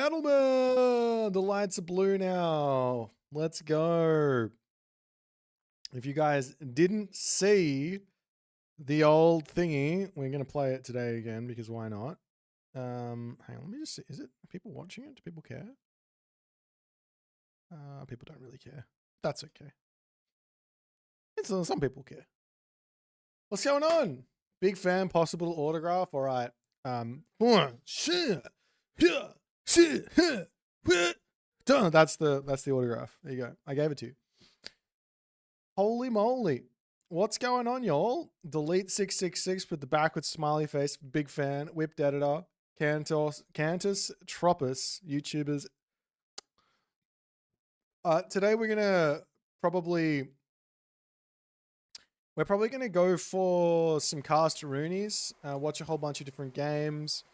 gentlemen, the lights are blue now. Let's go. If you guys didn't see the old thingy, we're going to play it today again because why not? Hang on, let me just see. Is it are people watching it? Do people care? People don't really care. That's okay. Some people care. What's going on? Big fan, possible autograph. All right. That's the autograph. There you go. I gave it to you. Holy moly. What's going on, y'all? Delete 666 with the backwards smiley face. Big fan. Whipped editor. Cantus Tropus. YouTubers. Today we're gonna probably go for some Castaroonies, watch a whole bunch of different games,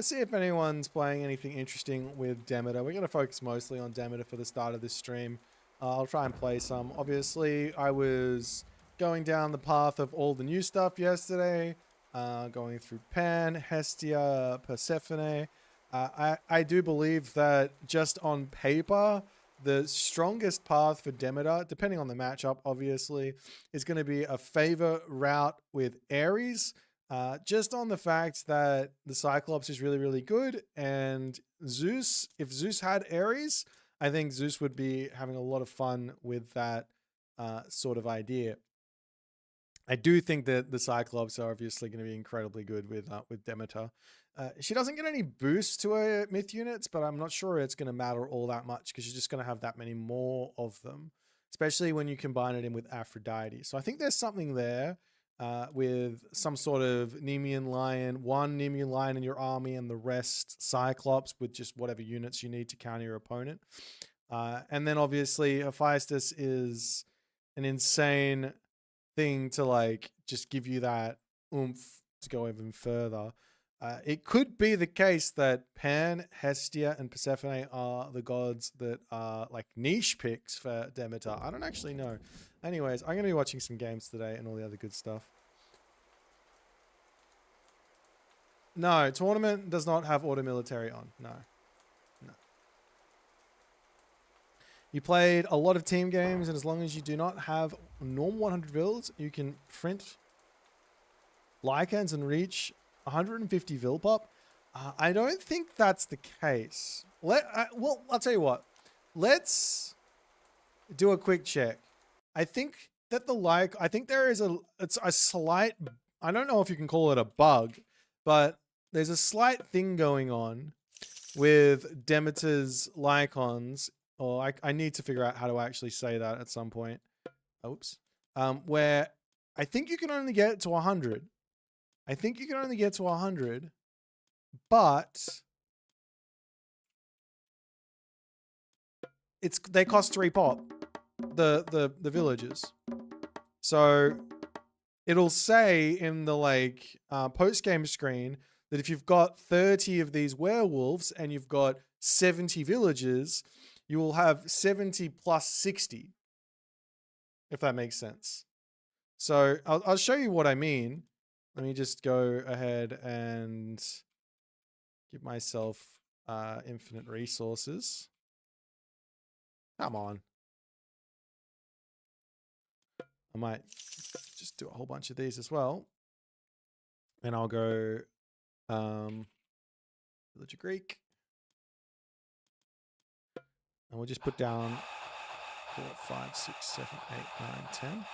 see if anyone's playing anything interesting with Demeter. We're going to focus mostly on Demeter for the start of this stream. I'll try and play some. Obviously, I was going down the path of all the new stuff yesterday, going through Pan, Hestia, Persephone. I do believe that just on paper, the strongest path for Demeter, depending on the matchup, obviously, is going to be a favor route with Ares. Just on the fact that the Cyclops is really, really good. And Zeus, if Zeus had Ares, I think Zeus would be having a lot of fun with that sort of idea. I do think that the Cyclops are obviously going to be incredibly good with Demeter. She doesn't get any boost to her myth units, but I'm not sure it's going to matter all that much because she's just going to have that many more of them, especially when you combine it in with Aphrodite. So I think there's something there with some sort of Nemean Lion, one Nemean Lion in your army and the rest Cyclops with just whatever units you need to counter your opponent. And then obviously Hephaestus is an insane thing to like just give you that oomph to go even further. It could be the case that Pan, Hestia, and Persephone are the gods that are like niche picks for Demeter. I don't actually know. Anyways, I'm going to be watching some games today and all the other good stuff. No, tournament does not have auto military on. No. You played a lot of team games, and as long as you do not have normal 100 builds, you can print Lycans and reach 150 vil pop. I don't think that's the case. Well, I'll tell you what. Let's do a quick check. I think that I think there is it's a slight, I don't know if you can call it a bug, but there's a slight thing going on with Demeter's Lycons, or I need to figure out how to actually say that at some point. Oops. Where I think you can only get to 100. I think you can only get to 100, but they cost 3 pop, the villages. So it'll say in the like post-game screen that if you've got 30 of these werewolves and you've got 70 villages, you will have 70 plus 60, if that makes sense. So I'll show you what I mean. Let me just go ahead and give myself infinite resources. Come on. I might just do a whole bunch of these as well. And I'll go Village of Greek. And we'll just put down 4, 5, 6, 7, 8, 9, 10.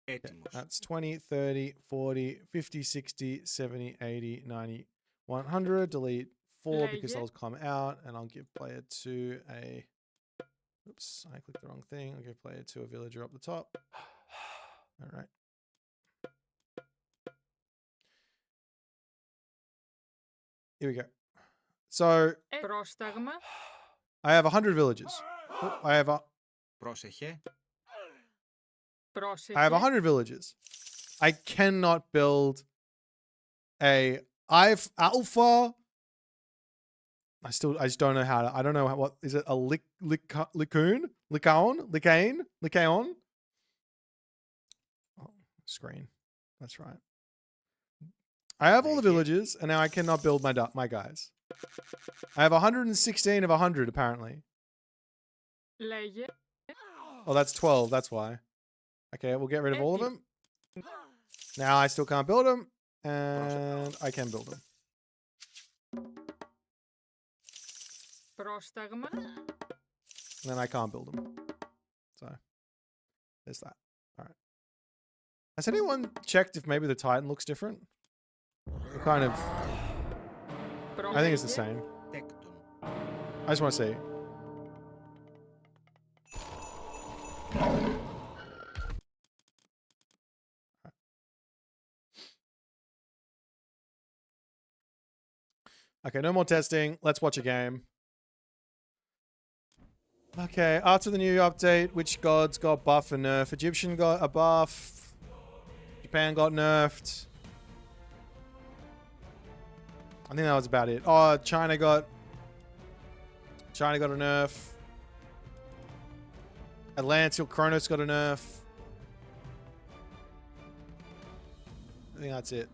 Okay, that's 20, 30, 40, 50, 60, 70, 80, 90, 100. Delete 4 because they'll come out, and I'll give player 2 a... Oops, I clicked the wrong thing. I'll give player 2 a villager up the top. All right. Here we go. So I have 100 villages. I have 100 villages. I cannot build a alpha. I just don't know how to. I don't know what is it. A Lycaon? Oh, screen. That's right. I have all the villages, and now I cannot build my guys. I have 116 of 100 apparently. Oh, that's 12. That's why. Okay, we'll get rid of all of them. Now I still can't build them, and I can build them. And then I can't build them. So there's that. All right. Has anyone checked if maybe the Titan looks different? It kind of. I think it's the same. I just want to see. Okay, no more testing. Let's watch a game. Okay, after the new update, which gods got buff and nerf? Egyptian got a buff. Japan got nerfed. I think that was about it. Oh, China got a nerf. Atlantil Kronos got a nerf. I think that's it.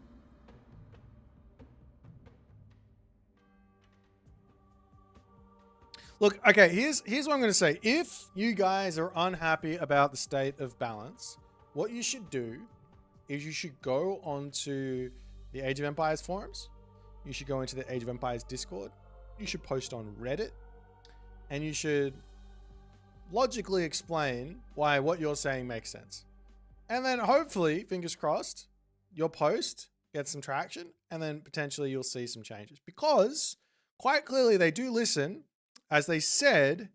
Look, okay, here's what I'm going to say. If you guys are unhappy about the state of balance, what you should do is you should go onto the Age of Empires forums. You should go into the Age of Empires Discord. You should post on Reddit. And you should logically explain why what you're saying makes sense. And then hopefully, fingers crossed, your post gets some traction. And then potentially you'll see some changes. Because quite clearly they do listen. As they said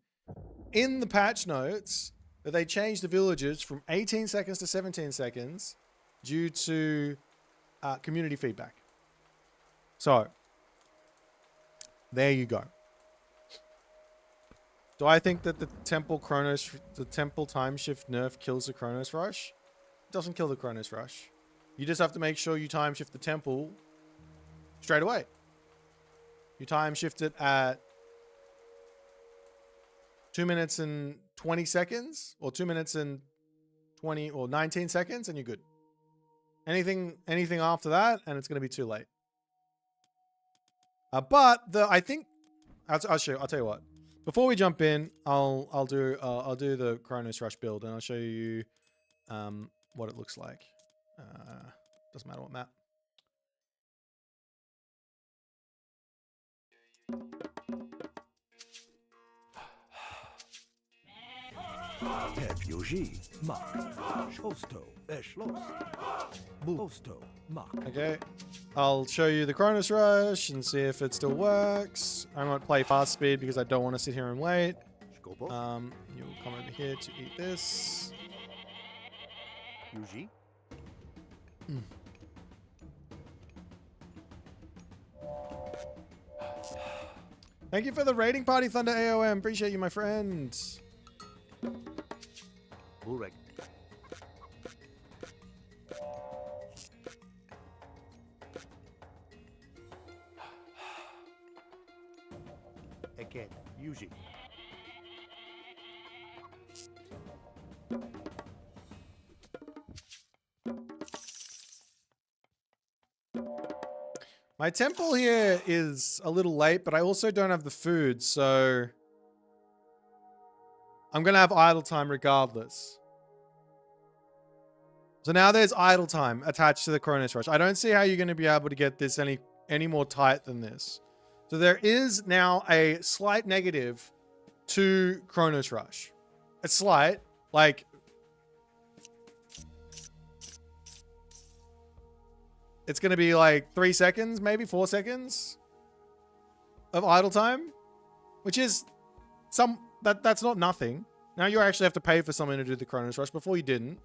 in the patch notes that they changed the villages from 18 seconds to 17 seconds due to community feedback. So, there you go. Do I think that the temple time shift nerf kills the Chronos Rush? It doesn't kill the Chronos Rush. You just have to make sure you time shift the temple straight away. You time shift it at 2 minutes and 20 seconds or 2 minutes and 20 or 19 seconds and you're good. Anything after that and it's going to be too late. But I think I'll show you. I'll tell you what. Before we jump in, I'll do the Chronos Rush build and I'll show you what it looks like. Doesn't matter what map. Okay, I'll show you the Chronos Rush and see if it still works. I might play fast speed because I don't want to sit here and wait. You'll come over here to eat this. Thank you for the raiding party, Thunder AOM. Appreciate you, my friend. Again, Yuji. My temple here is a little late, but I also don't have the food, so I'm going to have idle time regardless. So now there's idle time attached to the Chronos Rush. I don't see how you're going to be able to get this any more tight than this. So there is now a slight negative to Chronos Rush. A slight, like, it's going to be like 3 seconds, maybe 4 seconds of idle time, which is that's not nothing. Now you actually have to pay for someone to do the Chronos Rush. Before you didn't.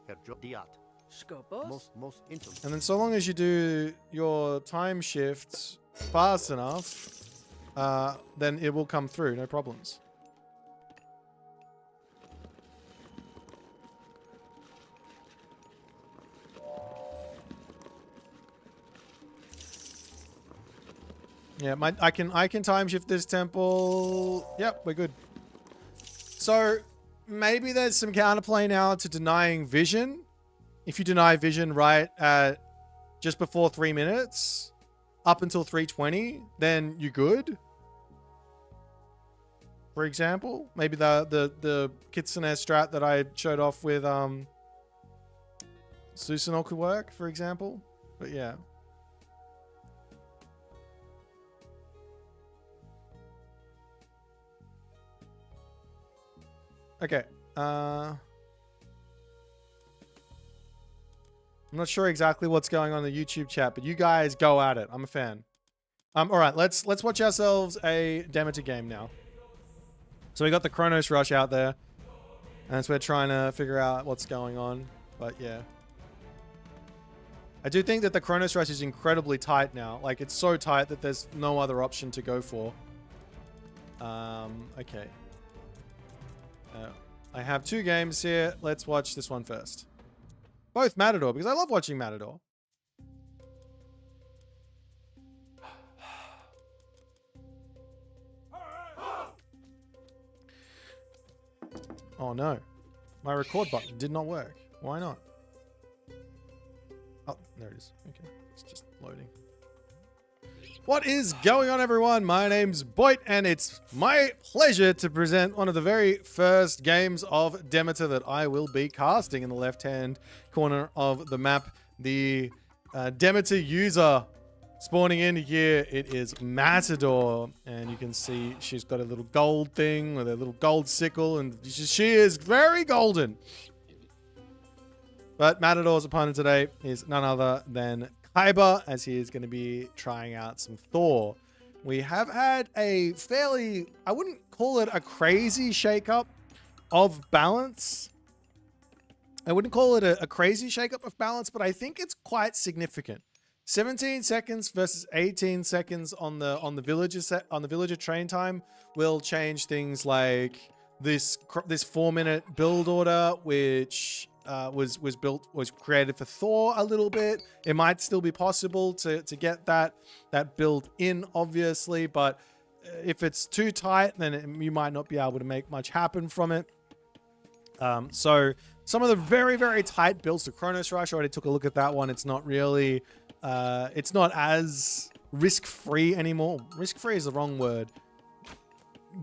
And then so long as you do your time shift fast enough, then it will come through, no problems. Yeah, I can time shift this temple. Yep, we're good. So maybe there's some counterplay now to denying vision. If you deny vision right at just before 3 minutes, up until 320, then you're good. For example, maybe the Kitsune strat that I showed off with Susanoo could work, for example. But yeah. Okay. I'm not sure exactly what's going on in the YouTube chat, but you guys go at it. I'm a fan. All right, let's watch ourselves a Demeter game now. So we got the Chronos Rush out there, and so we're trying to figure out what's going on. But yeah, I do think that the Chronos Rush is incredibly tight now. Like, it's so tight that there's no other option to go for. Okay. I have 2 games here. Let's watch this one first. Both Matador, because I love watching Matador. Oh no. My record button did not work. Why not? Oh, there it is. Okay. It's just loading. What is going on, everyone? My name's Boit, and it's my pleasure to present one of the very first games of Demeter that I will be casting. In the left-hand corner of the map, the Demeter user spawning in here, it is Matador, and you can see she's got a little gold thing with a little gold sickle, and she is very golden. But Matador's opponent today is none other than Kaiba, as he is going to be trying out some Thor. We have had a fairly, I wouldn't call it a crazy shakeup of balance. I wouldn't call it a crazy shakeup of balance, but I think it's quite significant. 17 seconds versus 18 seconds on the villager train time will change things like this 4-minute build order, which was created for Thor a little bit. It might still be possible to get that build in, obviously, but if it's too tight, then you might not be able to make much happen from it. So some of the very, very tight builds to Chronos Rush, I already took a look at that one. It's not really, it's not as risk-free anymore. Risk-free is the wrong word.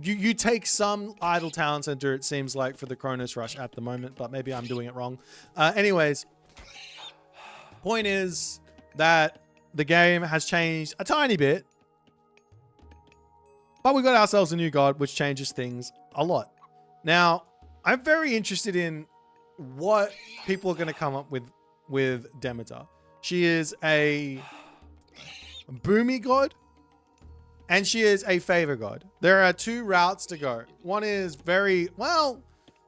You take some idle town center, it seems like, for the Chronos Rush at the moment, but maybe I'm doing it wrong. Anyways, point is that the game has changed a tiny bit, but we got ourselves a new god, which changes things a lot. Now, I'm very interested in what people are going to come up with Demeter. She is a boomy god, and she is a favor god. There are 2 routes to go. One is very, well,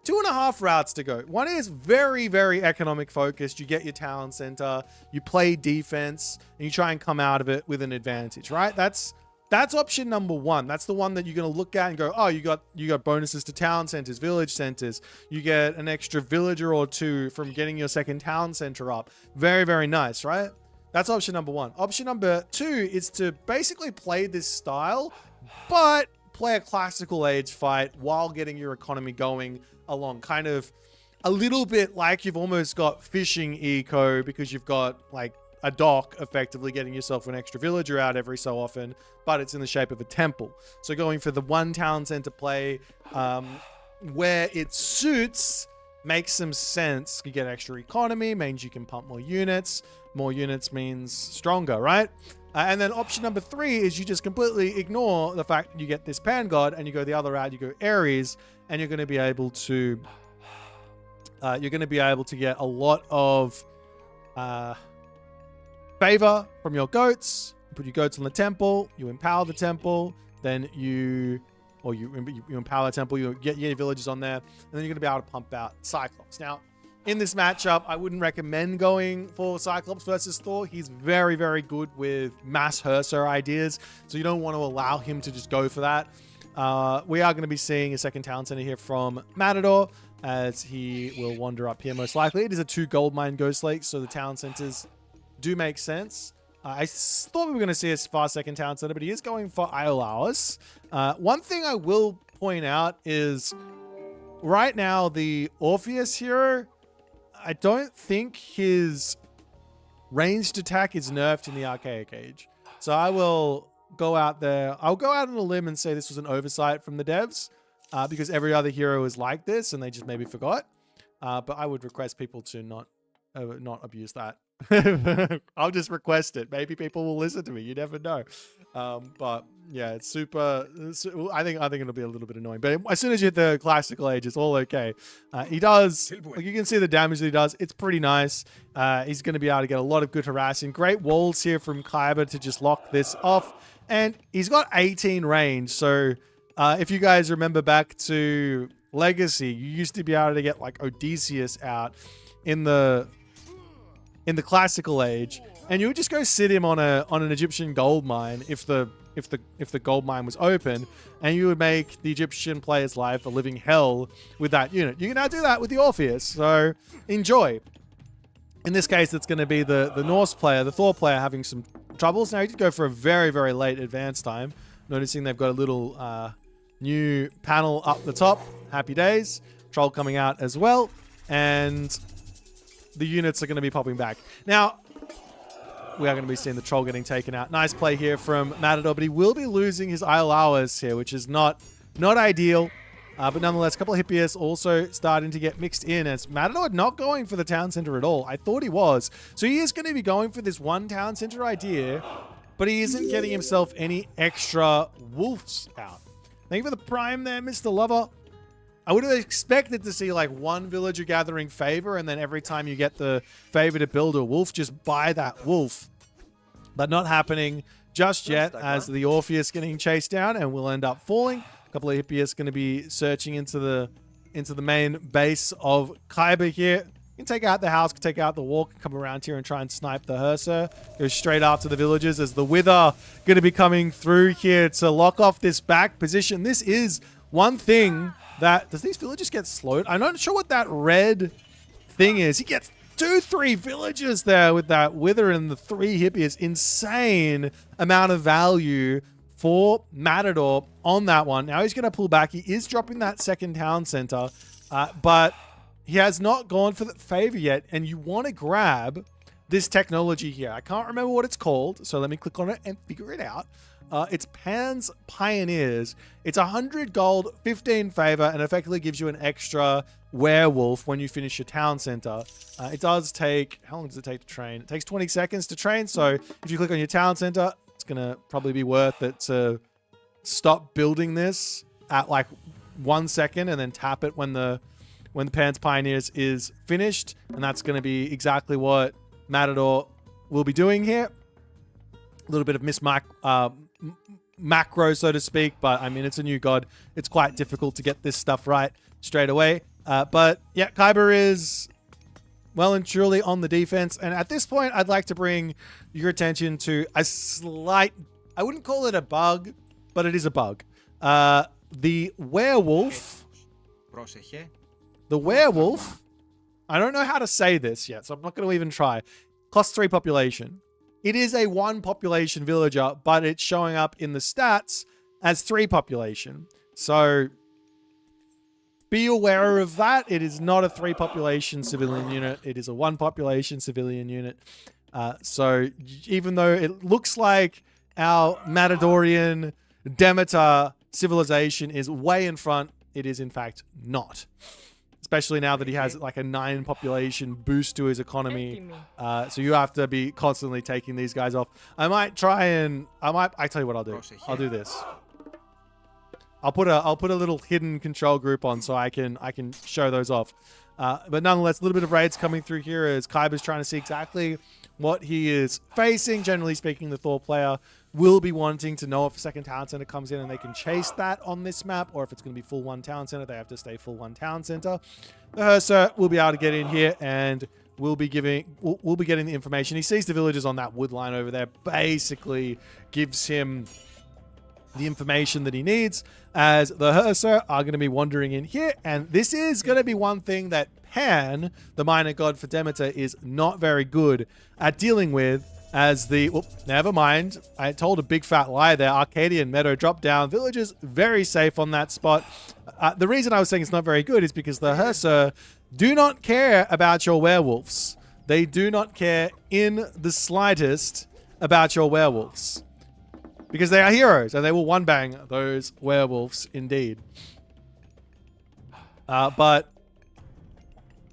2.5 routes to go. One is very, very economic focused. You get your town center, you play defense, and you try and come out of it with an advantage, right? That's option number 1. That's the one that you're going to look at and go, oh, you got bonuses to town centers, village centers. You get an extra villager or 2 from getting your second town center up. Very, very nice, right? That's option number 1. Option number 2 is to basically play this style, but play a classical age fight while getting your economy going along. Kind of a little bit like you've almost got fishing eco, because you've got like a dock, effectively getting yourself an extra villager out every so often, but it's in the shape of a temple. So going for the 1 town center play where it suits makes some sense. You get extra economy, means you can pump more units. More units means stronger, right? And then option number 3 is you just completely ignore the fact that you get this pan god, and you go the other route, you go Ares, and you're going to be able to get a lot of favor from your goats. You put your goats on the temple, you empower the temple, then you empower the temple, you get your villagers on there, and then you're going to be able to pump out Cyclops. Now, in this matchup, I wouldn't recommend going for Cyclops versus Thor. He's very, very good with mass Herser ideas, so you don't want to allow him to just go for that. We are going to be seeing a second town center here from Matador, as he will wander up here most likely. It is a 2 gold mine Ghost Lake, so the town centers do make sense. I thought we were going to see a far second town center, but he is going for Iolaus. One thing I will point out is right now the Orpheus hero, I don't think his ranged attack is nerfed in the Archaic Age. So I will go out there. I'll go out on a limb and say this was an oversight from the devs because every other hero is like this and they just maybe forgot. But I would request people to not abuse that. I'll just request it. Maybe people will listen to me. You never know. But yeah, it's super. I think it'll be a little bit annoying. But as soon as you hit the classical age, it's all okay. He does. Like you can see the damage that he does. It's pretty nice. He's going to be able to get a lot of good harassing. Great walls here from Kyber to just lock this off. And he's got 18 range. So if you guys remember back to Legacy, you used to be able to get like Odysseus out in the classical age, and you would just go sit him on an Egyptian gold mine if the gold mine was open, and you would make the Egyptian player's life a living hell with that unit. You can now do that with the Orpheus, so enjoy. In this case, it's going to be the Norse player, the Thor player, having some troubles. Now, he did go for a very, very late advance time. Noticing they've got a little new panel up the top. Happy days. Troll coming out as well. And the units are going to be popping back. Now, we are going to be seeing the troll getting taken out. Nice play here from Matador, but he will be losing his Isle Hours here, which is not ideal. But nonetheless, a couple of Hippias also starting to get mixed in as Matador not going for the town center at all. I thought he was. So he is going to be going for this one town center idea, but he isn't getting himself any extra wolves out. Thank you for the prime there, Mr. Lover. I would have expected to see like one villager gathering favor, and then every time you get the favor to build a wolf, just buy that wolf. But not happening just yet as the Orpheus getting chased down and will end up falling. A couple of Hippias going to be searching into the main base of Kyber here. You can take out the house, can take out the wall, come around here and try and snipe the Herser. Go straight after the villagers as the Wither going to be coming through here to lock off this back position. This is one thing that... Does these villagers get slowed? I'm not sure what that red thing is. He gets 2-3 villagers there with that Wither and the 3 Hippias. Insane amount of value for Matador on that one. Now he's going to pull back. He is dropping that second town center, but he has not gone for the favor yet. And you want to grab this technology here. I can't remember what it's called, so let me click on it and figure it out. It's Pan's Pioneers. It's 100 gold, 15 favor, and effectively gives you an extra werewolf when you finish your town center. It does take... How long does it take to train? It takes 20 seconds to train, so if you click on your town center, it's going to probably be worth it to stop building this at like 1 second and then tap it when the Pan's Pioneers is finished. And that's going to be exactly what Matador will be doing here. A little bit of macro, so to speak, but I mean, it's a new god. It's quite difficult to get this stuff right straight away. But yeah, Kyber is well and truly on the defense. And at this point, I'd like to bring your attention to a slight, I wouldn't call it a bug, but it is a bug. The werewolf, I don't know how to say this yet, so I'm not going to even try. Cost 3 population. It is a 1 population villager, but it's showing up in the stats as 3 population. So be aware of that. It is not a 3 population civilian unit. It is a 1 population civilian unit. So even though it looks like our Matadorian Demeter civilization is way in front, it is in fact not. Especially now that he has like a 9 population boost to his economy. So you have to be constantly taking these guys off. I tell you what I'll do. I'll do this. I'll put a little hidden control group on so I can show those off. But nonetheless, a little bit of raids coming through here as Kyber's trying to see exactly what he is facing. Generally speaking, the Thor player will be wanting to know if a second town center comes in and they can chase that on this map, or if it's going to be full 1 town center, they have to stay full 1 town center. The Herser will be able to get in here and we'll be getting the information. He sees the villagers on that wood line over there, basically gives him the information that he needs, as the Herser are going to be wandering in here. And this is going to be one thing that Pan, the minor god for Demeter, is not very good at dealing with, as the... never mind. I told a big fat lie there. Arcadian Meadow drop down. Villagers very safe on that spot. The reason I was saying it's not very good is because the Herser do not care about your werewolves. They do not care in the slightest about your werewolves. because they are heroes and they will one bang those werewolves indeed. But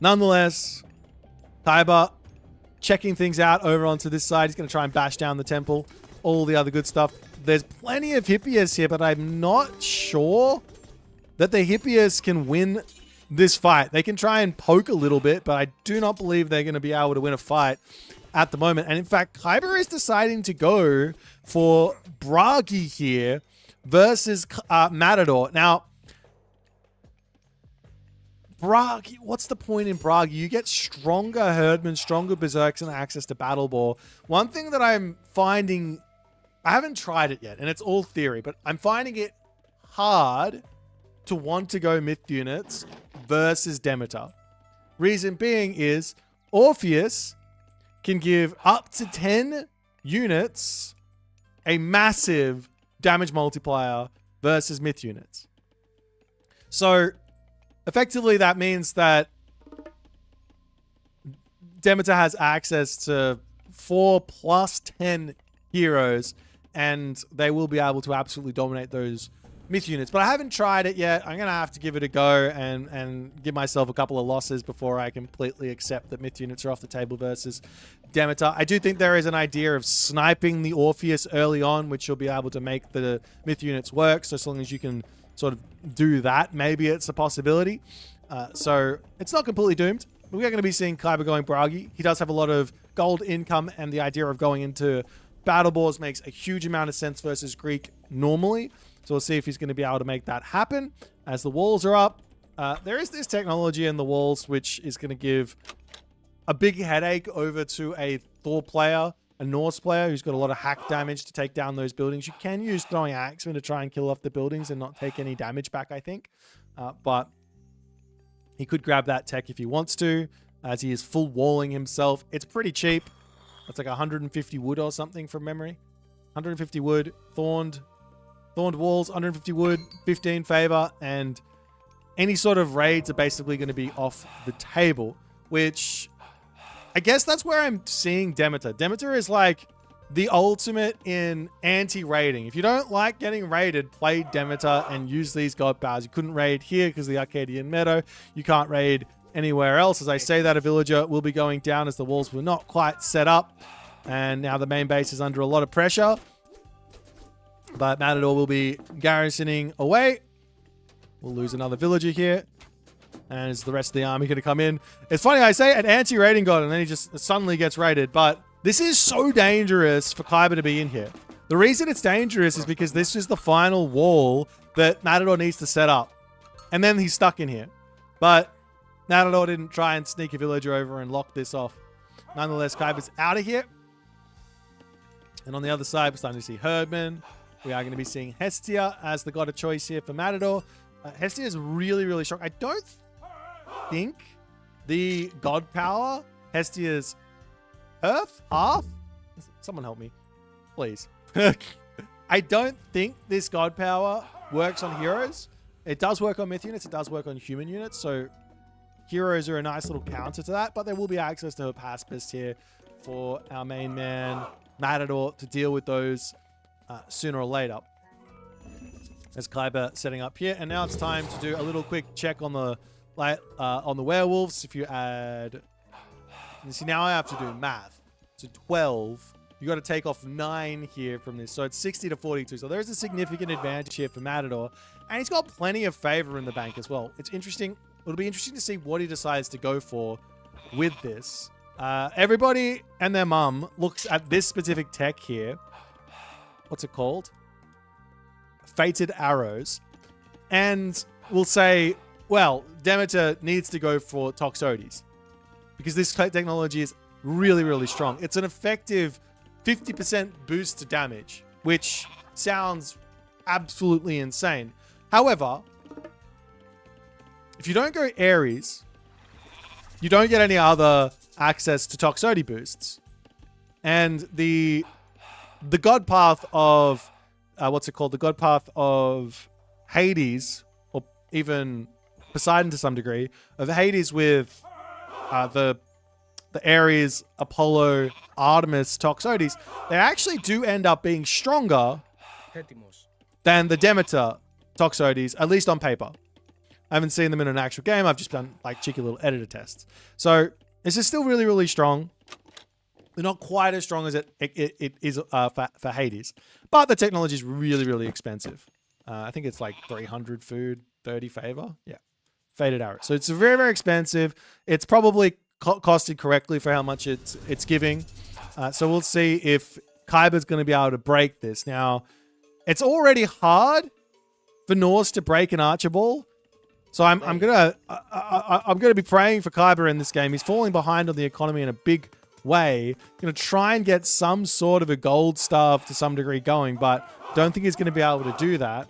nonetheless, Kaiba checking things out over onto this side. He's going to try and bash down the temple, all the other good stuff. There's plenty of Hippias here, but I'm not sure that the Hippias can win this fight. They can try and poke a little bit, but I do not believe they're going to be able to win a fight at the moment. And in fact, Kaiba is deciding to go for Bragi here versus Matador. Now, Bragi, what's the point in Bragi? You get stronger Herdmen, stronger Berserks, and access to Battle Ball. One thing that I'm finding, I haven't tried it yet, and it's all theory, but I'm finding it hard to want to go Myth units versus Demeter. Reason being is Orpheus can give up to 10 units a massive damage multiplier versus Myth units. So effectively that means that Demeter has access to 4 plus 10 heroes, and they will be able to absolutely dominate those Myth units. But I haven't tried it yet. I'm going to have to give it a go and give myself a couple of losses before I completely accept that Myth units are off the table versus Demeter. I do think there is an idea of sniping the Orpheus early on, which you'll be able to make the Myth units work. So as long as you can sort of do that, maybe it's a possibility. So it's not completely doomed. But we are going to be seeing Kaiba going Bragi. He does have a lot of gold income, and the idea of going into Battle Balls makes a huge amount of sense versus Greek normally. So we'll see if he's going to be able to make that happen. As the walls are up, there is this technology in the walls which is going to give a big headache over to a Thor player, a Norse player who's got a lot of hack damage to take down those buildings. You can use throwing axemen to try and kill off the buildings and not take any damage back, I think. But he could grab that tech if he wants to, as he is full walling himself. It's pretty cheap. It's like 150 wood or something from memory. 150 wood, thorned walls, 150 wood, 15 favor, and any sort of raids are basically going to be off the table, which I guess that's where I'm seeing Demeter. Demeter is like the ultimate in anti-raiding. If you don't like getting raided, play Demeter and use these god powers. You couldn't raid here because of the Arcadian Meadow. You can't raid anywhere else. As I say that, a villager will be going down as the walls were not quite set up, and now the main base is under a lot of pressure. But Matador will be garrisoning away. We'll lose another villager here. And is the rest of the army going to come in? It's funny, I say an anti-raiding god, and then he just suddenly gets raided. But this is so dangerous for Kaiba to be in here. The reason it's dangerous is because this is the final wall that Matador needs to set up. And then he's stuck in here. But Matador didn't try and sneak a villager over and lock this off. Nonetheless, Kaiba's out of here. And on the other side, we're starting to see Herdman. We are going to be seeing Hestia as the god of choice here for Matador. Hestia is really, really strong. I don't think the god power, Hestia's Earth, half? Someone help me, please. I don't think this god power works on heroes. It does work on myth units. It does work on human units. So heroes are a nice little counter to that. But there will be access to a pacifist here for our main man, Matador, to deal with those sooner or later. As Kaiba setting up here, and now it's time to do a little quick check on the werewolves. If you add, you see, now I have to do math. So 12. You got to take off 9 here from this, so it's 60 to 42. So there's a significant advantage here for Matador, and he's got plenty of favor in the bank as well. It's interesting. It'll be interesting to see what he decides to go for with this. Everybody and their mum looks at this specific tech here. What's it called? Fated arrows, and will say, well, Demeter needs to go for Toxotes because this technology is really, really strong. It's an effective 50% boost to damage, which sounds absolutely insane. However, if you don't go Ares, you don't get any other access to Toxotes boosts. And the god path of what's it called? The god path of Hades, or even Poseidon to some degree, of Hades with the Ares, Apollo, Artemis, Toxotes, they actually do end up being stronger than the Demeter Toxotes, at least on paper. I haven't seen them in an actual game. I've just done like cheeky little editor tests. So this is still really, really strong. They're not quite as strong as it is for Hades. But the technology is really, really expensive. I think it's like 300 food, 30 favor. Yeah. Faded arrow. So it's very, very expensive. It's probably costed correctly for how much it's giving. So we'll see if Kyber's going to be able to break this. Now, it's already hard for Norse to break an Archer Ball. So I'm gonna be praying for Kyber in this game. He's falling behind on the economy in a big way. Gonna try and get some sort of a gold staff to some degree going, but don't think he's gonna be able to do that.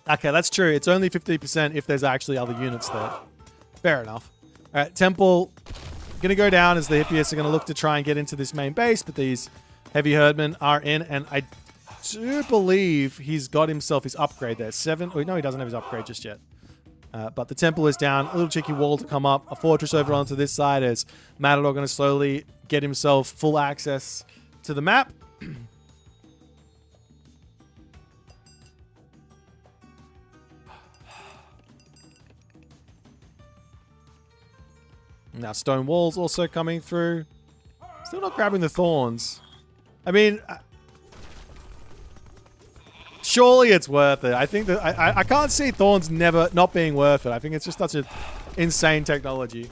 Okay, that's true. It's only 50% if there's actually other units there. Fair enough. All right, Temple gonna go down as the Hippias are gonna look to try and get into this main base, but these heavy herdmen are in, and I do believe he's got himself his upgrade there. 7. Oh, no, he doesn't have his upgrade just yet. But the temple is down. A little cheeky wall to come up. A fortress over onto this side as Matador going to slowly get himself full access to the map. Now stone walls also coming through. Still not grabbing the thorns. I mean, surely it's worth it. I think that I can't see thorns never not being worth it. I think it's just such an insane technology.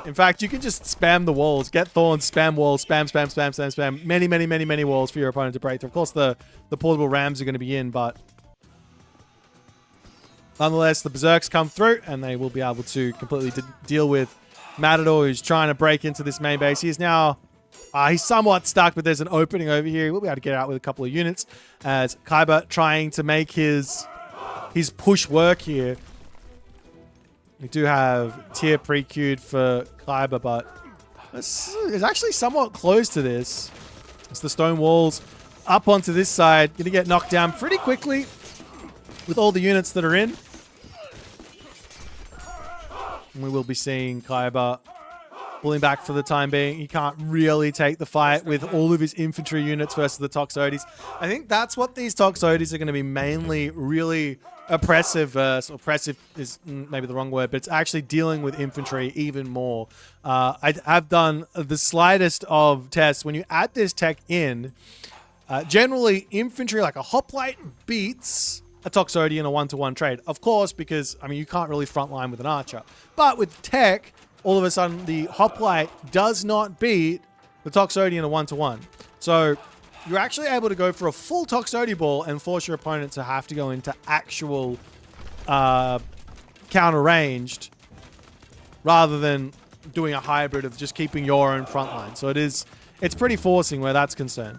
In fact, you can just spam the walls, get thorns, spam walls, spam, spam, spam, spam, spam. Many, many, many, many walls for your opponent to break through. Of course, the portable rams are going to be in, but nonetheless, the berserks come through and they will be able to completely deal with Matador, who's trying to break into this main base. He's now he's somewhat stuck, but there's an opening over here. We'll be able to get out with a couple of units as Kyber trying to make his push work here. We do have tier pre-queued for Kyber, but it's actually somewhat close to this. It's the stone walls up onto this side. Going to get knocked down pretty quickly with all the units that are in. And we will be seeing Kyber pulling back for the time being. He can't really take the fight with all of his infantry units versus the Toxotes. I think that's what these Toxotes are going to be mainly really oppressive versus. Oppressive is maybe the wrong word, but it's actually dealing with infantry even more. I have done the slightest of tests. When you add this tech in, generally infantry like a hoplite beats a Toxote in a one-to-one trade. Of course, because, I mean, you can't really frontline with an archer. But with tech, all of a sudden, the hoplite does not beat the Toxote in a one-to-one. So you're actually able to go for a full Toxote ball and force your opponent to have to go into actual counter-ranged rather than doing a hybrid of just keeping your own frontline. So it's pretty forcing where that's concerned.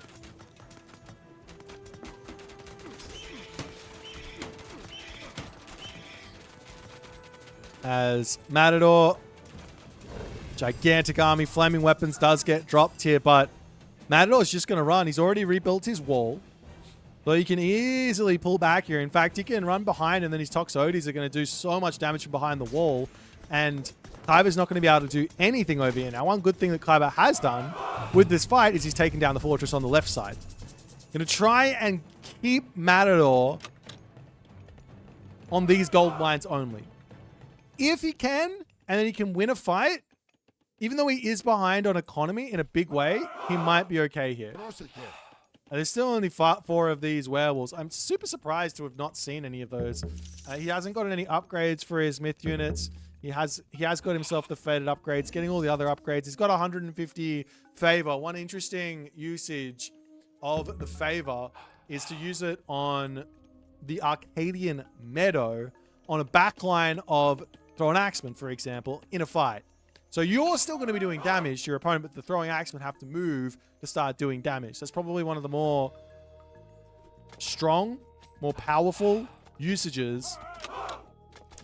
As Matador, gigantic army, flaming weapons does get dropped here, but Matador is just going to run. He's already rebuilt his wall, so he can easily pull back here. In fact, he can run behind, and then his Toxotes are going to do so much damage from behind the wall, and Kyber's not going to be able to do anything over here. Now, one good thing that Kyber has done with this fight is he's taken down the fortress on the left side. Going to try and keep Matador on these gold mines only. If he can, and then he can win a fight, even though he is behind on economy in a big way, he might be okay here. There's still only 4 of these werewolves. I'm super surprised to have not seen any of those. He hasn't gotten any upgrades for his myth units. He has got himself the faded upgrades, getting all the other upgrades. He's got 150 favor. One interesting usage of the favor is to use it on the Arcadian Meadow on a backline of Throwing Axeman, for example, in a fight. So you're still going to be doing damage to your opponent, but the Throwing Axeman have to move to start doing damage. That's probably one of the more strong, more powerful usages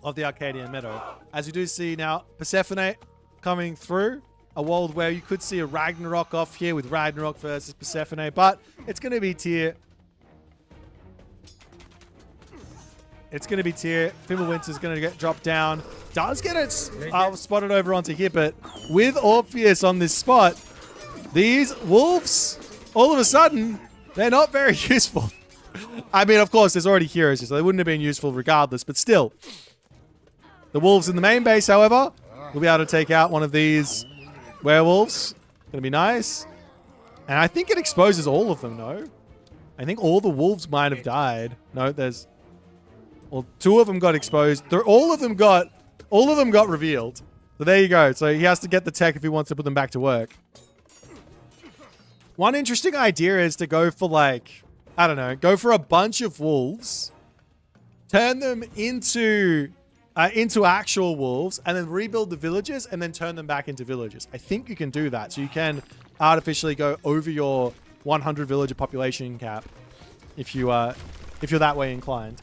of the Arcadian Meadow. As you do see now, Persephone coming through. A world where you could see a Ragnarok off here with Ragnarok versus Persephone, but it's going to be tier. It's going to be tier. Fimbulwinter's going to get dropped down. Does get it spotted over onto here, but with Orpheus on this spot, these wolves all of a sudden They're not very useful. I mean, of course, there's already heroes, so they wouldn't have been useful regardless, but still. The wolves in the main base, however, will be able to take out one of these werewolves. Gonna be nice. And I think it exposes all of them, no? I think all the wolves might have died. No, there's... Well, 2 of them got exposed. All of them got revealed. So there you go. So he has to get the tech if he wants to put them back to work. One interesting idea is to go for like... I don't know. Go for a bunch of wolves. Turn them into actual wolves. And then rebuild the villages. And then turn them back into villages. I think you can do that. So you can artificially go over your 100 villager population cap. If you're that way inclined.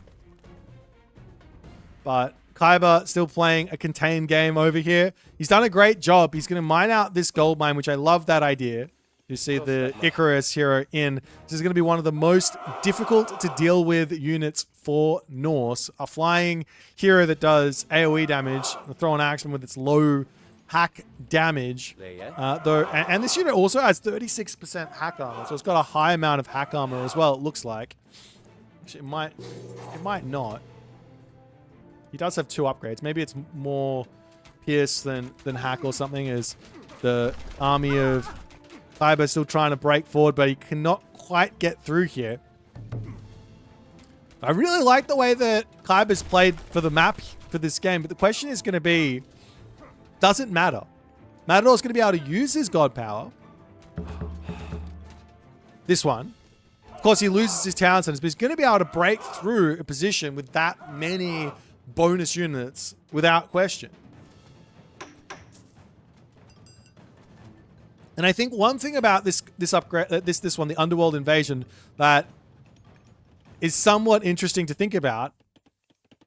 But Kaiba still playing a contained game over here. He's done a great job. He's going to mine out this gold mine, which I love that idea. You see the Icarus hero in. This is going to be one of the most difficult to deal with units for Norse. A flying hero that does AoE damage, throw an action with its low hack damage. And this unit also has 36% hack armor, so it's got a high amount of hack armor as well, it looks like. Actually, it might not. He does have 2 upgrades. Maybe it's more pierce than hack or something, as the army of Kaiba is still trying to break forward, but he cannot quite get through here. I really like the way that Kaiba's played for the map for this game, but the question is going to be, doesn't matter. Matador's going to be able to use his god power. This one. Of course, he loses his town centers, but he's going to be able to break through a position with that many bonus units without question. And I think one thing about this upgrade, this one, the Underworld Invasion, that is somewhat interesting to think about,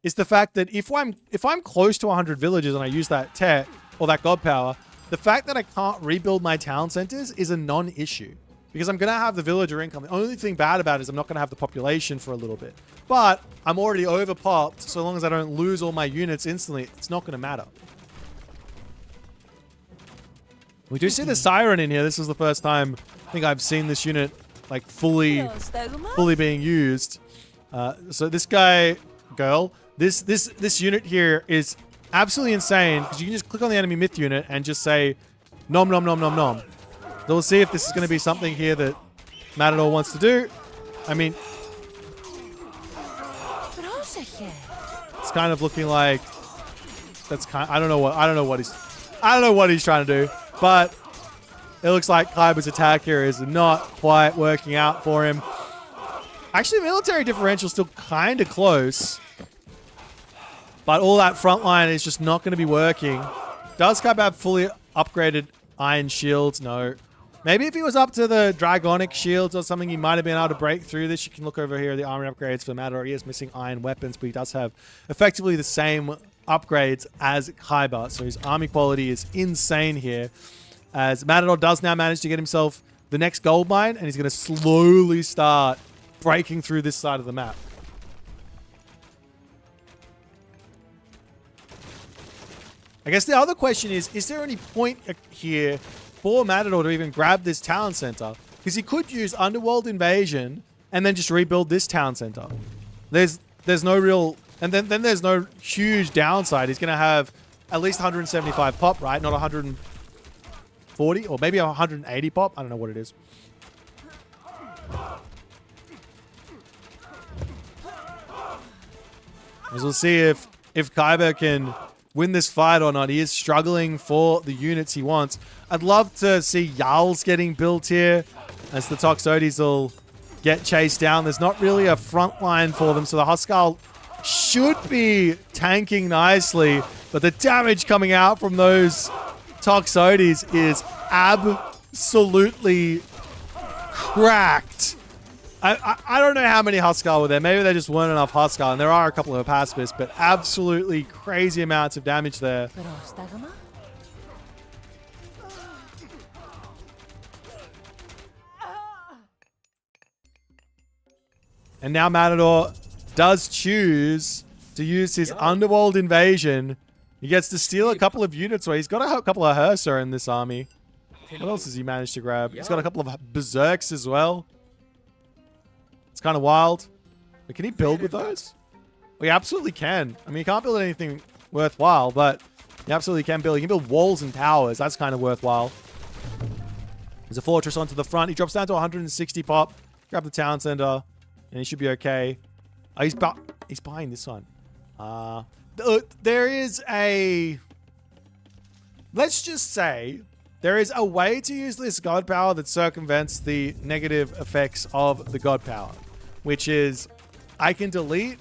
is the fact that if I'm close to 100 villages and I use that tech or that god power, the fact that I can't rebuild my town centers is a non-issue, because I'm going to have the villager income. The only thing bad about it is I'm not going to have the population for a little bit, but I'm already overpopped. So long as I don't lose all my units instantly, it's not going to matter. We do see the Siren in here. This is the first time I think I've seen this unit like fully being used. So this girl, this unit here is absolutely insane, because you can just click on the enemy myth unit and just say nom nom nom nom nom. So we'll see if this is going to be something here that Matador wants to do. I mean, it's kind of looking like that's kind. I don't know what he's trying to do. But it looks like Kaiba's attack here is not quite working out for him. Actually, military differential is still kind of close. But all that front line is just not going to be working. Does Kaiba have fully upgraded iron shields? No. Maybe if he was up to the dragonic shields or something, he might have been able to break through this. You can look over here at the armor upgrades for Matador. He is missing iron weapons, but he does have effectively the same upgrades as Kaiba. So his army quality is insane here, as Matador does now manage to get himself the next gold mine, and he's going to slowly start breaking through this side of the map. I guess the other question is there any point here for Matador to even grab this town center? Because he could use Underworld Invasion and then just rebuild this town center. There's no real... And then there's no huge downside. He's going to have at least 175 pop, right? Not 140 or maybe 180 pop. I don't know what it is. As we'll see if Kaiba can win this fight or not. He is struggling for the units he wants. I'd love to see Jarls getting built here, as the Toxotes will get chased down. There's not really a front line for them, so the Huskarl should be tanking nicely, but the damage coming out from those Toxotes is absolutely cracked. I don't know how many Huskarl were there. Maybe there just weren't enough Huskarl, and there are a couple of pacifists, but absolutely crazy amounts of damage there. And now Matador does choose to use his Underworld Invasion. He gets to steal a couple of units where he's got a couple of Hersa in this army. What else has he managed to grab? He's got a couple of Berserks as well. It's kind of wild. But can he build with those? We absolutely can. I mean, he can't build anything worthwhile, but he absolutely can build. He can build walls and towers. That's kind of worthwhile. There's a fortress onto the front. He drops down to 160 pop. Grab the town center, and he should be okay. Oh, he's buying this one. There is a... Let's just say there is a way to use this god power that circumvents the negative effects of the god power, which is I can delete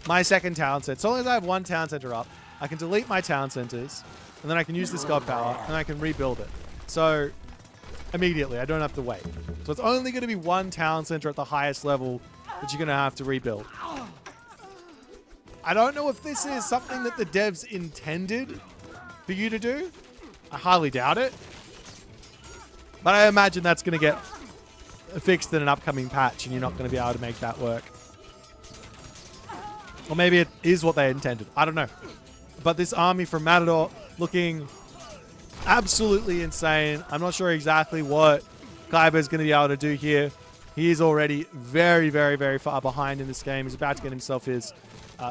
my second town center. So long as I have one town center up, I can delete my town centers, and then I can use this god power, and I can rebuild it. So immediately, I don't have to wait. So it's only going to be one town center at the highest level that you're going to have to rebuild. I don't know if this is something that the devs intended for you to do. I highly doubt it. But I imagine that's going to get fixed in an upcoming patch and you're not going to be able to make that work. Or maybe it is what they intended. I don't know. But this army from Matador looking absolutely insane. I'm not sure exactly what Kaiba is going to be able to do here. He is already very, very, very far behind in this game. He's about to get himself his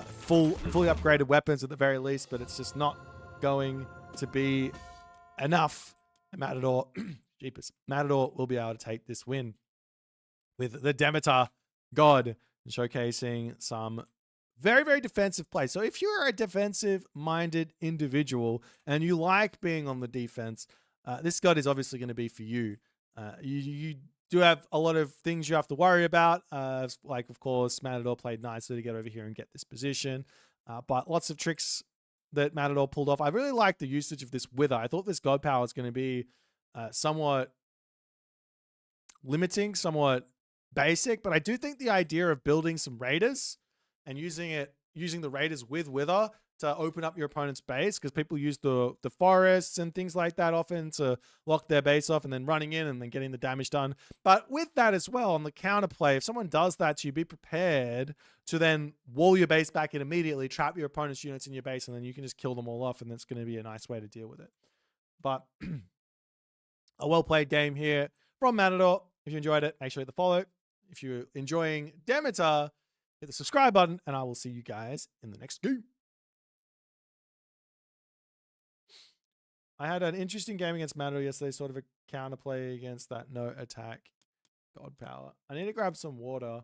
fully upgraded weapons at the very least, but it's just not going to be enough. Matador, jeepers, Matador will be able to take this win with the Demeter God showcasing some very, very defensive play. So if you're a defensive-minded individual and you like being on the defense, this god is obviously going to be for you. You do have a lot of things you have to worry about. Like, of course, Matador played nicely to get over here and get this position. But lots of tricks that Matador pulled off. I really like the usage of this Wither. I thought this god power was going to be somewhat limiting, somewhat basic. But I do think the idea of building some raiders and using the raiders with Wither to open up your opponent's base, because people use the forests and things like that often to lock their base off and then running in and then getting the damage done. But with that as well, on the counterplay, if someone does that to you, be prepared to then wall your base back in immediately, trap your opponent's units in your base, and then you can just kill them all off, and that's going to be a nice way to deal with it. But a well-played game here from Matador. If you enjoyed it, make sure you hit the follow. If you're enjoying Demeter, hit the subscribe button, and I will see you guys in the next game. I had an interesting game against Matador yesterday, sort of a counterplay against that no attack god power. I need to grab some water.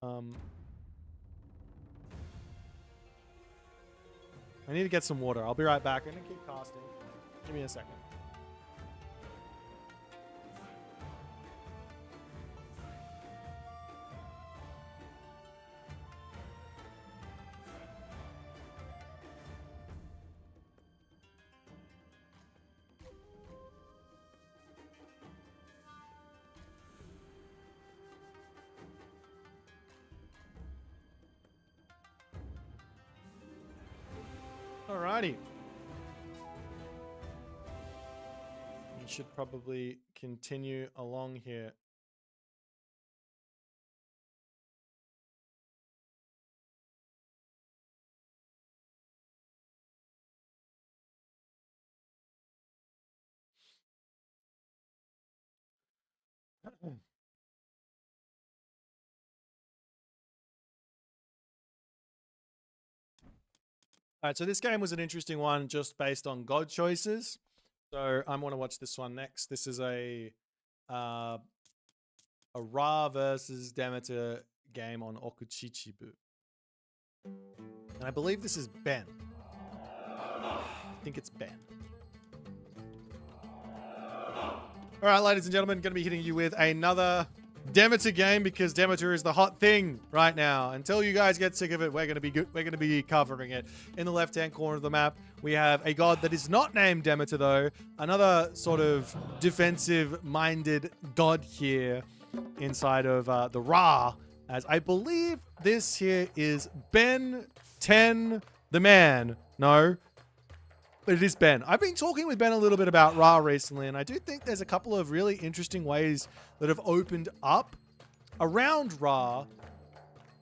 I need to get some water. I'll be right back. I'm going to keep casting. Give me a second. Alrighty. We should probably continue along here. All right, so this game was an interesting one just based on god choices. So I want to watch this one next. This is a Ra versus Demeter game on Okuchichibu. And I believe this is Ben. I think it's Ben. All right, ladies and gentlemen, going to be hitting you with another Demeter game because Demeter is the hot thing right now. Until you guys get sick of it, we're going to be covering it. In the left-hand corner of the map, we have a god that is not named Demeter though. Another sort of defensive-minded god here inside of the Ra. As I believe this here is Ben 10 the man. No, but it is Ben. I've been talking with Ben a little bit about Ra recently, and I do think there's a couple of really interesting ways that have opened up around Ra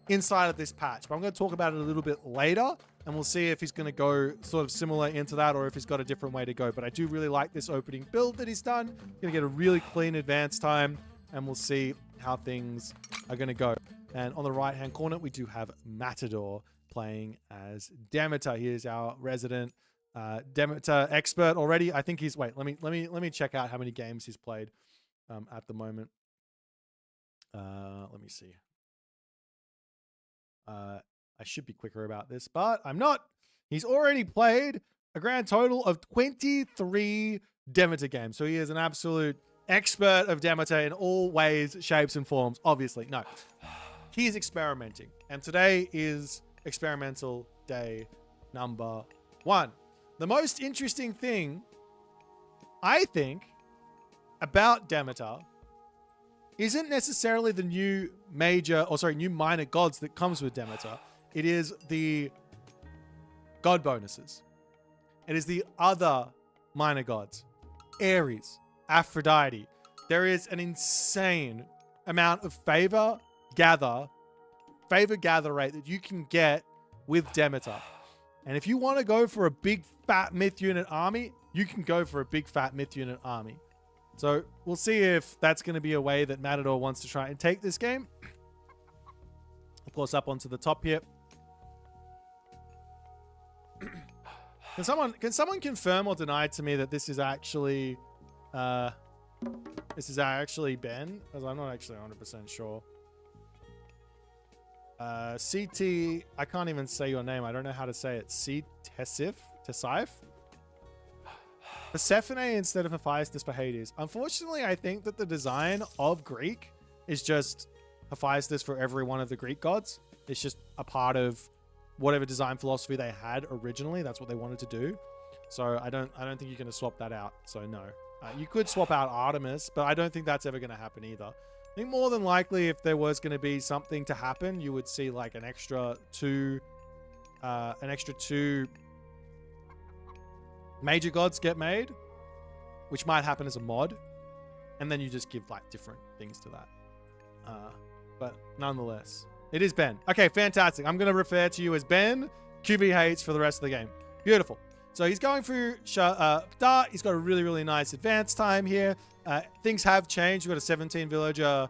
inside of this patch. But I'm going to talk about it a little bit later, and we'll see if he's going to go sort of similar into that or if he's got a different way to go. But I do really like this opening build that he's done. Going to get a really clean advance time, and we'll see how things are going to go. And on the right-hand corner, we do have Matador playing as Demeter. He is our resident Demeter expert already. I think he's wait. Let me check out how many games he's played at the moment. Let me see. I should be quicker about this, but I'm not. He's already played a grand total of 23 Demeter games. So he is an absolute expert of Demeter in all ways, shapes, and forms. Obviously, no. He is experimenting. And today is experimental day number 1. The most interesting thing, I think, about Demeter isn't necessarily the new new minor gods that comes with Demeter. It is the god bonuses. It is the other minor gods. Ares, Aphrodite. There is an insane amount of favor gather rate that you can get with Demeter. And if you want to go for a big fat myth unit army, you can go for a big fat myth unit army. So we'll see if that's going to be a way that Matador wants to try and take this game. Of course, up onto the top here. Can someone confirm or deny to me that this is actually Ben? Because I'm not actually 100% sure. CT, I can't even say your name. I don't know how to say it. Tesif? Persephone instead of Hephaestus for Hades. Unfortunately, I think that the design of Greek is just Hephaestus for every one of the Greek gods. It's just a part of whatever design philosophy they had originally. That's what they wanted to do. So I don't think you're going to swap that out. So no. You could swap out Artemis, but I don't think that's ever going to happen either. I think more than likely, if there was going to be something to happen, you would see like an extra two major gods get made, which might happen as a mod, and then you just give like different things to that. But nonetheless, it is Ben. Okay, fantastic. I'm going to refer to you as Ben QBH for the rest of the game. Beautiful. So he's going through Dart. He's got a really, really nice advance time here. Things have changed. We've got a 17 villager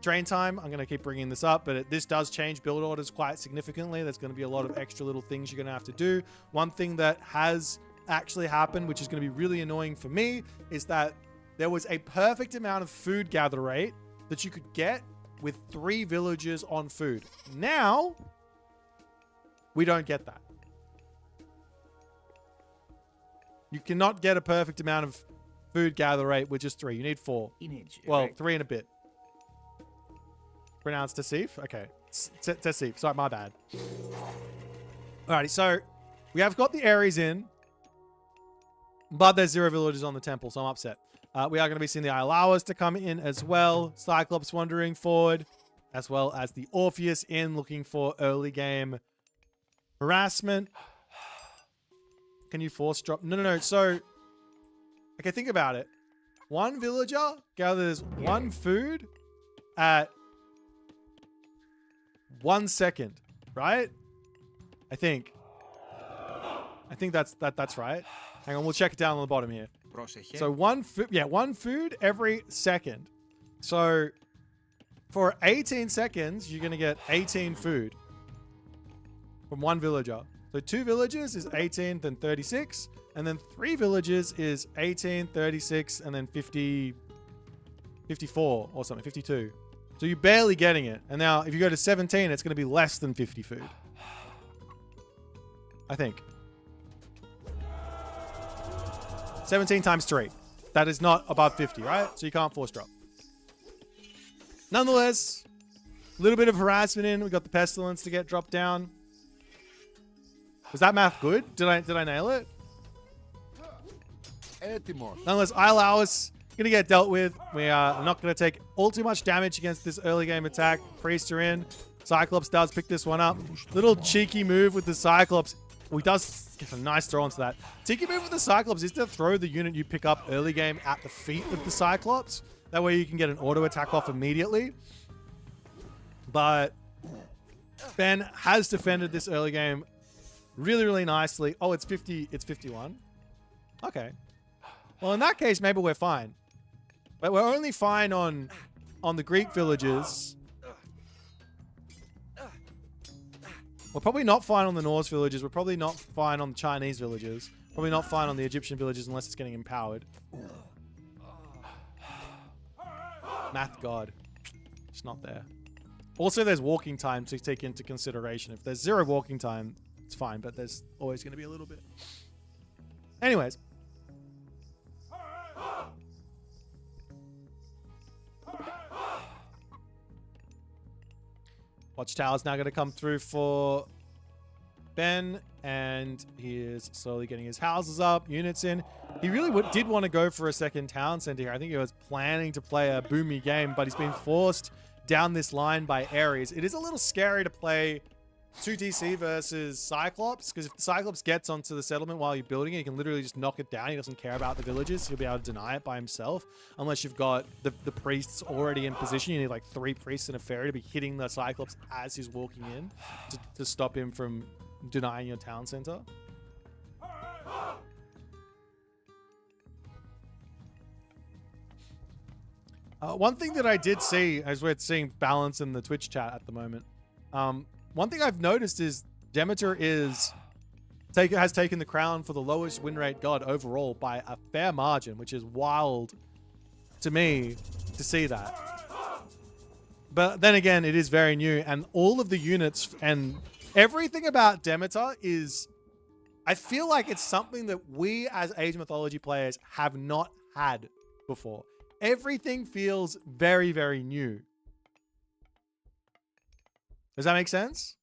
drain time. I'm going to keep bringing this up, but this does change build orders quite significantly. There's going to be a lot of extra little things you're going to have to do. One thing that has actually happened, which is going to be really annoying for me, is that there was a perfect amount of food gather rate that you could get with 3 villagers on food. Now, we don't get that. You cannot get a perfect amount of food gather rate with just 3. You need 4. Well, 3 and a bit. Pronounced Tesif? Okay. Tesif. Sorry, my bad. Alrighty, so we have got the Ares in, but there's 0 villagers on the temple, so I'm upset. We are going to be seeing the Iolaus to come in as well. Cyclops wandering forward, as well as the Orpheus in, looking for early game harassment. Can you force drop? No. So, okay, think about it. 1 villager gathers 1 food at 1 second, right? I think that's right. Hang on, we'll check it down on the bottom here. So 1 food every second. So for 18 seconds, you're gonna get 18 food from 1 villager. So 2 villagers is 18, then 36, and then 3 villagers is 18, 36, and then 50, 54 or something, 52. So you're barely getting it. And now if you go to 17, it's going to be less than 50 food. I think. 17 times 3. That is not above 50, right? So you can't force drop. Nonetheless, a little bit of harassment in. We got the pestilence to get dropped down. Was that math good? Did I nail it? Nonetheless, Iolaus going to get dealt with. We are not going to take all too much damage against this early game attack. Priests are in. Cyclops does pick this one up. Little cheeky move with the Cyclops. Well, he does get a nice throw onto that. Cheeky move with the Cyclops is to throw the unit you pick up early game at the feet of the Cyclops. That way you can get an auto attack off immediately. But Ben has defended this early game really, really nicely. Oh, it's 50. It's 51. Okay. Well, in that case, maybe we're fine. But we're only fine on on the Greek villages. We're probably not fine on the Norse villages. We're probably not fine on the Chinese villages. Probably not fine on the Egyptian villages unless it's getting empowered. Math god. It's not there. Also, there's walking time to take into consideration. If there's 0 walking time, it's fine, but there's always going to be a little bit. Anyways. Watchtower's now going to come through for Ben, and he is slowly getting his houses up, units in. He really did want to go for a second town center here. I think he was planning to play a boomy game, but he's been forced down this line by Ares. It is a little scary to play 2TC versus Cyclops, because if the Cyclops gets onto the settlement while you're building it, he can literally just knock it down. He doesn't care about the villages. He'll be able to deny it by himself, unless you've got the priests already in position. You need like 3 priests and a fairy to be hitting the Cyclops as he's walking in to stop him from denying your town center. One thing that I did see, as we're seeing balance in the Twitch chat at the moment, one thing I've noticed is Demeter has taken the crown for the lowest win rate god overall by a fair margin, which is wild to me to see that. But then again, it is very new, and all of the units and everything about Demeter is, I feel like it's something that we as Age of Mythology players have not had before. Everything feels very, very new. Does that make sense?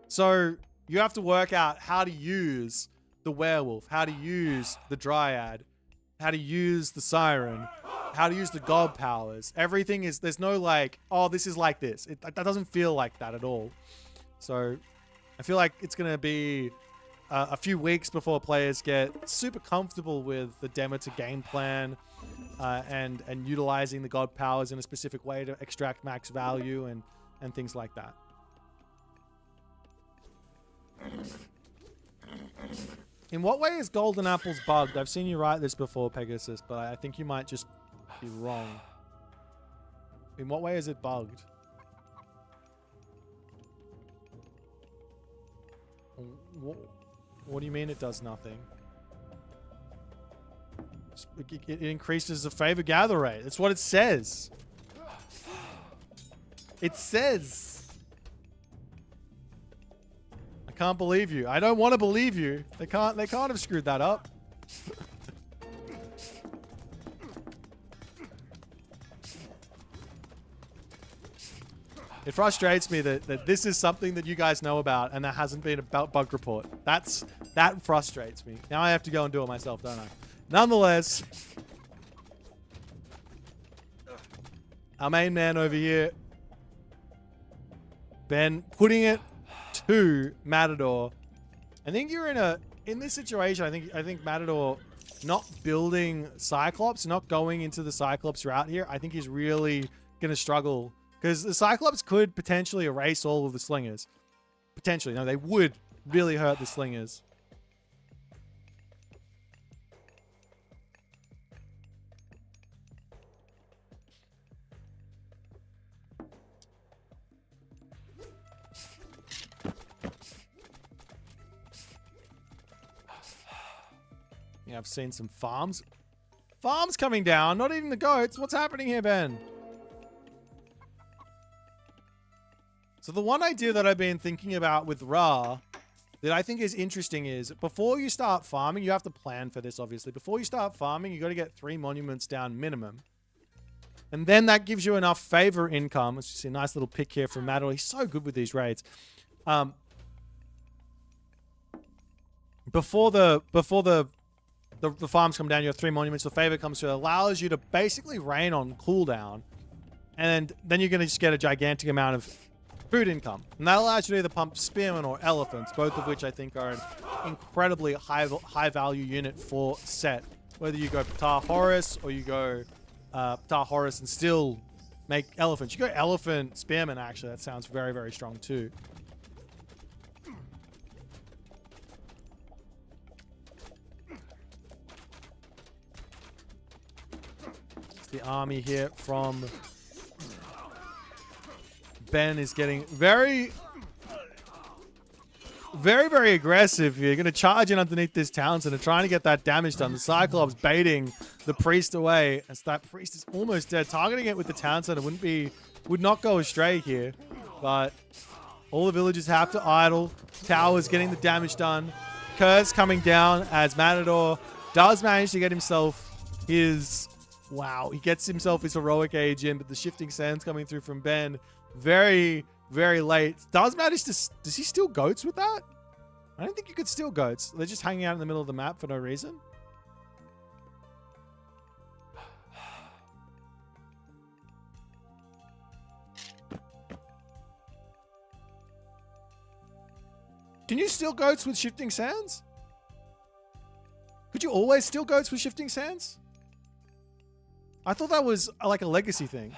So you have to work out how to use the werewolf, how to use the Dryad, how to use the siren, how to use the god powers. Everything is, there's no like, oh, this is like this. That doesn't feel like that at all. So I feel like it's going to be a few weeks before players get super comfortable with the Demeter game plan and utilizing the god powers in a specific way to extract max value and things like that. In what way is Golden Apples bugged? I've seen you write this before, Pegasus, but I think you might just be wrong. In what way is it bugged? What do you mean it does nothing? It increases the favor gather rate. That's what it says. It says. I can't believe you. I don't want to believe you. They can't have screwed that up. It frustrates me that this is something that you guys know about and there hasn't been a bug report. That frustrates me. Now I have to go and do it myself, don't I? Nonetheless, our main man over here, Ben, putting it to Matador. I think you're in this situation. I think Matador not building Cyclops, not going into the Cyclops route here. I think he's really gonna struggle because the Cyclops could potentially erase all of the slingers. Potentially, no, they would really hurt the slingers. Yeah, I've seen some farms. Farms coming down, not even the goats. What's happening here, Ben? So the one idea that I've been thinking about with Ra that I think is interesting is before you start farming, you have to plan for this, obviously. Before you start farming, you got to get 3 monuments down minimum. And then that gives you enough favor income. Let's see a nice little pick here from Matador. He's so good with these raids. Before the farms come down, you have 3 monuments. The favor comes through. It allows you to basically rain on cooldown. And then you're going to just get a gigantic amount of food income. And that allows you to either pump spearmen or elephants, both of which I think are an incredibly high value unit for set. Whether you go Ptah Horus or you go Ptah Horus and still make elephants. You go elephant spearmen, actually. That sounds very, very strong too. The army here from Ben is getting very, very aggressive here. Going to charge in underneath this Townsend and trying to get that damage done. The Cyclops baiting the priest away as that priest is almost dead. Targeting it with the Townsend, it would not go astray here. But all the villagers have to idle. Towers getting the damage done. Curse coming down as Matador does manage to get himself his... Wow, he gets himself his heroic age in, but the shifting sands coming through from Ben very, very late. Does he steal goats with that? I don't think you could steal goats. They're just hanging out in the middle of the map for no reason. Can you steal goats with shifting sands? Could you always steal goats with shifting sands? I thought that was like a legacy thing.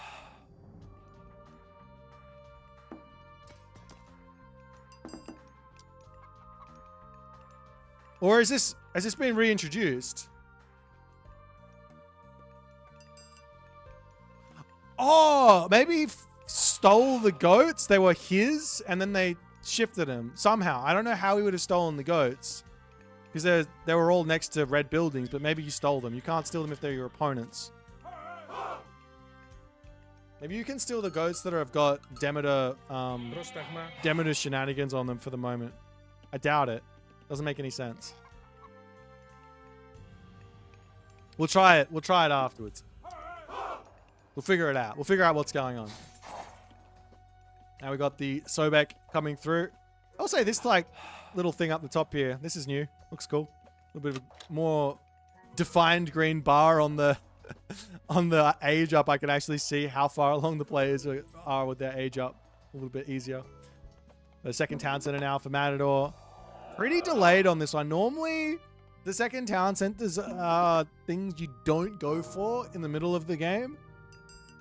Or has this been reintroduced? Oh, maybe he stole the goats. They were his, and then they shifted him somehow. I don't know how he would have stolen the goats, because they were all next to red buildings. But maybe you stole them. You can't steal them if they're your opponents. Maybe you can steal the goats that have got Demeter, Demeter shenanigans on them for the moment. I doubt it. Doesn't make any sense. We'll try it. We'll try it afterwards. We'll figure it out. We'll figure out what's going on. Now we got the Sobek coming through. I'll say this like little thing up the top here. This is new. Looks cool. A little bit of a more defined green bar on the on the age up. I can actually see how far along the players are with their age up. A little bit easier. The second town center now for Matador. Pretty delayed on this one. Normally, the second town centers are things you don't go for in the middle of the game,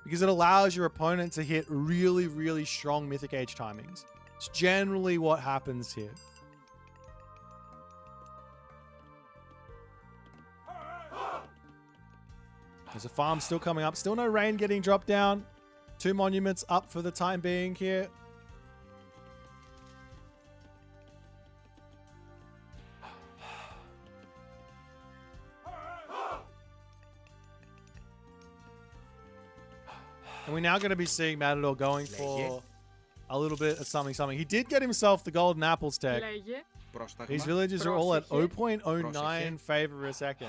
because it allows your opponent to hit really, really strong Mythic Age timings. It's generally what happens here. There's a farm still coming up. Still no rain getting dropped down. 2 monuments up for the time being here. And we're now going to be seeing Matador going for a little bit of something. He did get himself the golden apples tech. These villagers are all at 0.09 favor a second.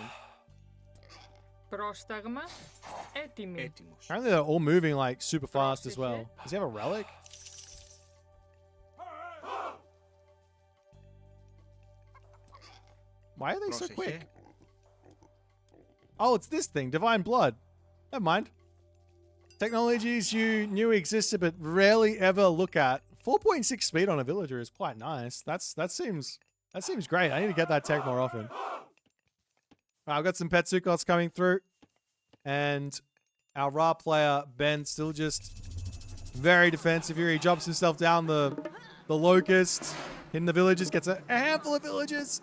Apparently they're all moving like super fast as well. Does he have a relic? Why are they so quick? Oh, it's this thing. Divine Blood. Never mind. Technologies you knew existed but rarely ever look at. 4.6 speed on a villager is quite nice. That seems great. I need to get that tech more often. Right, I've got some Petsukos coming through. And our Ra player, Ben, still just very defensive here. He drops himself down the locust. In the villagers, gets a handful of villagers.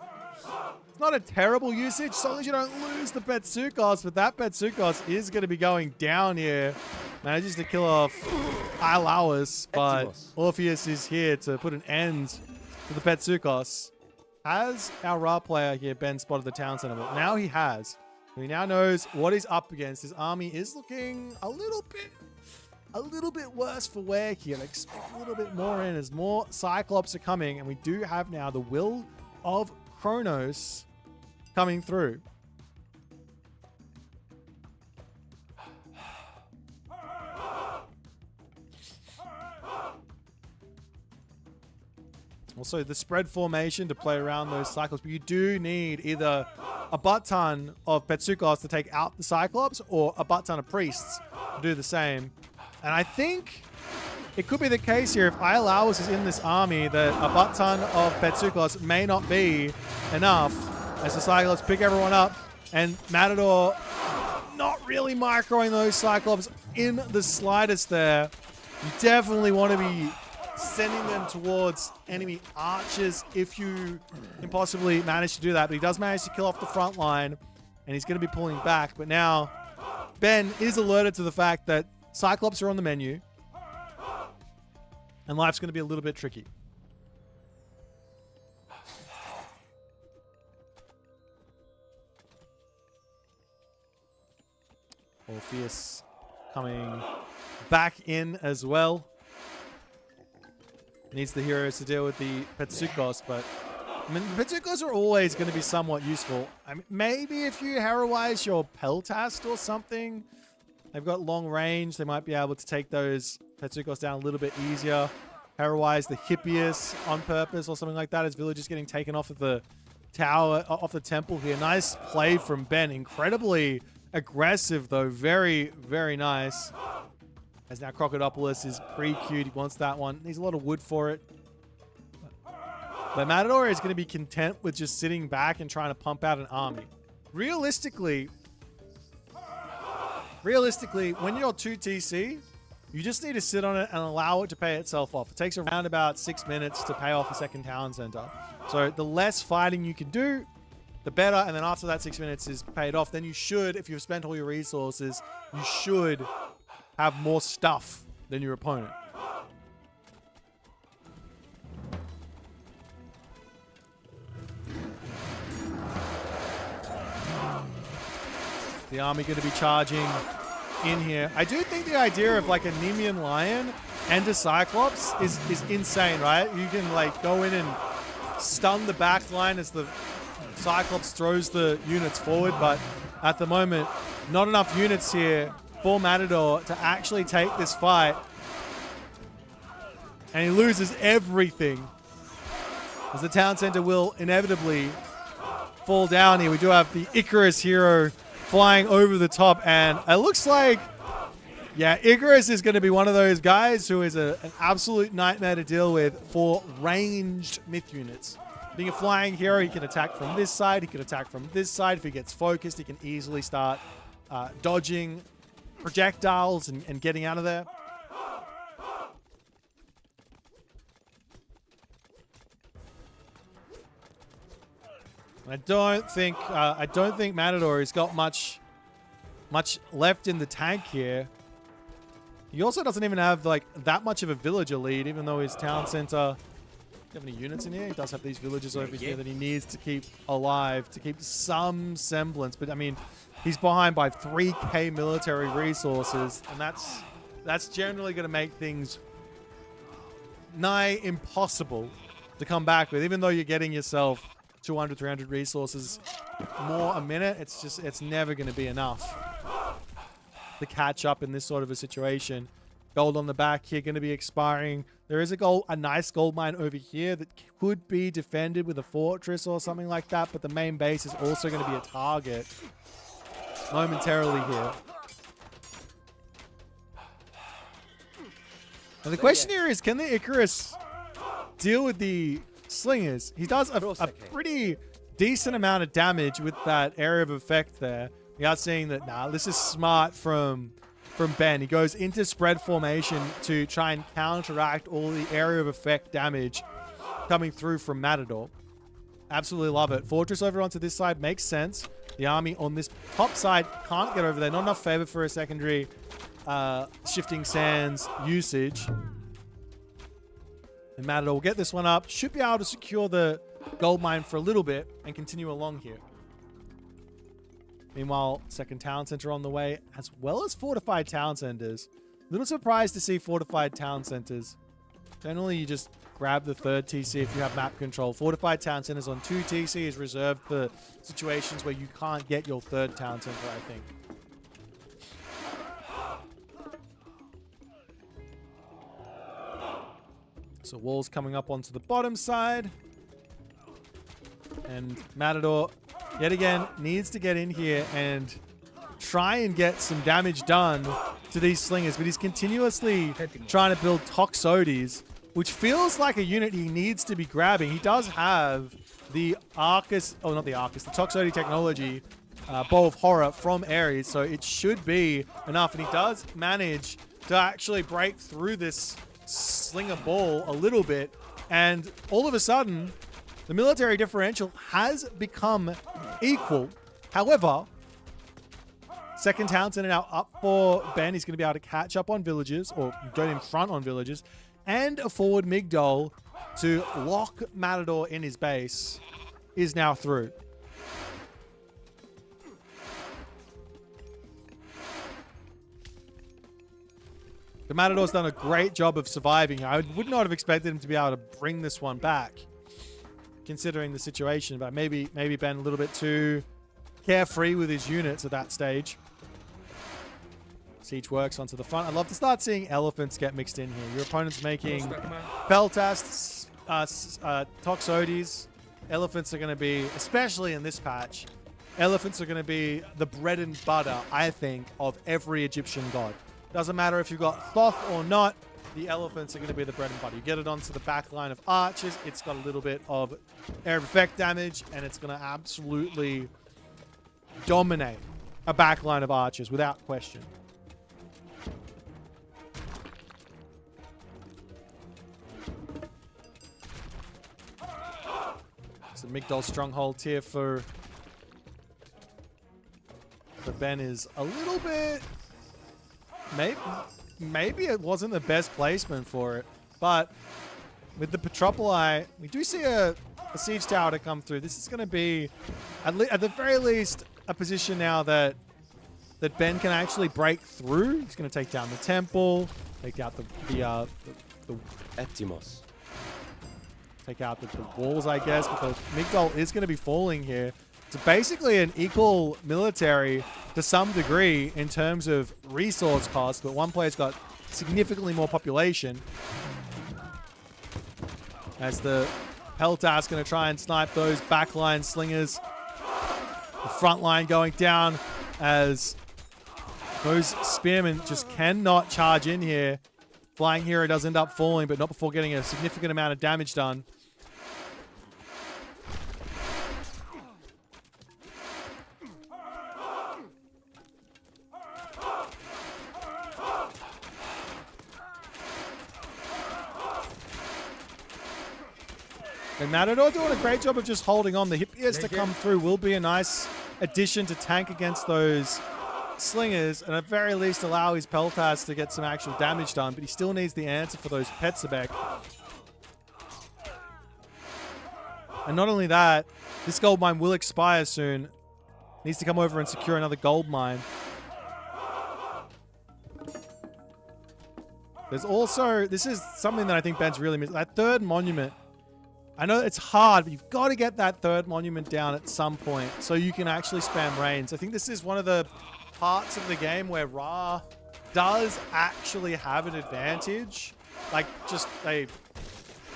It's not a terrible usage, so long as you don't lose the Petsukos. But that Petsukos is going to be going down here. Manages to kill off Iolaus, but Orpheus is here to put an end to the Petsukos. Has our Ra player here, Ben, spotted the town center? But now he has. He now knows what he's up against. His army is looking a little bit worse for wear here. I expect a little bit more in as more Cyclops are coming, and we do have now the Will of Kronos coming through. Also, the spread formation to play around those Cyclops, but you do need either a butt ton of Petsukos to take out the Cyclops or a butt ton of priests to do the same. And I think it could be the case here if Iolaus is in this army that a butt ton of Petsukos may not be enough as the Cyclops pick everyone up, and Matador not really microing those Cyclops in the slightest there. You definitely want to be sending them towards enemy archers if you can possibly manage to do that. But he does manage to kill off the front line, and he's going to be pulling back. But now Ben is alerted to the fact that Cyclops are on the menu. And life's going to be a little bit tricky. Orpheus coming back in as well. Needs the heroes to deal with the Petsukos, but I mean, the Petsukos are always going to be somewhat useful. I mean, maybe if you heroize your Peltast or something, they've got long range. They might be able to take those Petsukos down a little bit easier. Heroize the Hippias on purpose or something like that as villagers getting taken off of the tower, off the temple here. Nice play from Ben. Incredibly aggressive though. Very, very nice. As now Crocodopoulos is pre-queued. He wants that one. Needs a lot of wood for it. But Matador is going to be content with just sitting back and trying to pump out an army. Realistically, when you're 2 TC, you just need to sit on it and allow it to pay itself off. It takes around about 6 minutes to pay off a second town center. So the less fighting you can do, the better. And then after that 6 minutes is paid off, then you should, if you've spent all your resources, you should have more stuff than your opponent. The army going to be charging in here. I do think the idea of like a Nemean Lion and a Cyclops is insane, right? You can like go in and stun the back line as the Cyclops throws the units forward, but at the moment, not enough units here for Matador to actually take this fight. And he loses everything, as the town center will inevitably fall down here. We do have the Icarus hero flying over the top, and it looks like, yeah, Icarus is going to be one of those guys who is an absolute nightmare to deal with for ranged myth units. Being a flying hero, he can attack from this side, he can attack from this side. If he gets focused, he can easily start dodging projectiles and getting out of there. I don't think Matador has got much left in the tank here. He also doesn't even have like that much of a villager lead, even though his town center. Do you have any units in here? He does have these villagers over here that he needs to keep alive, to keep some semblance. But I mean, he's behind by 3k military resources, and that's generally going to make things nigh impossible to come back with. Even though you're getting yourself 200, 300 resources more a minute, it's never going to be enough to catch up in this sort of a situation. Gold on the back here going to be expiring. There is a nice gold mine over here that could be defended with a fortress or something like that, but the main base is also going to be a target momentarily here. And the question here is, can the Icarus deal with the slingers? He does a pretty decent amount of damage with that area of effect there. We are seeing that, this is smart from Ben. He goes into spread formation to try and counteract all the area of effect damage coming through from Matador. Absolutely love it. Fortress over onto this side makes sense. The army on this top side can't get over there. Not enough favor for a secondary shifting sands usage. And Matador will get this one up. Should be able to secure the gold mine for a little bit and continue along here. Meanwhile, second town center on the way, as well as fortified town centers. Little surprised to see fortified town centers. Generally, you just grab the third TC if you have map control. Fortified town centers on 2 TC is reserved for situations where you can't get your third town center, I think. So walls coming up onto the bottom side. And Matador, yet again, needs to get in here and try and get some damage done to these slingers. But he's continuously trying to build Toxotes, which feels like a unit he needs to be grabbing. He does have the Arcus, oh, not the Arcus, the Toxotes technology, Bow of Horror from Ares. So it should be enough. And he does manage to actually break through this slinger ball a little bit. And all of a sudden, the military differential has become equal. However, Second town center now up for Ben. He's going to be able to catch up on villagers or go in front on villagers. And a forward Migdol to lock Matador in his base is now through. The Matador's done a great job of surviving. I would not have expected him to be able to bring this one back, considering the situation. But maybe Ben a little bit too carefree with his units at that stage. Siege works onto the front. I'd love to start seeing elephants get mixed in here. Your opponent's making Peltasts, Toxotes. Elephants are going to be, especially in this patch, elephants are going to be the bread and butter, I think, of every Egyptian god. Doesn't matter if you've got Thoth or not, the elephants are going to be the bread and butter. You get it onto the back line of archers, it's got a little bit of air effect damage, and it's going to absolutely dominate a back line of archers without question. So Migdol stronghold here for Ben is a little bit... Maybe it wasn't the best placement for it, but with the Petropoli, we do see a siege tower to come through. This is going to be, at the very least, a position now that Ben can actually break through. He's going to take down the temple, take out the Etimos. Take out the walls, I guess, because Migdol is going to be falling here. It's basically an equal military to some degree in terms of resource cost, but one player's got significantly more population. As the Peltas going to try and snipe those backline slingers. The front line going down as those spearmen just cannot charge in here. Flying Hero does end up falling, but not before getting a significant amount of damage done. And Matador doing a great job of just holding on. The Hippias to come through will be a nice addition to tank against those slingers, and at very least allow his Peltas to get some actual damage done, but he still needs the answer for those Petsabek. And not only that, this gold mine will expire soon. Needs to come over and secure another gold mine. There's also, this is something that I think Ben's really missing, that third monument. I know it's hard, but you've got to get that third monument down at some point so you can actually spam rains. I think this is one of the parts of the game where Ra does actually have an advantage, like just a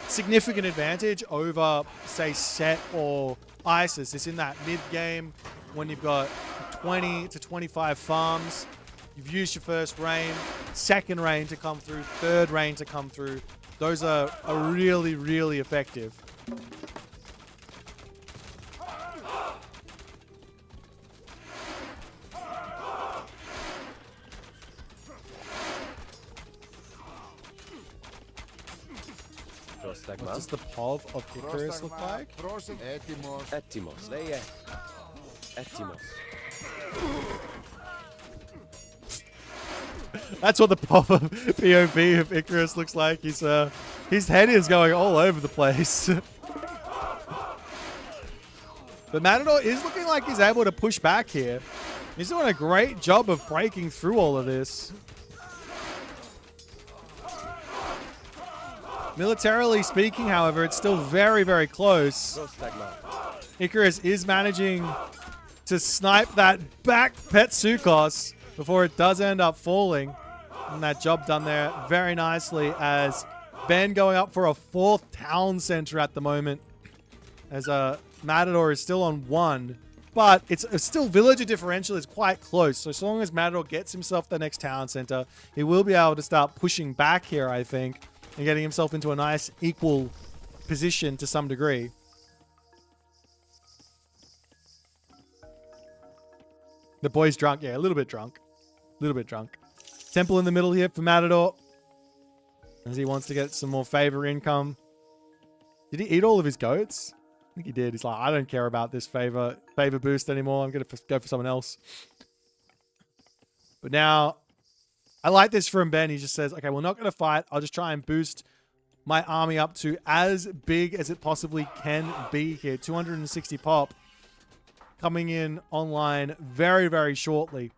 significant advantage over, say, Set or Isis. It's in that mid-game when you've got 20 to 25 farms. You've used your first rain, second rain to come through, third rain to come through. Those are really, really effective. What does the POV of Icarus look like? Etimos. Etimos. That's what the POV of Icarus looks like. His head is going all over the place. But Matador is looking like he's able to push back here. He's doing a great job of breaking through all of this. Militarily speaking, however, it's still very, very close. Icarus is managing to snipe that back Petsukos before it does end up falling. And that job done there very nicely as Ben going up for a fourth town center at the moment. As Matador is still on 1. But it's still villager differential is quite close. So as long as Matador gets himself the next town center, he will be able to start pushing back here, I think. And getting himself into a nice equal position to some degree. The boy's drunk. Yeah, a little bit drunk. A little bit drunk. Temple in the middle here for Matador. As he wants to get some more favor income. Did he eat all of his goats? I think he did. He's like, I don't care about this favor boost anymore. I'm going to go for someone else. But now, I like this from Ben. He just says, okay, we're not going to fight. I'll just try and boost my army up to as big as it possibly can be here. 260 pop coming in online very, very shortly.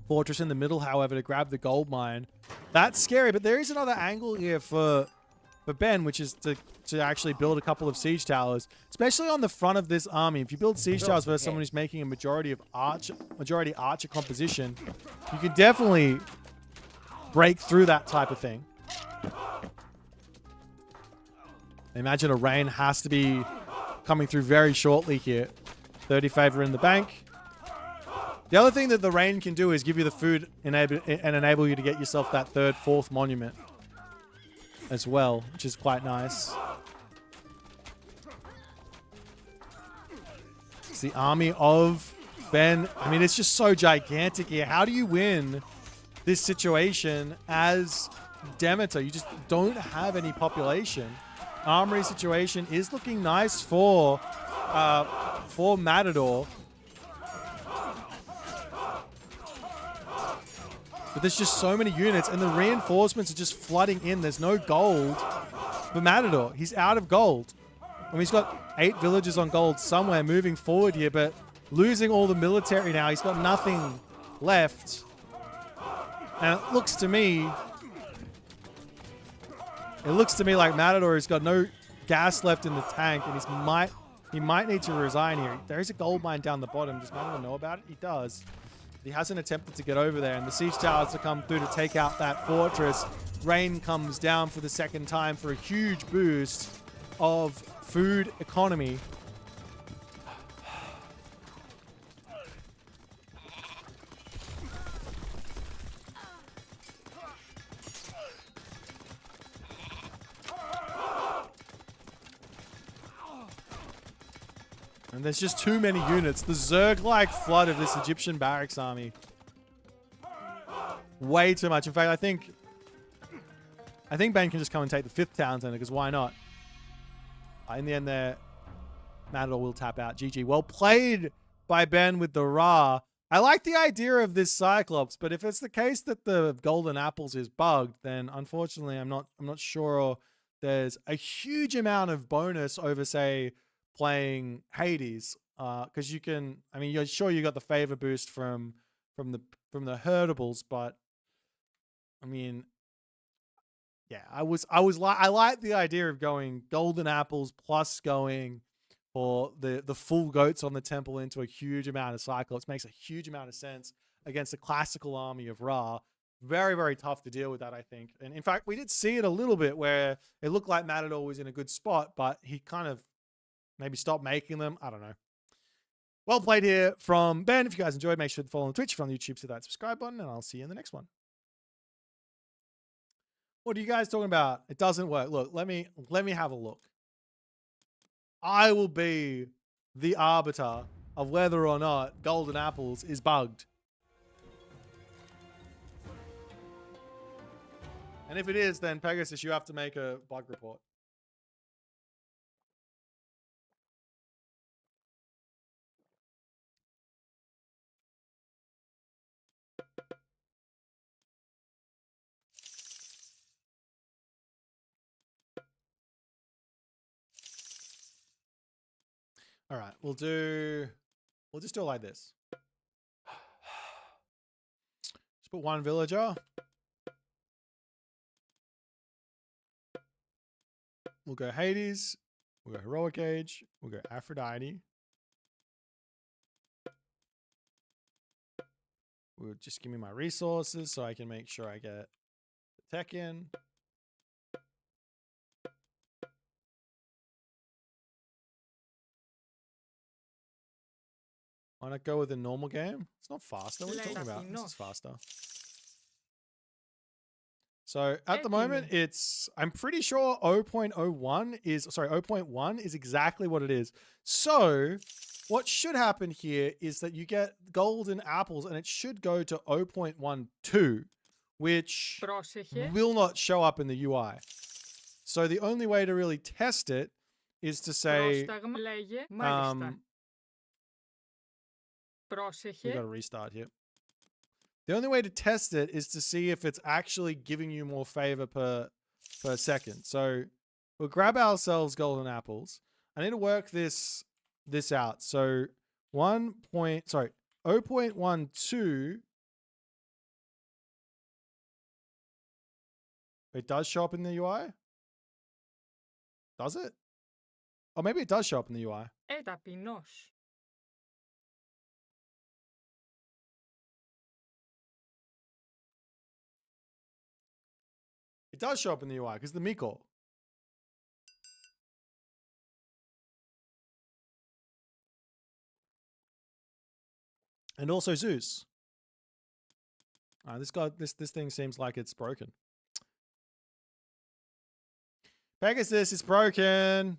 Fortress in the middle, however, to grab the gold mine. That's scary, but there is another angle here for Ben, which is to actually build a couple of siege towers, especially on the front of this army. If you build siege towers versus someone who's making a majority archer composition, you can definitely break through that type of thing. I imagine a rain has to be coming through very shortly here. 30 favor in the bank. The other thing that the rain can do is give you the food and enable you to get yourself that third, fourth monument as well, which is quite nice. It's the army of Ben. I mean, it's just so gigantic here. How do you win this situation as Demeter? You just don't have any population. Armory situation is looking nice for Matador. But there's just so many units, and the reinforcements are just flooding in. There's no gold for Matador. He's out of gold. I mean, he's got 8 villages on gold somewhere moving forward here, but losing all the military now. He's got nothing left. And it looks to me like Matador has got no gas left in the tank, and he might need to resign here. There is a gold mine down the bottom. Does Matador know about it? He does. He hasn't attempted to get over there, and the siege towers to come through to take out that fortress. Rain comes down for the second time for a huge boost of food economy. And there's just too many units. The Zerg-like flood of this Egyptian barracks army. Way too much. In fact, I think Ben can just come and take the 5th town center, because why not? In the end there, Matador will tap out. GG. Well played by Ben with the Ra. I like the idea of this Cyclops, but if it's the case that the golden apples is bugged, then unfortunately I'm not sure there's a huge amount of bonus over, say, playing Hades, because you can. I mean, you're sure you got the favor boost from the herdables, but I mean, yeah, I like the idea of going golden apples plus going for the full goats on the temple into a huge amount of Cyclops. Makes a huge amount of sense against a classical army of Ra. Very, very tough to deal with that, I think. And in fact, we did see it a little bit where it looked like Matador was in a good spot, but he kind of maybe stop making them. I don't know. Well played here from Ben. If you guys enjoyed, make sure to follow on Twitch. If you're on YouTube, hit that subscribe button, and I'll see you in the next one. What are you guys talking about? It doesn't work. Look, let me have a look. I will be the arbiter of whether or not golden apples is bugged. And if it is, then Pegasus, you have to make a bug report. All right, we'll just do it like this. Just put one villager. We'll go Hades. We'll go Heroic Age. We'll go Aphrodite. We'll just give me my resources so I can make sure I get the tech in. Why not go with a normal game? It's not faster. What are you talking about? This is faster. So at the moment, I'm pretty sure 0.01 is exactly what it is. So what should happen here is that you get golden apples, and it should go to 0.12, which will not show up in the UI. So the only way to really test it is to say, we got to restart here. The only way to test it is to see if it's actually giving you more favor per second. So we'll grab ourselves golden apples. I need to work this out. So 0.12. It does show up in the UI? Does it? Oh, maybe it does show up in the UI. It does show up in the UI because the Miko. And also Zeus. This thing seems like it's broken. Pegasus is broken.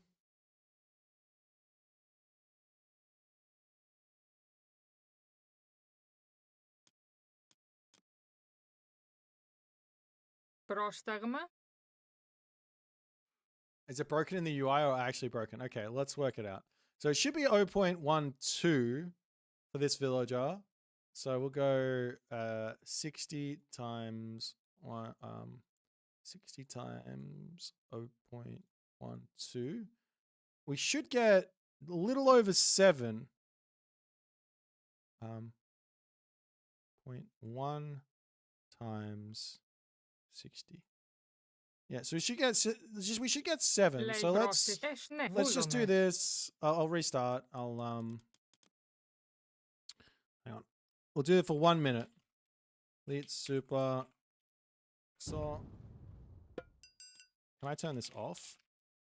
Πρόσταγμα. Is it broken in the UI or actually broken? Okay, let's work it out. So it should be 0.12 for this villager. So we'll go 60 times 60 times 0.12. We should get a little over 7. 0.1 times 60. Yeah, so we should get 7. So let's just do this. I'll restart. I'll hang on. We'll do it for 1 minute. Let's super. So can I turn this off?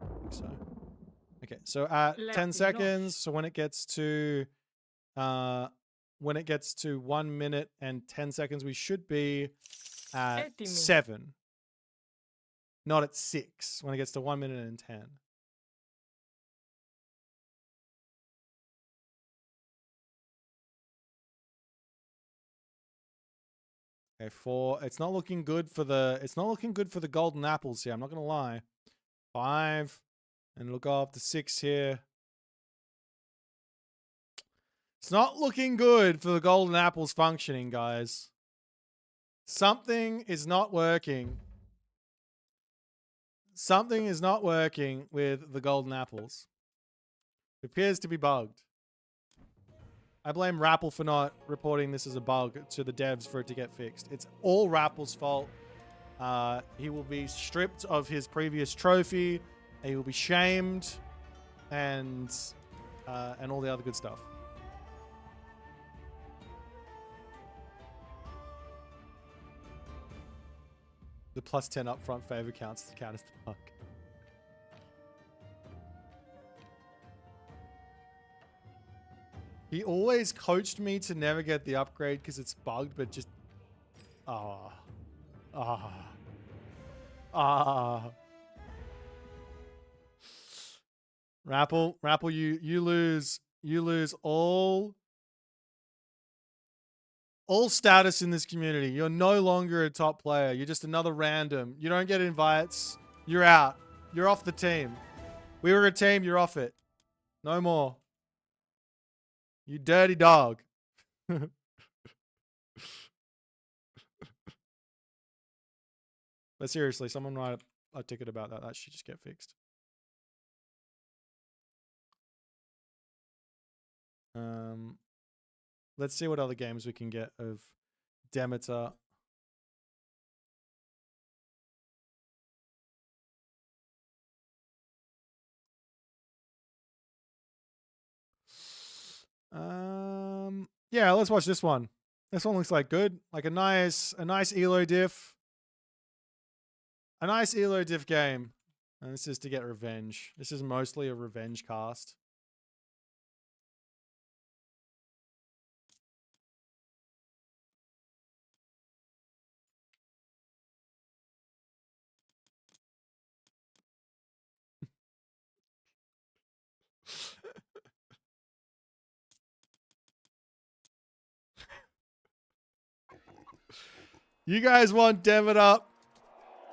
I think so. Okay, so at 10 seconds. So when it gets to 1 minute and 10 seconds, we should be at 7. Not at 6 when it gets to 1 minute and 10. Okay, 4. It's not looking good for the golden apples here. I'm not gonna lie. 5, and it'll go up to 6 here. It's not looking good for the golden apples functioning, guys. Something is not working. Something is not working with the golden apples. It appears to be bugged. I blame Rappel for not reporting this as a bug to the devs for it to get fixed. It's all Rappel's fault. He will be stripped of his previous trophy. He will be shamed, and all the other good stuff. The +10 upfront favor counts to count as the bug. He always coached me to never get the upgrade because it's bugged, but just... Rappel, you lose all status in this community. You're no longer a top player. You're just another random. You don't get invites. You're out. You're off the team. We were a team. You're off it. No more. You dirty dog. But seriously, someone write a ticket about that. That should just get fixed. Let's see what other games we can get of Demeter. Yeah, let's watch this one. This one looks like good. Like a nice elo diff. A nice elo diff game. And this is to get revenge. This is mostly a revenge cast. You guys want Demeter?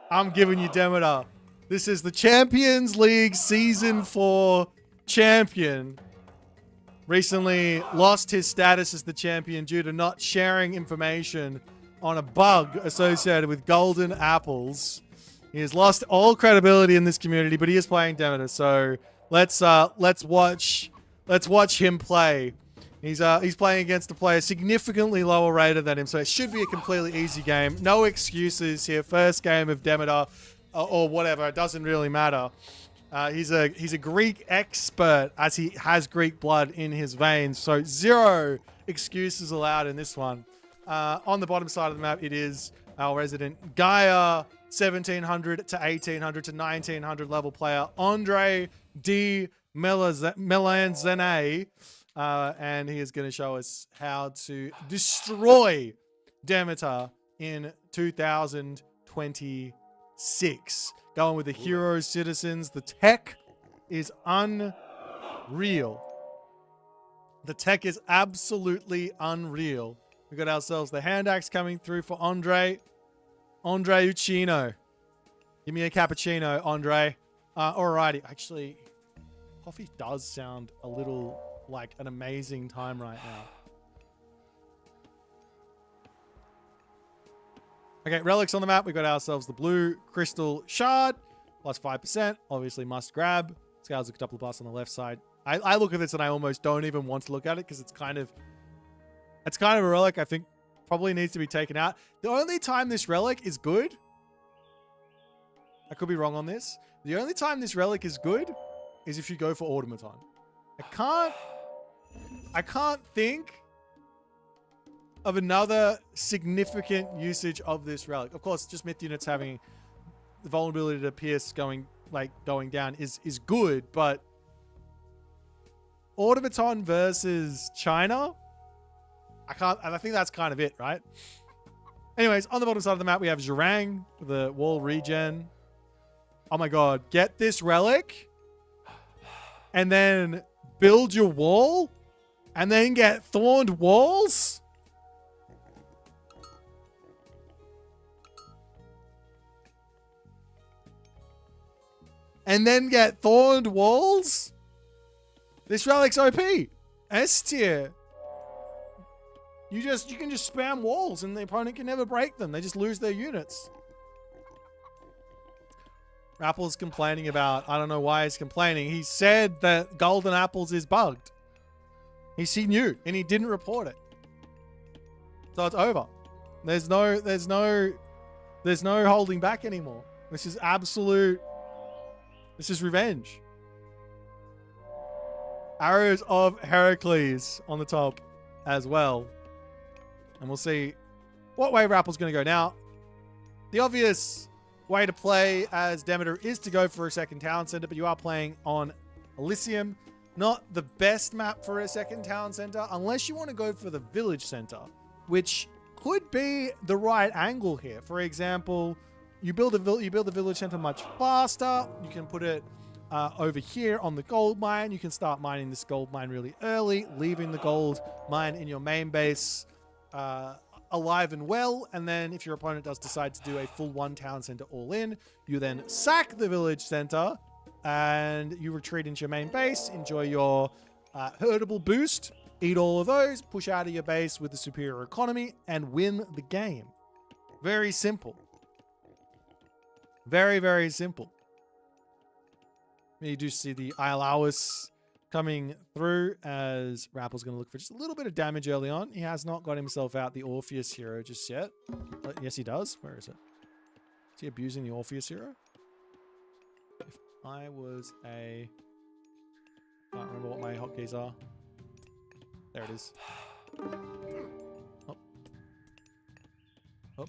I'm giving you Demeter. This is the Champions League Season 4 champion. recently lost his status as the champion due to not sharing information on a bug associated with golden apples. He has lost all credibility in this community, but he is playing Demeter. So let's watch him play. He's playing against a player significantly lower rated than him, so it should be a completely easy game. No excuses here. First game of Demeter or whatever. It doesn't really matter. He's a Greek expert, as he has Greek blood in his veins. So 0 excuses allowed in this one. On the bottom side of the map, it is our resident Gaia, 1700 to 1800 to 1900 level player, Andre D. Melanzane. And he is going to show us how to destroy Demeter in 2026. Going with the heroes, citizens. The tech is unreal. The tech is absolutely unreal. We got ourselves the hand axe coming through for Andre Uccino. Give me a cappuccino, Andre. Alrighty. Actually, coffee does sound a little like an amazing time right now. Okay, relics on the map. We got ourselves the blue crystal shard, plus 5%. Obviously, must grab. Scales a couple of buffs on the left side. I look at this and I almost don't even want to look at it because it's kind of a relic I think probably needs to be taken out. The only time this relic is good, I could be wrong on this. The only time this relic is good is if you go for automaton. I can't think of another significant usage of this relic. Of course, just myth units having the vulnerability to pierce going down is good, but automaton versus China, I think that's kind of it, right? Anyways, on the bottom side of the map, we have Zhurang, the wall regen. Oh my god, get this relic and then build your wall and then get thorned walls? And then get thorned walls? This relic's OP. S tier. You can just spam walls and the opponent can never break them. They just lose their units. Apple's complaining about, I don't know why he's complaining. He said that golden apples is bugged. He knew and he didn't report it. So it's over. There's no holding back anymore. This is revenge. Arrows of Heracles on the top as well. And we'll see what way Rappel's going to go. Now, the obvious way to play as Demeter is to go for a second town center, but you are playing on Elysium. Not the best map for a second town center, unless you want to go for the village center, which could be the right angle here. For example, you build the village center much faster. You can put it over here on the gold mine. You can start mining this gold mine really early, leaving the gold mine in your main base alive and well. And then if your opponent does decide to do a full one town center all in, you then sack the village center and you retreat into your main base, enjoy your herdable boost, eat all of those, push out of your base with the superior economy and win the game. Very simple. Very, very simple. You do see the Iolawis coming through as Rappel's going to look for just a little bit of damage early on. He has not got himself out the Orpheus hero just yet. Yes, he does. Where is it? Is he abusing the Orpheus hero? If I was a... can't remember what my hotkeys are. There it is. Oh. Oh.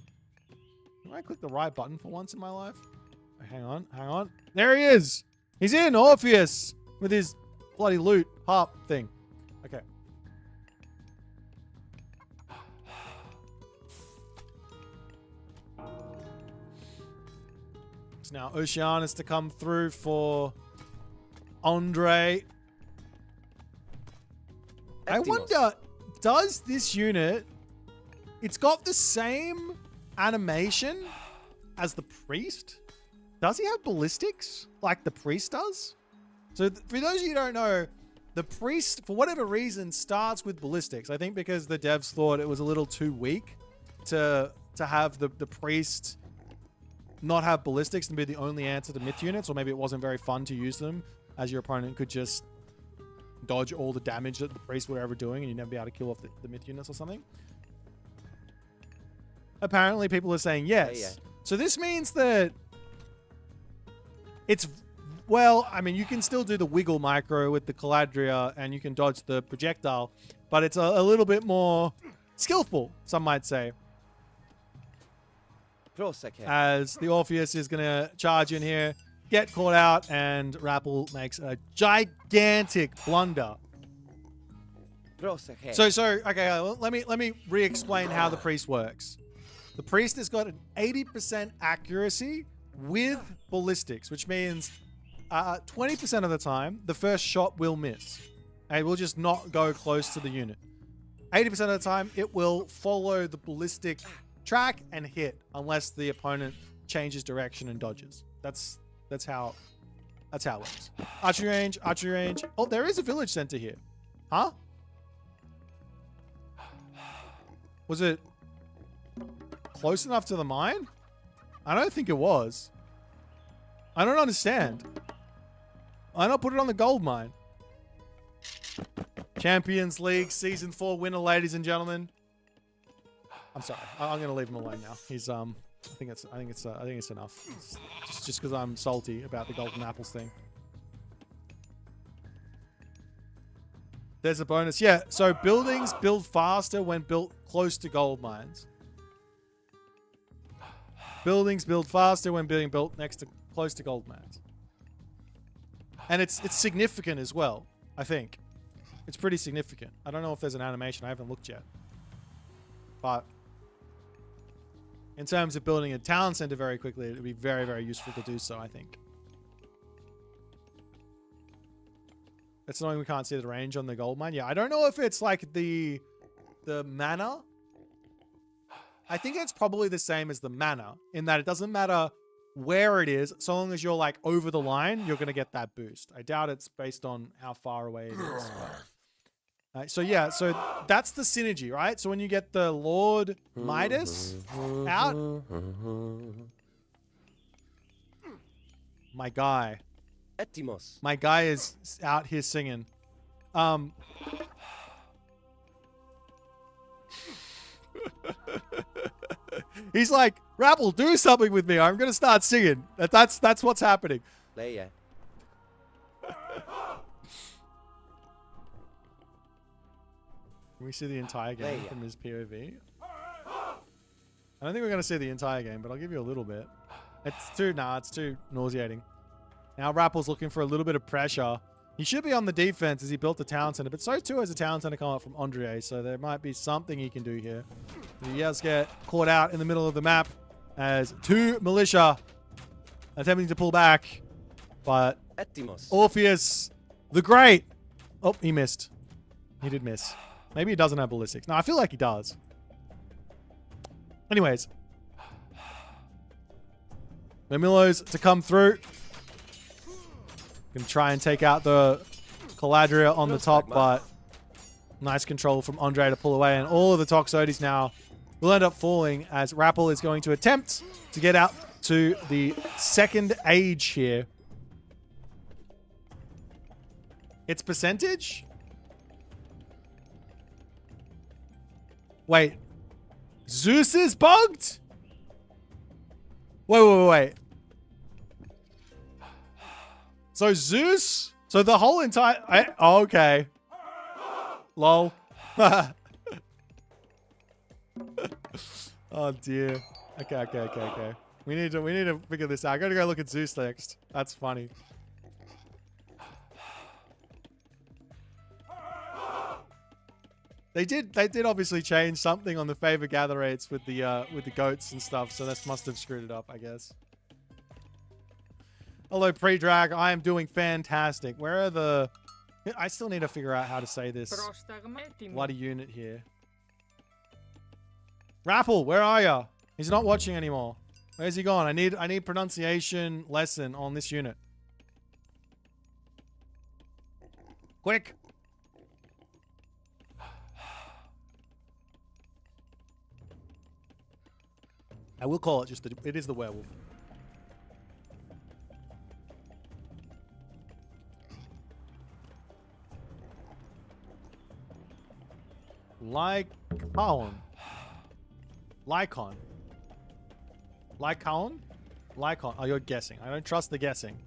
Can I click the right button for once in my life? Hang on, hang on. There he is! He's in Orpheus with his bloody loot harp thing. Okay. So now Oceanus to come through for Andre. I wonder, does this unit... It's got the same animation as the priest? Does he have ballistics like the priest does? So for those of you who don't know, The priest, for whatever reason, starts with ballistics. I think because the devs thought it was a little too weak to have the priest not have ballistics and be the only answer to myth units, or maybe it wasn't very fun to use them, as your opponent could just dodge all the damage that the priest were ever doing and you'd never be able to kill off the myth units or something. Apparently people are saying yes. Yeah. So this means that it's, well, I mean, you can still do the wiggle micro with the Caladria and you can dodge the projectile, but it's a little bit more skillful, some might say. As the Orpheus is going to charge in here, get caught out, and Rappel makes a gigantic blunder. So okay, let me re-explain how the priest works. The priest has got an 80% accuracy with ballistics, which means 20% of the time, the first shot will miss. And it will just not go close to the unit. 80% of the time, it will follow the ballistic track and hit, unless the opponent changes direction and dodges. That's how it works. Archery range. Oh, there is a village center here. Huh? Was it close enough to the mine? I don't think it was. I don't understand. Why not put it on the gold mine? Champions League Season 4 winner, ladies and gentlemen. I'm sorry. I'm gonna leave him alone now. He's I think it's enough. It's just because I'm salty about the golden apples thing. There's a bonus. Yeah, so buildings build faster when built close to gold mines. Buildings build faster when being built close to gold mines. And it's significant as well, I think. It's pretty significant. I don't know if there's an animation. I haven't looked yet. But in terms of building a town center very quickly, it would be very, very useful to do so, I think. It's annoying we can't see the range on the gold mine. Yeah, I don't know if it's like the mana. I think it's probably the same as the mana, in that it doesn't matter where it is, so long as you're like over the line, you're going to get that boost. I doubt it's based on how far away it is. So yeah, so that's the synergy, right? So when you get the Lord Midas out, my guy is out here singing. He's like, Rappel, do something with me. I'm gonna start singing. That's what's happening. Leia. Can we see the entire game from his POV? I don't think we're gonna see the entire game, but I'll give you a little bit. It's too nauseating. Now Rappel's looking for a little bit of pressure. He should be on the defense as he built the town center, but so too has a town center come up from Andre, so there might be something he can do here. He does get caught out in the middle of the map as two militia attempting to pull back, but Orpheus the Great. Oh, he missed. He did miss. Maybe he doesn't have ballistics. No, I feel like he does. Anyways. Mamilos to come through. Gonna try and take out the Caladria on the top, but nice control from Andre to pull away. And all of the Toxotes now will end up falling as Rappel is going to attempt to get out to the second age here. Its percentage? Wait. Zeus is bugged? Wait. So Zeus? So the whole entire... okay. Lol. Oh dear. Okay. We need to figure this out. I gotta go look at Zeus next. That's funny. They did obviously change something on the favor gather rates with the goats and stuff, so this must have screwed it up, I guess. Hello, pre-drag. I am doing fantastic. Where are the... I still need to figure out how to say this bloody unit here. Rappel, where are ya? He's not watching anymore. Where's he gone? I need pronunciation lesson on this unit. Quick. I will call it just that it is the werewolf. Lycaon. Lycon. Lycaon? Lycon. Oh, you're guessing. I don't trust the guessing.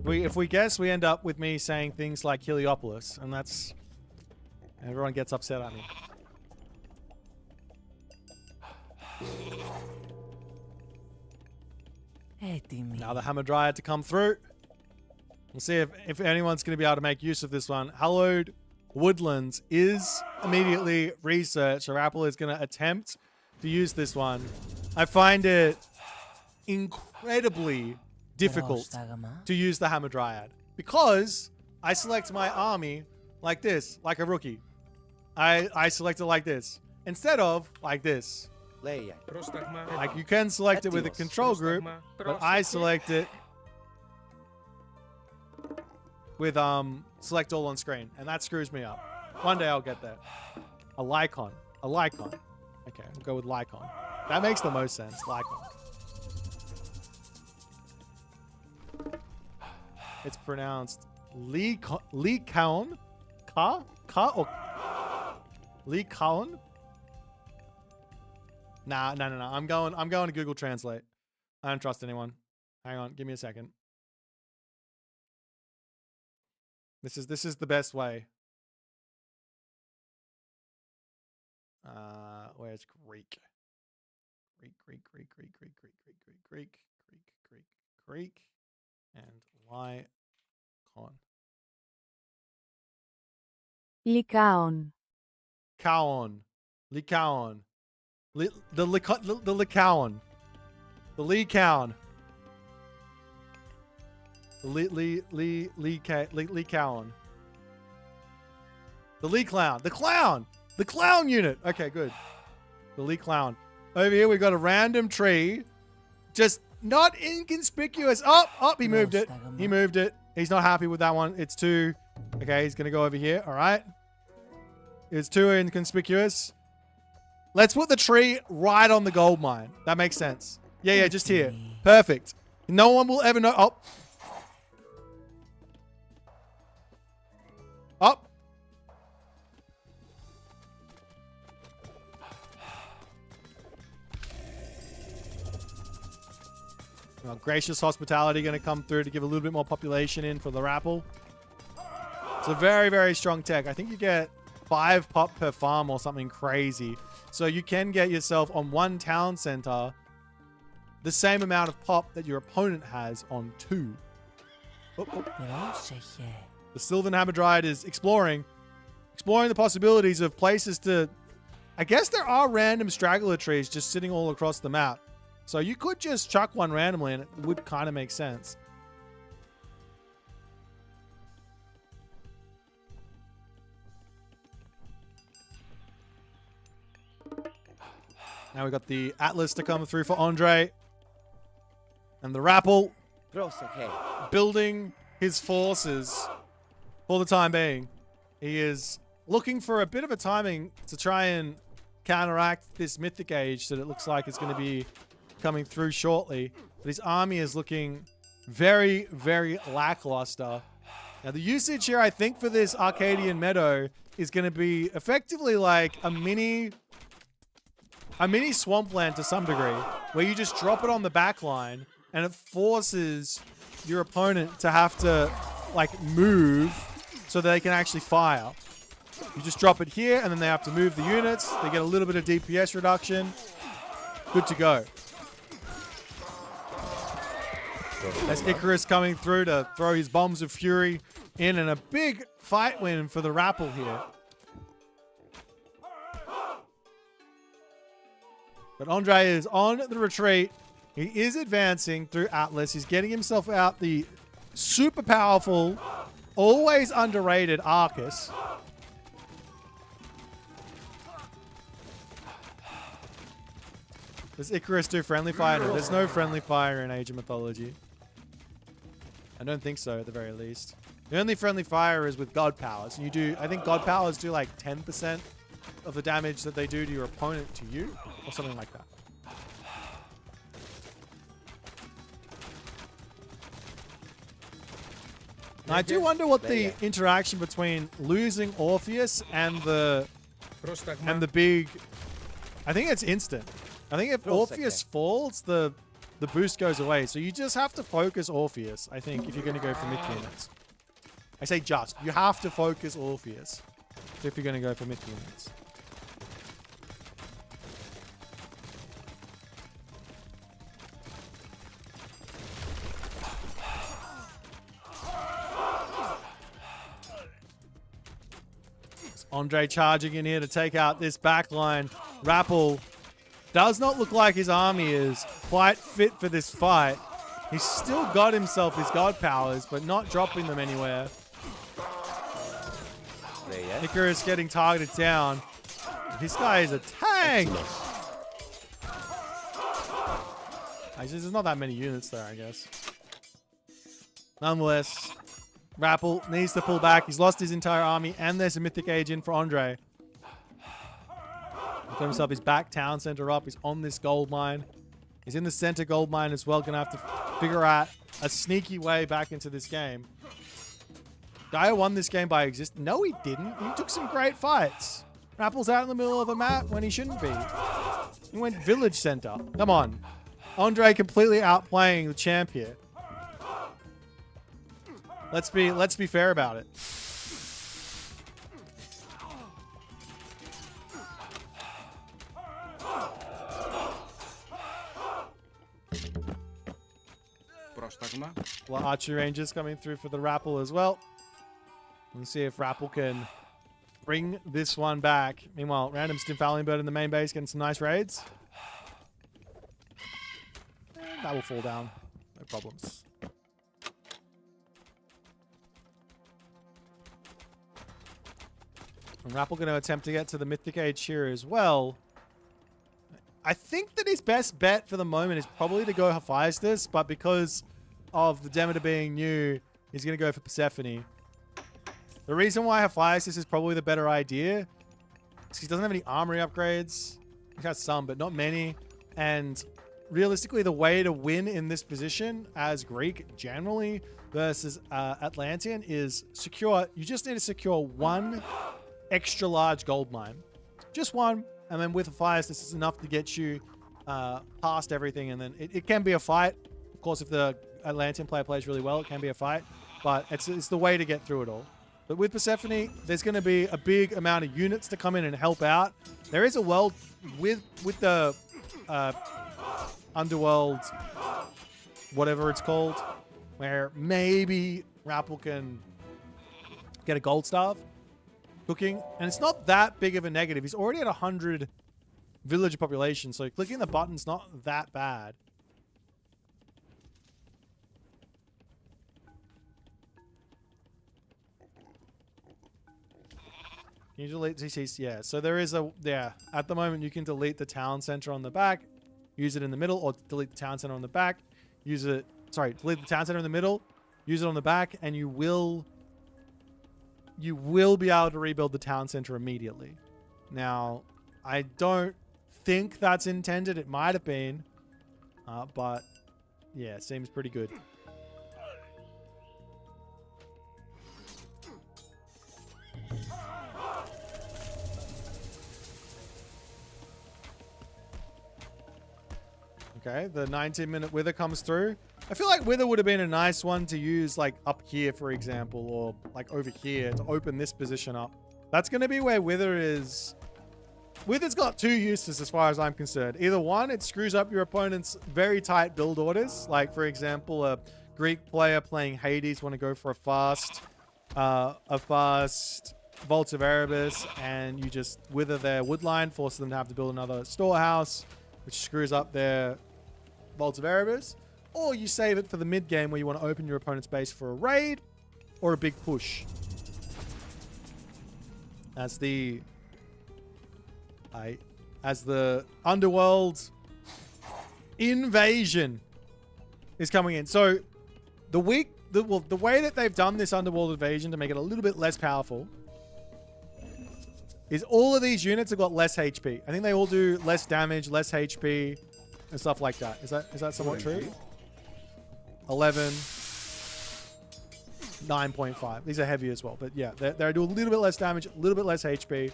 If we guess, we end up with me saying things like Heliopolis, and that's... Everyone gets upset at me. Now the Hammer Dryad to come through. We'll see if anyone's going to be able to make use of this one. Hallowed Woodlands is immediately researched. So Apple is going to attempt to use this one. I find it incredibly difficult to use the Hammer Dryad because I select my army like this, like a rookie. I select it like this instead of like this. Like you can select it with a control group, but I select it with select all on screen, and that screws me up. One day I'll get there. A Lycon. A Lycon. Okay, we'll go with Lycon. That makes the most sense. Lycon. It's pronounced Lycaon. Ka or Lycaon? Nah. I'm going to Google Translate. I don't trust anyone. Hang on, give me a second. This is the best way. Where's Greek? Greek, and Lycon. Lycaon. Lycaon. The Lycaon. The Lycaon. Lycaon. The Lee Clown. The Clown! The Clown unit! Okay, good. The Lee Clown. Over here, we got a random tree. Just not inconspicuous. Oh, he moved it. He moved it. He's not happy with that one. It's too... Okay, he's going to go over here. All right. It's too inconspicuous. Let's put the tree right on the gold mine. That makes sense. Yeah, just here. Perfect. No one will ever know. Oh. Well, gracious hospitality going to come through to give a little bit more population in for the Rapple. It's a very, very strong tech. I think you get 5 pop per farm or something crazy. So you can get yourself on one town center the same amount of pop that your opponent has on 2. The Sylvan Hammer Dryad is exploring the possibilities of places to... I guess there are random straggler trees just sitting all across the map. So you could just chuck one randomly and it would kind of make sense. Now we got the Atlas to come through for Andre. And the Rapple building his forces for the time being. He is looking for a bit of a timing to try and counteract this Mythic Age that it looks like is going to be coming through shortly. But his army is looking very, very lackluster. Now the usage here, I think, for this Arcadian Meadow is going to be effectively like a mini swampland to some degree, where you just drop it on the back line and it forces your opponent to have to like move so that they can actually fire. You just drop it here and then they have to move the units. They get a little bit of DPS reduction. Good to go. As Icarus coming through to throw his bombs of fury in, and a big fight win for the Rapple here. But Andre is on the retreat. He is advancing through Atlas. He's getting himself out the super powerful, always underrated Arcus. Does Icarus do friendly fire? No, there's no friendly fire in Age of Mythology. I don't think so, at the very least. The only friendly fire is with God Powers. And you do, I think God Powers do like 10% of the damage that they do to your opponent to you, or something like that. Now, I do wonder what the interaction between losing Orpheus and the big. I think it's instant. I think if Orpheus falls, the boost goes away. So you just have to focus Orpheus, I think, if you're going to go for mid units. I say just. You have to focus Orpheus if you're going to go for mid units. Andre charging in here to take out this backline. Rappel does not look like his army is quite fit for this fight. He's still got himself his god powers, but not dropping them anywhere. Icarus getting targeted down. This guy is a tank. Actually, there's not that many units there, I guess. Nonetheless, Rappel needs to pull back. He's lost his entire army, and there's a Mythic Age in for Andre. He's got himself his back town center up. He's on this gold mine. He's in the center gold mine as well. Gonna have to figure out a sneaky way back into this game. Gaia won this game by existing. No, he didn't. He took some great fights. Rappel's out in the middle of the map when he shouldn't be. He went village center. Come on. Andre completely outplaying the champ here. Let's be fair about it. Well, archery rangers coming through for the Rappel as well. Let's see if Rappel can bring this one back. Meanwhile, random Stimfalion Bird in the main base getting some nice raids. That will fall down. No problems. And Rappel going to attempt to get to the Mythic Age here as well. I think that his best bet for the moment is probably to go Hephaestus, but because of the Demeter being new, he's going to go for Persephone. The reason why Hephaestus is probably the better idea is he doesn't have any armory upgrades. He has some, but not many. And realistically, the way to win in this position as Greek generally versus Atlantean is secure. You just need to secure one extra large gold mine. Just one. And then with Hephaestus, this is enough to get you past everything. And then it can be a fight. Of course, if the Atlantean player plays really well, it can be a fight. But it's the way to get through it all. But with Persephone, there's going to be a big amount of units to come in and help out. There is a world with the underworld, whatever it's called, where maybe Rappel can get a gold staff cooking. And it's not that big of a negative. He's already at 100 villager population, so clicking the button's not that bad. Can you delete CCs? Yeah, so there is at the moment you can delete the town center on the back, use it in the middle, or delete the town center on the back, delete the town center in the middle, use it on the back, and you will be able to rebuild the town center immediately. Now, I don't think that's intended. It might have been, but yeah, it seems pretty good. Okay, the 19-minute Wither comes through. I feel like Wither would have been a nice one to use like up here, for example, or like over here to open this position up. That's going to be where Wither is. Wither's got two uses as far as I'm concerned. Either one, it screws up your opponent's very tight build orders. Like, for example, a Greek player playing Hades want to go for a fast Vault of Erebus, and you just Wither their woodline, force them to have to build another storehouse, which screws up their Vault of Erebus. Or you save it for the mid game where you want to open your opponent's base for a raid or a big push. As the underworld invasion is coming in. So the way that they've done this underworld invasion to make it a little bit less powerful is all of these units have got less HP. I think they all do less damage, less HP, and stuff like that. Is that somewhat true? 11. 9.5. These are heavy as well. But yeah, they do a little bit less damage, a little bit less HP.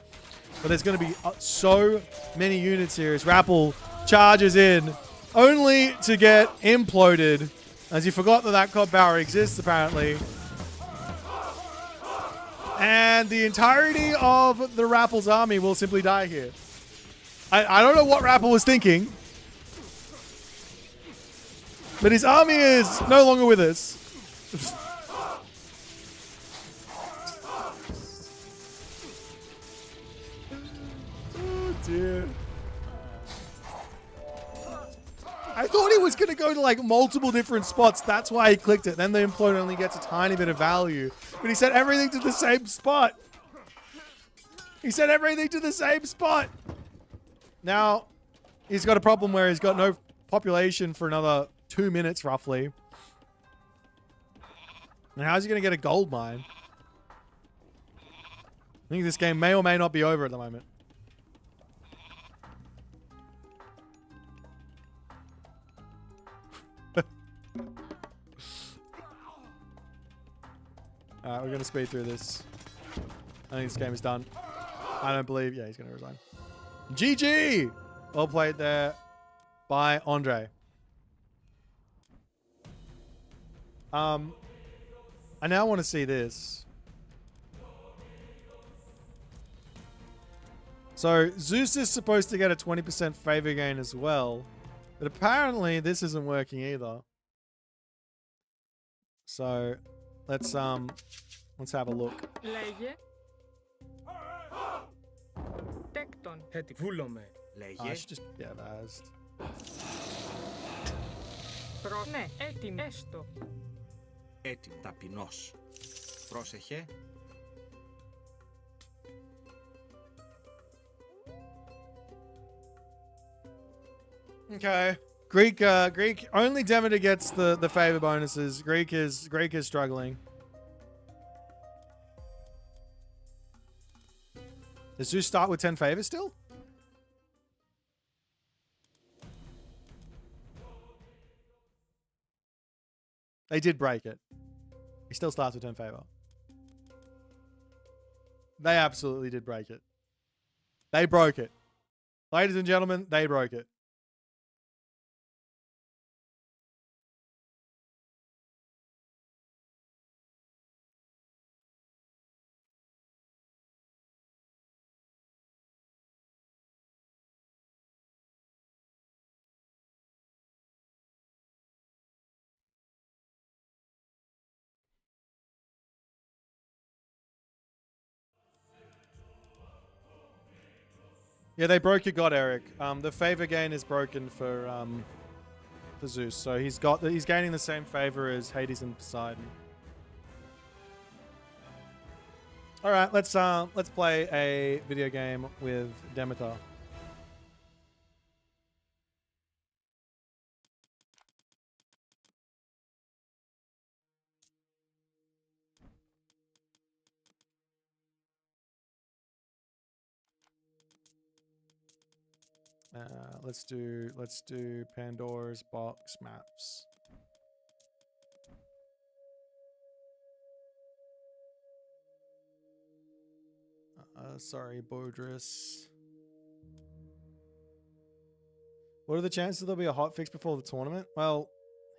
But there's going to be so many units here as Rappel charges in, only to get imploded. As he forgot that cod power exists, apparently. And the entirety of the Rappel's army will simply die here. I don't know what Rappel was thinking. But his army is no longer with us. Oh dear. I thought he was going to go to like multiple different spots. That's why he clicked it. Then the implode only gets a tiny bit of value. But he set everything to the same spot. He set everything to the same spot. Now, he's got a problem where he's got no population for another 2 minutes, roughly. And how's he going to get a gold mine? I think this game may or may not be over at the moment. Alright, we're going to speed through this. I think this game is done. I don't believe... Yeah, he's going to resign. GG! Well played there by Andre. I now want to see this. So, Zeus is supposed to get a 20% favor gain as well. But apparently, this isn't working either. So, let's have a look. Λέγε. Τέκτον. Βούλομαι. I Λέγε. should just be advised. Ναι, έτοιμη. Έστω. Έτοιμη. Ταπεινός. Πρόσεχε. Okay. Greek only Demeter gets the favor bonuses. Greek is struggling. Does Zeus start with 10 favors still? They did break it. He still starts with 10 favor. They absolutely did break it. They broke it. Ladies and gentlemen, they broke it. Yeah, they broke your god, Eric. The favor gain is broken for Zeus, so he's gaining the same favor as Hades and Poseidon. All right, let's play a video game with Demeter. Let's do Pandora's box maps. Sorry, Bodris. What are the chances there'll be a hotfix before the tournament? Well,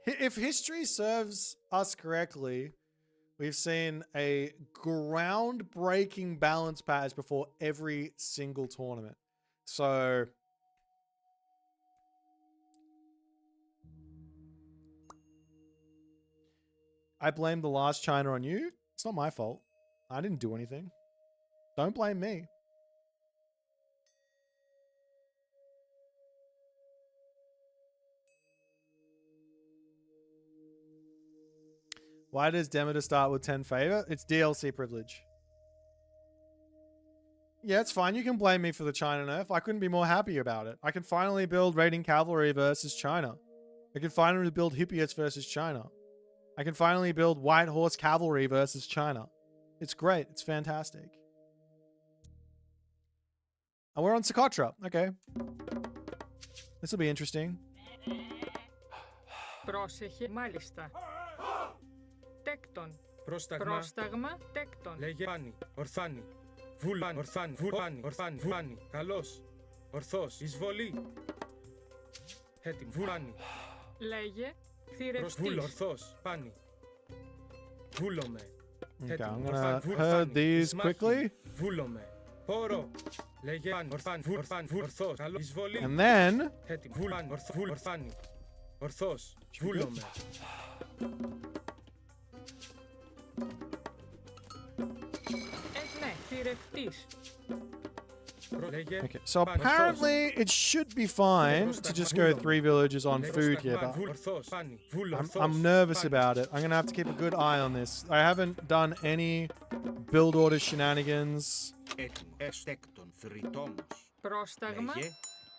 if history serves us correctly, we've seen a groundbreaking balance patch before every single tournament. So I blame the last China on you. It's not my fault. I didn't do anything. Don't blame me. Why does Demeter start with 10 favor? It's DLC privilege. Yeah, it's fine. You can blame me for the China nerf. I couldn't be more happy about it. I can finally build raiding cavalry versus China. I can finally build Hippiots versus China. I can finally build White Horse Cavalry versus China. It's great. It's fantastic. And we're on Socotra. Okay. This will be interesting. Πρόσεχε. Μάλιστα. Τέκτον. Πρόσταγμα. Πρόσταγμα. Τέκτον. Λέγε πάνι. Ορθάνι. Βούλαν. Ορθάνι. Βούλαν. Ορθάνι. Βούλανι. Καλός. Ορθός. Εισβολή. Έτοιμο. Βούλανι. Λέγε. Προς βούλο. Θηρευτής. Ορθός. Πάνι. Βούλομαι. Okay, Έτοιμο. I'm Ορθάνι. gonna Βούλανι. herd these Ισμάχη. quickly. Βούλομαι. Πόρο. Λέγε πάνι. Ορθάνι. Ορθάνι. Ορθός. Καλός. Εισβολή. And then, Έτοιμο. Βούλαν. Ορθάνι. Ορθός. Βούλομαι. Ναι. Θηρευτής. Λέγε. okay, so apparently it should be fine to just go 3 villages on food here, but Ορθός. Πάνι. Βούλο. I'm nervous about it. I'm gonna have to keep a good eye on this. I haven't done any build order shenanigans. Έτοιμο. Έστεκτον. Θρητόμος. Πρόσταγμα. Λέγε.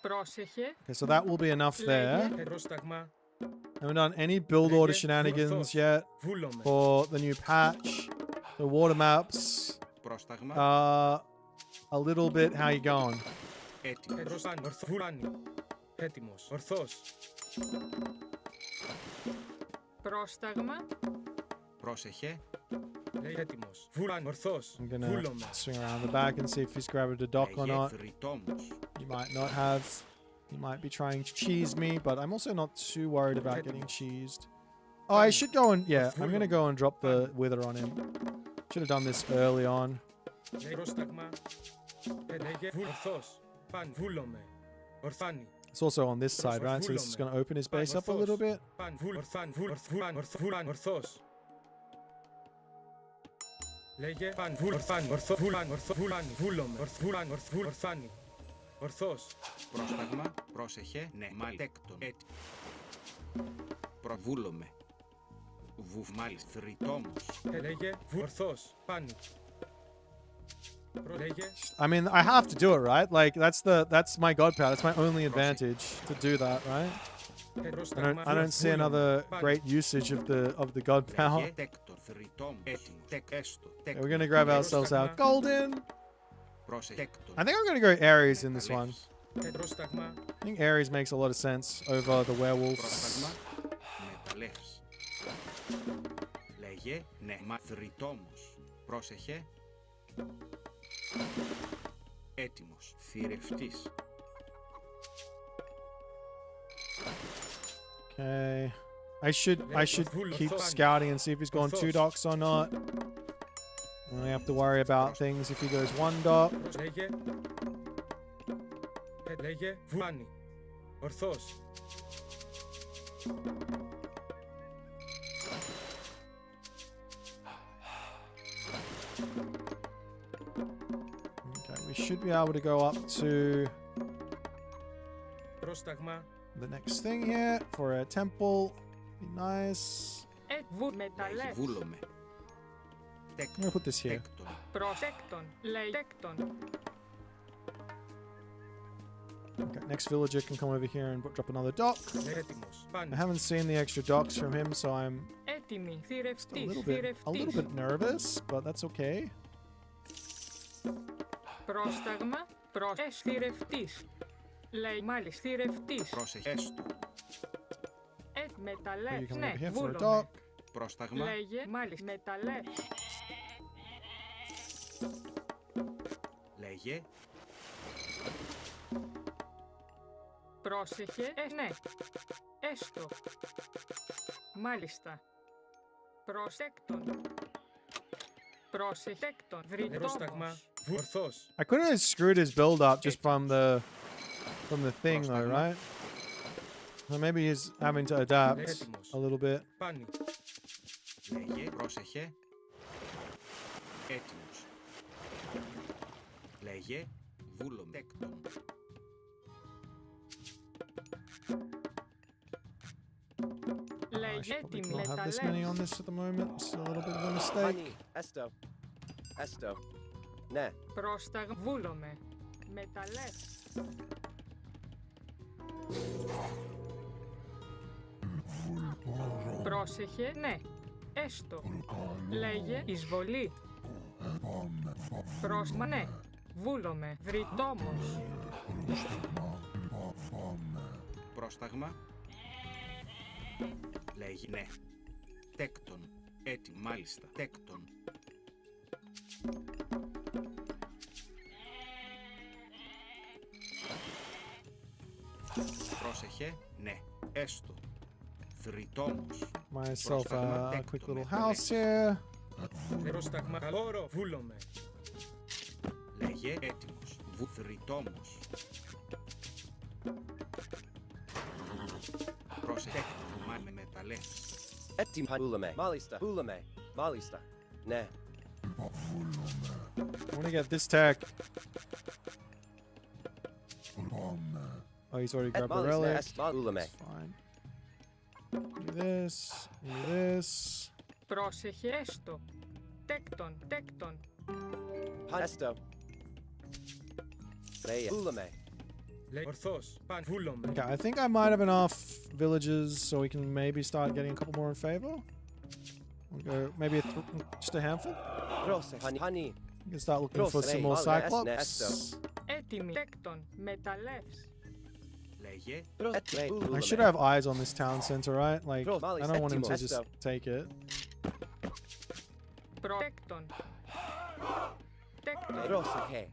Πρόσεχε. Okay, so that will be enough there. Πρόσταγμα. Haven't done any build order shenanigans yet Βούλομαι. for the new patch. The water maps Πρόσταγμα. are a little bit how you going. Έτοιμος. Πρόσταγμα. Βούλανι. Έτοιμος. Ορθός. Πρόσταγμα. Πρόσεχε. Λέγε έτοιμος. Βούλανι. Ορθός. I'm gonna Βούλομαι. swing around the back and see if he's grabbed a dock or Λέγε not. θρητόμος. He might not have. He might be trying to cheese me, but I'm also not too worried about getting cheesed. Oh, I should go and... Yeah, I'm going to go and drop the wither on him. Should have done this early on. Λέγε πρόσταγμα. Λέγε ορθός. Πάνι. Βούλομαι. Ορθάνι. It's also on this side, right? So this is going to open his base up a little bit. Πάνι. Ορθάνι. Βούλαν. Ορθός. Λέγε πάνι. Ορθάνι. Βούλανι. Βούλομαι. Ορθάνι. Ορθός. Πρόσταγμα. Πρόσεχε. Ναι. Μάλτεκτον. Έτοιμο. Προβούλομαι. Βουφ. Μάλιστα. Θρητόμος. Λέγε. Ορθός. Πάνι. Λέγε. I mean, I have to do it, right? Like, that's my god power. That's my only advantage to do that, right? I don't see another great usage of the god power. Okay, we're going to grab ourselves our golden. I think I'm going to go Ares in this one. I think Ares makes a lot of sense over the werewolves. Λέγε, ναι, μα θρητόμος. Πρόσεχε. Έτοιμος. Θηρευτής. Okay. I should keep scouting and see if he's gone 2 docks or not. I only have to worry about things if he goes 1 dock. Λέγε. Λέγε, βουλάνι. Ορθός. Okay, we should be able to go up to Πρόσταγμα. the next thing here for a temple. Be nice. Μεταλλεύς. Βούλομαι. I'm gonna put this here. Τέκτον. Προσέκτον. Λέει τέκτον. Okay, next villager can come over here and drop another dock. Έτοιμος. I Πάνι. haven't seen the extra docks from him, so I'm Έτοιμη. a Θηρευτής. little Θηρευτής. bit nervous, but that's okay. Πρόσταγμα. Θηρευτής. Λέει μάλιστα θηρευτής. Πρόσεχε. Έστω. So you Μεταλλεύς. come Ναι, over here for a βούλομαι. dock. Πρόσταγμα. Λέγε μάλιστα μεταλλεύς. Λέγε. Πρόσεχε. Ναι. Έστω. Μάλιστα. Προσέκτον. Προσέκτον. Πρόσταγμα. Βρυτόμος. Ορθός. I couldn't have screwed his build up just from the thing though, right? So maybe he's having to adapt a little bit. Πάνι. Λέγε. Πρόσεχε. Έτοιμος. Λέγε. Βούλομαι. Τέκτον. I Λέγε should probably έτοιμη. not have this many on Μεταλλεύς. this at the moment. It's a little bit of a mistake. Πάνι. Έστω. Ναι. Πρόσταγμα. Βούλομαι. Μεταλλεύς. Πρόσεχε. Ναι. Έστω. Λέγε εισβολή. Πρόσμα. Ναι. Βούλομαι. Βρυτόμος. Πρόσταγμα. Λέγει ναι. Τέκτον. Έτοιμο, μάλιστα. Τέκτον. Πρόσεχε, ναι. Έστω. Θρητόμος. Myself a Πρόσταγμα quick τέκτον, little με house λέξη. here. Πρόσταγμα καλόρο. Βούλομαι. Λέγε έτοιμος. Θρητόμος. Πρόσεχε, με μεταλλεύς. Etim Hulame. Malista. Hulame. Malista. Ne. I want to get this tech. Oh, he's already grabbed the relic. Hulame. It's fine. Do this. Do this. Πρόσεχε έστω. Τέκτον, τέκτον. Esto. Leia. Hulame. Λέει ορθός. Παν. Βούλομαι. Okay, I think I might have enough villages so we can maybe start getting a couple more in favor. We'll go maybe just a handful. Rose. Honey. We can start looking for some more Cyclops. Έτοιμοι. Τέκτον. Μεταλλεύς. Λέγε I should have eyes on this town center, right? Like, I don't want him to just take it. Τέκτον. Τέκτον. Rose.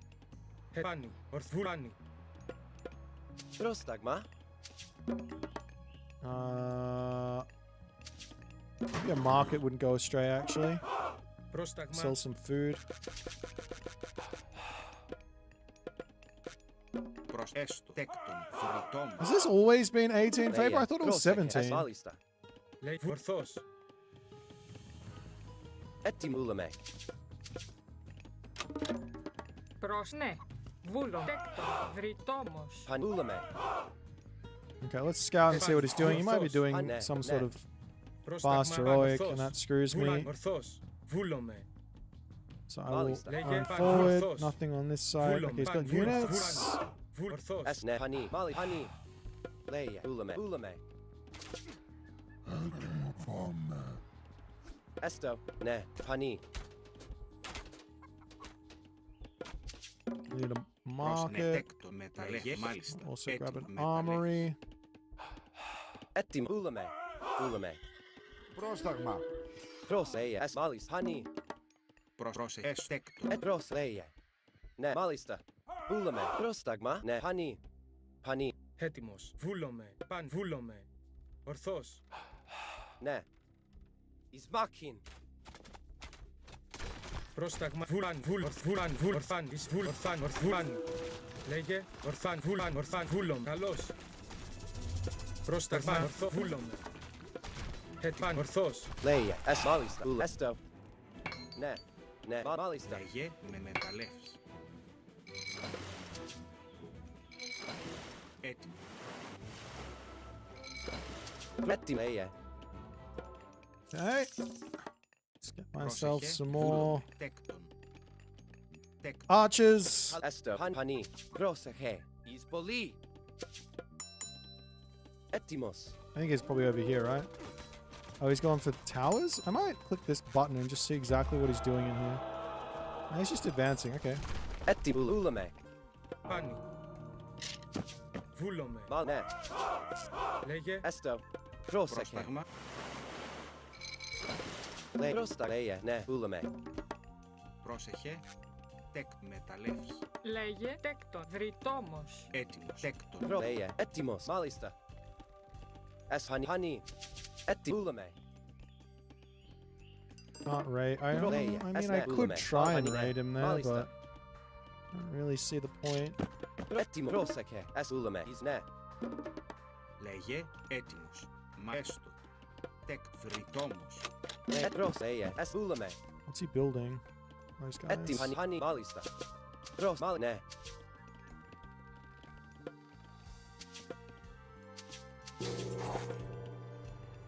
Πάνι. Ορθβούλανι. Prostagma. Maybe a market wouldn't go astray, actually. Πρόσταγμα. Sell some food. προς έστω. Τέκτον. Θρητόμος. Has this always been 18 favor? I thought it was 17. Malista. Λέει ορθός. Etim Hulame. Προς ναι. Βούλο. Τέκτον. Βρυτόμος. Pan Hulame. Okay, let's scout and see what he's doing. He might be doing some sort of fast heroic, and that screws me. Ορθός. Βούλομαι. So I will Λέγε run παν. forward. Ορθός. Nothing on this side. Okay, he's got units. Ορθός. Esne. Honey. Mali. Honey. Leia. Hulame. Hulame. Esto. Ne. Honey. Need a Προς ναι. market. Τέκτον. Μεταλλεύς. Μάλιστα. Also grab Έτοιμο. an Μεταλλεύς. armory. Etim Hulame. Hulame. Πρόσταγμα. Pros. Leia. Es. Malis. Honey. Προς έστω. Τέκτον. Et Pros. Leia. Ne. Malista. Hulame. Prostagma. Ne. Honey. Honey. Έτοιμος. Βούλομαι. Παν. Βούλομαι. Ορθός. Ne. Is Makin. Πρόσταγμα. Βούλαν. Βούλαν. Ορθάν. Εις βούλ. Ορθάν. Ορθβούλαν. Λέγε. Ορθάν. Βούλαν. Ορθάν. Βούλομαι. Καλώς. Πρόσταγμα. Ορθό. Βούλομαι. Παν. Ορθός. Leia. Es. Malista. Hula. Esto. Ne. Ne. Malista. Λέγε με μεταλλεύς. Έτοιμο. Etim Leia. Okay. Let's get myself Πρόσεχε. some Βούλομαι. more Τέκτον. Τέκτον. archers. Esto. Honey. Prosehe. Is Boli. Etimos. I think he's probably over here, right? Oh, he's going for towers? I might click this button and just see exactly what he's doing in here. Oh, he's just advancing. Okay. Etim Hulame. Πάνι. Βούλομαι. Mal. Ne. Λέγε. Esto. Prosehe. Πρόσταγμα. Le. Prostag. Leia. Ne. Hulame. Πρόσεχε. Τέκ. Μεταλλεύς. Λέγε. Τέκτον. Βρυτόμος. Έτοιμος. Τέκτον. Pro. Leia. Etimos. Malista. Es. Honey. Honey. Etim Hulame. Not raid. I Leia. mean, I could try and raid him there, but I don't really see the point. Etim Prosehe. Es Hulame. Is ne. Λέγε έτοιμος. Μα έστω. Τεκ θρητόμος. Et Pros. Leia. Es Hulame. What's he building? Those guys. Etim Honey. Honey. Malista. Pros. Mal. Ne.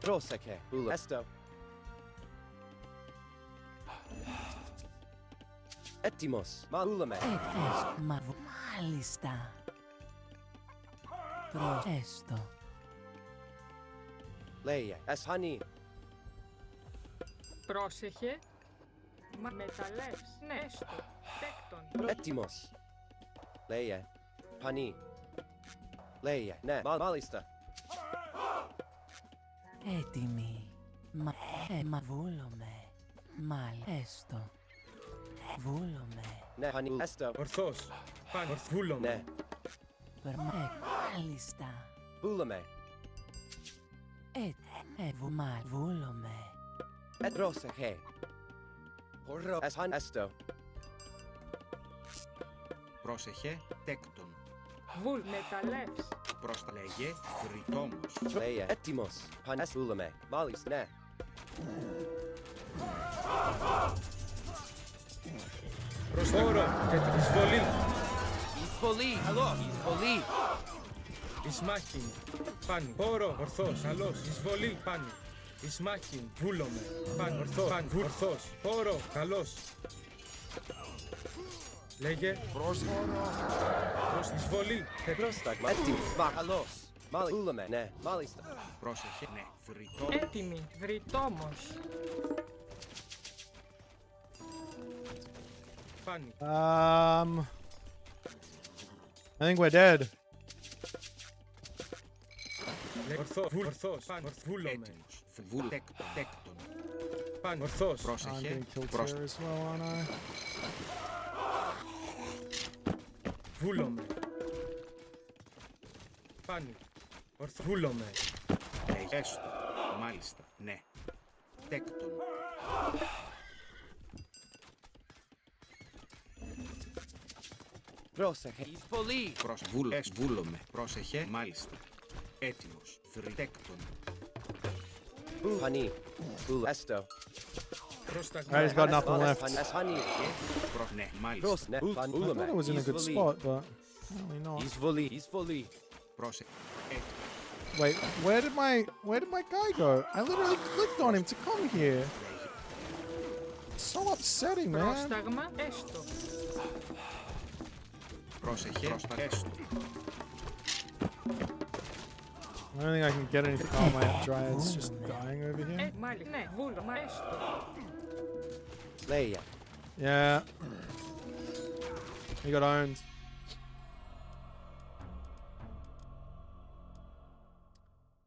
Prosehe. Hula. Esto. Etimos. Mal. Hulame. Μάλιστα. Προς έστω. Leia. Es. Honey. Πρόσεχε. Μεταλλεύς. Ναι. Έστω. Τέκτον. Etimos. Leia. Honey. Leia. Ne. Malista. Έτοιμοι. Μα βούλομαι. Έστω. Βούλομαι. Ναι, πανί. Έστω. Ορθός. Πάνω. Βούλομαι. Ναι. Μάλιστα. Βούλομαι. Βούλομαι. Πρόσεχε. Χορό. Εσχαν. Έστω. Πρόσεχε, τέκτον. Βουλ μεταλλεύς. Πρόστα λέγε, βρυτόμος. Λέε. Έτοιμος. Παν. Εσ. Βούλομαι. Μάλιστα. Ναι. Προς χώρο. Εισβολή. Εισβολή. Καλώς. Εισβολή. Ισμάχιν. Πάνι. Χώρο. Ορθός. Καλώς. Εισβολή. Πάνι. Ισμάχιν. Βούλομαι. Πάνι. Ορθός. Πάνι. Ορθός. Χώρο. Καλώς. Λέγε. Προς εισβολή. Πρόσταγμα. Έτοιμος. Μα. Καλώς. Μάλιστα. Βούλομαι. Ναι. Μάλιστα. Πρόσεχε, ναι, βρυτόμος. Έτοιμη. Βρυτόμος. Πάνι. I think we're dead. Ορθός. Ορθός. Πάνι. Βούλομαι. Έτοιμος. Τέκτον. Πάνι. Ορθός. I'm Πρόσεχε, getting killed πρόστα. here as well, aren't I? Βούλομαι. Πάνι. Ορθός. Βούλομαι. Λέγε, έστω. Μάλιστα, ναι. Τέκτον. Πρόσεχε. Εισβολή. Βούλομαι. Πρόσεχε, μάλιστα. Έτοιμος. Βρυτέκτον. Πανί. Βούλ. Έστω. Πρόσταγμα. Alright, he's got nothing left. Εσχανί. Ναι, μάλιστα. Προς. Ναι. I thought Βούλομαι. it was in a good Εισβολή. spot, but apparently not. Εισβολή. Εισβολή. Πρόσεχε. Wait, where did my guy go? I literally clicked on him to come here. It's so upsetting, man. Πρόσταγμα. Έστω. Πρόσεχε, πρόστα. Έστω. I don't think I can get anything. Oh, my Dryad's just dying over here. Μάλιστα. Ναι. Βούλωμα. Έστω. Λέε. Yeah. He got owned.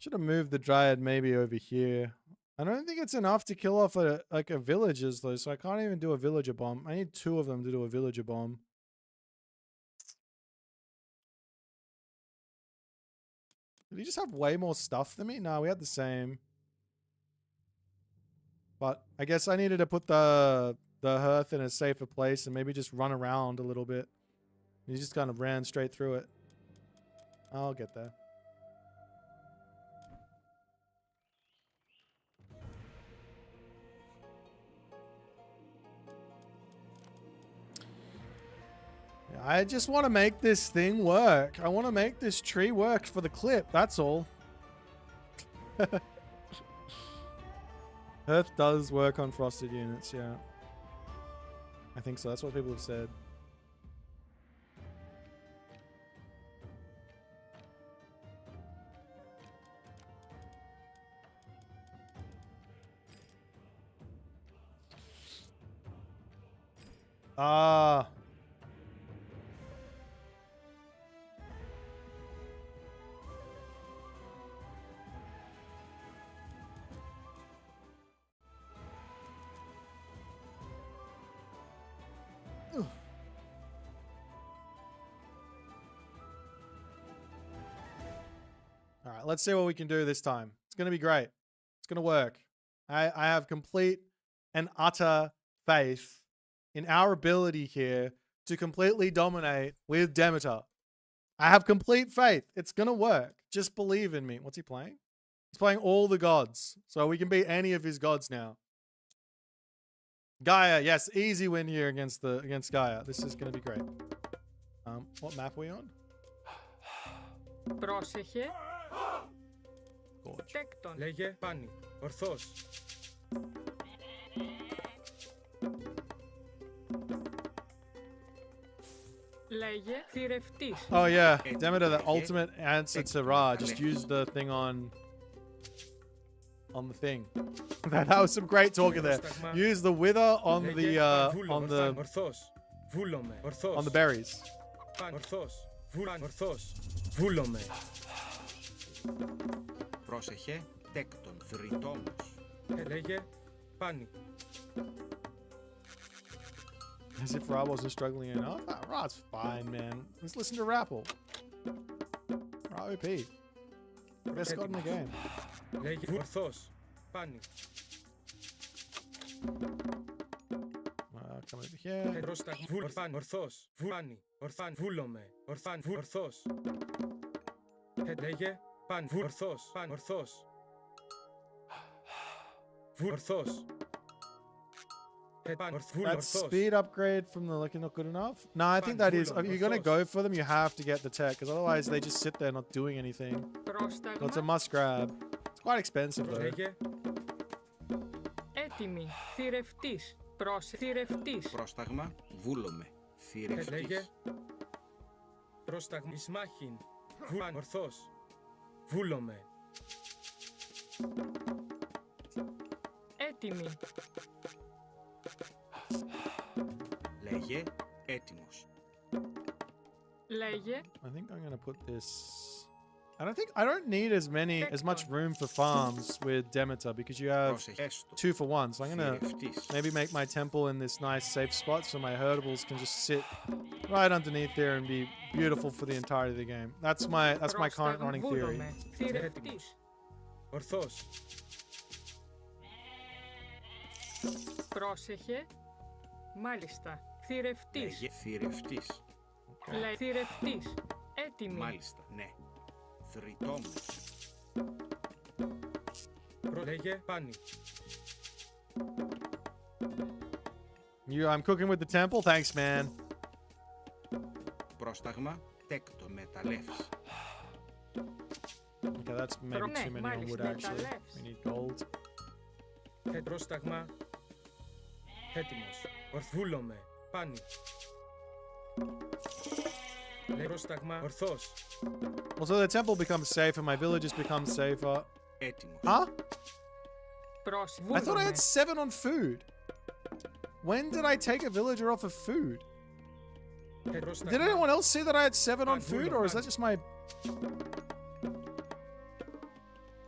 Should have moved the Dryad maybe over here. I don't think it's enough to kill off a villagers though, so I can't even do a villager bomb. I need 2 of them to do a villager bomb. Did he just have way more stuff than me? No, we had the same. But I guess I needed to put the hearth in a safer place and maybe just run around a little bit. He just kind of ran straight through it. I'll get there. I just want to make this thing work. I want to make this tree work for the clip. That's all. Earth does work on frosted units, yeah. I think so. That's what people have said. Ah. All right, let's see what we can do this time. It's going to be great. It's going to work. I have complete and utter faith in our ability here to completely dominate with Demeter. I have complete faith. It's going to work. Just believe in me. What's he playing? He's playing all the gods. So we can beat any of his gods now. Gaia, yes, easy win here against Gaia. This is going to be great. What map are we on? Πρόσεχε. Gorge. Τέκτον. Λέγε πάνι. Ορθός. Λέγε θηρευτής. Oh yeah, Demeter, the ultimate answer to Ra. Just use the thing on the thing. that was some great talking there. Use the wither on the Ορθός. Βούλομαι. Ορθός. on the berries. Πάνι. Ορθός. Ορθός. Βούλομαι. Πρόσεχε, τέκτον, βρυτόμος. Λέγε Πάνι. As if Ra wasn't struggling enough. Ah, Ra's fine, man. Let's listen to Rapple. Ra OP. Best god in the game. Λέγε ορθός. Πάνι. Come over here. Πρόσταγμα. Ορθάν. Ορθός. Πάνι. Ορθάν. Βούλομαι. Ορθάν. Ορθός. Λέγε πάνι. Ορθός. Πάνι. Ορθός. Ορθός. That speed upgrade from the looking not good enough? No, I think that is. If you're going to go for them, you have to get the tech, because otherwise they just sit there not doing anything. So it's a must grab. It's quite expensive though. Λέγε Έτοιμη. Θηρευτής. Θηρευτής. Πρόσταγμα. Βούλομαι. λέγε Θηρευτής. πρόσταγμα. Ισμάχιν. Πάνι. Ορθός. Βούλομαι. Έτοιμη. Λέγε έτοιμος. Λέγε I think I'm going to put this. I don't need as much room for farms with Demeter because you have Πρόσεχε. Έστω. 2 for 1. So I'm going to Θηρευτής. maybe make my temple in this nice safe spot so my herdables can just sit right underneath there and be beautiful for the entirety of the game. That's my current running theory. Βούλομαι. Θηρευτής. Ορθός. Πρόσεχε. Μάλιστα. Θηρευτής. Λέγε θηρευτής. Λέει θηρευτής. Έτοιμη. Μάλιστα. Ναι. Θρητόμος. Λέγε πάνι. I'm cooking with the temple. Thanks, man. Πρόσταγμα. Τέκτο μεταλλεύς. Okay, that's maybe Ναι, too many on wood μάλιστα, actually. μεταλλεύς. We need gold. Πρόσταγμα. Έτοιμος. Ορθβούλομαι. Πάνι. Πρόσταγμα. Ορθός. Also, the temple becomes safer. My villages become safer. Έτοιμος. Huh? Πρόσεχε. I thought I had 7 on food. When did I take a villager off of food? Did anyone else see that I had 7 on food, or is that just my...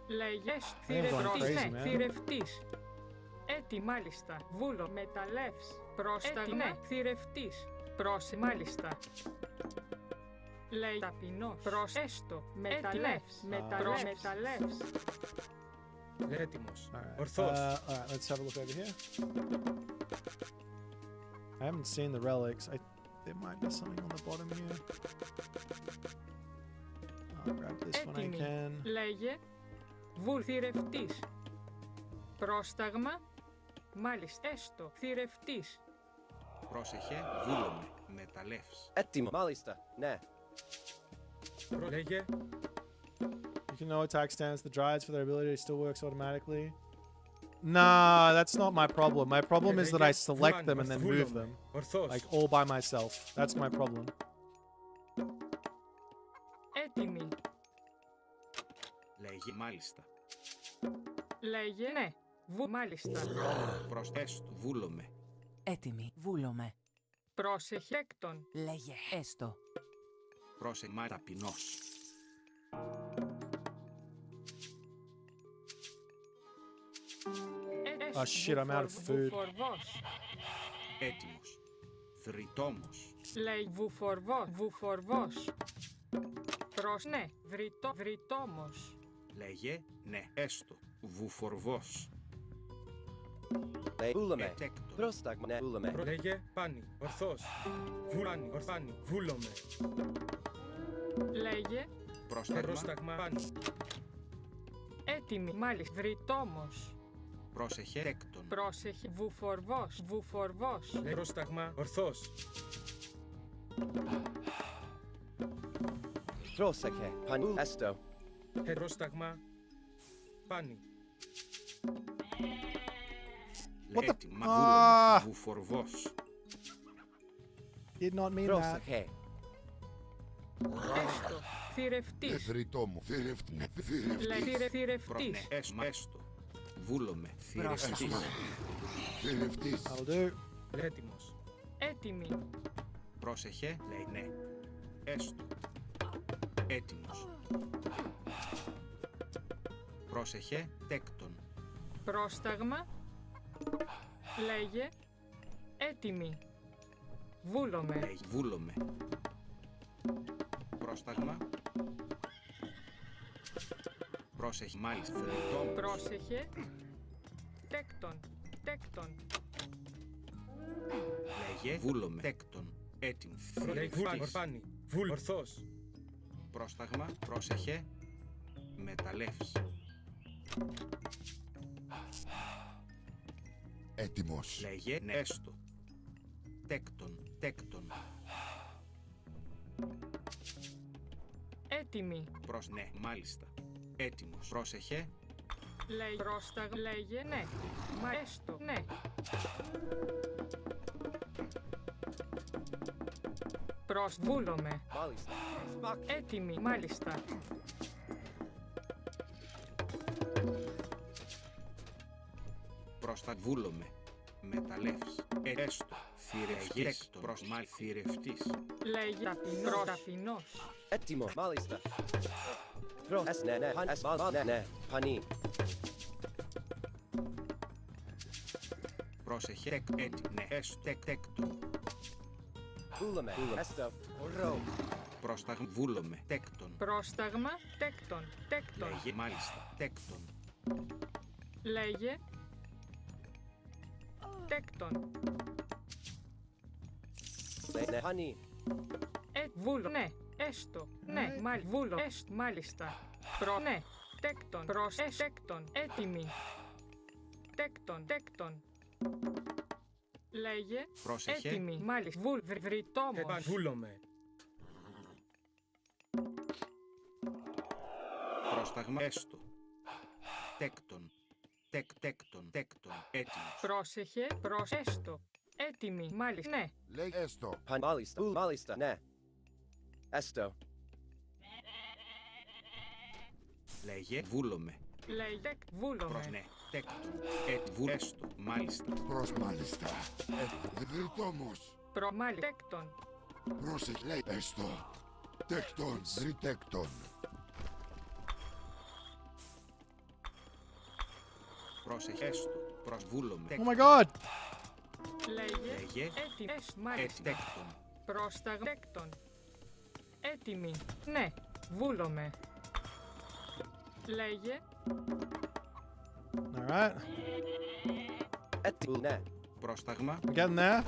Λέγες I am going θηρευτής. crazy, Ναι, man. θηρευτής. Έτι μάλιστα. Βούλο. Μεταλλεύς. Πρόσταγμα. Ναι, θηρευτής. Μάλιστα. Λέει ταπεινός. Έστω. Μεταλλεύς. Μεταλλεύς. Έτοιμος. Alright. Ορθός. Alright, let's have a look over here. I haven't seen the relics. There might be something on the bottom here. I'll grab this when I Έτοιμη. can. Λέγε. Θηρευτής. Πρόσταγμα. Μάλιστα. Έστω. Θηρευτής. Πρόσεχε. Βούλομαι. Μεταλλεύς. Έτοιμο. Μάλιστα. Ναι. Λέγε You can know attack stance. The Dryads for their ability still works automatically. Nah, that's not my problem. My problem is that I select them and then move them. Ορθός. Like all by myself. That's my problem. Έτοιμη. Λέγε μάλιστα. Λέγε. Ναι. Μάλιστα. Έστω. Βούλομαι. Έτοιμη. Βούλομαι. Πρόσεχε. Έκτον. Λέγε έστω. Πρόσεχε. Ταπεινός. Oh shit, I'm out of food. Βουφορβός. Έτοιμος. Θρητόμος. Λέει βουφορβός. Ναι. Βρυτόμος. Λέγε ναι. Έστω. Βουφορβός. Βούλομαι. Ετέκτο. Πρόσταγμα. Ναι. Βούλομαι. Λέγε πάνι. Ορθός. Βουλάνι. Ορθάνι. Βούλομαι. Λέγε. Πρόσταγμα. Πάνι. Έτοιμη. Μάλιστα. Βρυτόμος. Πρόσεχε. Τέκτον. Πρόσεχε. Βουφορβός. Πρόσταγμα. Ορθός. Πρόσεχε. Πανού. Έστω. Πρόσταγμα. Πάνι. What the- Έτοιμα. Ah! Βούλομαι. Βουφορβός. Did not mean that. Πρόσεχε. Έστω. Θηρευτής. Θρητόμο. Λέει θηρευτής. Έστω. Βούλομαι. Θηρευτής. Θηρευτής. That'll do. Έτοιμος. Έτοιμη. Πρόσεχε. Λέει ναι. Έστω. Έτοιμος. Πρόσεχε. Τέκτον. Πρόσταγμα. Λέγε. Έτοιμη. Βούλομαι. Λέγε βούλομαι. Πρόσταγμα. Πρόσεχε μάλιστα. Θρητόμος. Πρόσεχε. Τέκτον. Τέκτον. Λέγε βούλομαι. Τέκτον. Έτοιμο. Λέει βούλ, Θρητής. πάνι. Βούλ, ορθός. Πρόσταγμα. Πρόσεχε. Μεταλλεύς. Έτοιμος. Λέγε ναι, έστω. Τέκτον. Τέκτον. Έτοιμη. Ναι, μάλιστα. Έτοιμος. Πρόσεχε. Λέει πρόσταγμα. Λέγε ναι. Μα έστω. Ναι. Βούλομαι. Μάλιστα. Σμακ. Έτοιμη. Μάλιστα. Πρόστα βούλομαι. Μεταλλεύς. Έστω. Θηρευτής. Προς μάλ θηρευτής. Λέγε ταπεινός. Ταπεινός. Έτοιμο. Μάλιστα. Ναι, ναι. Ναι, ναι. Πανί. Πρόσεχε. Ναι, έστω. Τέκτον. Βούλαμε. Έστω. Ρο. Πρόσταγμα βούλομαι. Τέκτον. Πρόσταγμα. Τέκτον. Τέκτον. Λέγε μάλιστα. Τέκτον. Λέγε. Τέκτον. Ναι, πανί. Βούλο. Ναι. Έστω. Ναι. Βούλο. Μάλιστα. Ναι. Τέκτον. Τέκτον. Έτοιμη. Τέκτον. Τέκτον. Λέγε. Πρόσεχε. Έτοιμη. Μάλιστα. Επαν Βρυτόμος. βούλομαι. Πρόσταγμα. Έστω. Τέκτον. Τέκτον. Τέκτον. Έτοιμος. Πρόσεχε. Έστω. Έτοιμη. Μάλιστα. Ναι. Λέει έστω. Μάλιστα. Μάλιστα. Ναι. Έστω. Λέγε βούλομαι. Λέγε. Βούλομαι. Ναι. Τέκτον. Έστω. Μάλιστα. Προς μάλιστα. Δρυτόμος. Μάλιστα. Τέκτον. Πρόσεχε. Λέει έστω. Τέκτον. Δρυτέκτον. Πρόσεχε. Έστω. Προς βούλομαι. Oh my god! Λέγε. Λέγε. Έτοιμη. Μάλιστα. Τέκτον. Πρόσταγμα. Τέκτον. Έτοιμη. Ναι. Βούλομαι. Λέγε. Alright. Έτοιμο. Ναι. Πρόσταγμα. We're getting there.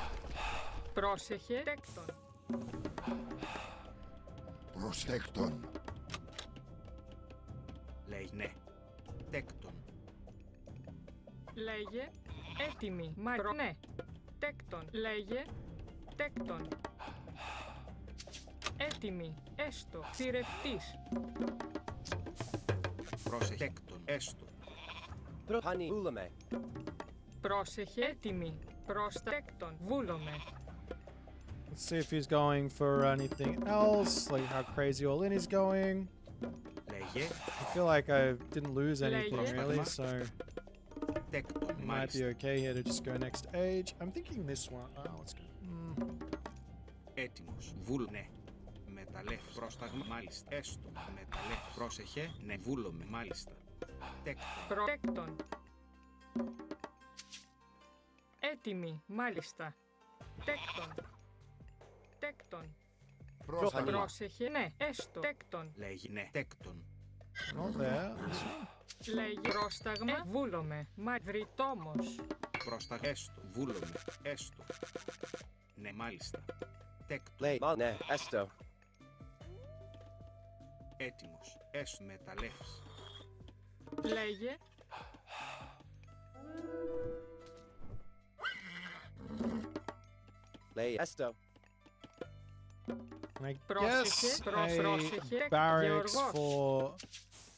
Πρόσεχε. Τέκτον. Προστέκτον. Λέγε ναι. Τέκτον. Λέγε. Έτοιμη. Ναι. Τέκτον. Λέγε. Τέκτον. Έτοιμη. Έστω. Θηρευτής. Πρόσεχε. Τέκτον. Έστω. Πανί. Βούλαμε. Πρόσεχε. Έτοιμη. Τέκτον. Βούλομαι. Let's see if he's going for anything else, like how crazy all in is going. Λέγε. I feel like I didn't lose anything Like- really, so Τέκτον. it might be Μάλιστα. okay here to just go next age. I'm thinking this one. Oh, let's go. Έτοιμος. Ναι. Μεταλλεύς. Πρόσταγμα. Μάλιστα. Έστω. Μεταλλεύς. Πρόσεχε. Ναι. Βούλομαι. Μάλιστα. Τέκτον. Τέκτον. Έτοιμη. Μάλιστα. Τέκτον. Τέκτον. Πρόσταγμα. Πρόσεχε. Ναι. Έστω. Τέκτον. Λέγε ναι. Τέκτον. Not there. This one. Λέγε. Πρόσταγμα. Βούλομαι. Βρυτόμος. Πρόσταγμα. Έστω. Βούλομαι. Έστω. Ναι. Μάλιστα. Τέκτον. Λέει. Ναι. Έστω. Έτοιμος. Έστω. Μεταλλεύς. Λέγε. Λέει. Έστω. And I Πρόσεχε, guess πρόσεχε, a barracks Γεωργός. for.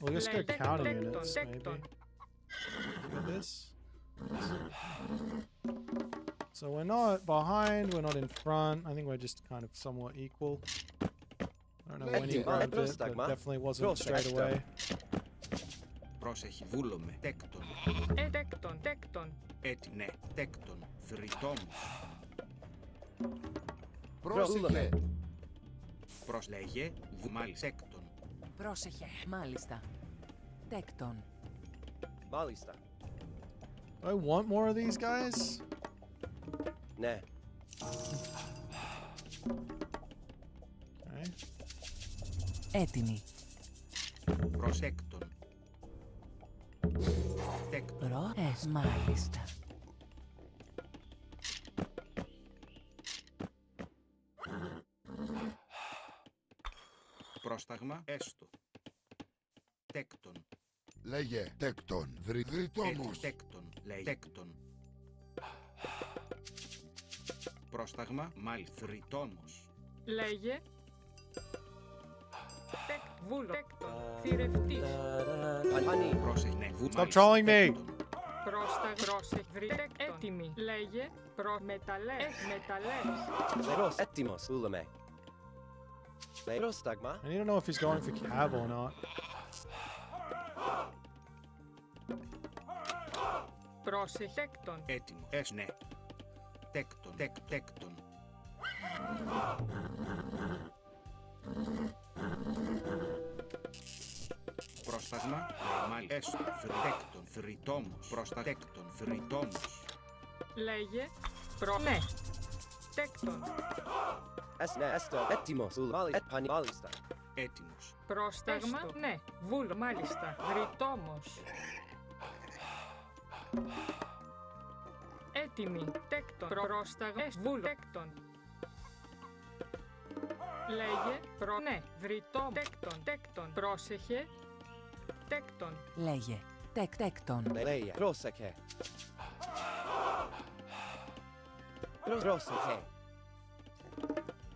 We'll just go Λέγε. counter Τέκτον. units, maybe. Τέκτον. Look at this. So we're not behind, we're not in front. I think we're just kind of somewhat equal. I don't know when he Thank you. grabbed it, but Prostagma. definitely wasn't straight Prostagma. away. Πρόσεχε. Βούλομαι. Τέκτον. Τέκτον. Τέκτον. Ναι. Τέκτον. Θρητόμος. Πρόσεχε. Λέγε. Μάλιστα. Τέκτον. Πρόσεχε. Μάλιστα. Τέκτον. Μάλιστα. Do I want more of these guys? Ναι. Okay. Έτοιμη. Προσέκτον. Τέκτον. Μάλιστα. Πρόσταγμα έστω. Τέκτον. Λέγε τέκτον. Δρυτόμος. Τέκτον. Λέει τέκτον. Πρόσταγμα μάλιστα. Θρητόμος. Λέγε. Βούλο. Τέκτον. Θηρευτής. Πανί. Πρόσεχε. Ναι, Stop trolling me. Πρόστα. Πρόσεχ. Βρυτέκτον. Έτοιμη. Λέγε. Μεταλλές. Μεταλλές. Προς. Έτοιμος. Πούλαμε. Πρόσταγμα. I need to know if he's going for cav or not. Πρόσεχ. Τέκτον. Έτοιμο. Ναι. Τέκτον. Τέκτον. Πρόσταγμα. Μάλιστα. Έστω. Τέκτον. Θρητόμος. Πρόστακτον. Θρητόμος. Λέγε. Ναι. Τέκτον. Ναι. Έστω. Έτοιμος. Πανί. Μάλιστα. Έτοιμος. Πρόσταγμα. Ναι. Βούλο. Μάλιστα. Γρητόμος. Έτοιμη. Τέκτον. Πρόσταγμα. Βούλο. Τέκτον. Λέγε. Ναι. Βρυτό. Τέκτον. Τέκτον. Πρόσεχε. Τέκτον. Λέγε. Τέκτον. Λέγε. Πρόσεχε. Πρόσεχε.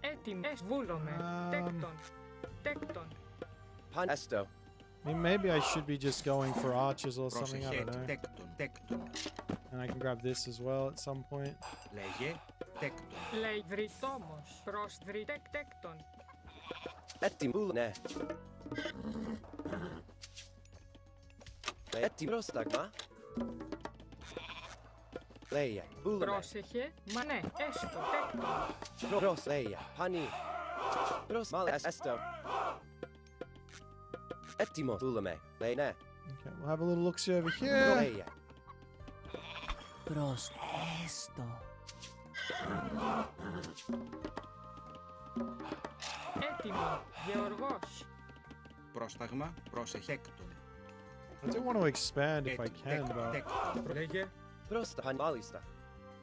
Έτοιμη. Βούλομε. Τέκτον. Τέκτον. Παν. Έστω. I mean, maybe I should be just going for archers or something. I Πρόσεχε. don't know. Τέκτον. And I can grab this as well at some point. Λέγε. Τέκτον. Λέει βρυτόμος. Προς τέκτον. Έτοιμο. Ναι. Έτοιμο. Πρόσταγμα. Λέγε. Πούλαμε. Πρόσεχε. Μα ναι. Έστω. Τέκτον. Προς. Λέγε. Πανί. Προς. Μάλιστα. Έστω. Έτοιμο. Πούλαμε. Λέγε. Ναι. Okay, we'll have a little look see over here. Λέγε. Προσέστο. Έτοιμη. Γεωργός. Πρόσταγμα. Πρόσεχε. Τέκτον. I do want to expand if I can, but Τέκτον. Λέγε. Προς. Πανί. Μάλιστα.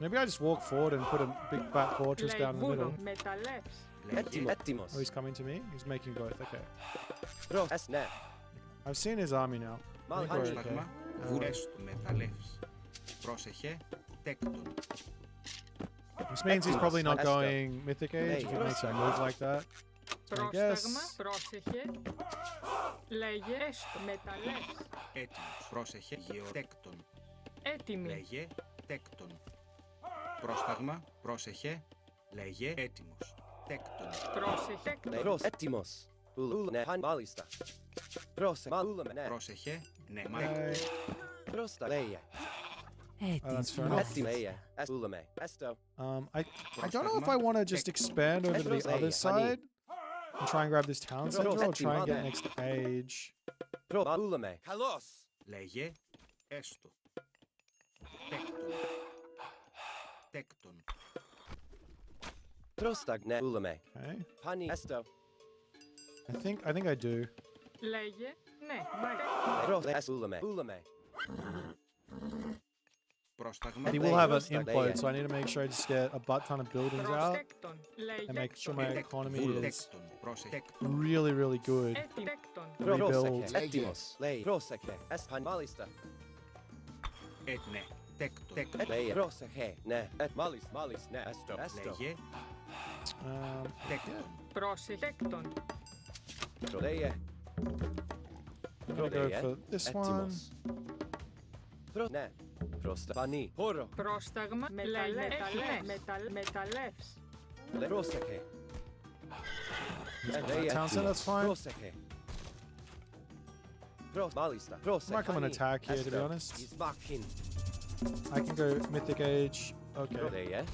maybe I just walk forward and put a big fat fortress Λέει down in the βούλο. middle. Μεταλλεύς. Έτοιμο. Έτοιμος. Oh, he's coming to me? He's making both, okay. Προς. Ναι. I've seen his army now. I think we're Μάλιστα. okay. Πρόσταγμα. Βουρέστο. Μεταλλεύς. Πρόσεχε. Τέκτον. This means he's probably not Esther. going Mythic Age if he makes a move like that. So I Πρόσταγμα. guess Πρόσεχε. Λέγε. Έστω. Μεταλλεύς. Έτοιμος. Πρόσεχε. Γεωτέκτον. Έτοιμη. Λέγε. Τέκτον. Πρόσταγμα. Πρόσεχε. Λέγε. Έτοιμος. Τέκτον. Πρόσεχε. Προς. Έτοιμος. Ναι. Πανί. Μάλιστα. Προς. Πούλαμε. Ναι. Πρόσεχε. Ναι. Okay. Μάλιστα. Προς. Λέγε. that's fair Έτοιμη. enough. Έτοιμο. Λέγε. Πούλαμε. Έστω. I don't know if I want to just expand over to the other side and try and grab this town center or try and get next age. Προς. Πούλαμε. Καλώς. Λέγε. Έστω. Τέκτον. Τέκτον. Πρόσταγμα. Ναι. Πούλαμε. Okay. Πανί. Έστω. I think I do. Λέγε. Ναι. Μάλιστα. Προς. Πούλαμε. Πούλαμε. Πρόσταγμα. He will have an Prostag, implode, yeah. so I need to make sure I just get a butt ton of buildings out Τέκτον. Λέγε. and make sure my economy is Τέκτον. Πρόσεχε. really, really good. Έτοιμη. Τέκτον. Πρόσεχε. Rebuild. Έτοιμος. Λέει. Πρόσεχε. Πανί. Μάλιστα. Ναι. Τέκτον. Τέκτον. Λέγε. Πρόσεχε. Ναι. Μάλιστα. Ναι. Έστω. Έστω. Λέγε. Τέκτον. Πρόσεχε. Τέκτον. Λέγε. I'm gonna go for this one. Έτοιμος. Ναι. Πρόστα. Πανί. Χώρο. Πρόσταγμα. Μεταλλεύς. Πρόσεχε. Town center, that's fine. Πρόσεχε. Μάλιστα. I'm not coming to attack here, to be honest. He's marking. I can go Mythic Age. Okay. Λέγε.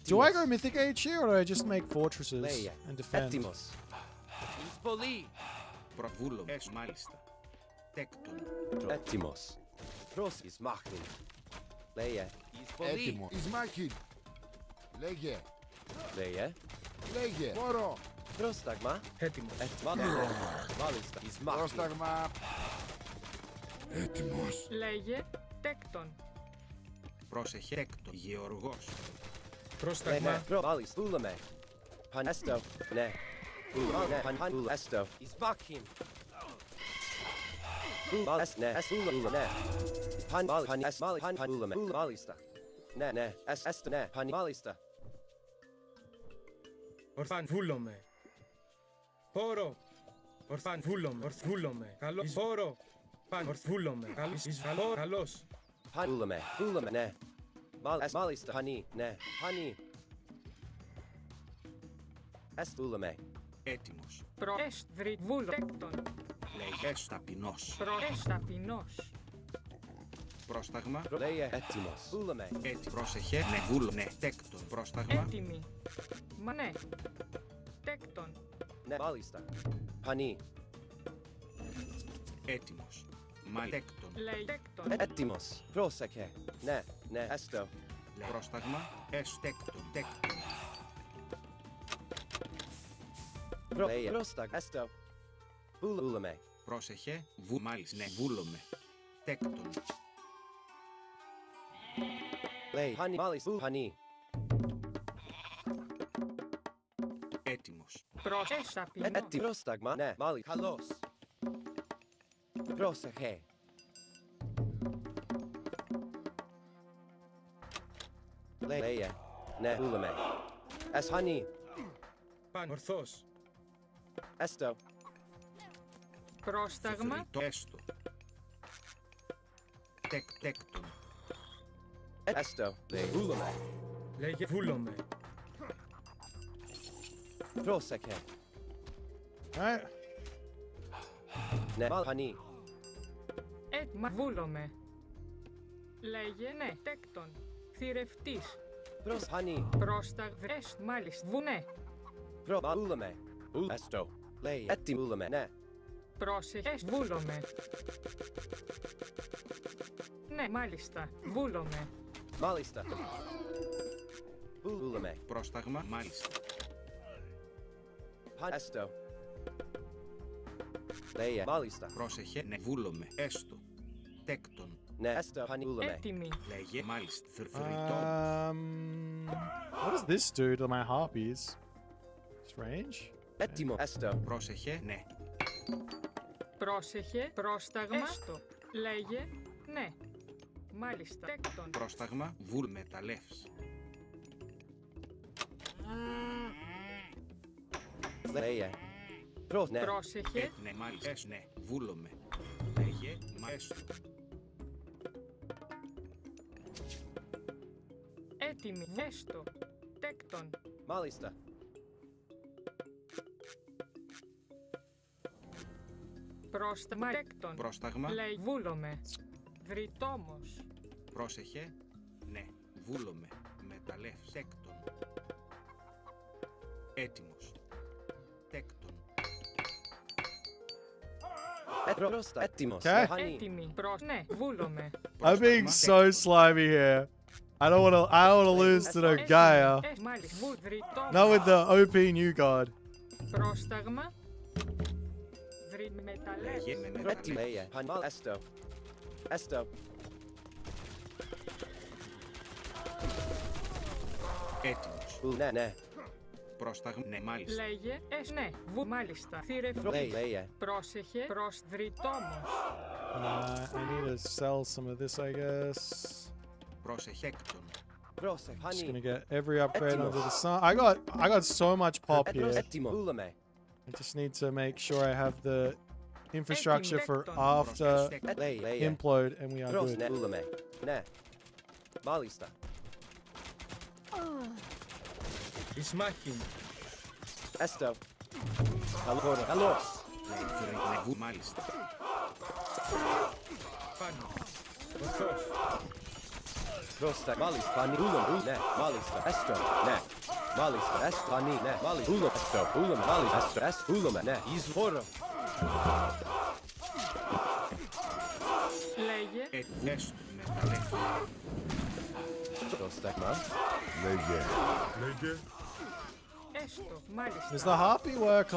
Do I go Mythic Age here, or do I just make fortresses Λέγε. and defend? Έτοιμος. He's πολύ. Προβούλο. Μάλιστα. Τέκτον. Έτοιμος. Προς. He's marking. Λέγε. Έτοιμο. Εις μάχη. Λέγε. Λέγε. Λέγε. Μόρο. Πρόσταγμα. Έτοιμος. Μάλιστα. Εις μάχη. Πρόσταγμα. Έτοιμος. Λέγε τέκτον. Πρόσεχε. Τέκτον. Γεωργός. Πρόσταγμα. Μάλιστα. Πούλαμε. Πανέστο. Ναι. Ναι. Πανέστο. Εις μάχη. Ναι. Ναι. Μάλιστα. Ναι. Ναι. Ναι. Μάλιστα. Ορφάν. Βούλομαι. Πόρο. Ορφάν. Βούλομαι. Βούλομαι. Καλός. Πόρο. Παν. Βούλομαι. Καλός. Καλός. Πούλαμε. Ναι. Μάλιστα. Πανί. Ναι. Πανί. Πούλαμε. Έτοιμος. Προέστρι βούλο τέκτον. Λέγε. Ταπεινός. Προέσταπεινός. Πρόσταγμα. Λέγε. Έτοιμος. Πούλαμε. Έτσι. Πρόσεχε. Ναι. Βούλομαι. Τέκτον. Πρόσταγμα. Έτοιμη. Μα ναι. Τέκτον. Ναι. Μάλιστα. Πανί. Έτοιμος. Τέκτον. Λέει τέκτον. Έτοιμος. Πρόσεχε. Ναι. Ναι. Έστω. Πρόσταγμα. Τέκτον. Τέκτον. Λέγε. Πρόσταγμα. Έστω. Πούλαμε. Πρόσεχε. Μάλιστα. Ναι. Βούλομαι. Τέκτον. Λέει. Πανί. Μάλιστα. Πανί. Έτοιμος. Προέσταπεινός. Έτοιμο. Πρόσταγμα. Ναι. Μάλιστα. Καλώς. Πρόσεχε. Λέγε. Ναι. Πούλαμε. Πανί. Παν. Ορθός. Έστω. Πρόσταγμα. Το έστω. Τέκτον. Έστω. Λέει. Πούλαμε. Λέγε. Βούλομαι. Πρόσεχε. Alright. Ναι. Πανί. Μα βούλομαι. Λέγε ναι. Τέκτον. Θηρευτής. Πανί. Πρόσταγβρες μάλιστα. Βουνέ. Πούλαμε. Έστω. Λέει. Έτοιμο. Πούλαμε. Ναι. Πρόσεχες. Βούλομαι. Ναι, μάλιστα. Βούλομαι. Μάλιστα. Πούλαμε. Πρόσταγμα. Μάλιστα. Έστω. Λέει. Μάλιστα. Πρόσεχε. Ναι. Βούλομαι. Έστω. Τέκτον. Ναι. Έστω. Πανί. Πούλαμε. Έτοιμη. Λέγε. Μάλιστα. What does this do to my harpies? Strange. Έτοιμο. Έστω. Πρόσεχε. Ναι. Πρόσεχε. Πρόσταγμα. Έστω. Λέγε ναι. Μάλιστα. Τέκτον. Πρόσταγμα. Μεταλλεύς. Λέγε. Ναι. Πρόσεχε. Ναι. Μάλιστα. Ναι. Βούλομαι. Λέγε. Έστω. Έτοιμη. Έστω. Τέκτον. Μάλιστα. Πρόσταγμα. Τέκτον. Πρόσταγμα. Λέει βούλομαι. Βρυτόμος. Πρόσεχε. Ναι. Βούλομαι. Μεταλλεύς. Τέκτον. Έτοιμος. Τέκτον. Πρόστα. Έτοιμος. Okay. Πανί. Έτοιμη. Ναι. Βούλομαι. I'm being so slimy here. I don't want to lose to the Gaia. Μάλιστα. Βρυτόμος. Not with the OP new god. Πρόσταγμα. Μεταλλεύς. Λέγε. Με Έτοιμο. μεταλλεύς. Λέγε. Πανί. Έστω. Έστω. Έτοιμος. Ναι. Ναι. Πρόσταγμα. Ναι. Μάλιστα. Λέγε ναι. Μάλιστα. Θηρευτής. Λέγε. Πρόσεχε. Προς βρυτόμος. I need to sell some of this, I guess. Πρόσεχε. Τέκτον. Πρόσεχε. Just gonna Πανί. get every upgrade Έτοιμος. under the sun. I got so much pop here. Έτοιμο. Πούλαμε. I just need to make sure I have the infrastructure for after Λέγε. implode, and we are Πρόσεχε. good. Ναι. Πούλαμε. Ναι. Μάλιστα. Εις μάχην. Έστω. Καλώς. Λέγε. Μάλιστα. Πάνω. Ορθός. Πρόστα. Μάλιστα. Πανί. Πούλαμε. Ναι. Μάλιστα. Έστω. Ναι. Μάλιστα. Έστω. Πανί. Ναι. Μάλιστα. Πούλαμε. Έστω. Πούλαμε. Μάλιστα. Έστω. Έστω. Πούλαμε. Ναι. Εις χώρο. Λέγε Έστω. Μεταλλεύς. Πρόσταγμα. Λέγε. Λέγε. Έστω. Μάλιστα. Does the harpy work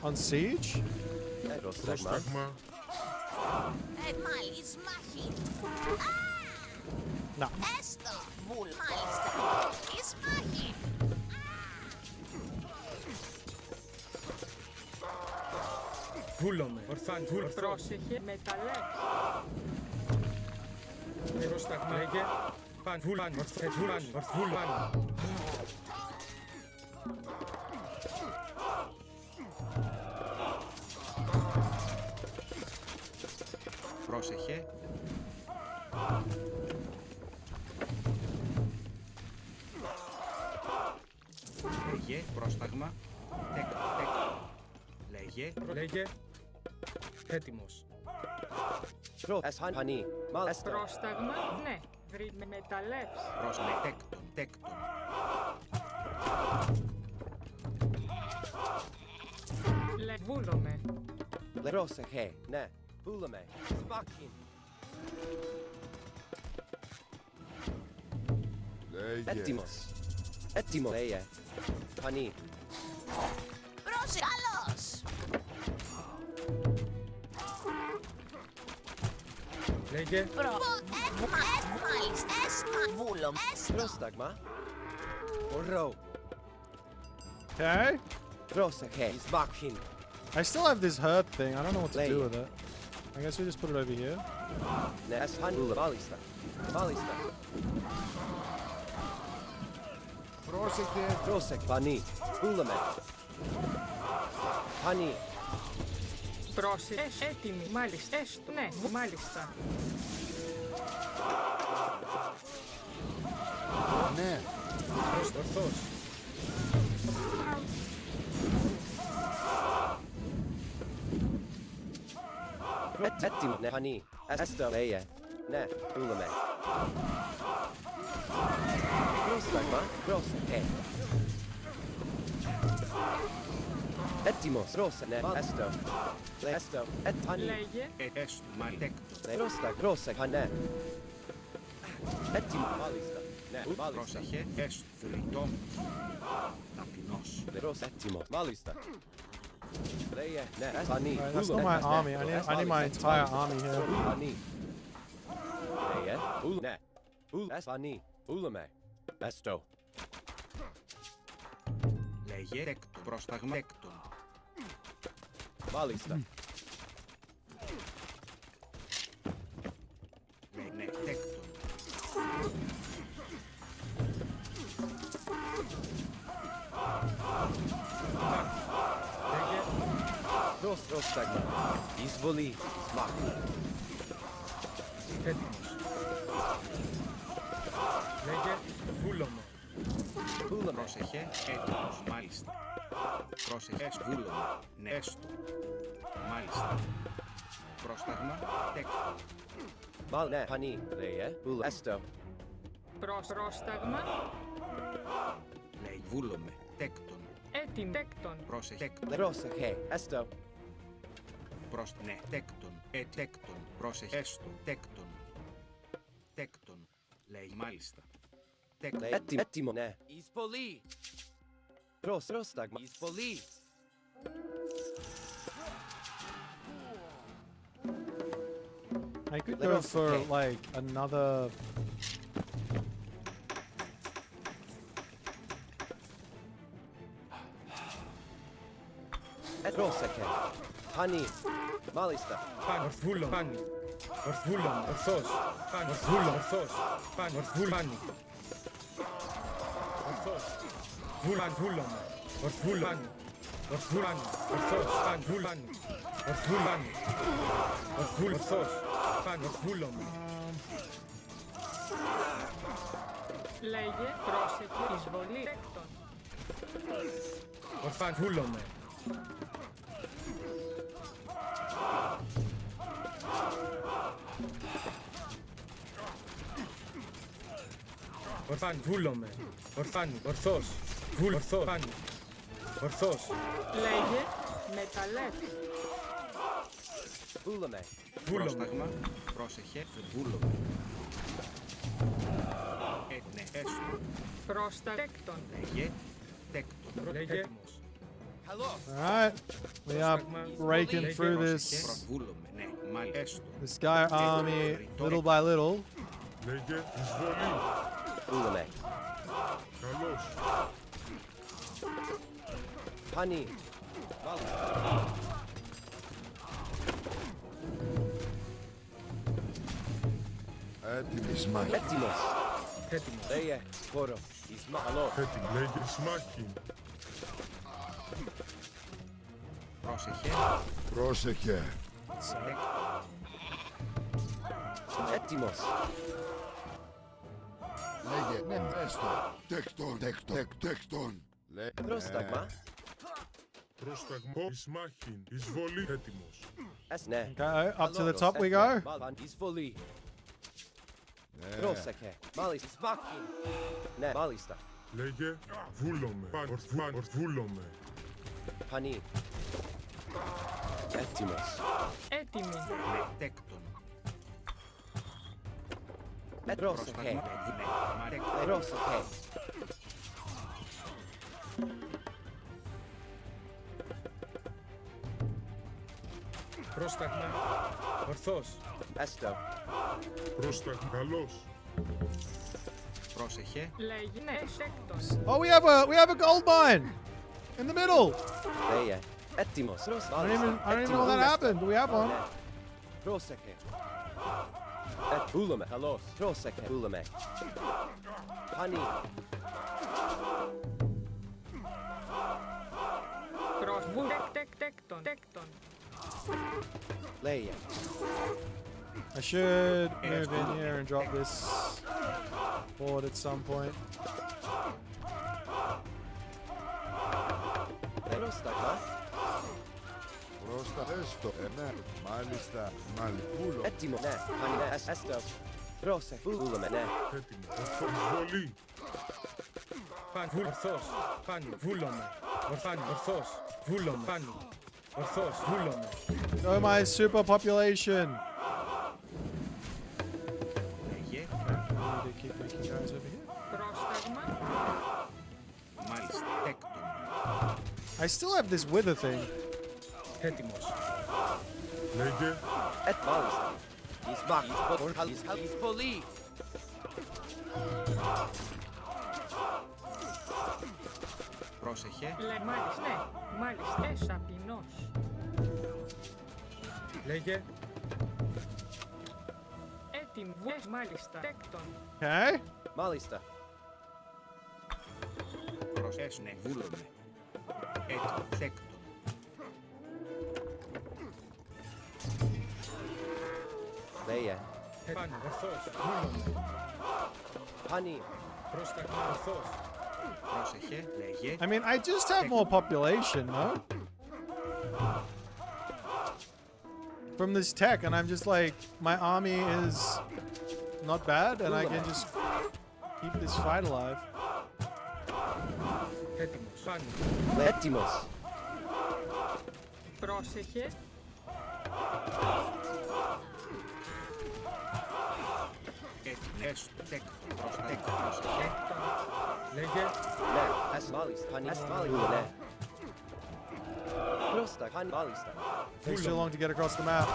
on siege? Πρόσταγμα. Πρόσταγμα. Μάλιστα. Μάχη. No. Έστω. Βουλ. Μάλιστα. Εις μάχη. Βούλομαι. Ορθάν. Ορθός. Πρόσεχε. Μεταλλεύς. Πρόσταγμα. Λέγε. Παν. Βούλαν. Ορθέ. Βούλαν. Ορθβούλαν. Πρόσεχε. Λέγε. Πρόσταγμα. Τεκ. Λέγε. Λέγε. Έτοιμος. Πανί. Μάλιστα. Πρόσταγμα. Ναι. Με μεταλλεύς. Πρόσεχε. Τέκτον. Βούλομαι. Πρόσεχε. Ναι. Βούλαμε. Σπάκιν. Λέγε. Έτοιμος. Έτοιμος. Λέγε. Πανί. Πρόσεχε. Καλώς. Λέγε. Μάλιστα. Έστω. Βούλομαι. Έστω. Πρόσταγμα. Ορό. Okay. Πρόσεχε. Σπάκιν. I still have this herd thing. I don't know what to Lay. do with it. I guess we just put it over here. Ναι. Βούλαμε. Μάλιστα. Μάλιστα. Πρόσεχε. Πρόσεχε. Πανί. Βούλαμε. Πανί. Πρόσεχε. Έτοιμη. Μάλιστα. Έστω. Ναι. Μάλιστα. Ναι. Ορθός. Έτοιμο. Ναι. Πανί. Έστω. Λέγε. Ναι. Βούλαμε. Πρόσταγμα. Πρόσεχε. Έτοιμος. Πρόσεχε. Ναι. Έστω. Έστω. Πανί. Λέγε. Έστω. Μάλιστα. Πρόσεχε. Πρόσεχε. Ναι. Έτοιμο. Μάλιστα. Ναι. Μάλιστα. Πρόσεχε. Έστω. Θρητόμος. Ταπεινός. Έτοιμο. Μάλιστα. Λέγε. Ναι. Πανί. Alright, that's not my army. I need my entire army here. Πανί. Λέγε. Ναι. Πανί. Βούλαμε. Έστω. Λέγε. Τέκτον. Πρόσταγμα. Τέκτον. Μάλιστα. Ναι. Τέκτον. Λέγε. Πρόσταγμα. Εισβολή. Σμάχη. Έτοιμος. Λέγε. Βούλομαι. Βούλαμε. Πρόσεχε. Έτοιμος. Μάλιστα. Πρόσεχε. Βούλομαι. Ναι. Έστω. Μάλιστα. Πρόσταγμα. Τέκτον. Ναι. Πανί. Λέγε. Βούλαμε. Έστω. Πρόσταγμα. Λέει. Βούλομαι. Τέκτον. Έτοιμη. Τέκτον. Πρόσεχε. Πρόσεχε. Έστω. Ναι. Τέκτον. Τέκτον. Πρόσεχε. Έστω. Τέκτον. Τέκτον. Λέει. Μάλιστα. Τέκτον. Έτοιμο. Ναι. Εισβολή. Πρόσταγμα. Εισβολή. I could go for like another. Πρόσεχε. Πανί. Μάλιστα. Πάνω. Ορθβούλο. Πάνι. Ορθβούλο. Ορθός. Πάνω. Ορθβούλο. Ορθός. Πάνω. Ορθβούλο. Πάνι. Ορθός. Βούλαν. Βούλωμα. Ορθβούλο. Πάνι. Ορθβούλο. Πάνι. Ορθός. Πάνι. Βούλ. Πάνι. Ορθβούλο. Πάνι. Ορθβούλο. Ορθός. Πάνι. Ορθβούλωμα. Λέγε. Πρόσεχε. Εισβολή. Τέκτον. Ορθάν. Βούλωμε. Ορθάν. Βούλωμε. Ορθάνι. Ορθός. Βούλ. Ορθός. Πάνι. Ορθός. Λέγε. Μεταλλεύς. Βούλομαι. Πρόσταγμα. Πρόσεχε. Βούλομαι. Ναι, έστω. Πρόστα τέκτον. Λέγε. Τέκτον. Λέγε. Έτοιμος. Alright, we are breaking through this Βούλομαι. Ναι, μάλιστα. Έστω. this Gaia army little by little. Λέγε εισβολή. Βούλομαι. Καλώς. Πανί. Μάλιστα. Έτοιμη μάχη. Έτοιμος. Έτοιμος. Λέγε. Χώρο. Ισμά. Καλό. Έτοιμη. Λέγε σμάχη. Πρόσεχε. Πρόσεχε. Έτοιμος. Λέγε ναι. Έστω. Τέκτον. Τέκτον. Πρόσταγμα. Πρόσταγμα. Ισμάχη. Εισβολή. Έτοιμος. Ναι. Okay, up to the top we go. Εισβολή. Ναι. Πρόσεχε. Μάλιστα. Σμάκι. Ναι. Μάλιστα. Λέγε βούλομαι. Βούλομαι. Πανί. Έτοιμος. Έτοιμη. Ναι, τέκτον. Πρόσεχε. Πρόσταγμα. Ναι, τέκτον. Πρόσεχε. Πρόσταγμα. Ορθός. Έστω. Πρόσταγμα. Καλώς. Πρόσεχε. Λέγει ναι, τέκτον. Oh, we have a gold mine in the middle. Λέγε. Έτοιμος. I don't even know that happened. Do we have one? Πρόσεχε. Βούλομαι. Καλώς. Πρόσεχε. Βούλομαι. Πανί. Τέκτον. Τέκτον. Λέγε. I should move in here and drop this board at some point. Πρόσταγμα. Πρόστα. Έστω. Ναι. Μάλιστα. Βούλο. Έτοιμο. Ναι. Πανί. Ναι. Έστω. Πρόσεχε. Βούλομαι. Ναι. Έτοιμο. Εισβολή. Παν. Ορθός. Παν. Βούλομαι. Ορθάνι. Ορθός. Βούλομαι. Παν. Ορθός. Βούλομαι. Oh, my super population. Λέγε. I need to keep making guys over here. Πρόσταγμα. Μάλιστα. Τέκτον. I still have this wither thing. Έτοιμος. Λέγε Μάλιστα. Ισμά. Εισβολή. Πρόσεχε. Μάλιστα. Ναι. Μάλιστα. Εσαπεινός. Λέγε. Έτοιμη. Μάλιστα. Τέκτον. Okay. Μάλιστα. Πρόσεχε. Ναι, βούλομαι. Έτοιμο. Τέκτον. Λέγε. Παν. Ορθός. Βούλομαι. Πανί. Πρόσταγμα. Ορθός. Πρόσεχε. Λέγε. I mean, I just have more population, no? From this tech, and I'm just like, my army is not bad, and I can just keep this fight alive. Έτοιμος. Παν. Έτοιμος. Πρόσεχε. Έτοιμο. Έστω. Τέκτον. Τέκτον. Πρόσεχε. Λέγε. Ναι. Μάλιστα. Πανί. Μάλιστα. Ναι. Πρόστα. Πανί. Μάλιστα. Takes too long to get across the map.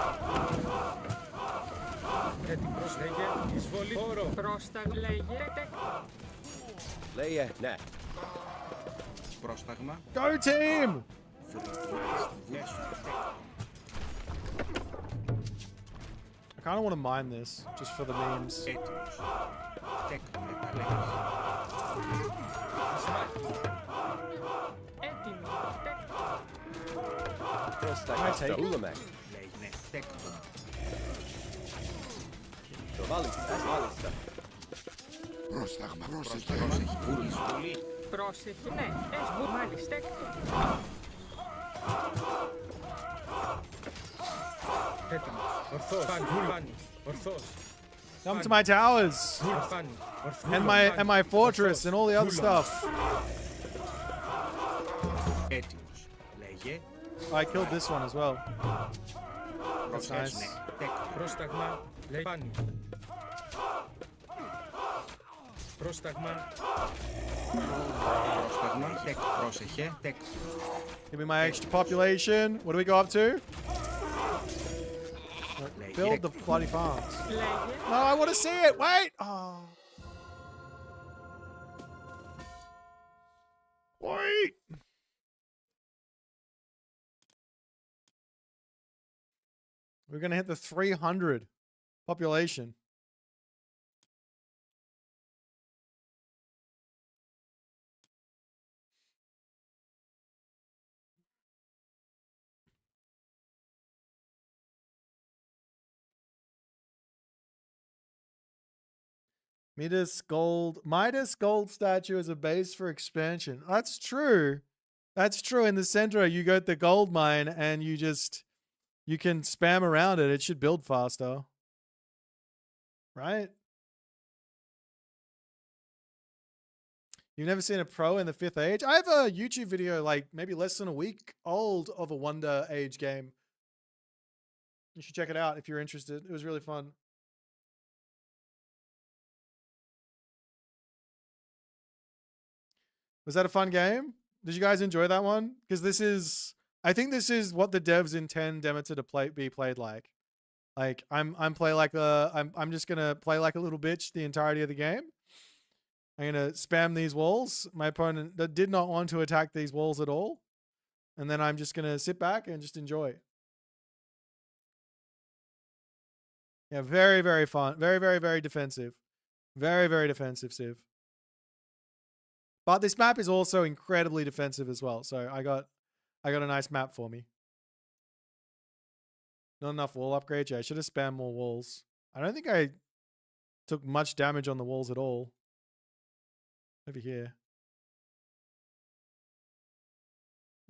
Έτοιμος. Λέγε. Εισβολή. Χώρο. Πρόσταγμα. Λέγε. Τέκτον. Λέγε. Ναι. Πρόσταγμα. Go team! Μάλιστα. Έστω. Τέκτον. I kind of want to mine this, just for the memes. Έτοιμος. Τέκτον. Μεταλλεύεις. Έτοιμη. Τέκτον. Πρόσταγμα. Can I take it? Βούλομαι. Λέγε. Ναι. Τέκτον. Μάλιστα. Μάλιστα. πρόσταγμα. Πρόσεχε. Πρόσεχε. Βούλη. Πρόσεχε. Ναι. Μάλιστα. Τέκτον. Έτοιμος. Ορθός. Παν. Βούλμαν. Ορθός. Come to my towers! Παν. And my fortress and all the other stuff. Έτοιμος. Λέγε. I killed this one as well. nice. Ναι. Τεκ. Πρόσταγμα. Λέει πάνι. Πρόσταγμα. Πρόσταγμα. Τεκ. Πρόσεχε. Τεκ. Give me my extra population. What do we go up to? Build the bloody farms. Λέγε. No, I want to see it. Wait. Oh. Wait. We're going to hit the 300 population. Midas gold statue as a base for expansion. That's true. That's true. In the center, you got the gold mine and you can spam around it. It should build faster. Right? You've never seen a pro in the 5th age? I have a YouTube video like maybe less than a week old of a Wonder Age game. You should check it out if you're interested. It was really fun. Was that a fun game? Did you guys enjoy that one? Because I think this is what the devs intend Demeter to be played like. Like I'm just gonna play like a little bitch the entirety of the game. I'm gonna spam these walls. My opponent did not want to attack these walls at all, and then I'm just gonna sit back and just enjoy. Yeah, very, very fun. Very, very, very defensive. Very, very defensive, Civ. But this map is also incredibly defensive as well. So I got a nice map for me. Not enough wall upgrades. Yeah, I should have spammed more walls. I don't think I took much damage on the walls at all. Over here.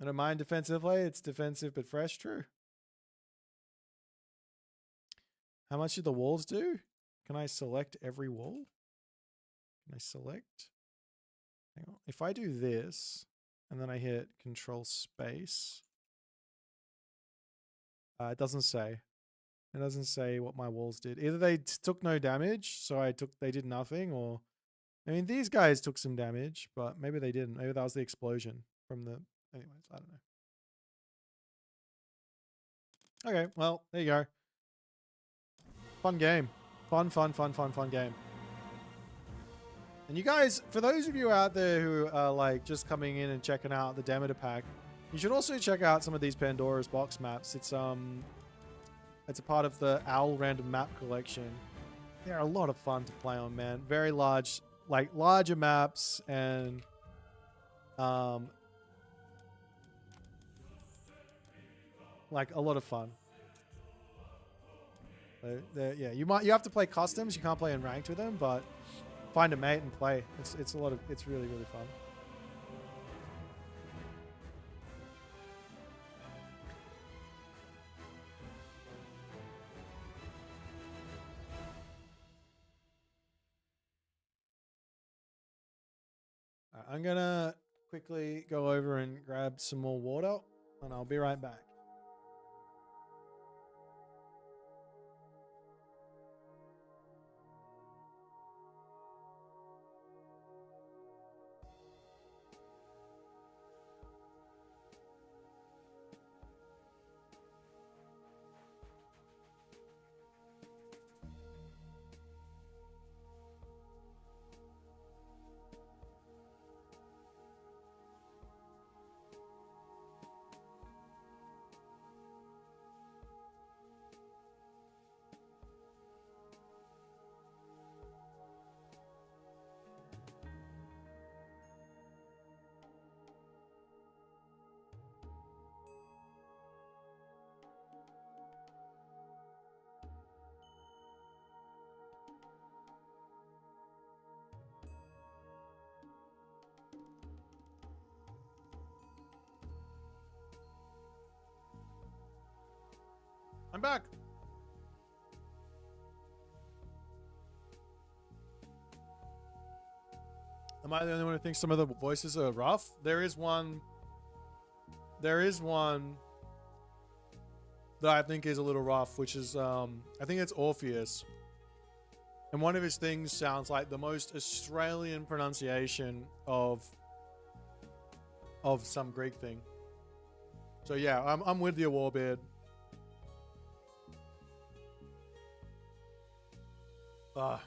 I don't mind defensively. It's defensive but fresh. True. How much do the walls do? Can I select every wall? Can I select? Hang on. If I do this and then I hit control space, it doesn't say. It doesn't say what my walls did. Either they took no damage, so they did nothing, or I mean these guys took some damage, but maybe they didn't. Maybe that was the explosion from the. Anyways, I don't know. Okay, well there you go. Fun game. Fun game. And you guys, for those of you out there who are like just coming in and checking out the Demeter pack, you should also check out some of these Pandora's box maps. It's a part of the Owl random map collection. They're a lot of fun to play on, man. Very large, like larger maps, and like a lot of fun. Yeah, you have to play customs. You can't play in ranked with them, but find a mate and play. It's really, really fun. I'm gonna quickly go over and grab some more water, and I'll be right back. I'm back. Am I the only one who thinks some of the voices are rough? There is one that I think is a little rough, which is I think it's Orpheus. And one of his things sounds like the most Australian pronunciation of some Greek thing. So yeah, I'm with you, Warbeard. How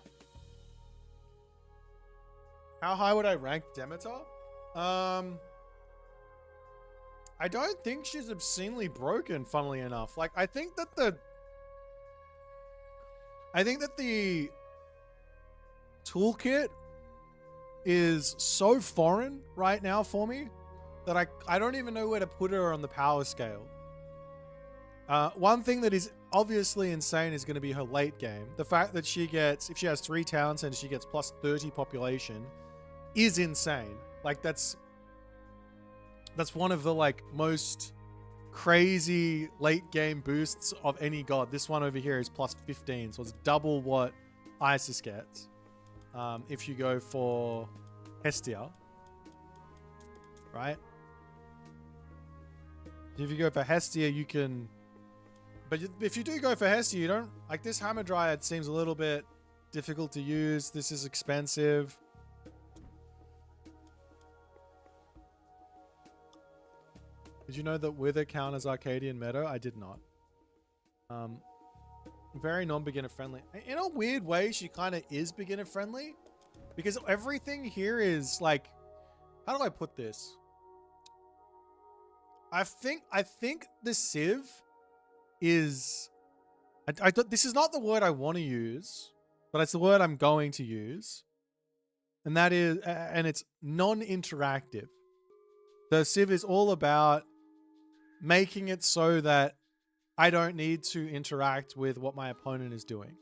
high would I rank Demeter? I don't think she's obscenely broken, funnily enough. Like, I think that the toolkit is so foreign right now for me that I don't even know where to put her on the power scale. One thing that is obviously insane is going to be her late game. The fact that she gets, if she has 3 towns and she gets plus 30 population is insane. Like, that's one of the like most crazy late game boosts of any god. This one over here is plus 15, so it's double what Isis gets. If you go for Hestia, right? If you go for Hestia, you can... But if you do go for Hestia, you don't... Like, this Hammer Dryad seems a little bit difficult to use. This is expensive. Did you know that Wither count as Arcadian meta? I did not. Very non-beginner friendly. In a weird way, she kind of is beginner friendly. Because everything here is like... How do I put this? I think the Civ is... this is not the word I want to use, but it's the word I'm going to use. And that is... And it's non-interactive. The Civ is all about making it so that I don't need to interact with what my opponent is doing.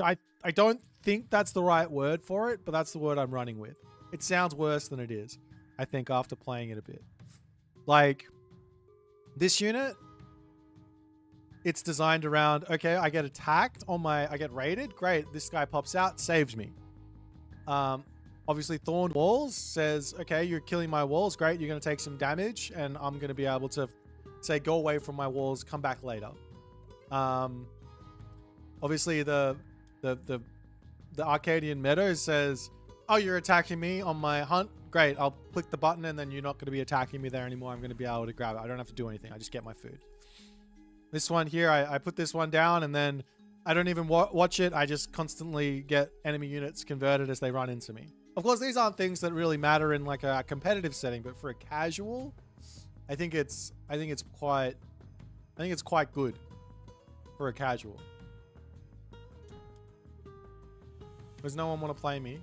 I don't think that's the right word for it, but that's the word I'm running with. It sounds worse than it is, I think, after playing it a bit. Like, this unit, it's designed around, okay, I get attacked on I get raided. Great, this guy pops out, saves me. Obviously, Thorned Walls says, okay, you're killing my walls. Great, you're going to take some damage, and I'm going to be able to say, go away from my walls, come back later. Obviously, the Arcadian Meadow says, oh, you're attacking me on my hunt. Great, I'll click the button, and then you're not going to be attacking me there anymore. I'm going to be able to grab it. I don't have to do anything. I just get my food. This one here, I put this one down, and then I don't even watch it. I just constantly get enemy units converted as they run into me. Of course, these aren't things that really matter in like a competitive setting, but for a casual, I think it's quite good for a casual. Does no one want to play me?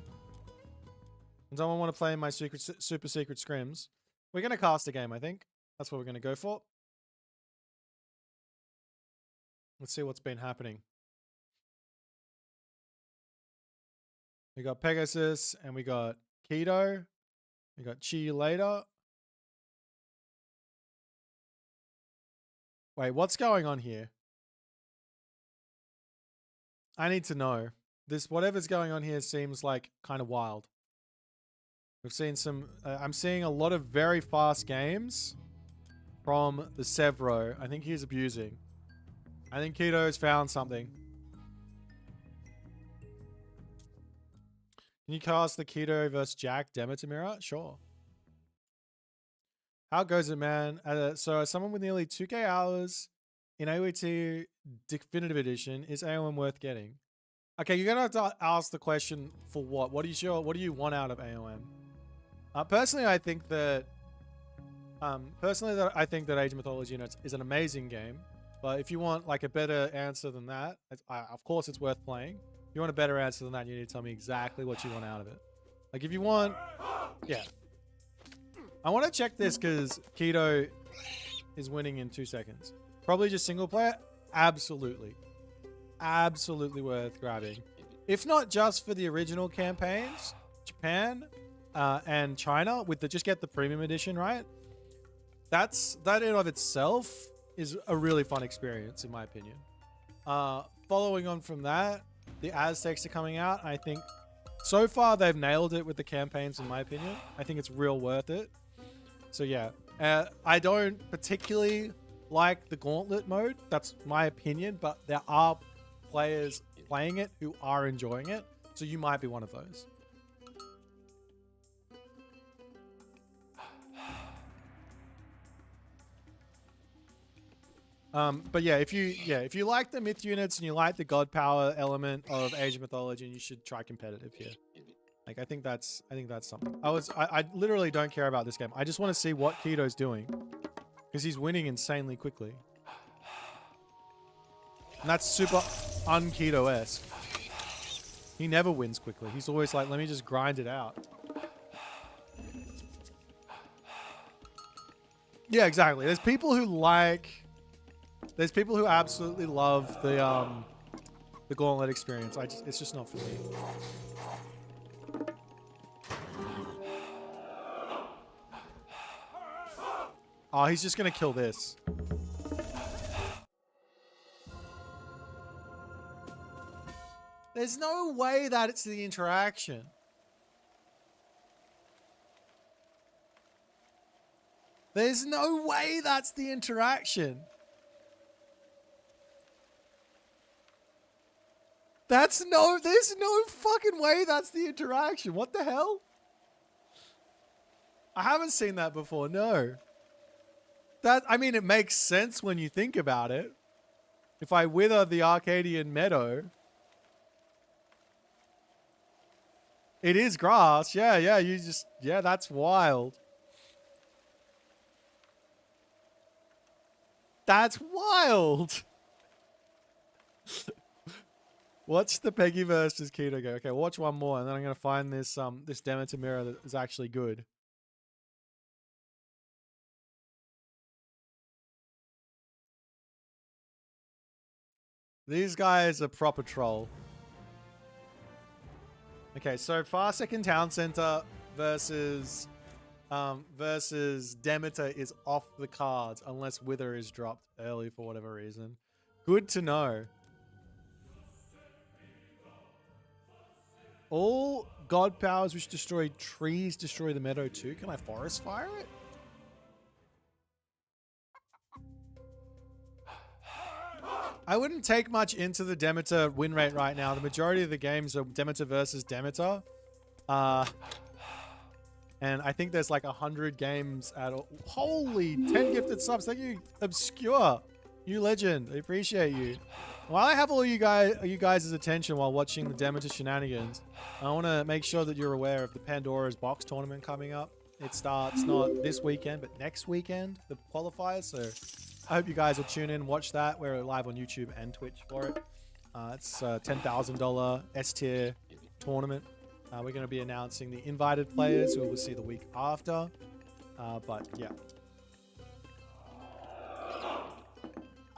Does no one want to play my super secret scrims? We're going to cast a game, I think. That's what we're going to go for. Let's see what's been happening. We got Pegasus and we got Keto. We got Chi You Later. Wait, what's going on here? I need to know. Whatever's going on here seems like kind of wild. We've seen some... I'm seeing a lot of very fast games from the Severo. I think he's abusing. I think Keto has found something. Can you cast the Keto versus Jack Demeter mirror? Sure. How goes it, man? So someone with nearly 2k hours in AOT Definitive Edition, is AOM worth getting? Okay, you're gonna have to ask the question for what? What do you want out of AOM? Personally, I think that Age of Mythology is an amazing game. But if you want like a better answer than that, of course it's worth playing. If you want a better answer than that, you need to tell me exactly what you want out of it. Like if you want, yeah. I want to check this because Keto is winning in 2 seconds. Probably just single player. Absolutely. Absolutely worth grabbing. If not just for the original campaigns, Japan and China with just get the premium edition, right? That in of itself is a really fun experience in my opinion. Following on from that, the Aztecs are coming out. I think so far they've nailed it with the campaigns in my opinion. I think it's real worth it. So yeah, I don't particularly like the Gauntlet mode. That's my opinion, but there are players playing it who are enjoying it. So you might be one of those. But yeah, if you like the myth units and you like the god power element of Age of Mythology, you should try competitive here. Like I think that's something. I literally don't care about this game. I just want to see what Keto's doing. Because he's winning insanely quickly. And that's super un-Keto-esque. He never wins quickly. He's always like, let me just grind it out. Yeah, exactly. There's people who absolutely love the Gauntlet experience. It's just not for me. Oh, he's just gonna kill this. There's no way that it's the interaction. There's no way that's the interaction. There's no fucking way that's the interaction. What the hell? I haven't seen that before, no. I mean, it makes sense when you think about it. If I wither the Arcadian meadow, it is grass. Yeah, that's wild. That's wild. Watch the Peggy versus Keto go. Okay, watch one more, and then I'm gonna find this this Demeter mirror that is actually good. These guys are proper troll. Okay, so Farsec in Town Center versus Demeter is off the cards unless Wither is dropped early for whatever reason. Good to know. All god powers which destroy trees destroy the meadow too. Can I forest fire it? I wouldn't take much into the Demeter win rate right now. The majority of the games are Demeter versus Demeter. And I think there's like 100 games at all. Holy, 10 gifted subs. Thank you, Obscure. You legend. I appreciate you. While I have all you guys' attention while watching the Demeter shenanigans, I want to make sure that you're aware of the Pandora's Box tournament coming up. It starts not this weekend, but next weekend, the qualifiers. So I hope you guys will tune in, watch that. We're live on YouTube and Twitch for it. It's a $10,000 S-tier tournament. We're going to be announcing the invited players who we'll see the week after. But yeah.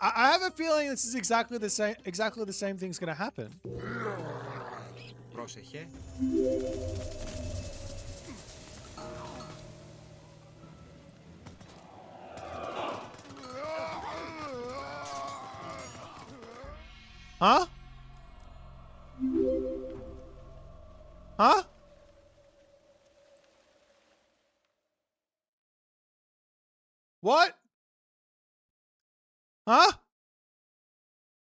I have a feeling this is exactly the same thing's going to happen. Πρόσεχε. Huh? Huh? What? Huh?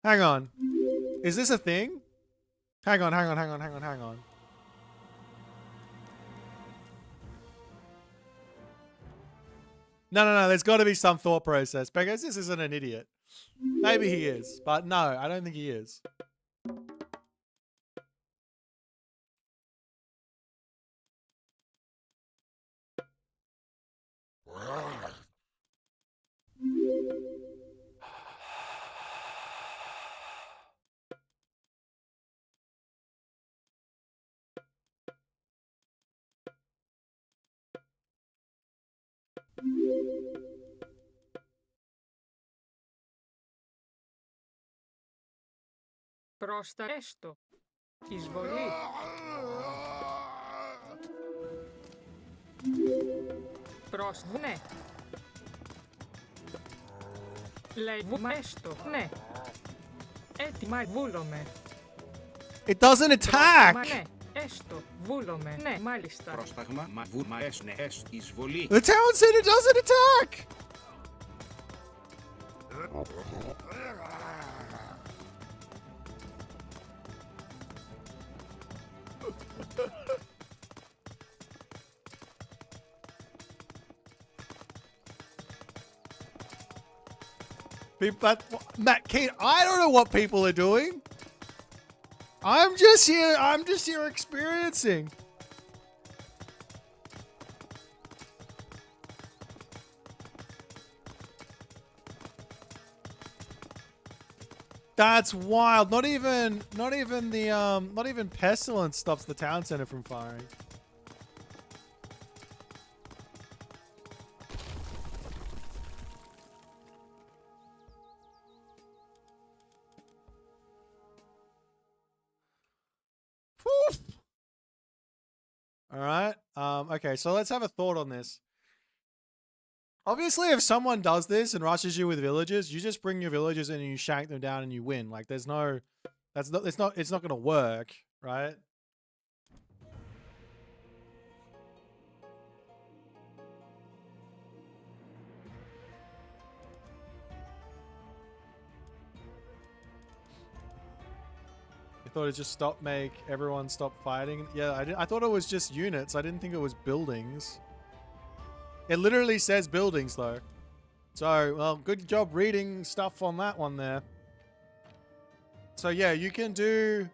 Hang on. Is this a thing? Hang on. No. There's got to be some thought process because this isn't an idiot. Maybe he is, but no, I don't think he is. Προς τα έστω. Εισβολή. Προς ναι. Λέει βούμα έστω. Ναι. Έτοιμα βούλομαι. It doesn't attack! Μα ναι. Έστω. Βούλομαι. Ναι, μάλιστα. Πρόσταγμα. Μα βούμα έστω. Ναι, έστω. Εισβολή. The town center doesn't attack! Matt, Kate, I don't know what people are doing. I'm just here experiencing. That's wild. Not even pestilence stops the town center from firing. All right. Okay, so let's have a thought on this. Obviously, if someone does this and rushes you with villagers, you just bring your villagers in and you shank them down and you win. Like, there's no, it's not going to work, right? I thought it just make everyone stop fighting. Yeah, I thought it was just units. I didn't think it was buildings. It literally says buildings though. So, well, good job reading stuff on that one there. So yeah, you can do...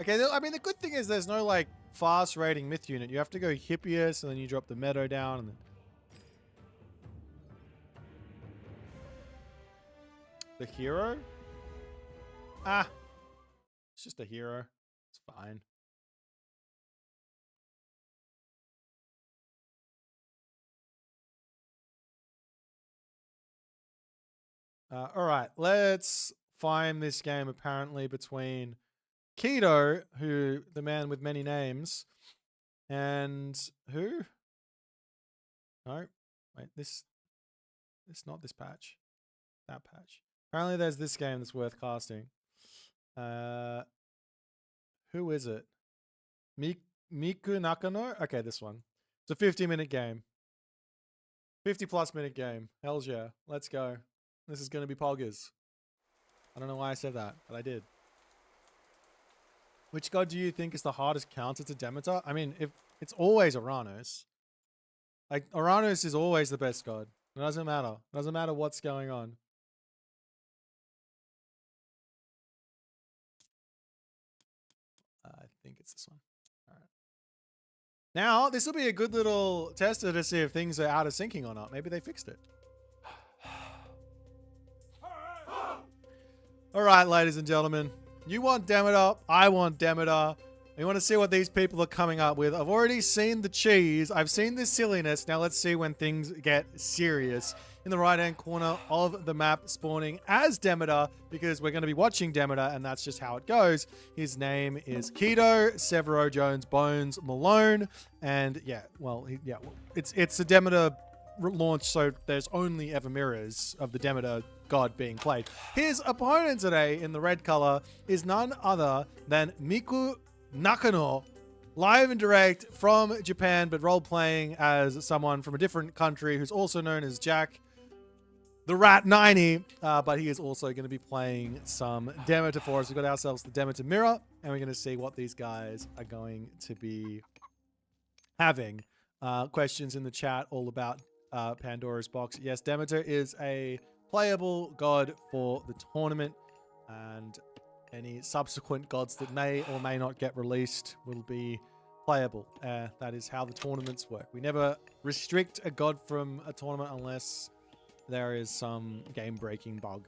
Okay, I mean, the good thing is there's no like fast rating myth unit. You have to go hippiest and then you drop the meadow down and then... The hero? Ah. It's just a hero. It's fine. All right, let's find this game apparently between Keto, who the man with many names, and who? No, wait, this not this patch, that patch. Apparently, there's this game that's worth casting. Who is it? Miku Nakano? Okay, this one. It's a 50-minute game. 50+ minute game. Hells yeah. Let's go. This is going to be poggers. I don't know why I said that, but I did. Which god do you think is the hardest counter to Demeter? I mean, if it's always Uranus. Like, Uranus is always the best god. It doesn't matter. It doesn't matter what's going on. I think it's this one. All right. Now, this will be a good little tester to see if things are out of syncing or not. Maybe they fixed it. All right, ladies and gentlemen. You want Demeter. I want Demeter. We want to see what these people are coming up with. I've already seen the cheese. I've seen the silliness. Now let's see when things get serious. In the right-hand corner of the map, spawning as Demeter, because we're going to be watching Demeter, and that's just how it goes. His name is Keto, Severo Jones Bones Malone, and yeah, well, it's a Demeter launch, so there's only ever mirrors of the Demeter god being played. His opponent today in the red color is none other than Miku Nakano, live and direct from Japan, but role-playing as someone from a different country who's also known as Jack the Rat 90, but he is also going to be playing some Demeter for us. We've got ourselves the Demeter mirror, and we're going to see what these guys are going to be having. Questions in the chat all about Pandora's box. Yes, Demeter is a playable god for the tournament, and any subsequent gods that may or may not get released will be playable. That is how the tournaments work. We never restrict a god from a tournament unless there is some game-breaking bug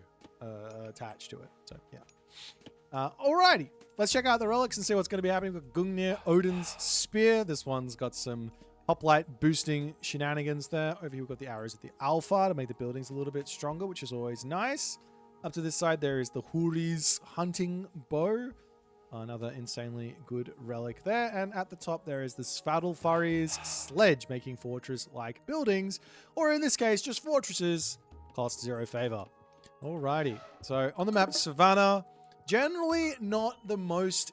attached to it. So, yeah. Alrighty. Let's check out the relics and see what's going to be happening with Gungnir, Odin's Spear. This one's got some hoplite boosting shenanigans there. Over here we've got the arrows of the Alpha to make the buildings a little bit stronger, which is always nice. Up to this side, there is the Huri's hunting bow. Another insanely good relic there. And at the top, there is the Svadilfari's sledge, making fortress-like buildings, or in this case, just fortresses, cost 0 favor. Alrighty. So on the map, Savannah, generally not the most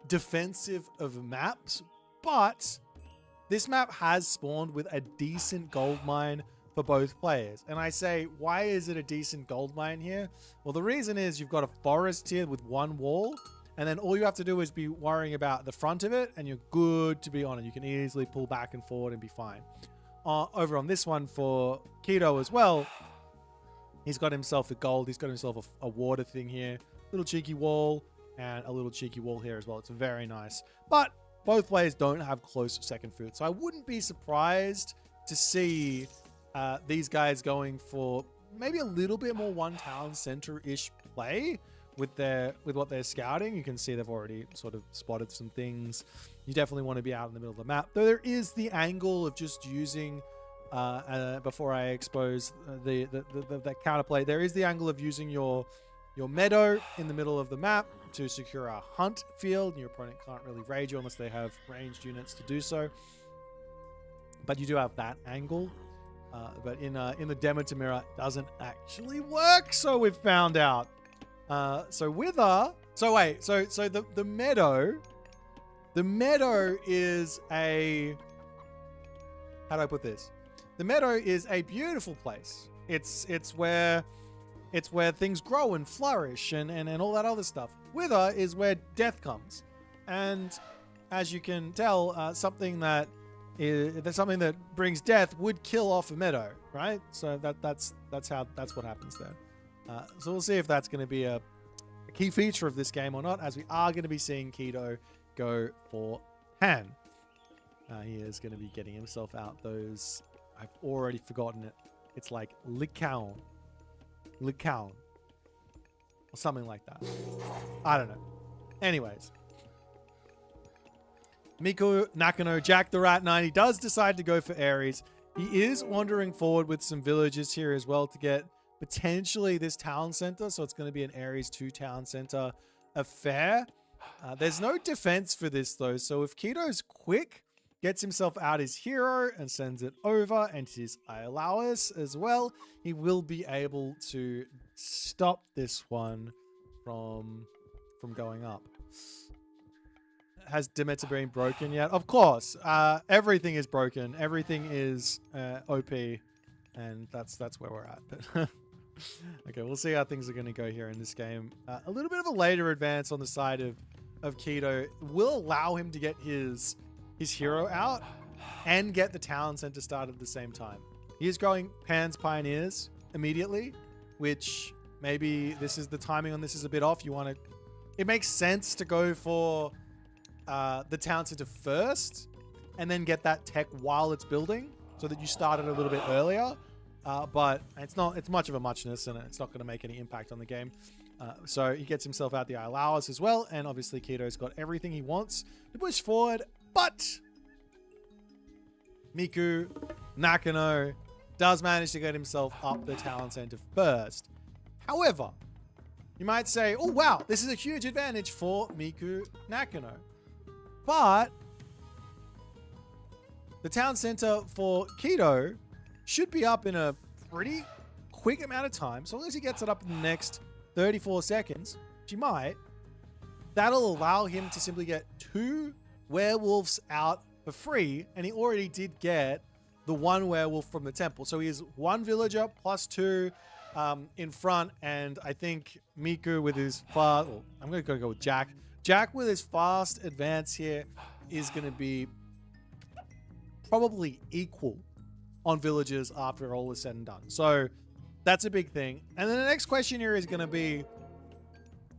defensive of maps, but this map has spawned with a decent gold mine for both players. And I say, why is it a decent gold mine here? Well, the reason is you've got a forest here with one wall, and then all you have to do is be worrying about the front of it, and you're good to be on it. You can easily pull back and forward and be fine. Over on this one for Keto as well, he's got himself the gold. He's got himself a water thing here. Little cheeky wall and a little cheeky wall here as well. It's very nice. But both players don't have close second food. So I wouldn't be surprised to see these guys going for maybe a little bit more one town center-ish play with what they're scouting. You can see they've already sort of spotted some things. You definitely want to be out in the middle of the map. Though there is the angle of just using, before I expose the counterplay, there is the angle of using your meadow in the middle of the map to secure a hunt field. Your opponent can't really raid you unless they have ranged units to do so. But you do have that angle. But in the Demeter mirror, it doesn't actually work. So we've found out. So the meadow is a, how do I put this? The meadow is a beautiful place. It's where things grow and flourish and all that other stuff. Wither is where death comes. And as you can tell, something that brings death would kill off a meadow, right? So that's what happens there. So we'll see if that's going to be a key feature of this game or not, as we are going to be seeing Keto go for Han. He is going to be getting himself out those, I've already forgotten it. It's like Likaon, or something like that. I don't know. Anyways. Miku Nakano, Jack the Rat 90 does decide to go for Ares. He is wandering forward with some villages here as well to get potentially this town center. So it's going to be an Ares 2 town center affair. There's no defense for this though. So if Keto's quick, gets himself out his hero and sends it over and his Iolawis as well, he will be able to stop this one from going up. Has Demeter been broken yet? Of course. Everything is broken. Everything is OP. And that's where we're at. But okay, we'll see how things are going to go here in this game. A little bit of a later advance on the side of Keto will allow him to get his hero out and get the town center started at the same time. He is growing Pan's Pioneers immediately, which maybe this is the timing on this is a bit off. It makes sense to go for the town center first and then get that tech while it's building so that you start it a little bit earlier. But it's much of a muchness and it's not going to make any impact on the game. So he gets himself out the Iolawis as well. And obviously Keto's got everything he wants to push forward. But Miku Nakano does manage to get himself up the town center first. However, you might say, oh wow, this is a huge advantage for Miku Nakano. But the town center for Keto should be up in a pretty quick amount of time. So long as he gets it up in the next 34 seconds, which he might, that'll allow him to simply get 2 werewolves out for free. And he already did get the 1 werewolf from the temple. So he is 1 villager plus 2 in front. And I think Miku with his fast, I'm going to go with Jack. Jack with his fast advance here is going to be probably equal on villagers after all is said and done. So that's a big thing. And then the next question here is going to be,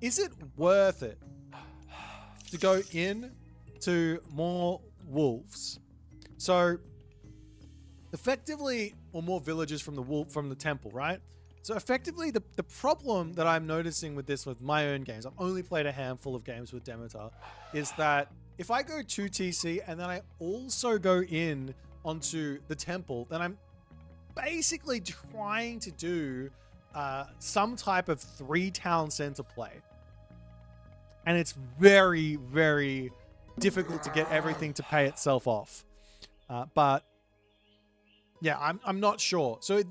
is it worth it to go in to more wolves? So effectively, or more villagers from the temple, right? So effectively, the problem that I'm noticing with this with my own games, I've only played a handful of games with Demeter, is that if I go to TC and then I also go in onto the temple, then I'm basically trying to do some type of 3 town center play. And it's very, very difficult to get everything to pay itself off. But yeah, I'm not sure. So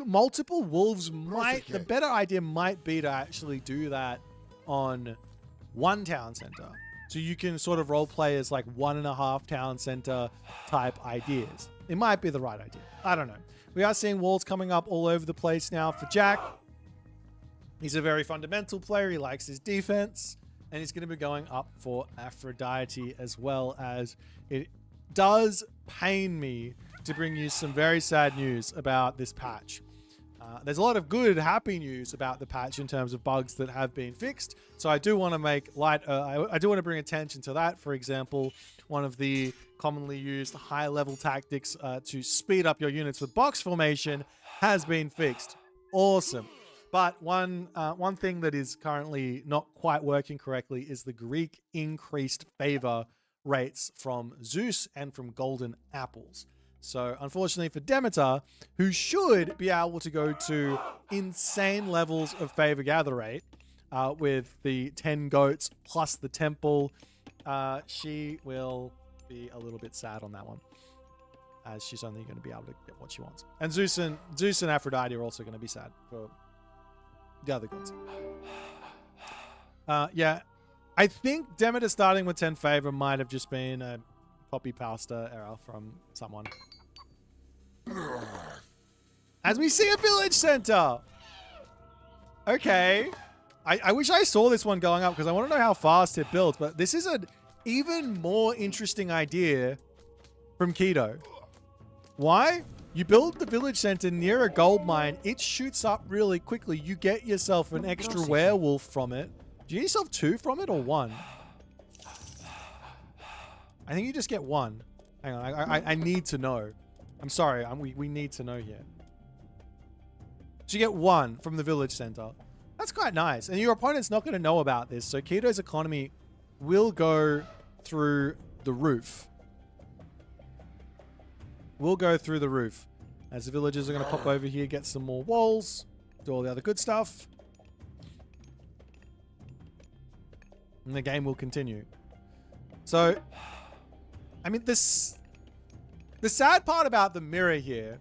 multiple wolves might, the better idea might be to actually do that on 1 town center. So you can sort of role play as like 1.5 town center type ideas. It might be the right idea. I don't know. We are seeing walls coming up all over the place now for Jack. He's a very fundamental player. He likes his defense. And he's going to be going up for Aphrodite, as well as it does pain me to bring you some very sad news about this patch. There's a lot of good, happy news about the patch in terms of bugs that have been fixed. So I do want to make light, I do want to bring attention to that. For example, one of the commonly used high-level tactics to speed up your units with box formation has been fixed. Awesome. But one thing that is currently not quite working correctly is the Greek increased favor rates from Zeus and from golden apples. So unfortunately for Demeter, who should be able to go to insane levels of favor gather rate with the 10 goats plus the temple, she will be a little bit sad on that one, as she's only going to be able to get what she wants. And Zeus and Aphrodite are also going to be sad for the other gods. Yeah, I think Demeter starting with 10 favor might have just been a copy pasta error from someone. As we see a village center. Okay. I wish I saw this one going up because I want to know how fast it builds, but this is an even more interesting idea from Keto. Why? You build the village center near a gold mine, it shoots up really quickly. You get yourself an extra werewolf from it. Do you get yourself 2 from it or 1? I think you just get 1. Hang on, I need to know. I'm sorry, we need to know here. So you get 1 from the village center. That's quite nice. And your opponent's not going to know about this, so Keto's economy will go through the roof. Will go through the roof. As the villagers are going to pop over here, get some more walls, do all the other good stuff. And the game will continue. So, I mean, the sad part about the mirror here,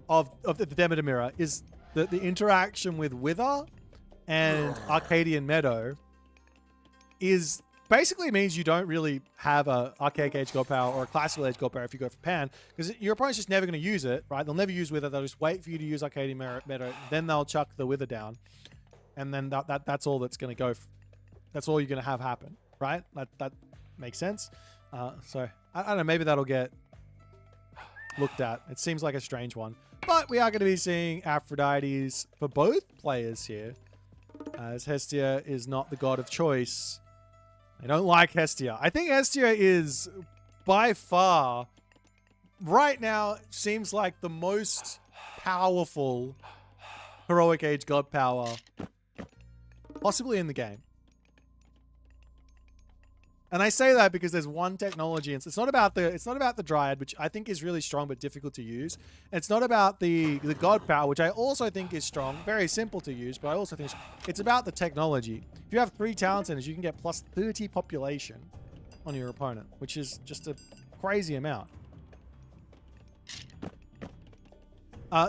of the Demeter mirror, is that the interaction with Wither and Arcadian Meadow is basically means you don't really have a Archaic Age God Power or a Classical Age God Power if you go for Pan, because your opponent's just never going to use it, right? They'll never use Wither. They'll just wait for you to use Arcadian Meadow, then they'll chuck the Wither down, and then that's all that's going to go. That's all you're going to have happen, right? That makes sense. So I don't know. Maybe that'll get looked at. It seems like a strange one, but we are going to be seeing Aphrodites for both players here, as Hestia is not the god of choice. I don't like Hestia. I think Hestia is by far, right now, seems like the most powerful Heroic Age God power possibly in the game. And I say that because there's one technology, and it's not about the Dryad, which I think is really strong but difficult to use. It's not about the God power, which I also think is strong, very simple to use, but I also think it's about the technology. If you have 3 talent centers, you can get plus 30 population on your opponent, which is just a crazy amount.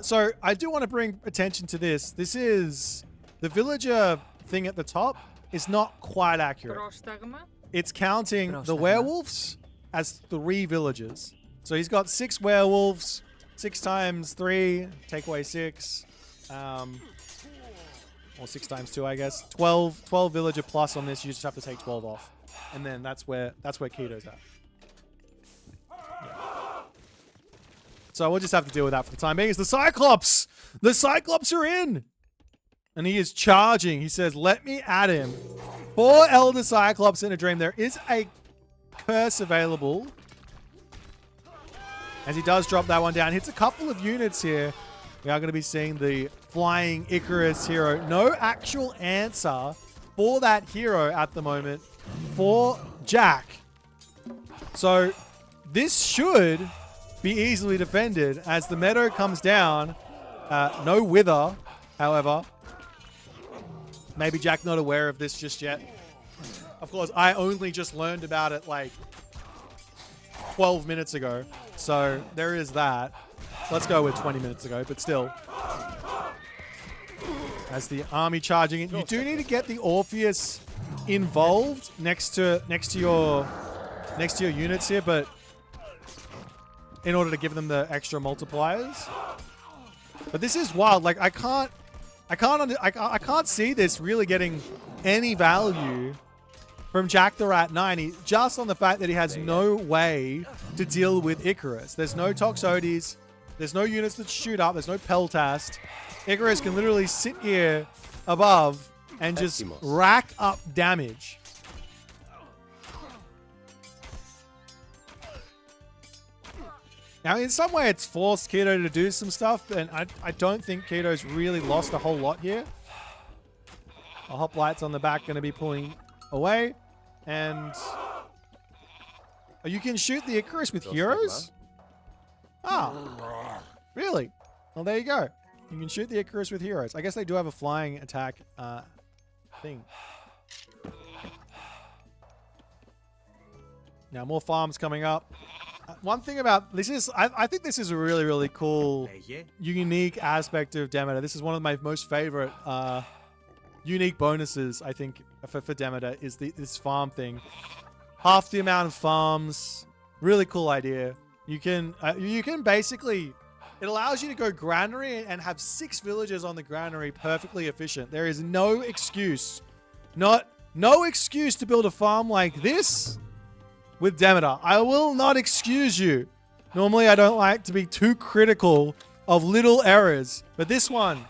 So I do want to bring attention to this. This is the villager thing at the top is not quite accurate. It's counting the werewolves as 3 villagers. So he's got 6 werewolves, 6 times 3, take away 6. Or 6 times 2, I guess. 12 villager plus on this. You just have to take 12 off. And then that's where Keto's at. Yeah. So we'll just have to deal with that for the time being. It's the Cyclops! The Cyclops are in! And he is charging. He says, let me at him. 4 Elder Cyclops in a dream. There is a curse available. As he does drop that one down. Hits a couple of units here. We are going to be seeing the Flying Icarus hero. No actual answer for that hero at the moment for Jack. So this should be easily defended as the meadow comes down. No Wither, however. Maybe Jack not aware of this just yet. Of course, I only just learned about it like 12 minutes ago. So there is that. Let's go with 20 minutes ago, but still. As the army charging in, you do need to get the Orpheus involved next to your units here, but in order to give them the extra multipliers. But this is wild. Like I can't see this really getting any value from Jack the Rat 90 just on the fact that he has no way to deal with Icarus. There's no Toxotes. There's no units that shoot up. There's no Peltast. Icarus can literally sit here above and just rack up damage. Now, in some way, it's forced Keto to do some stuff, and I don't think Keto's really lost a whole lot here. A Hoplite's on the back going to be pulling away, and you can shoot the Icarus with heroes? Ah, really? Well, there you go. You can shoot the Icarus with heroes. I guess they do have a flying attack thing. Now, more farms coming up. One thing about this is, I think this is a really, really cool, unique aspect of Demeter. This is one of my most favorite unique bonuses, I think, for Demeter, is this farm thing. Half the amount of farms. Really cool idea. You can basically, it allows you to go granary and have 6 villagers on the granary perfectly efficient. There is no excuse, no excuse to build a farm like this with Demeter. I will not excuse you. Normally, I don't like to be too critical of little errors, but this one,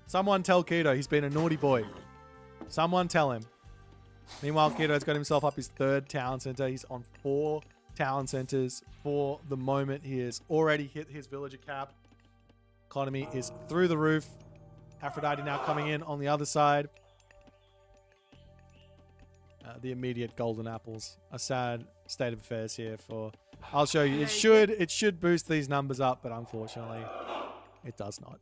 someone tell Keto he's been a naughty boy. Someone tell him. Meanwhile, Keto's got himself up his 3rd town center. He's on 4 town centers for the moment. He has already hit his villager cap. Economy is through the roof. Aphrodite now coming in on the other side. The immediate golden apples. A sad state of affairs here for... I'll show you. It should boost these numbers up, but unfortunately, it does not.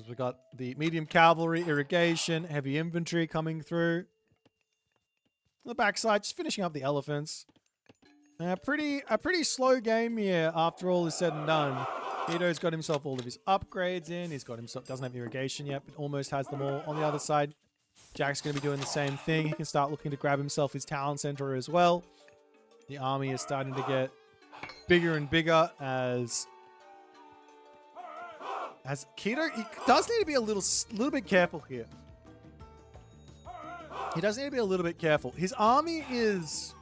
We've got the medium cavalry, irrigation, heavy infantry coming through. On the backside, just finishing up the elephants. A pretty slow game here after all is said and done. Keto's got himself all of his upgrades in. He's got himself, doesn't have irrigation yet, but almost has them all. On the other side, Jack's going to be doing the same thing. He can start looking to grab himself his town center as well. The army is starting to get bigger and bigger as Keto, he does need to be a little bit careful here. He does need to be a little bit careful. His army is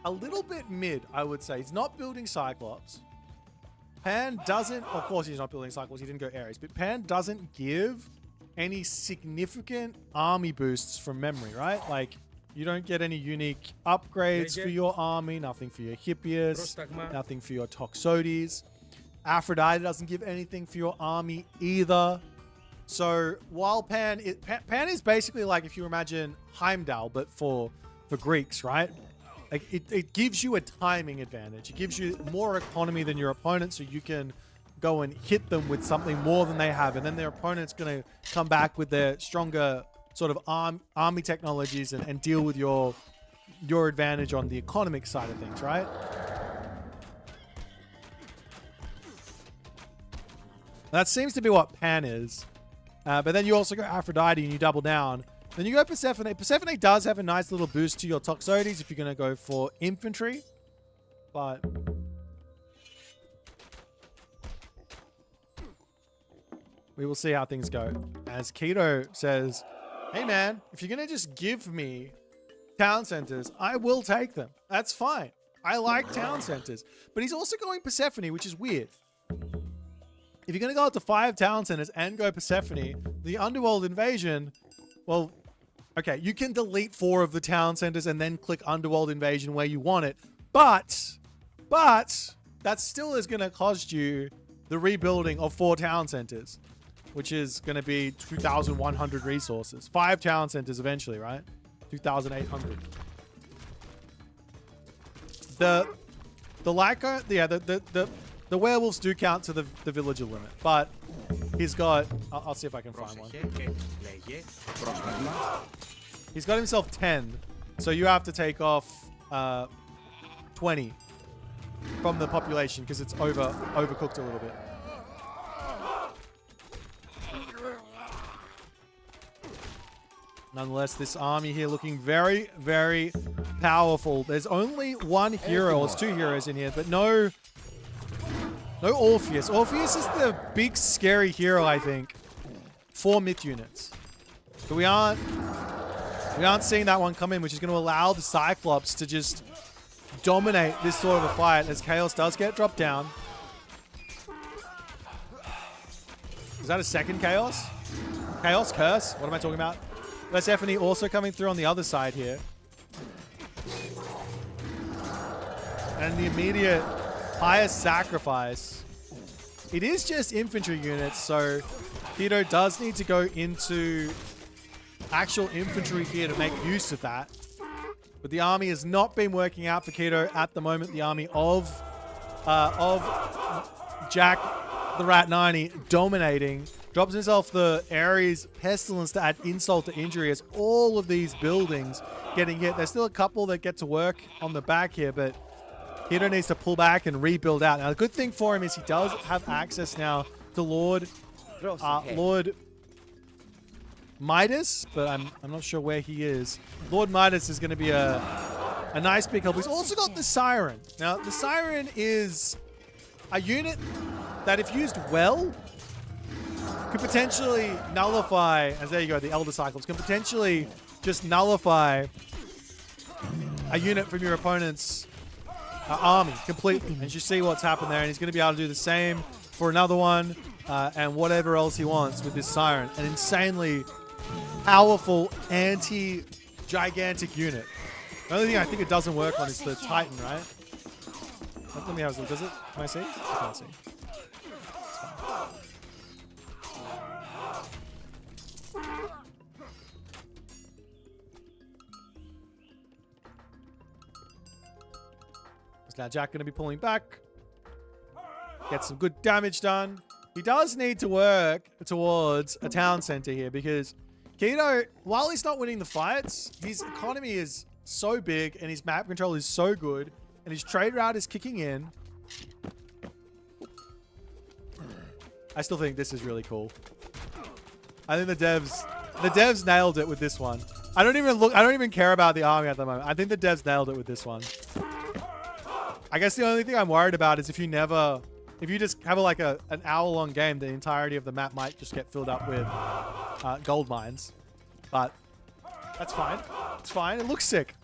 a little bit mid, I would say. He's not building Cyclops. Pan doesn't, of course he's not building Cyclops, he didn't go Ares, but Pan doesn't give any significant army boosts from memory, right? Like, you don't get any unique upgrades for your army, nothing for your Hippias, nothing for your Toxotes. Aphrodite doesn't give anything for your army either. So while Pan is basically like, if you imagine Heimdall, but for Greeks, right? Like it gives you a timing advantage. It gives you more economy than your opponent, so you can go and hit them with something more than they have, and then their opponent's going to come back with their stronger sort of army technologies and deal with your advantage on the economic side of things, right? That seems to be what Pan is. But then you also go Aphrodite and you double down. Then you go Persephone. Persephone does have a nice little boost to your Toxotes if you're going to go for infantry. But we will see how things go. As Keto says, hey man, if you're going to just give me town centers, I will take them. That's fine. I like town centers. But he's also going Persephone, which is weird. If you're going to go up to 5 town centers and go Persephone, the Underworld Invasion, well, okay, you can delete 4 of the town centers and then click Underworld Invasion where you want it. But that still is going to cost you the rebuilding of 4 town centers, which is going to be 2,100 resources. 5 town centers eventually, right? 2,800. The Lyca, yeah, the werewolves do count to the villager limit, but he's got... I'll see if I can find one. He's got himself 10, so you have to take off 20 from the population because it's overcooked a little bit. Nonetheless, this army here looking very, very powerful. There's only one hero, or it's two heroes in here, but no Orpheus. Orpheus is the big scary hero, I think, for myth units. But we aren't seeing that one come in, which is going to allow the Cyclops to just dominate this sort of a fight as Chaos does get dropped down. Is that a second Chaos? Chaos Curse? What am I talking about? Persephone also coming through on the other side here. And the immediate highest sacrifice. It is just infantry units, so Keto does need to go into actual infantry here to make use of that. But the army has not been working out for Keto at the moment. The army of Jack the Rat 90 dominating. Drops himself the Ares Pestilence to add insult to injury as all of these buildings getting hit. There's still a couple that get to work on the back here, but Keto needs to pull back and rebuild out. Now, the good thing for him is he does have access now to Lord Midas, but I'm not sure where he is. Lord Midas is going to be a nice big help. He's also got the Siren. Now, the Siren is a unit that, if used well, could potentially nullify, as there you go, the Elder Cyclops, can potentially just nullify a unit from your opponent's army completely. And you see what's happened there, and he's going to be able to do the same for another one and whatever else he wants with this Siren. An insanely powerful anti-gigantic unit. The only thing I think it doesn't work on is the Titan, right? Let me have a look. Does it? Can I see? I can't see. Now Jack going to be pulling back. Get some good damage done. He does need to work towards a town center here because Keto, while he's not winning the fights, his economy is so big and his map control is so good and his trade route is kicking in. I still think this is really cool. I think the devs nailed it with this one. I don't even care about the army at the moment. I think the devs nailed it with this one. I guess the only thing I'm worried about is if you just have an hour-long game, the entirety of the map might just get filled up with gold mines. But that's fine. It's fine. It looks sick.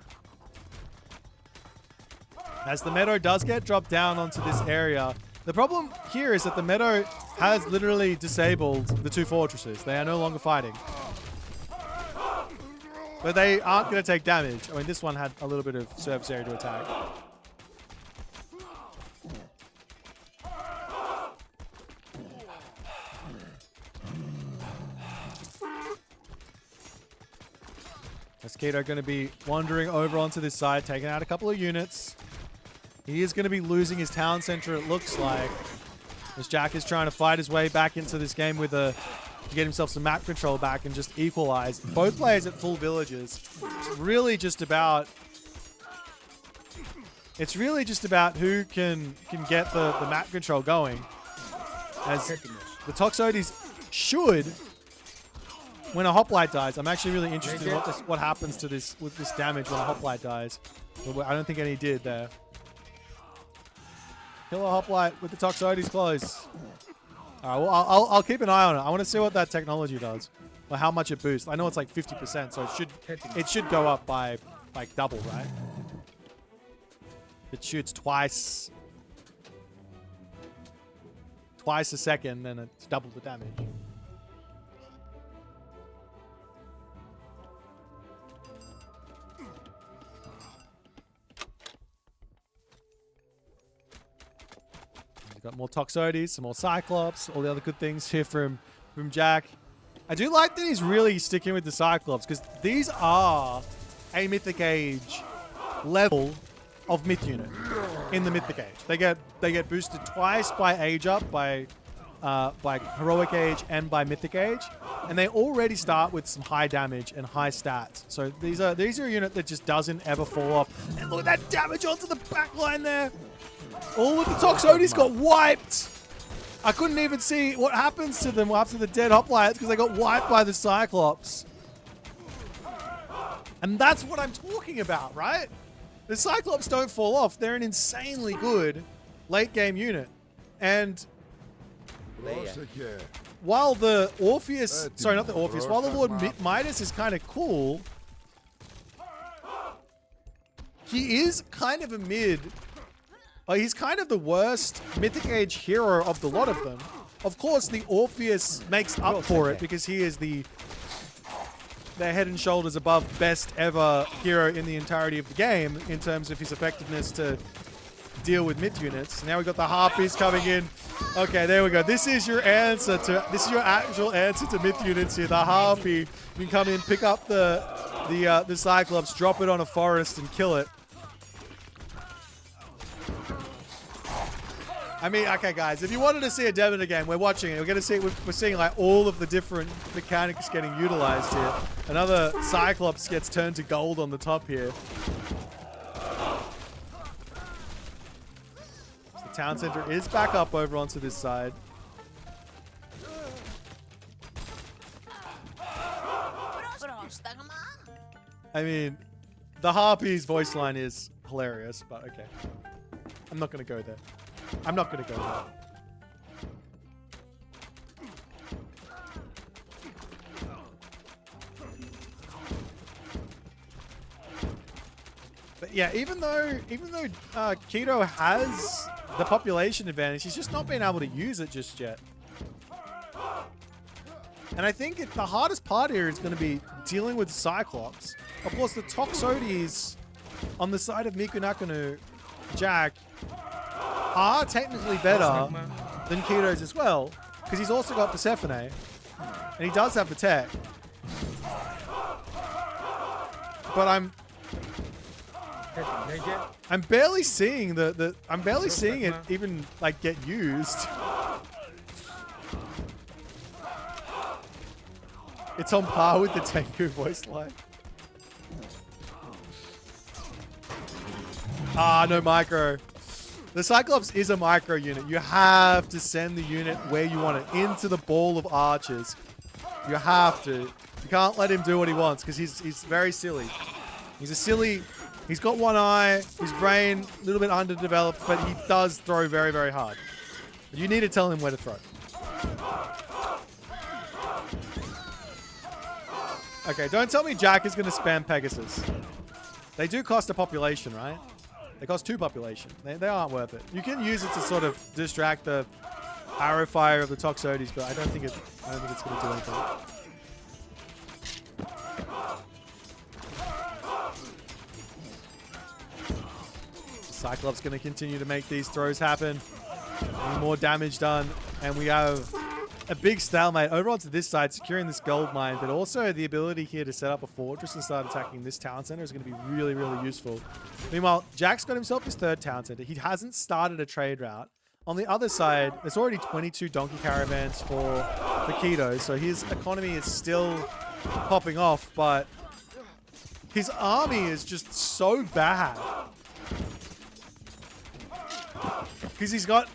As the Meadow does get dropped down onto this area, the problem here is that the Meadow has literally disabled the two fortresses. They are no longer fighting. But they aren't going to take damage. I mean, this one had a little bit of surface area to attack. Keto going to be wandering over onto this side, taking out a couple of units. He is going to be losing his town center, it looks like, as Jack is trying to fight his way back into this game with to get himself some map control back and just equalize. Both players at full villages. It's really just about who can get the map control going. As the Toxotes should, when a hoplite dies. I'm actually really interested in what happens to this with this damage when a hoplite dies. I don't think any did there. Kill a hoplite with the Toxotes close. All right, well, I'll keep an eye on it. I want to see what that technology does, or how much it boosts. I know it's like 50%, so it should go up by like double, right? It shoots twice a second, then it's double the damage. Got more Toxotes, some more Cyclops, all the other good things here from Jack. I do like that he's really sticking with the Cyclops because these are a Mythic Age level of myth unit in the Mythic Age. They get boosted twice by Age Up, by Heroic Age and by Mythic Age. and they already start with some high damage and high stats. So these are a unit that just doesn't ever fall off. And look at that damage onto the back line there. All of the Toxotes got wiped. I couldn't even see what happens to them after the dead hoplites because they got wiped by the Cyclops. And that's what I'm talking about, right? The Cyclops don't fall off. They're an insanely good late game unit. And while the Orpheus, sorry, not the Orpheus, while the Lord Midas is kind of cool, he is kind of a mid. He's kind of the worst Mythic Age hero of the lot of them. Of course, the Orpheus makes up for it because he is the head and shoulders above best ever hero in the entirety of the game in terms of his effectiveness to deal with mid units. Now we've got the Harpies coming in. Okay, there we go. This is your answer to, this is your actual answer to mid units here. The Harpy, you can come in, pick up the Cyclops, drop it on a forest and kill it. I mean, okay, guys, if you wanted to see a Demeter game, we're watching it. We're going to see, we're seeing like all of the different mechanics getting utilized here. Another Cyclops gets turned to gold on the top here. So the town center is back up over onto this side. I mean, the Harpy's voice line is hilarious, but okay. I'm not going to go there. I'm not going to go there. But yeah, even though Keto has the population advantage, he's just not been able to use it just yet. And I think the hardest part here is going to be dealing with Cyclops. Of course, the Toxotes on the side of Miku Nakano, Jack, are technically better than Keto's as well, because he's also got Persephone, and he does have the tech. But I'm barely seeing I'm barely seeing it even like get used. It's on par with the Tengu voice line. Ah, no micro. The Cyclops is a micro unit. You have to send the unit where you want it, into the ball of archers. You have to. You can't let him do what he wants because he's very silly. He's a silly. He's got one eye. His brain a little bit underdeveloped, but he does throw very, very hard. You need to tell him where to throw. Okay, don't tell me Jack is going to spam Pegasus. They do cost a population, right? They cost 2 population. They aren't worth it. You can use it to sort of distract the arrow fire of the Toxotes, but I don't think it's going to do anything. Cyclops going to continue to make these throws happen. Getting more damage done, and we have a big stalemate over onto this side, securing this gold mine, but also the ability here to set up a fortress and start attacking this town center is going to be really, really useful. Meanwhile, Jack's got himself his 3rd town center. He hasn't started a trade route. On the other side, there's already 22 donkey caravans for Keto, so his economy is still popping off, but his army is just so bad. Because he's got...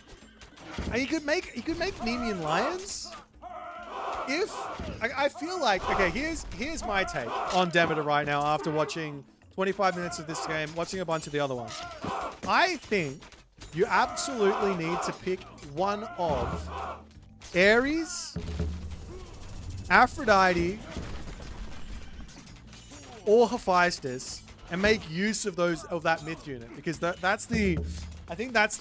He could make Nemean lions. If I feel like, okay, here's my take on Demeter right now after watching 25 minutes of this game, watching a bunch of the other ones. I think you absolutely need to pick one of Ares, Aphrodite, or Hephaestus and make use of that myth unit, because that's the secret. I think that's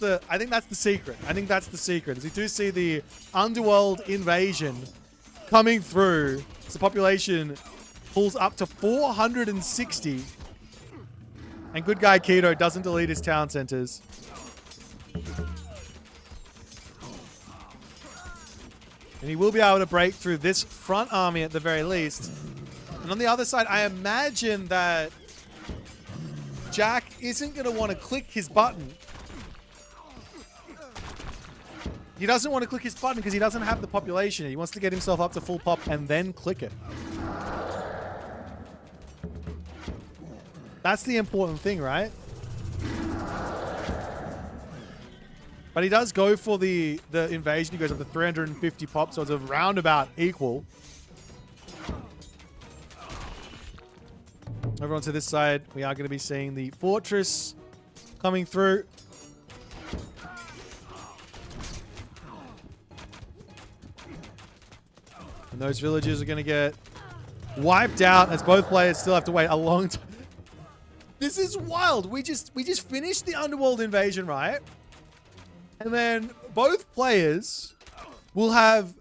the secret. As we do see the underworld invasion coming through, so the population pulls up to 460, and good guy Keto doesn't delete his town centers. And he will be able to break through this front army at the very least. And on the other side, I imagine that Jack isn't going to want to click his button He doesn't want to click his button because he doesn't have the population. He wants to get himself up to full pop and then click it. That's the important thing, right? But he does go for the invasion. He goes up to 350 pop, so it's a roundabout equal. Over onto this side, we are going to be seeing the fortress coming through. And those villagers are going to get wiped out as both players still have to wait a long time. This is wild. We just finished the underworld invasion, right? And then both players will have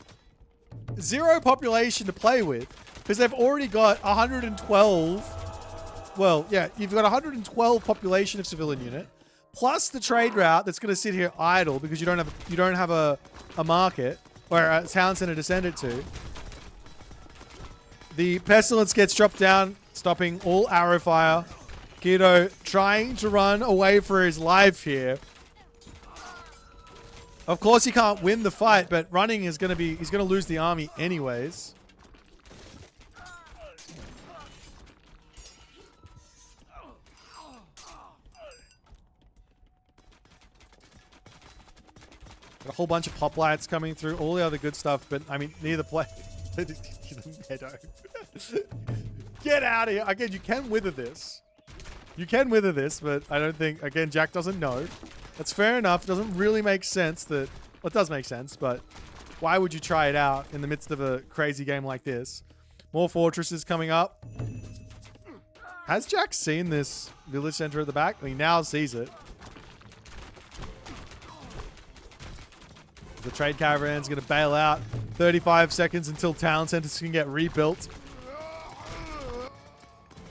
0 population to play with because they've already got 112. Well, yeah, you've got 112 population of civilian unit plus the trade route that's going to sit here idle because you don't have a market or a town center to send it to. The pestilence gets dropped down, stopping all arrow fire. Keto trying to run away for his life here. Of course, he can't win the fight, but running is going to be... He's going to lose the army anyways. Got a whole bunch of pop lights coming through, all the other good stuff, but I mean, neither play... The meadow. Get out of here. Again, you can wither this. You can wither this, but I don't think... Again, Jack doesn't know. That's fair enough. It doesn't really make sense that... Well, it does make sense, but why would you try it out in the midst of a crazy game like this? More fortresses coming up. Has Jack seen this village center at the back? He now sees it. The trade caravan's going to bail out. 35 seconds until town centers can get rebuilt.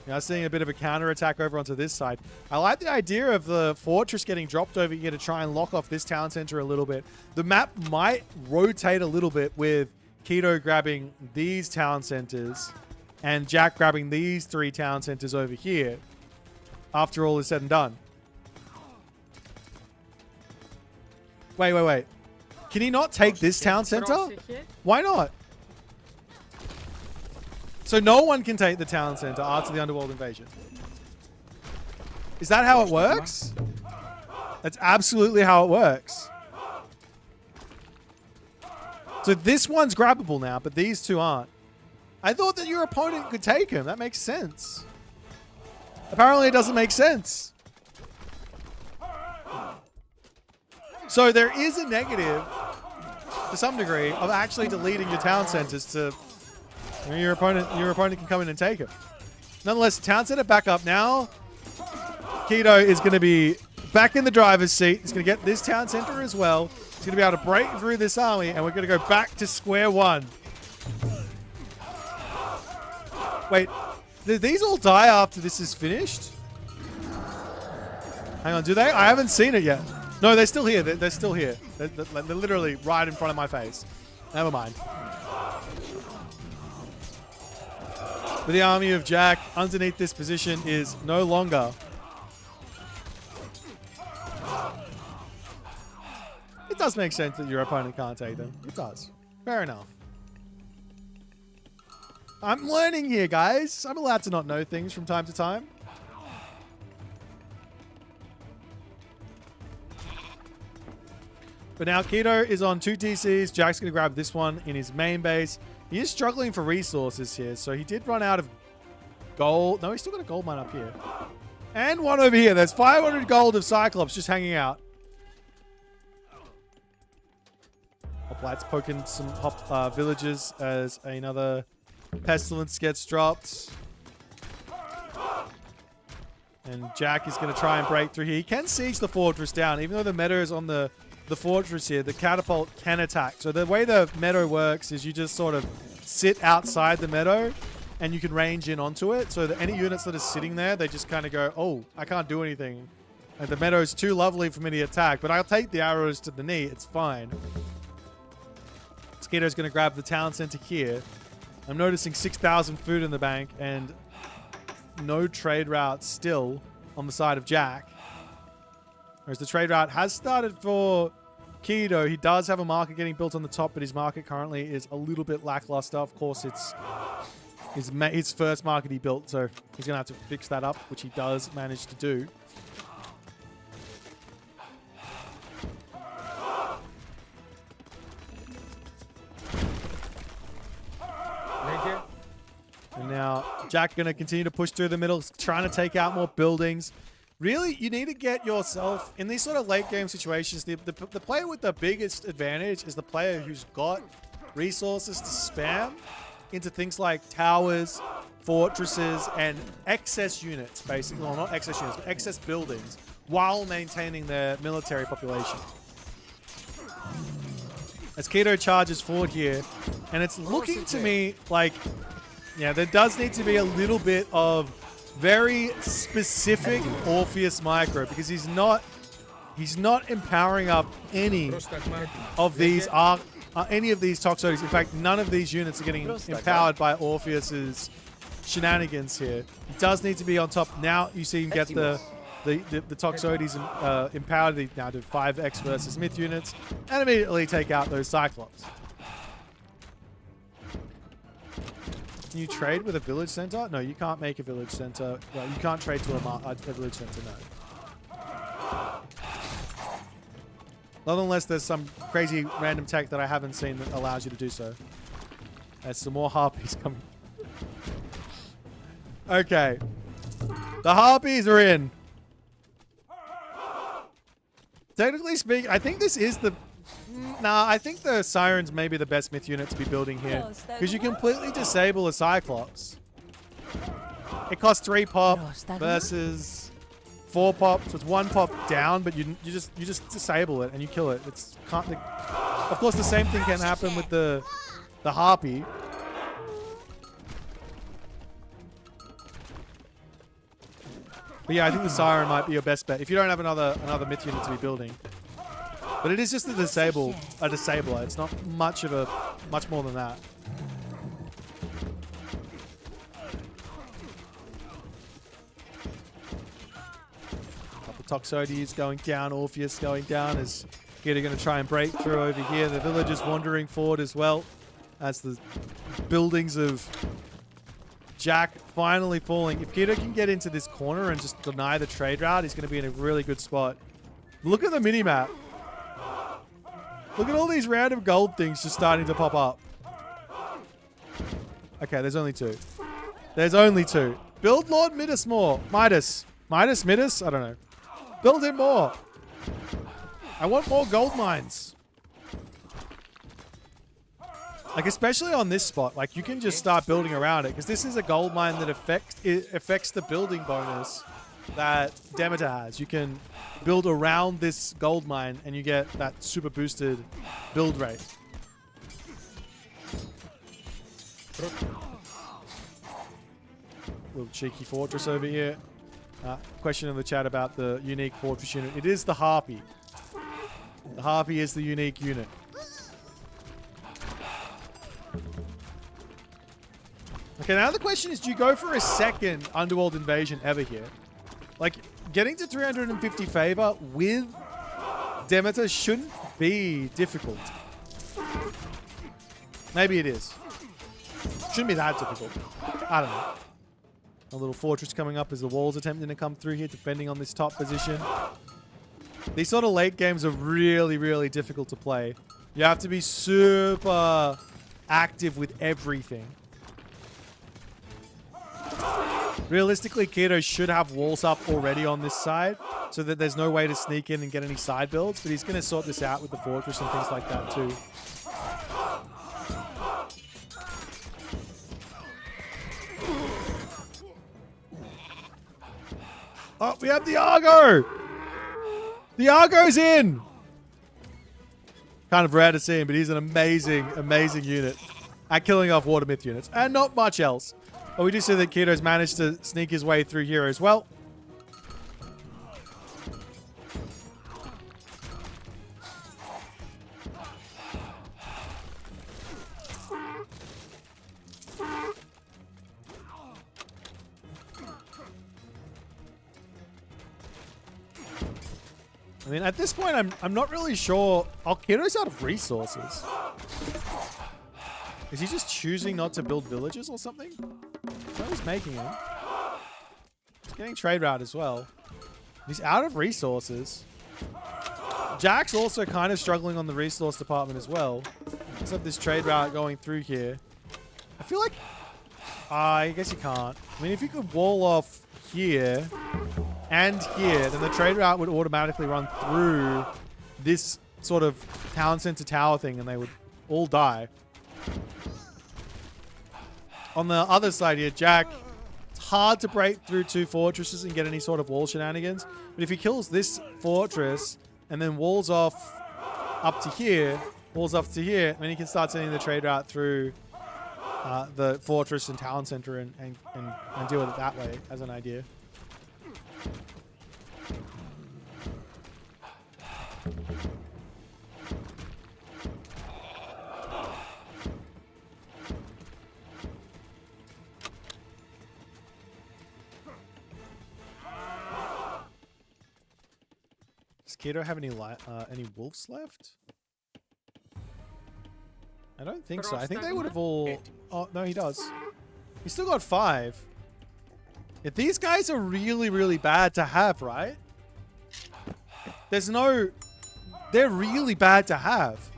Now seeing a bit of a counterattack over onto this side. I like the idea of the fortress getting dropped over here to try and lock off this town center a little bit. The map might rotate a little bit with Keto grabbing these town centers and Jack grabbing these 3 town centers over here after all is said and done. Wait. Can he not take this town center? Why not? So no one can take the town center after the underworld invasion. Is that how it works? That's absolutely how it works. So this one's grabbable now, but these 2 aren't. I thought that your opponent could take him. That makes sense. Apparently it doesn't make sense. So there is a negative, to some degree, of actually deleting your town centers to... Your opponent can come in and take him. Nonetheless, town center back up now. Keto is going to be back in the driver's seat. He's going to get this town center as well. He's going to be able to break through this army, and we're going to go back to square one. Wait, did these all die after this is finished? Hang on, do they? I haven't seen it yet. No, they're still here. They're still here. They're literally right in front of my face. Never mind. But the army of Jack underneath this position is no longer. It does make sense that your opponent can't take them. It does. Fair enough. I'm learning here, guys. I'm allowed to not know things from time to time. But now Keto is on 2 TCs. Jack's going to grab this one in his main base. He is struggling for resources here, so he did run out of gold. No, he's still got a gold mine up here. And one over here. There's 500 gold of Cyclops just hanging out. Hoplites poking some villages as another pestilence gets dropped. And Jack is going to try and break through here. He can siege the fortress down, even though the meta is on the fortress here. The catapult can attack. So the way the meadow works is you just sort of sit outside the meadow and you can range in onto it. So that any units that are sitting there, they just kind of go, oh, I can't do anything. And the meadow is too lovely for me to attack, but I'll take the arrows to the knee. It's fine. Skito's going to grab the town center here. I'm noticing 6,000 food in the bank and no trade route still on the side of Jack. Whereas the trade route has started for Keto, he does have a market getting built on the top, but his market currently is a little bit lackluster. Of course, it's his first market he built, so he's going to have to fix that up, which he does manage to do. Λέγε. And now Jack going to continue to push through the middle, trying to take out more buildings. Really, you need to get yourself in these sort of late game situations. The player with the biggest advantage is the player who's got resources to spam into things like towers, fortresses, and excess units, basically. Well, not excess units, but excess buildings, while maintaining their military population. As Keto charges forward here, and it's looking to me like, yeah, there does need to be a little bit of very specific Orpheus micro, because he's not empowering up any of these Toxotes. In fact, none of these units are getting empowered by Orpheus's shenanigans here. He does need to be on top. Now you see him get the Toxotes empowered now to 5x versus Myth units, and immediately take out those Cyclops. Can you trade with a village center? No, you can't make a village center. No, you can't trade to a village center, no. Not unless there's some crazy random tech that I haven't seen that allows you to do so. There's some more harpies coming. Okay. The harpies are in. Technically speaking, I think this is the... Nah, I think the Sirens may be the best Myth unit to be building here, because you completely disable a Cyclops. It costs 3 pop versus 4 pop, so it's 1 pop down, but you just disable it and you kill it. It's can't. Of course, the same thing can happen with the Harpy. But yeah, I think the Siren might be your best bet if you don't have another Myth unit to be building. But it is just a disabler. It's not much more than that. Couple Toxotes going down, Orpheus going down as Keto going to try and break through over here. The villagers wandering forward as well as the buildings of Jack finally falling. If Keto can get into this corner and just deny the trade route, he's going to be in a really good spot. Look at the minimap. Look at all these random gold things just starting to pop up. Okay, there's only 2. There's only 2. Build Lord Midas more. Midas? Midas? I don't know. Build him more. I want more gold mines. Like, especially on this spot. Like, you can just start building around it, because this is a gold mine that affects the building bonus that Demeter has. You can build around this gold mine and you get that super boosted build rate. Little cheeky fortress over here. Question in the chat about the unique fortress unit. It is the Harpy. The Harpy is the unique unit. Okay, now the question is, do you go for a second Underworld invasion ever here? Like, getting to 350 favor with Demeter shouldn't be difficult. Maybe it is. Shouldn't be that difficult. I don't know. A little fortress coming up as the walls attempting to come through here, defending on this top position. These sort of late games are really, really difficult to play. You have to be super active with everything. Realistically, Keto should have walls up already on this side, so that there's no way to sneak in and get any side builds, but he's going to sort this out with the fortress and things like that too. Oh, we have the Argo! The Argo's in! Kind of rare to see him, but he's an amazing, amazing unit at killing off water myth units, and not much else. But we do see that Keto's managed to sneak his way through here as well. I mean, at this point, I'm not really sure. Oh, Kido's out of resources. Is he just choosing not to build villages or something? No, he's making them. He's getting trade route as well. He's out of resources. Jack's also kind of struggling on the resource department as well. Let's have this trade route going through here. I feel like... I guess you can't. I mean, if you could wall off here and here, then the trade route would automatically run through this sort of town center tower thing and they would all die. On the other side here, Jack, it's hard to break through 2 fortresses and get any sort of wall shenanigans. But if he kills this fortress and then walls off up to here, then he can start sending the trade route through the fortress and town center and deal with it that way as an idea. Does Kato have any wolves left? I don't think so. I think they would have all... Oh, no, he does. He's still got 5. Yeah, these guys are really, really bad to have, right? There's no... They're really bad to have.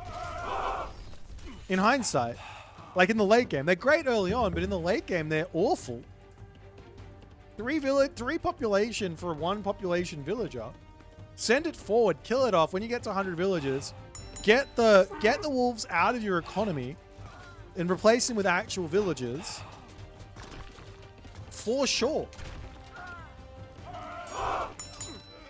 In hindsight. Like in the late game. They're great early on, but in the late game, they're awful. 3 population for 1 population villager. Send it forward. Kill it off when you get to 100 villagers. Get the wolves out of your economy and replace them with actual villagers. For sure.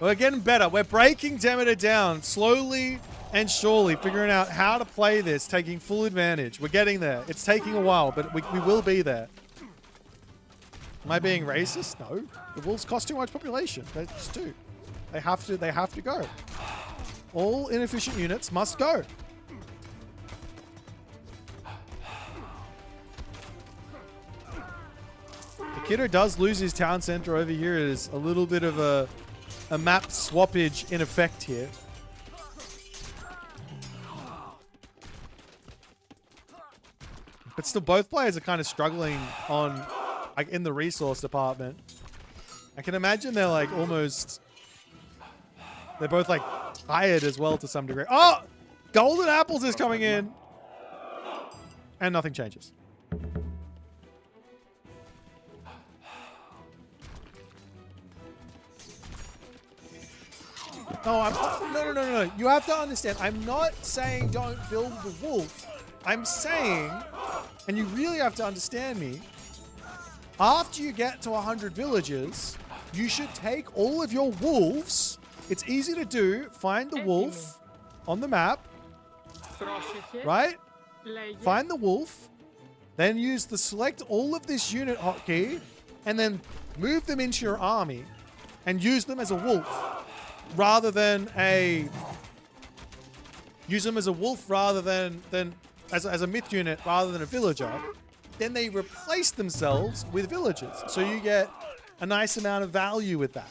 We're getting better. We're breaking Demeter down slowly and surely, figuring out how to play this, taking full advantage. We're getting there. It's taking a while, but we will be there. Am I being racist? No. The wolves cost too much population. They just do. They have to go. All inefficient units must go. The kiddo does lose his town center over here. It is a little bit of a map swappage in effect here. But still, both players are kind of struggling on, like, in the resource department. I can imagine they're like almost... They're both like tired as well to some degree. Oh! Golden apples is coming in. And nothing changes. No. You have to understand. I'm not saying don't build the wolf. I'm saying, and you really have to understand me, after you get to 100 villages, you should take all of your wolves. It's easy to do. Find the wolf on the map. Right? Find the wolf. Then use the select all of this unit hotkey. And then move them into your army. And use them as a wolf. Rather than a... Use them as a wolf rather than as a myth unit rather than a villager. Then they replace themselves with villagers. So you get a nice amount of value with that.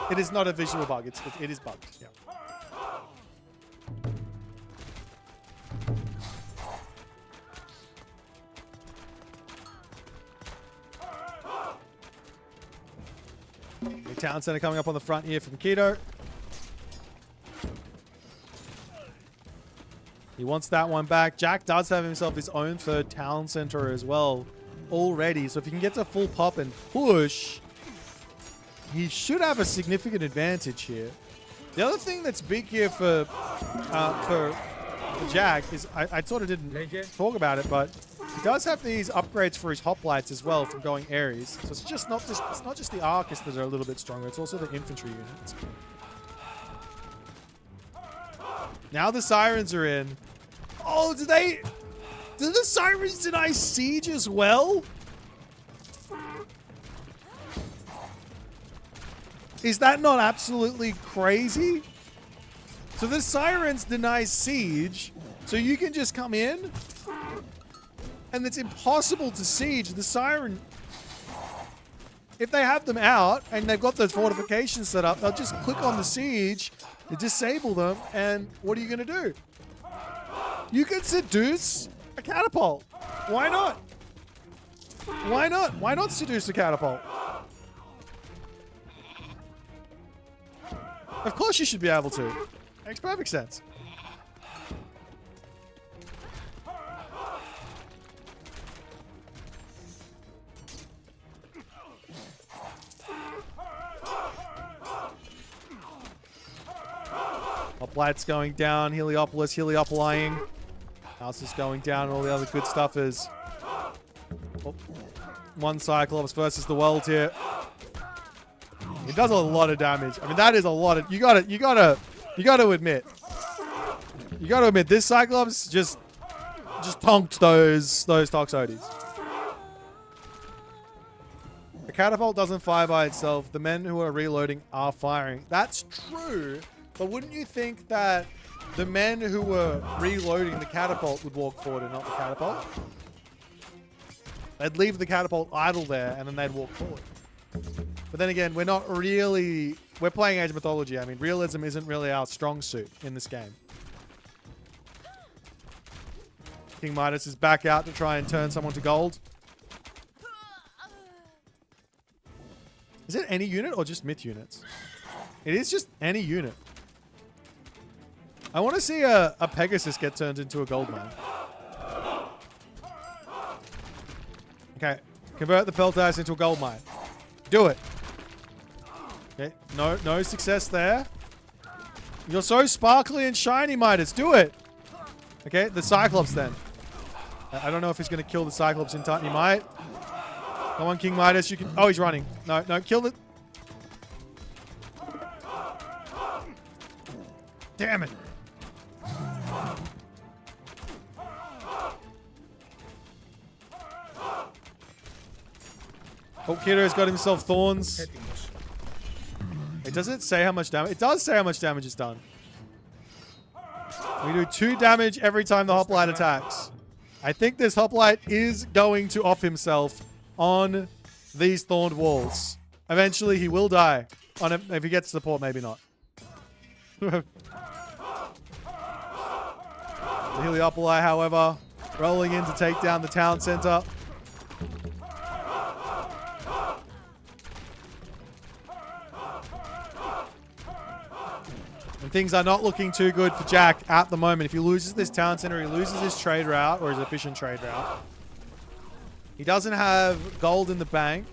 It is not a visual bug. It is bugged. Yeah. The town center coming up on the front here from Keto. He wants that one back. Jack does have himself his own 3rd town center as well already. So if he can get to full pop and push, he should have a significant advantage here. The other thing that's big here for Jack is I sort of didn't talk about it, but he does have these upgrades for his hoplites as well from going Ares. So it's not just the archers that are a little bit stronger. It's also the infantry units. Now the sirens are in. Oh, did the sirens deny siege as well? Is that not absolutely crazy? So the sirens deny siege, so you can just come in, and it's impossible to siege. The siren... if they have them out and they've got those fortifications set up, they'll just click on the siege, disable them, and what are you going to do? You can seduce a catapult. Why not? Why not? Why not seduce a catapult? Of course you should be able to. Makes perfect sense. Hoplites going down, Heliopolis, Heliopolying. House is going down, and all the other good stuff is... Oh, one Cyclops versus the world here. It does a lot of damage. I mean, that is a lot of... You gotta admit. You gotta admit, this Cyclops just tonked those Toxotes. The catapult doesn't fire by itself. The men who are reloading are firing. That's true. But wouldn't you think that the men who were reloading the catapult would walk forward and not the catapult? They'd leave the catapult idle there and then they'd walk forward. But then again, we're not really... We're playing Age of Mythology. I mean, realism isn't really our strong suit in this game. King Midas is back out to try and turn someone to gold. Is it any unit or just myth units? It is just any unit. I want to see a Pegasus get turned into a gold mine. Okay. Convert the Peltast into a gold mine. Do it. Okay. No success there. You're so sparkly and shiny, Midas. Do it. Okay. The Cyclops then. I don't know if he's going to kill the Cyclops in time. He might. Come on, King Midas. You can... Oh, he's running. No. Kill it. Damn it. Oh, Kiddo's got himself thorns. It doesn't say how much damage. It does say how much damage is done. We do 2 damage every time the hoplite attacks. I think this hoplite is going to off himself on these thorned walls. Eventually, he will die. On him, if he gets support, maybe not. The Heliopoli, however, rolling in to take down the town center. And things are not looking too good for Jack at the moment. If he loses this town center, he loses his trade route, or his efficient trade route. He doesn't have gold in the bank.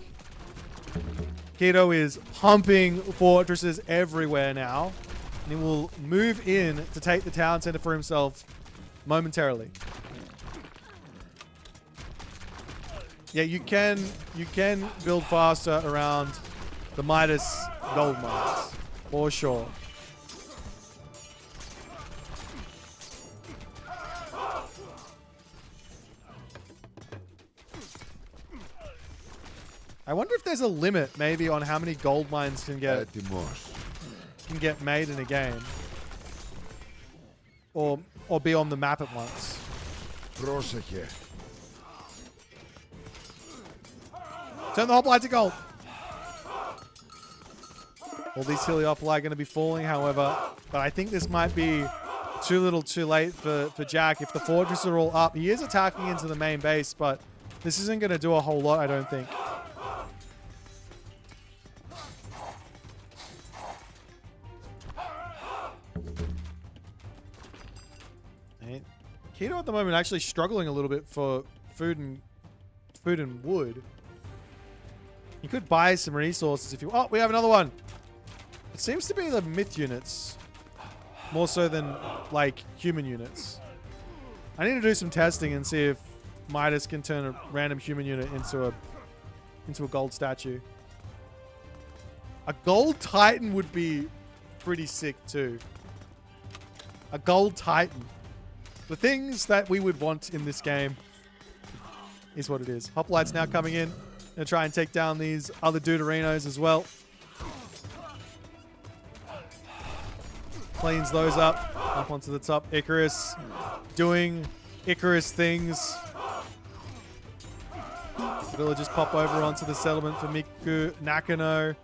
Kiddo is pumping fortresses everywhere now. And he will move in to take the town center for himself momentarily. Yeah, you can build faster around the Midas gold mines, for sure. I wonder if there's a limit, maybe, on how many gold mines can get made in a game, or be on the map at once. Πρόσεχε. Turn the hoplite to gold. All these Heliopoli are going to be falling, however, but I think this might be too little, too late for Jack. If the fortresses are all up, he is attacking into the main base, but this isn't going to do a whole lot, I don't think. Kiddo at the moment actually struggling a little bit for food and wood. You could buy some resources if you... Oh, we have another one. It seems to be the myth units more so than like human units. I need to do some testing and see if Midas can turn a random human unit into a gold statue. A gold titan would be pretty sick too. A gold titan. The things that we would want in this game is what it is. Hoplite's now coming in. Gonna try and take down these other Deuterinos as well. Cleans those up onto the top. Icarus doing Icarus things. villagers pop over onto the settlement for Miku, Nakano,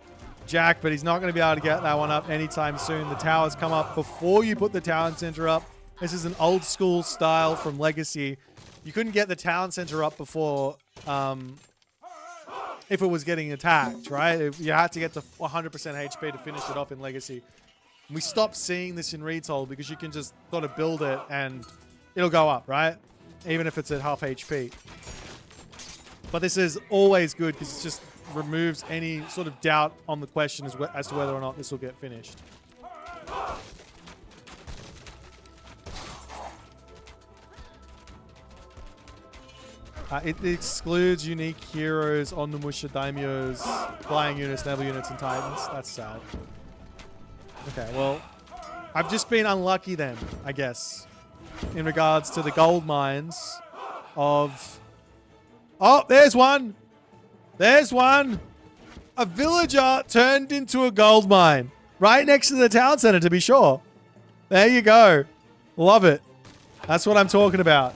Jack, but he's not going to be able to get that one up anytime soon. The towers come up before you put the town center up. This is an old school style from Legacy. You couldn't get the town center up before if it was getting attacked, right? You had to get to 100% HP to finish it off in Legacy. We stopped seeing this in Retold because you can just sort of build it and it'll go up, right? Even if it's at half HP. But this is always good because it just removes any sort of doubt on the question as to whether or not this will get finished. It excludes unique heroes, Onimusha, Daimyos, flying units, naval units, and titans. That's sad. Okay, well, I've just been unlucky then, I guess, in regards to the gold mines of... Oh, there's one! There's one! A villager turned into a gold mine. Right next to the town center, to be sure. There you go. Love it. That's what I'm talking about.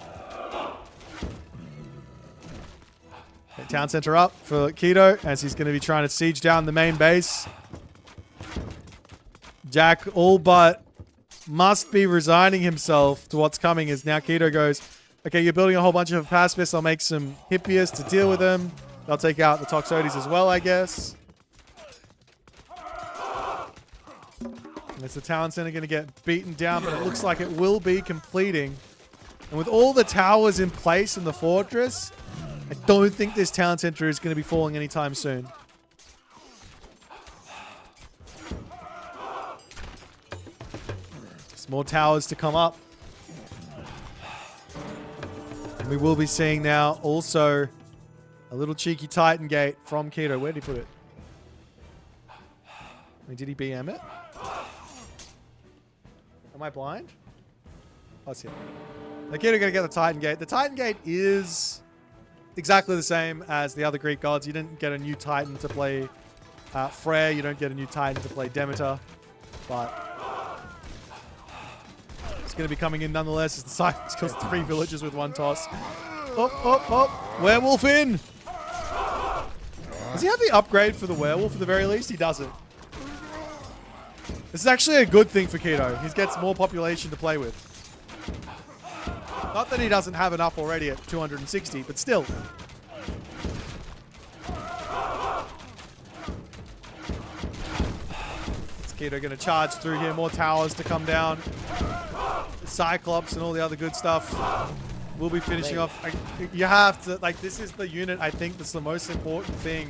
Okay, town center up for Keto, as he's going to be trying to siege down the main base. Jack all but must be resigning himself to what's coming as now Keto goes, okay, you're building a whole bunch of pacifists. I'll make some hippias to deal with them. They'll take out the Toxotes as well, I guess. And it's the town center going to get beaten down, but it looks like it will be completing. And with all the towers in place in the fortress, I don't think this town center is going to be falling anytime soon. There's more towers to come up. And we will be seeing now also a little cheeky Titan gate from Keto. Where did he put it? I mean, did he BM it? Am I blind? Oh, it's here. The Keto going to get the Titan gate. The Titan gate is exactly the same as the other Greek gods. You didn't get a new Titan to play Freyr. You don't get a new Titan to play Demeter. But it's going to be coming in nonetheless as the Cyclops kills 3 villagers with 1 toss. Oh, oh, oh. Werewolf in. Does he have the upgrade for the werewolf at the very least? He doesn't. This is actually a good thing for Keto. He gets more population to play with. Not that he doesn't have enough already at 260, but still. Is Keto going to charge through here? More towers to come down. Cyclops and all the other good stuff. We'll be finishing off. You have to, like, this is the unit I think that's the most important thing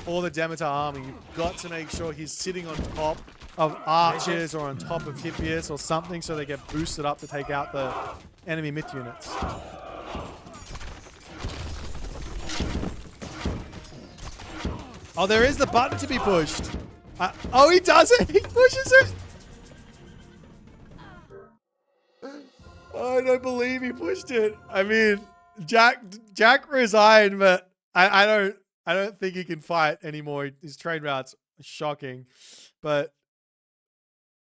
for the Demeter army. You've got to make sure he's sitting on top of archers or on top of Hippias or something so they get boosted up to take out the enemy myth units. Oh, there is the button to be pushed. Oh, he does it. He pushes it. Oh, I don't believe he pushed it. I mean, Jack resigned, but I don't think he can fight anymore. His trade route's shocking. But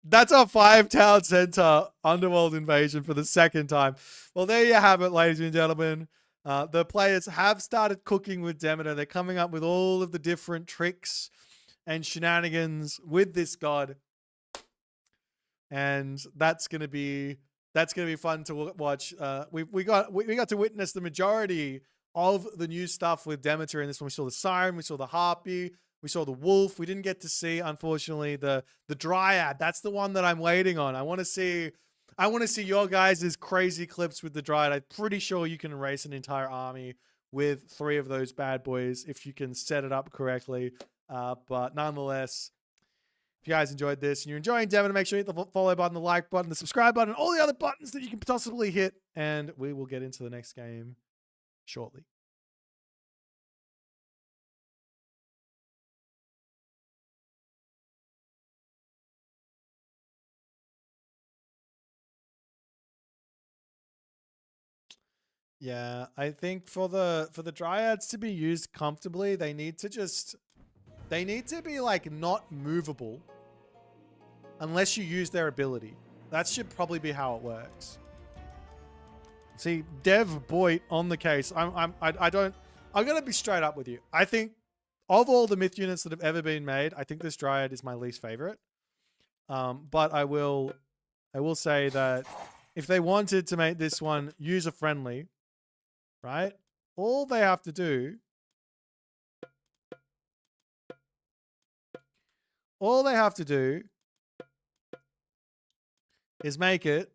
that's our 5-town center underworld invasion for the 2nd time. Well, there you have it, ladies and gentlemen. The players have started cooking with Demeter. They're coming up with all of the different tricks and shenanigans with this god. And that's going to be fun to watch. We got to witness the majority of the new stuff with Demeter in this one. We saw the Siren, we saw the Harpy, we saw the Wolf. We didn't get to see, unfortunately, the Dryad. That's the one that I'm waiting on. I want to see your guys' crazy clips with the Dryad. I'm pretty sure you can erase an entire army with 3 of those bad boys if you can set it up correctly. But nonetheless, if you guys enjoyed this and you're enjoying Demeter, make sure you hit the follow button, the like button, the subscribe button, all the other buttons that you can possibly hit. And we will get into the next game shortly. Yeah, I think for the Dryads to be used comfortably, they need to be like not movable unless you use their ability. That should probably be how it works. See, Dev Boit on the case. I I'm going to be straight up with you. I think of all the myth units that have ever been made, I think this Dryad is my least favorite. But I will say that if they wanted to make this one user-friendly, right? All they have to do is make it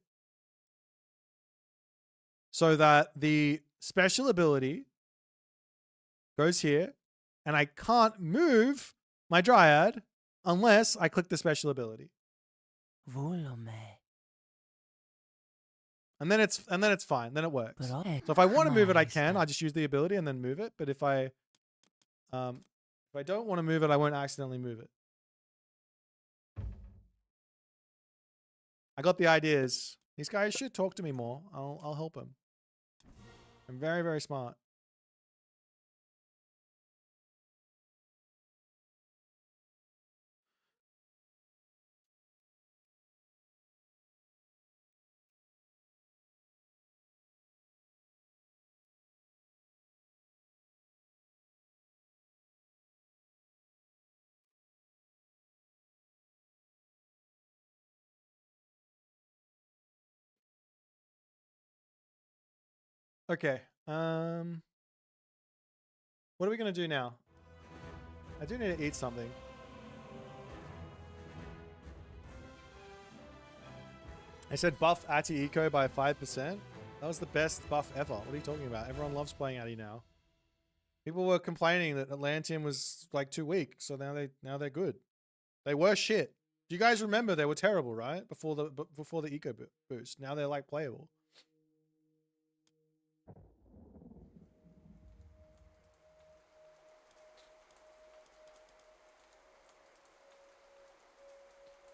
so that the special ability goes here, and I can't move my Dryad unless I click the special ability. Βούλομαι. And then it's fine. Then it works. So if I want to move it, I can. I just use the ability and then move it. But if I don't want to move it, I won't accidentally move it. I got the ideas. These guys should talk to me more. I'll help them. I'm very, very smart. Okay. What are we going to do now? I do need to eat something. I said buff Ati Eco by 5%. That was the best buff ever. What are you talking about? Everyone loves playing Ati now. People were complaining that Atlantean was like too weak, so now they're good. They were shit. Do you guys remember they were terrible, right? Before the eco boost. Now they're like playable.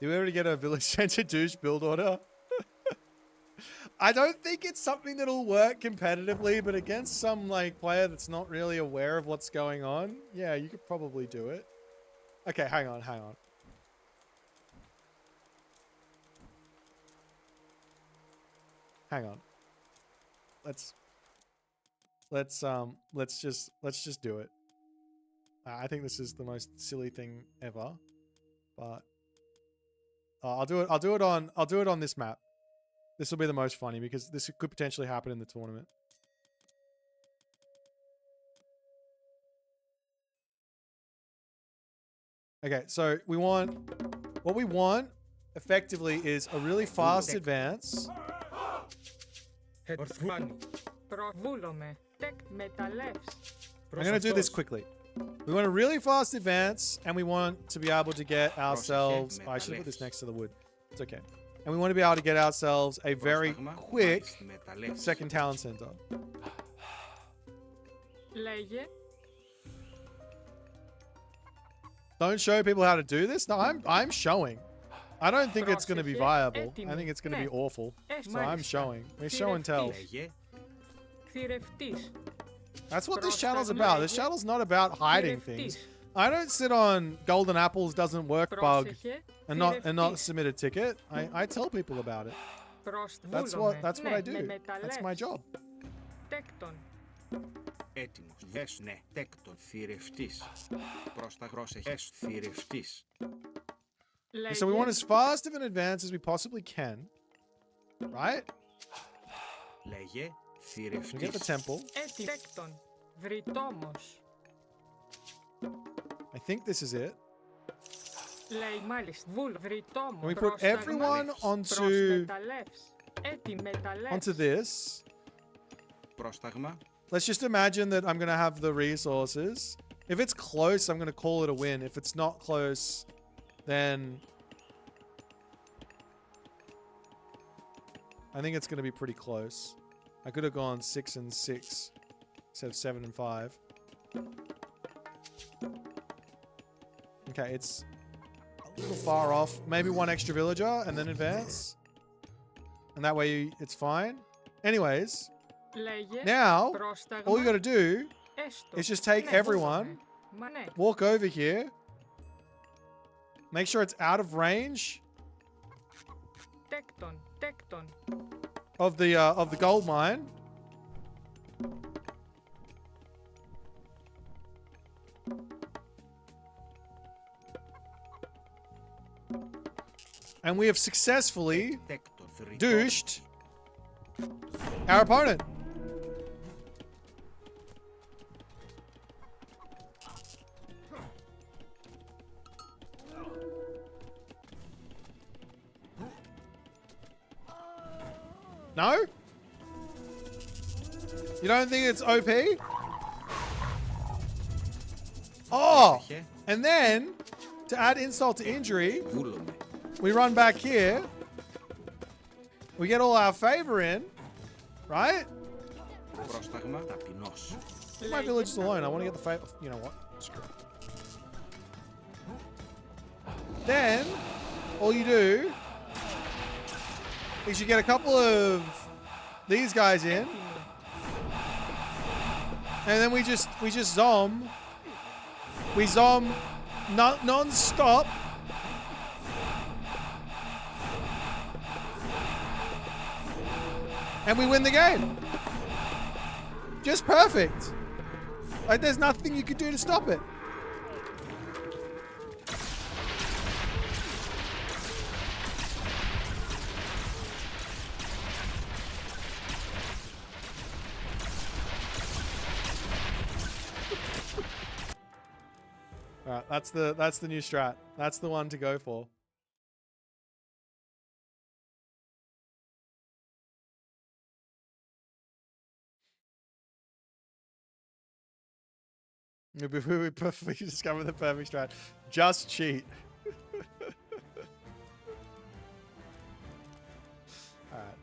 Do we already get a village center douche build order? I don't think it's something that'll work competitively, but against some like player that's not really aware of what's going on, yeah, you could probably do it. Okay, hang on. Hang on. Let's just do it. I think this is the most silly thing ever, but I'll do it on this map. This will be the most funny because this could potentially happen in the tournament. Okay, so what we want effectively is a really fast advance. I'm going to do this quickly. We want a really fast advance, and we want to be able to get ourselves... Oh, I should put this next to the wood. It's okay. And we want to be able to get ourselves a very quick second talent center. Don't show people how to do this? No, I'm showing. I don't think it's going to be viable. I think it's going to be awful. So I'm showing. We show and tell. That's what this channel's about. This channel's not about hiding things. I don't sit on golden apples doesn't work bug and not submit a ticket. I tell people about it. That's what I do. That's my job. Έτοιμος. Έσ, ναι. Τέκτον. Θηρευτής. Προς τα πρόσεχες. Θηρευτής. So we want as fast of an advance as we possibly can. Right? Λέγε. We get the temple. I think this is it. And we put everyone onto this. Πρόσταγμα. Let's just imagine that I'm going to have the resources. If it's close, I'm going to call it a win. If it's not close, then I think it's going to be pretty close. I could have gone 6 and 6 instead of 7 and 5. Okay, it's a little far off. Maybe one extra villager and then advance. And that way it's fine. Anyways, now all you got to do is just take everyone, walk over here, make sure it's out of range of the gold mine. And we have successfully Τέκτον. Θρητόν. douched our opponent. No? You don't think it's OP? Oh! Πρόσεχε. And then, to add insult to injury, Βούλομαι. we run back here. We get all our favor in. Right? Πρόσταγμα. Ταπεινός. Leave my villages alone. I want to get the favor. You know what? Screw it. Then, all you do is you get a couple of these guys in. And then we just zom. We zom non-stop. And we win the game. Just perfect. Like, there's nothing you could do to stop it. All right, that's the new strat. That's the one to go for. Before we perfectly discover the perfect strat, just cheat.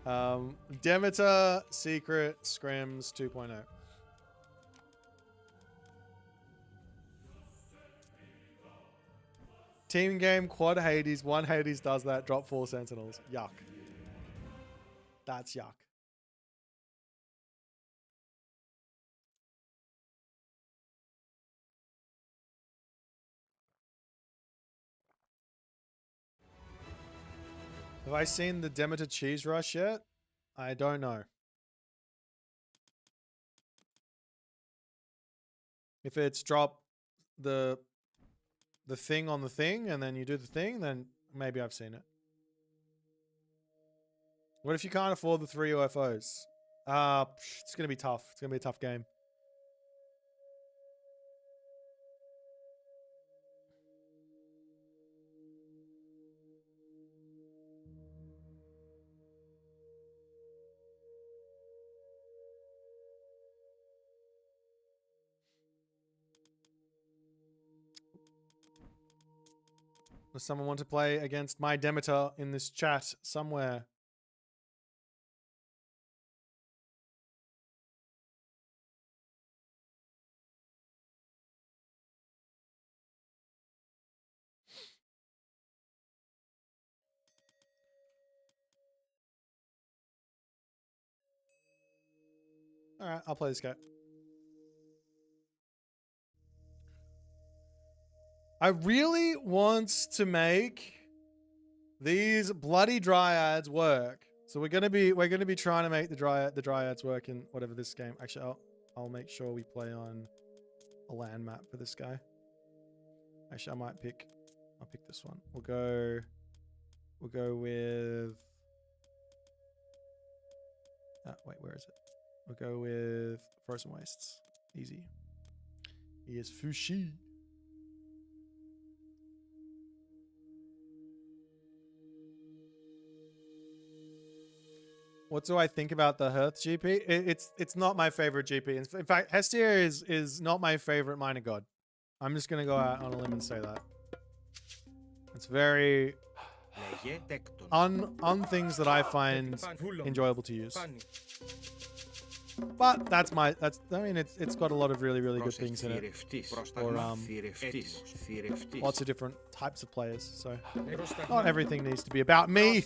All right. Demeter Secret Scrims 2.0. Team game, quad Hades, one Hades does that, drop 4 Sentinels. Yuck. That's yuck. Have I seen the Demeter cheese rush yet? I don't know. If it's drop the thing on the thing and then you do the thing, then maybe I've seen it. What if you can't afford the 3 UFOs? It's going to be tough. It's going to be a tough game. Does someone want to play against my Demeter in this chat somewhere? All right, I'll play this guy. I really want to make these bloody Dryads work. So we're gonna be trying to make the Dryads work in whatever this game. Actually, I'll make sure we play on a land map for this guy. Actually, I'll pick this one. We'll go with wait, where is it? We'll go with Frozen Wastes. Easy. He is Fushi. What do I think about the Hearth GP? It's not my favorite GP. In fact, Hestia is not my favorite minor god. I'm just gonna go out on a limb and say that. It's very on things that I find enjoyable to use. But I mean it's got a lot of really good things in it. Or lots of different types of players. So not everything needs to be about me.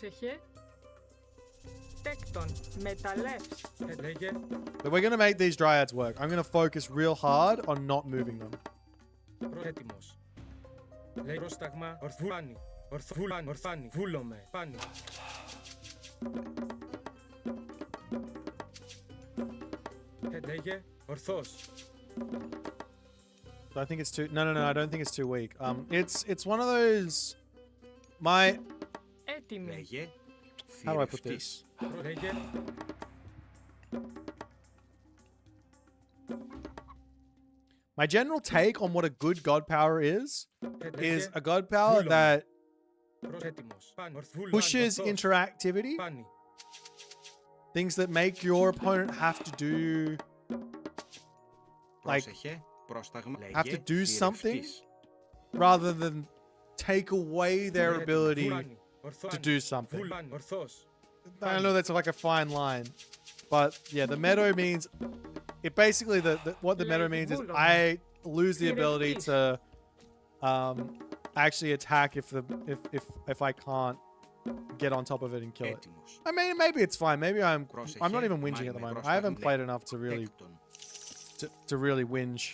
But we're gonna make these Dryads work. I'm gonna focus real hard on not moving them. I think it's too. No, I don't think it's too weak. It's one of those. My. Έτοιμη. Λέγε. How do I put θηρευτής. this? Λέγε. My general take on what a good god power is Λέγε. a god power Βούλο. that Έτοιμος. Παν. Ορθούλων. pushes Ορθός. interactivity, Πάνι. things that make your opponent have to do, like, Πρόσεχε. Πρόσταγμα. Λέγε. have to do something θηρευτής. rather than take away their ability Βούλανι. Ορθάνι. to do something. Βούλανι. Ορθός. I know that's like a fine line, but yeah, the meta means it basically what the meta means is I lose the ability to actually attack if I can't get on top of it and kill it. Έτοιμος. I mean, maybe it's fine. Maybe I'm not even Πρόσεχε. whinging at the Μάλλον moment. I haven't played enough to really Έκτον. to really whinge.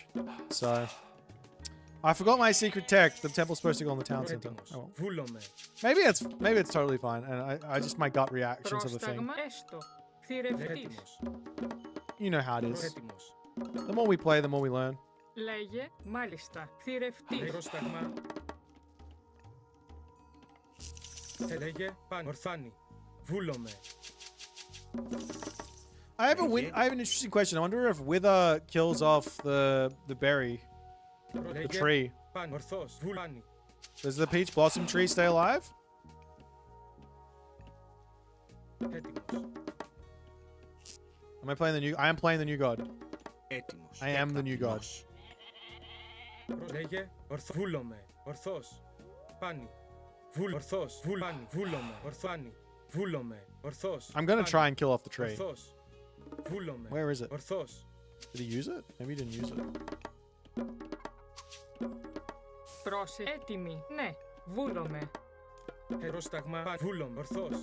So I forgot my secret tech. The temple's supposed to go on the town center. Έτοιμος. Oh, well. Βούλομαι. Maybe it's totally fine, and I just my gut reaction to the thing. Πρόσταγμα. Έστω. Θηρευτής. Έτοιμος. You know how it is. Έτοιμος. The more we play, the more we learn. Λέγε. Μάλιστα. Θηρευτής. Πρόσταγμα. Λέγε. Παν. Ορθάνι. Βούλομαι. I have an interesting question. I wonder if Wither kills off the berry, the Λέγε. tree. Παν. Ορθός. Βούλανι. Does the peach blossom tree stay alive? Έτοιμος. Am I playing the new? I am playing the new god. Έτοιμος. I am the new god. Έκτακτος. Λέγε. Ορθό. Βούλομαι. Ορθός. Πάνι. Ορθός. Πάνι. Βούλομαι. Ορθάνι. Βούλομαι. Ορθός. I'm gonna try and kill off the tree. Ορθός. Βούλομαι. Where is it? Ορθός. Did he use it? Maybe he didn't use it. Έτοιμη. Ναι. Βούλομαι. Πρόσταγμα. Παν. Βούλομαι. Ορθός.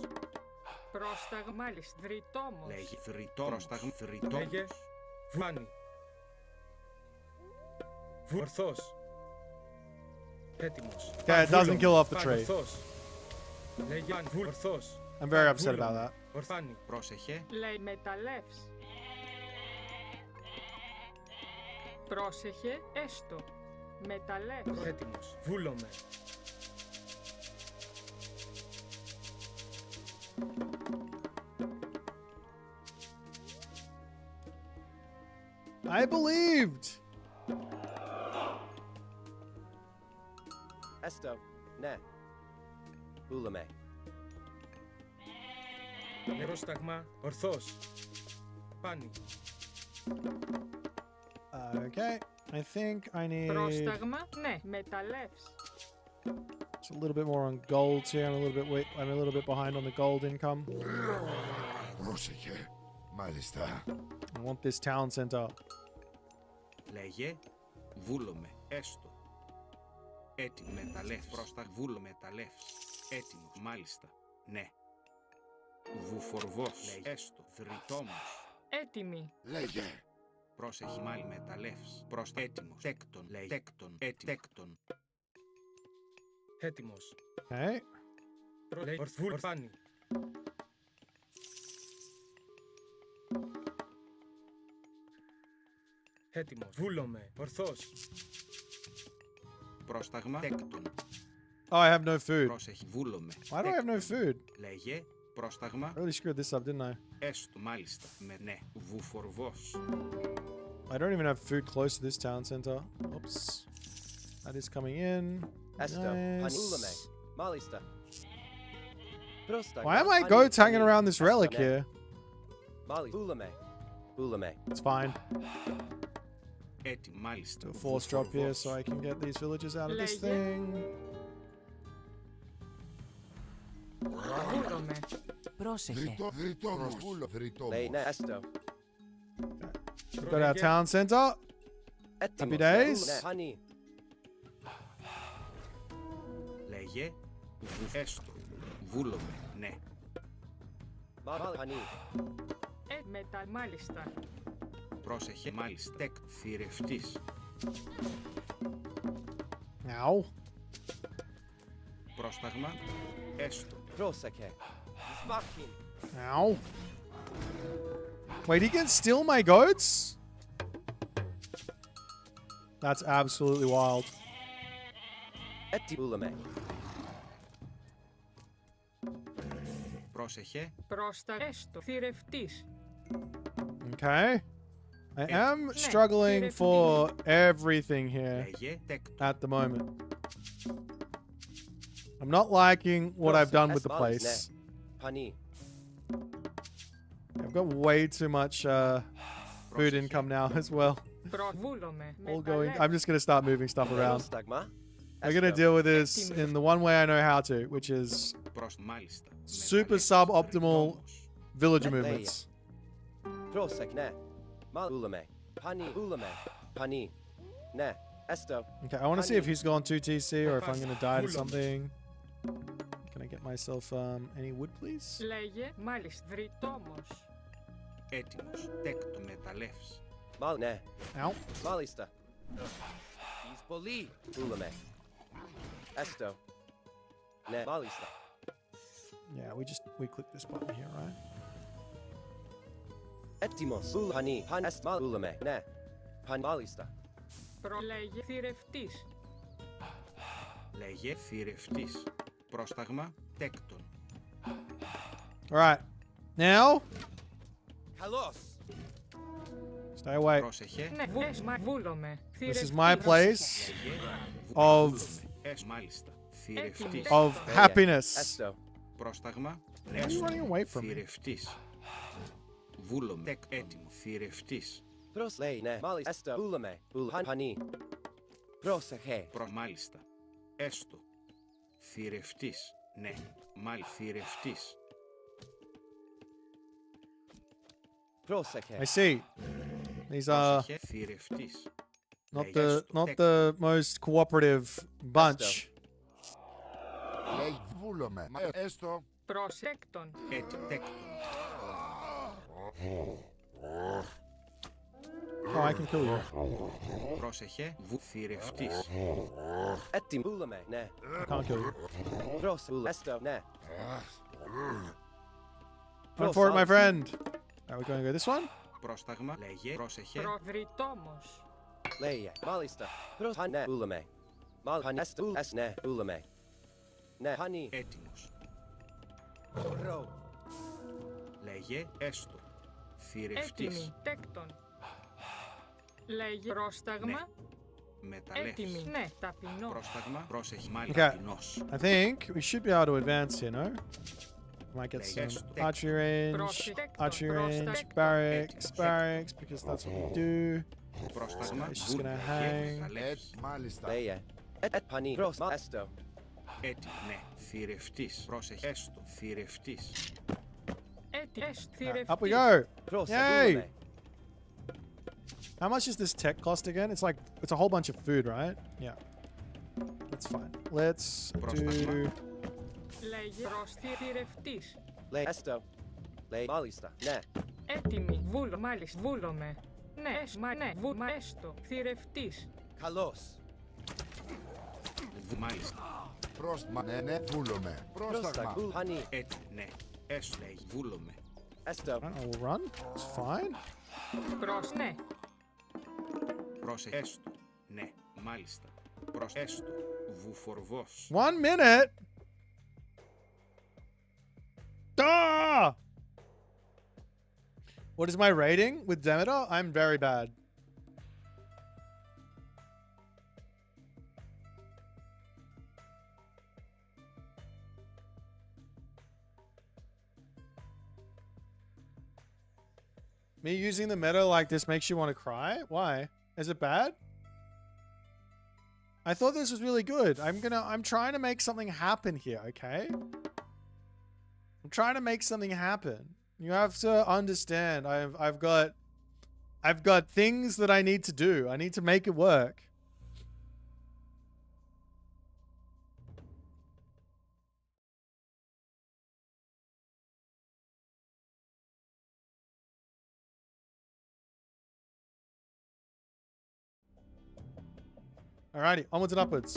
Πρόσταγμα. Μάλιστα. Δρυτόμος. Λέγε. Θρητό. Πρόσταγμα. Θρητό. Λέγε. Βάνι. Ορθός. Έτοιμος. Yeah, it doesn't kill off the Παν. tree. Ορθός. Λέγε. Παν. Ορθός. I'm very upset about that. Ορθάνι. Πρόσεχε. Λέει μεταλλεύς. Πρόσεχε. Έστω. Μεταλλεύς. Έτοιμος. Βούλομαι. I believed. Esto. Ne. Ulame. Πρόσταγμα. Ορθός. Πάνι. Okay. I think I need Πρόσταγμα. Ναι. Μεταλλεύς. just a little bit more on gold here. I'm a little bit behind on the gold income. Πρόσεχε. Μάλιστα. I want this town center. Λέγε. Βούλομαι. Έστω. Έτοιμο. Μεταλλεύ. Πρόσταγμα. Βούλο. Μεταλλεύ. Έτοιμος. Μάλιστα. Ναι. Βουφορβός. Λέγε. Έστω. Θρητόμος. Έτοιμη. Λέγε. Πρόσεχε. Μάλι μεταλλεύς. Πρόστα. Έτοιμος. Τέκτον. Λέγε. Τέκτον. Τέκτον. Έτοιμος. Okay. Λέγε. Ορθάνι. Έτοιμος. Βούλομαι. Ορθός. Πρόσταγμα. Τέκτον. Oh, I have no food. Πρόσεχε. Βούλομαι. Why do I have no food? Λέγε. Πρόσταγμα. I really screwed this up, didn't I? Έστω. Μάλιστα. Με ναι. Βουφορβός. I don't even have food close to this town center. Oops. That is coming in. Esto. Pan. Nice. Ulame. Malista. Prostagma. Why am I Pani. goats hanging Pani. around this Esto. relic Ne. here? Mali. Ulame. Ulame. It's fine. Έτοιμο. Μάλιστα. Do a force drop here so I can get these villagers out of this Λέγε. thing. Βούλομαι. Πρόσεχε. Δρυτόμος. Lay. Δρυτόμος. Ne. Esto. We've got our town center. Ettimos. days. Ne. Pani. Λέγε. Έστω. Βούλομαι. Ναι. Mali. Pani. Μάλιστα. Πρόσεχε. Μάλιστα. Τεκ. Θηρευτής. Ow. Πρόσταγμα. Έστω. Proseke. Smakin. Ow. Wait, he can steal my goats? That's absolutely wild. Etibulame. Πρόσεχε. Πρόστα έστω. Θηρευτής. Okay. I am struggling for everything here Λέγε τέκτο. at the moment. I'm not liking what I've done with the place. Pani. I've got way too much food income now as well. Προβούλομαι. All going. I'm just going to start moving stuff around. Stagma. I'm going to deal with this in the one way I know how to, which is Μάλιστα. super suboptimal villager movements. Prosek ne. Malulame. Pani ulame. Pani. Ne. Esto. Okay, I want to see if he's gone 2 TC or if I'm going to die to something. Can I get myself any wood, please? Λέγε μάλιστα. Δρυτόμος. Έτοιμος. Τέκτο μεταλλεύς. Mal ne. Ow. Malista. He's boli. Ulame. Esto. Ne. Malista. Yeah, we click this button here, right? Etimos. Pani. Pan est mal ulame. Ne. Pan malista. Λέγε θηρευτής. Λέγε θηρευτής. Πρόσταγμα τέκτον. All right. Now, Kalos. stay away. Πρόσεχε. Ναι, βούλομαι. This is my place of Μάλιστα. Θηρευτής. of happiness. Esto. Πρόσταγμα. Why are you running away from me? Θηρευτής. Βούλομαι. Τεκ έτοιμο. Θηρευτής. Pros lei ne. Malis. Esto. Ulame. Ul. Pani. Proseche. Μάλιστα. Έστω. Θηρευτής. Ναι. Θηρευτής. Proseche. I see. These are Πρόσεχε. Θηρευτής. not the most cooperative bunch. Λέει βούλομαι. Έστω. Προσέκτον. Τέκτον. Oh, I can kill you. Πρόσεχε. Θηρευτής. Etim. Ulame. Ne. I can't kill you. Pros. Ul. Esto. Ne. Run for it, my friend. Alright, we're going to go this one. Πρόσταγμα. Λέγε. Πρόσεχε. Προδρυτόμος. Leia. Malista. Pros. Han. Ne. Ulame. Mal. Han. Esto. Ul. Es. Ne. Ulame. Ne. Hani. Έτοιμος. Ro. Λέγε. Έστω. Θηρευτής. Έτοιμη. Τέκτον. Λέγε πρόσταγμα. Μεταλλεύς. Έτοιμη. Ναι, ταπεινό. Πρόσταγμα. Πρόσεχε. Okay. Μάλιστινός. I think we should be able to advance here, no? Might get some archery range, barracks, because that's what we do. Πρόσταγμα. It's just gonna hang. Μεταλλεύς. Μάλιστα. Leia. Et. Pani. Pros. Mal. Esto. Έτοιμο. Ναι. Θηρευτής. Πρόσεχε. Έστω. Θηρευτής. Up we go. Pros. Yay! Ulame. How much does this tech cost again? It's like, it's a whole bunch of food, right? Yeah. That's fine. Let's do... Λέγε προσθηρευτής. Lei. Esto. Lei. Malista. Ne. Έτοιμη. Βούλο. Μάλιστα. Βούλομαι. Ναι. Ναι. Βούλμα. Έστω. Θηρευτής. Kalos. Μάλιστα. Πρόσταγμα. Ναι, ναι. Βούλομαι. Πρόσταγμα. Ul. Hani. Έτοιμο. Ναι. Έστω. Λέγε. Βούλομαι. Esto. Alright, we'll run. It's fine. Προς. Ναι. Πρόσεχε. Έστω. Ναι. Μάλιστα. Προς. Έστω. Βουφορβός. 1 minute! Ah! What is my rating with Demeter? I'm very bad. Me using the meta like this makes you want to cry? Why? Is it bad? I thought this was really good. I'm trying to make something happen here, okay? I'm trying to make something happen. You have to understand. I've got things that I need to do. I need to make it work. Alrighty, onwards and upwards.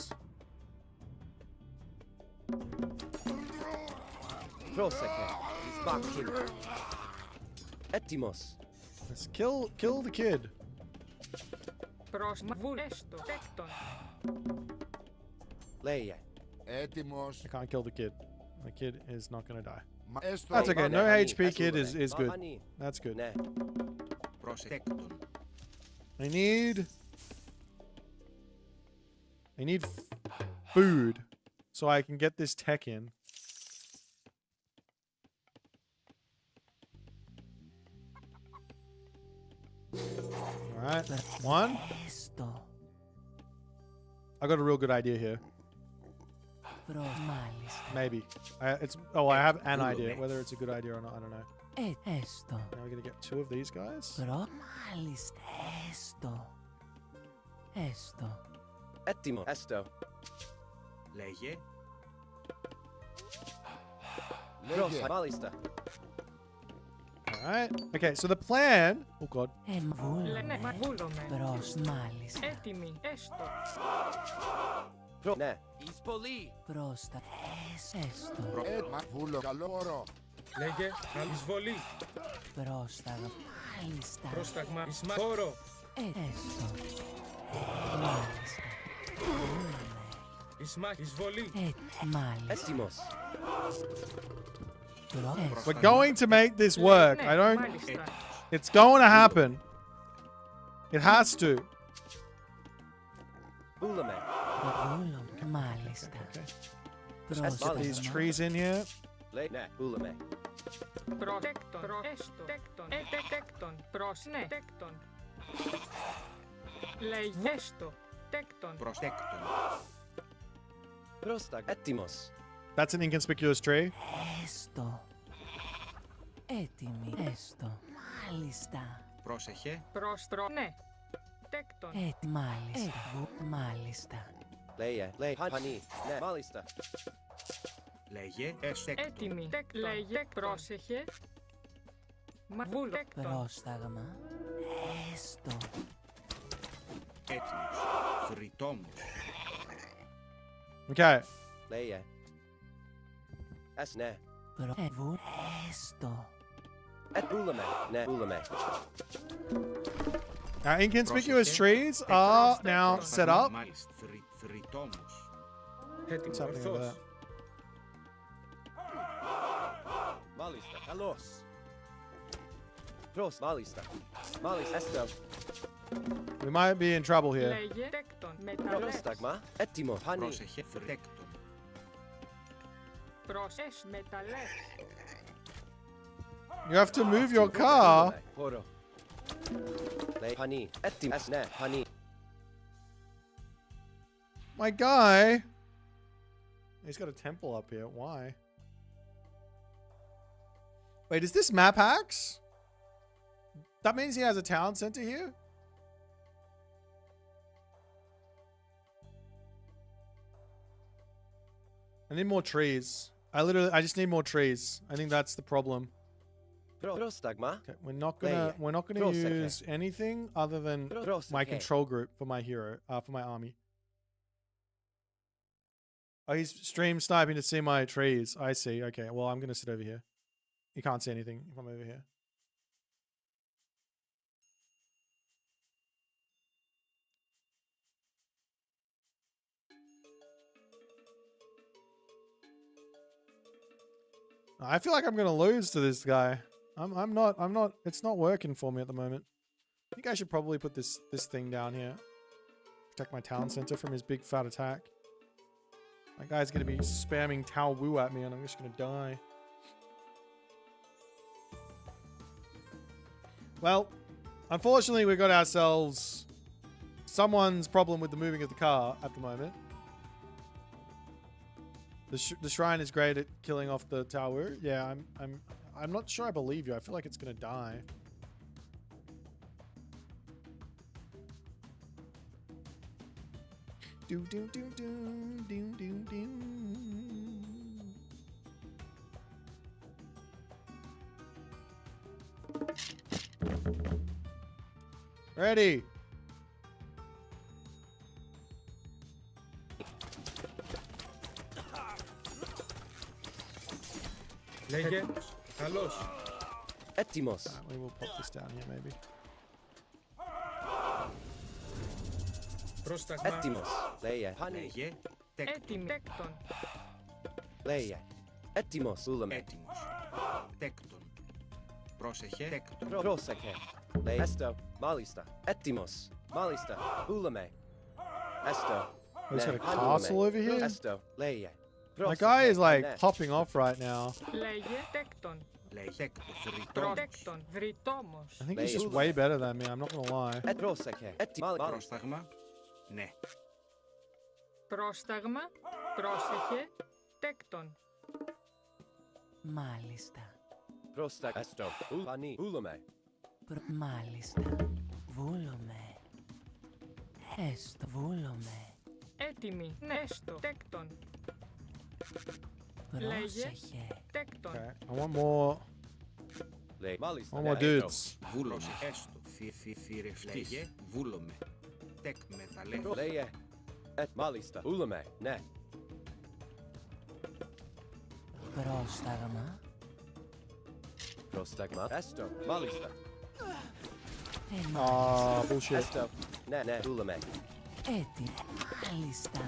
Proseche. He's back in. Etimos. Let's kill the kid. Προς βουλ έστω. Τέκτον. Λέγε. Έτοιμος. I can't kill the kid. The kid is not gonna die. Μα έστω. That's okay. No Μάνε, HP kid έσουλε. is good. Μάνι. That's good. Ναι. Προσέκτον. I need food so I can get this tech in. All right, one. Έστω. I got a real good idea here. Μάλιστα. Maybe. I have an idea. Whether it's a good idea or not, I don't know. Έστω. Now we're gonna get two of these guys. Μάλιστα. Έστω. Έστω. Έτοιμο. Έστω. Λέγε. Προς. Μάλιστα. All right. Okay, so the plan. Oh god. Ναι, Βούλομαι. βούλομαι. Προς μάλιστα. Έτοιμη. Έστω. Προς. Ναι. Εις πολύ. Προς τα. Έστω. Μα βούλο. Καλό όρο. Λέγε. Εισβολή. Πρόσταγμα. Μάλιστα. Πρόσταγμα. Χώρο. Έστω. Μάλιστα. Εισβολή. Μάλιστα. Έτοιμος. We're going to make this work. Ναι, I don't. μάλιστα. It's going to happen. It has to. Βούλομαι. Βούλομαι. Μάλιστα. Let's get these trees in here. Λέγε. Ναι. Βούλομαι. Προς. Τέκτον. Έστω. Τέκτον. Τέκτον. Προς. Ναι. Τέκτον. Λέγε. Έστω. Τέκτον. Προσέκτον. Πρόσταγμα. Έτοιμος. That's an inconspicuous tree. Έστω. Έτοιμη. Έστω. Μάλιστα. Πρόσεχε. Προς. Ναι. Τέκτον. Μάλιστα. Μάλιστα. Λέγε. Λέγε. Πανί. Ναι. Μάλιστα. Λέγε. Εσέκτον. Έτοιμη. Λέγε. Πρόσεχε. Βούλο. Τέκτον. Πρόσταγμα. Έστω. Έτοιμος. Φρυτόμος. Okay. Λέγε. Ες. Ναι. Έστω. Βούλομαι. Ναι. Βούλομαι. Now, inconspicuous trees are now set up. Μάλιστα. Φρυτόμος. Έτοιμος. What's happening over Ορθός. there? Μάλιστα. Καλώς. Προς. Μάλιστα. Μάλιστα. Έστω. We might be in trouble here. Λέγε. Τέκτον. Μεταλλεύς. Πρόσταγμα. Έτοιμο. Πανί. Πρόσεχε. Φρυτέκτον. Προς. Μεταλλεύς. You have to move your car. Χώρο. Λέγε. Πανί. Έτοιμο. Ες. Ναι. Πανί. My guy. He's got a temple up here. Why? Wait, is this map hacks? That means he has a town center here? I need more trees. I just need more trees. I think that's the problem. Πρόσταγμα. Okay, we're not gonna use anything other than my control group for my hero, for my army. Oh, he's stream sniping to see my trees. I see. Okay, well, I'm gonna sit over here. You can't see anything if I'm over here. I feel like I'm gonna lose to this guy. I'm not, it's not working for me at the moment. I think I should probably put this thing down here. Protect my town center from his big fat attack. My guy's gonna be spamming Tao Wu at me and I'm just gonna die. Well, unfortunately we got ourselves someone's problem with the moving of the car at the moment. The shrine is great at killing off the Tao Wu. Yeah, I'm not sure I believe you. I feel like it's gonna die. Do do do do do do do. Ready. Λέγε. Καλώς. Έτοιμος. We will pop this down here maybe. Πρόσταγμα. Έτοιμος. Λέγε. Πανί. Λέγε. Τέκτον. Έτοιμη. Τέκτον. Λέγε. Έτοιμος. Ούλαμε. Έτοιμος. Τέκτον. Πρόσεχε. Τέκτον. Πρόσεχε. Λέγε. Έστω. Μάλιστα. Έτοιμος. Μάλιστα. Ούλαμε. Έστω. He's got a Ναι. castle over here? Έστω. Λέγε. My guy is like Ναι. popping off right now. Λέγε. Τέκτον. Λέγε. Τέκτον. Βρυτό. Τέκτον. Βρυτόμος. I think he's just way better than me, I'm not gonna lie. Πρόσεχε. Έτοιμος. Πρόσταγμα. Ναι. Πρόσταγμα. Πρόσεχε. Τέκτον. Μάλιστα. Πρόσεχε. Έστω. Πανί. Ούλαμε. Μάλιστα. Βούλομαι. Έστω. Βούλομαι. Έτοιμη. Έστω. Τέκτον. Πρόσεχε. Τέκτον. Okay, I want more Λέγε. Μάλιστα. more Ναι. dudes. Βούλομαι. Έστω. Θηρευτής. Λέγε. Βούλομαι. Τεκ. Μεταλλεύς. Λέγε. Μάλιστα. Ούλαμε. Ναι. Πρόσταγμα. Πρόσταγμα. Έστω. Μάλιστα. Ah, bullshit. Έστω. Ναι. Ναι. Ούλαμε. Έτοιμη. Μάλιστα.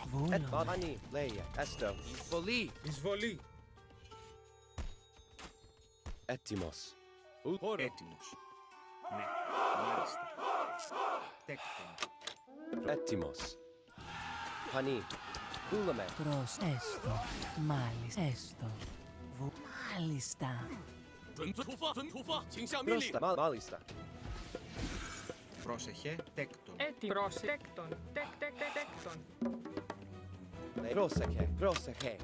Βούλομαι. Πανί. Λέγε. Έστω. Εισβολή. Εισβολή. Έτοιμος. Έτοιμος. Ναι. Μάλιστα. Τέκτον. Έτοιμος. Πανί. Ούλαμε. Προς έστω. Μάλιστα. Έστω. Μάλιστα. Πρόστα. Μάλιστα. Πρόσεχε. Τέκτον. Έτοιμη. Τέκτον. Τέκτον. Πρόσεχε. Πρόσεχε.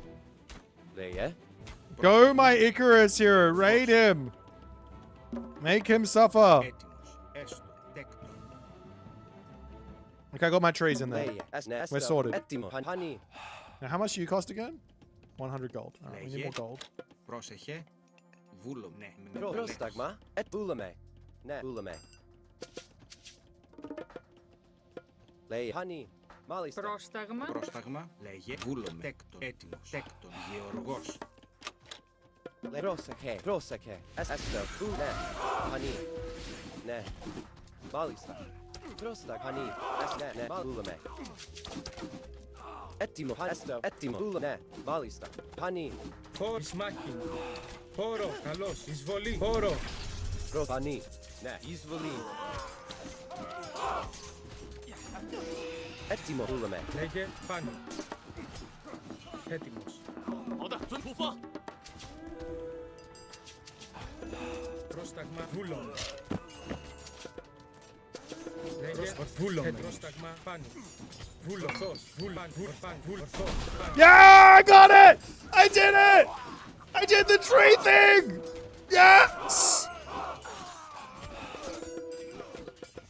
Λέγε. Go, my Icarus hero, raid him! Make him suffer! Έτοιμος. Έστω. Τέκτον. Okay, I got my trees in there. Λέγε. We're sorted. Έτοιμο. Πανί. Now, how much do you cost again? 100 gold. Alright, we need more gold. Πρόσεχε. Βούλομαι. Ναι. Πρόσταγμα. Ούλαμε. Ναι. Ούλαμε. Λέγε. Πανί. Μάλιστα. Πρόσταγμα. Πρόσταγμα. Λέγε. Βούλομαι. Τέκτον. Έτοιμος. Τέκτον. Γεωργός. Πρόσεχε. Πρόσεχε. Έστω. Ναι. Πανί. Ναι. Μάλιστα. Πρόστα. Πανί. Ναι. Ναι. Ούλαμε. Έτοιμο. Έστω. Έτοιμο. Ούλαμε. Ναι. Μάλιστα. Πανί. Χώρο. Ισμάχιν. Χώρο. Καλώς. Εισβολή. Χώρο. Πανί. Ναι. Εισβολή. Έτοιμο. Ούλαμε. Λέγε. Πάνω. Έτοιμος. Πρόσταγμα. Βούλομαι. Λέγε. Βούλομαι. Πρόσταγμα. Πάνω. Βούλωθος. Βούλωθος. Yeah, I got it! I did it! I did the tree thing! Yes!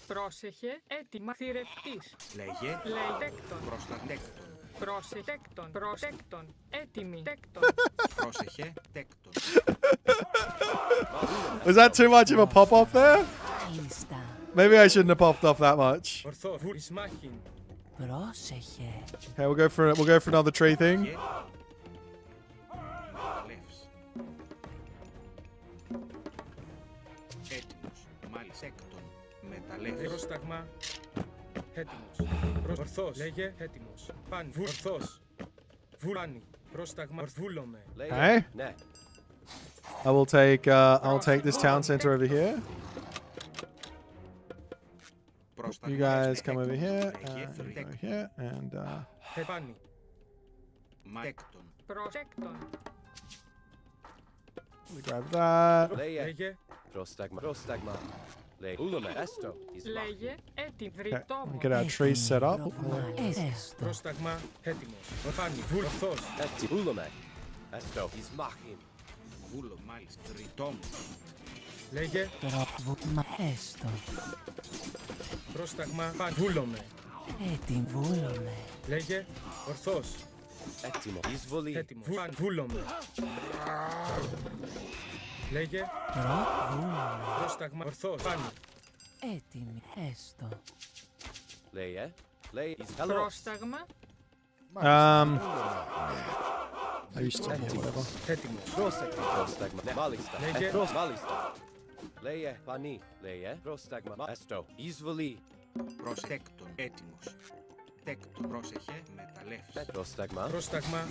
Πρόσεχε. Έτοιμα. Θηρευτής. Λέγε. Λέει. Τέκτον. Πρόσταγμα. Τέκτον. Πρόσεχε. Τέκτον. Τέκτον. Έτοιμη. Τέκτον. Πρόσεχε. Τέκτον. Was that too much of a pop off there? Μάλιστα. Maybe I shouldn't have popped off that much. Ορθός. Ισμάχιν. Πρόσεχε. Okay, we'll go for another tree thing. Λέγε. Μεταλλεύς. Έτοιμος. Μάλιστα. Τέκτον. Μεταλλεύς. Πρόσταγμα. Έτοιμος. Ορθός. Λέγε. Έτοιμος. Παν. Ορθός. Βουλάνι. Πρόσταγμα. Βούλομαι. Okay. Ναι. I'll take this town center over here. You guys come over here, and you go here, and Πάνι. Τέκτον. Τέκτον. we grab that. Λέγε. Λέγε. Πρόσταγμα. Πρόσταγμα. Λέγε. Ούλαμε. Έστω. Λέγε. Έτοιμη. Okay, Βρυτόμος. get our trees set up. Έστω. Πρόσταγμα. Έτοιμος. Πάνι. Ορθός. Έτοιμο. Ούλαμε. Έστω. Ισμάχιν. Βούλο. Μάλιστα. Ρητόμος. Λέγε. Έστω. Πρόσταγμα. Παν. Βούλομαι. Έτοιμη. Βούλομαι. Λέγε. Ορθός. Έτοιμο. Εισβολή. Έτοιμος. Βούλομαι. Λέγε. Βούλομαι. Πρόσταγμα. Ορθός. Πάνι. Έτοιμη. Έστω. Λέγε. Λέγε. Καλώς. Πρόσταγμα. I used to whatever. Έτοιμος. Πρόσεχε. Πρόσταγμα. Ναι. Μάλιστα. Λέγε. Μάλιστα. Λέγε. Πανί. Λέγε. Πρόσταγμα. Έστω. Εισβολή. Προσέκτον. Έτοιμος. Τέκτον. Πρόσεχε. Μεταλλεύς. Πρόσταγμα. Πρόσταγμα.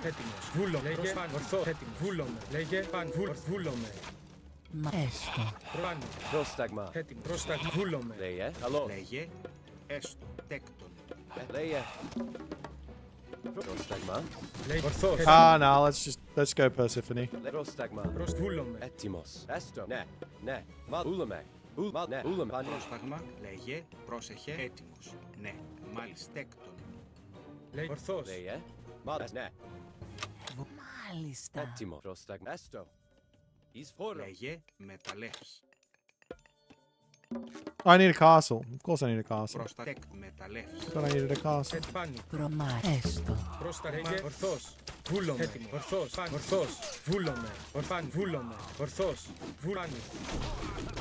Έτοιμος. Βούλο. Λέγε. Παν. Ορθό. Έτοιμο. Βούλομαι. Λέγε. Παν. Βούλομαι. Μα έστω. Πάνω. Πρόσταγμα. Έτοιμο. Πρόσταγμα. Βούλομαι. Λέγε. Καλό. Λέγε. Έστω. Τέκτον. Λέγε. Πρόσταγμα. Λέγε. Ορθό. Ah, no, let's go Persephone. Πρόσταγμα. Βούλομαι. Έτοιμος. Έστω. Ναι. Ναι. Μα. Ούλαμε. Ναι. Ούλαμε. Πάνι. Πρόσταγμα. Λέγε. Πρόσεχε. Έτοιμος. Ναι. Μάλιστα. Τέκτον. Λέγε. Ορθός. Λέγε. Μα. Ναι. Μάλιστα. Έτοιμο. Πρόσταγμα. Έστω. Εις φόρο. Λέγε. Μεταλλεύς. I need a castle. Of course I need a castle. Πρόστα. Μεταλλεύς. But I needed a castle. Έτσι πάνι. Προμά έστω. Πρόσταγμα. Ορθός. Βούλομαι. Έτοιμο. Ορθός. Πάνι. Ορθός. Βούλομαι. Ορφάν. Βούλομαι. Ορθός. Βούλάνι.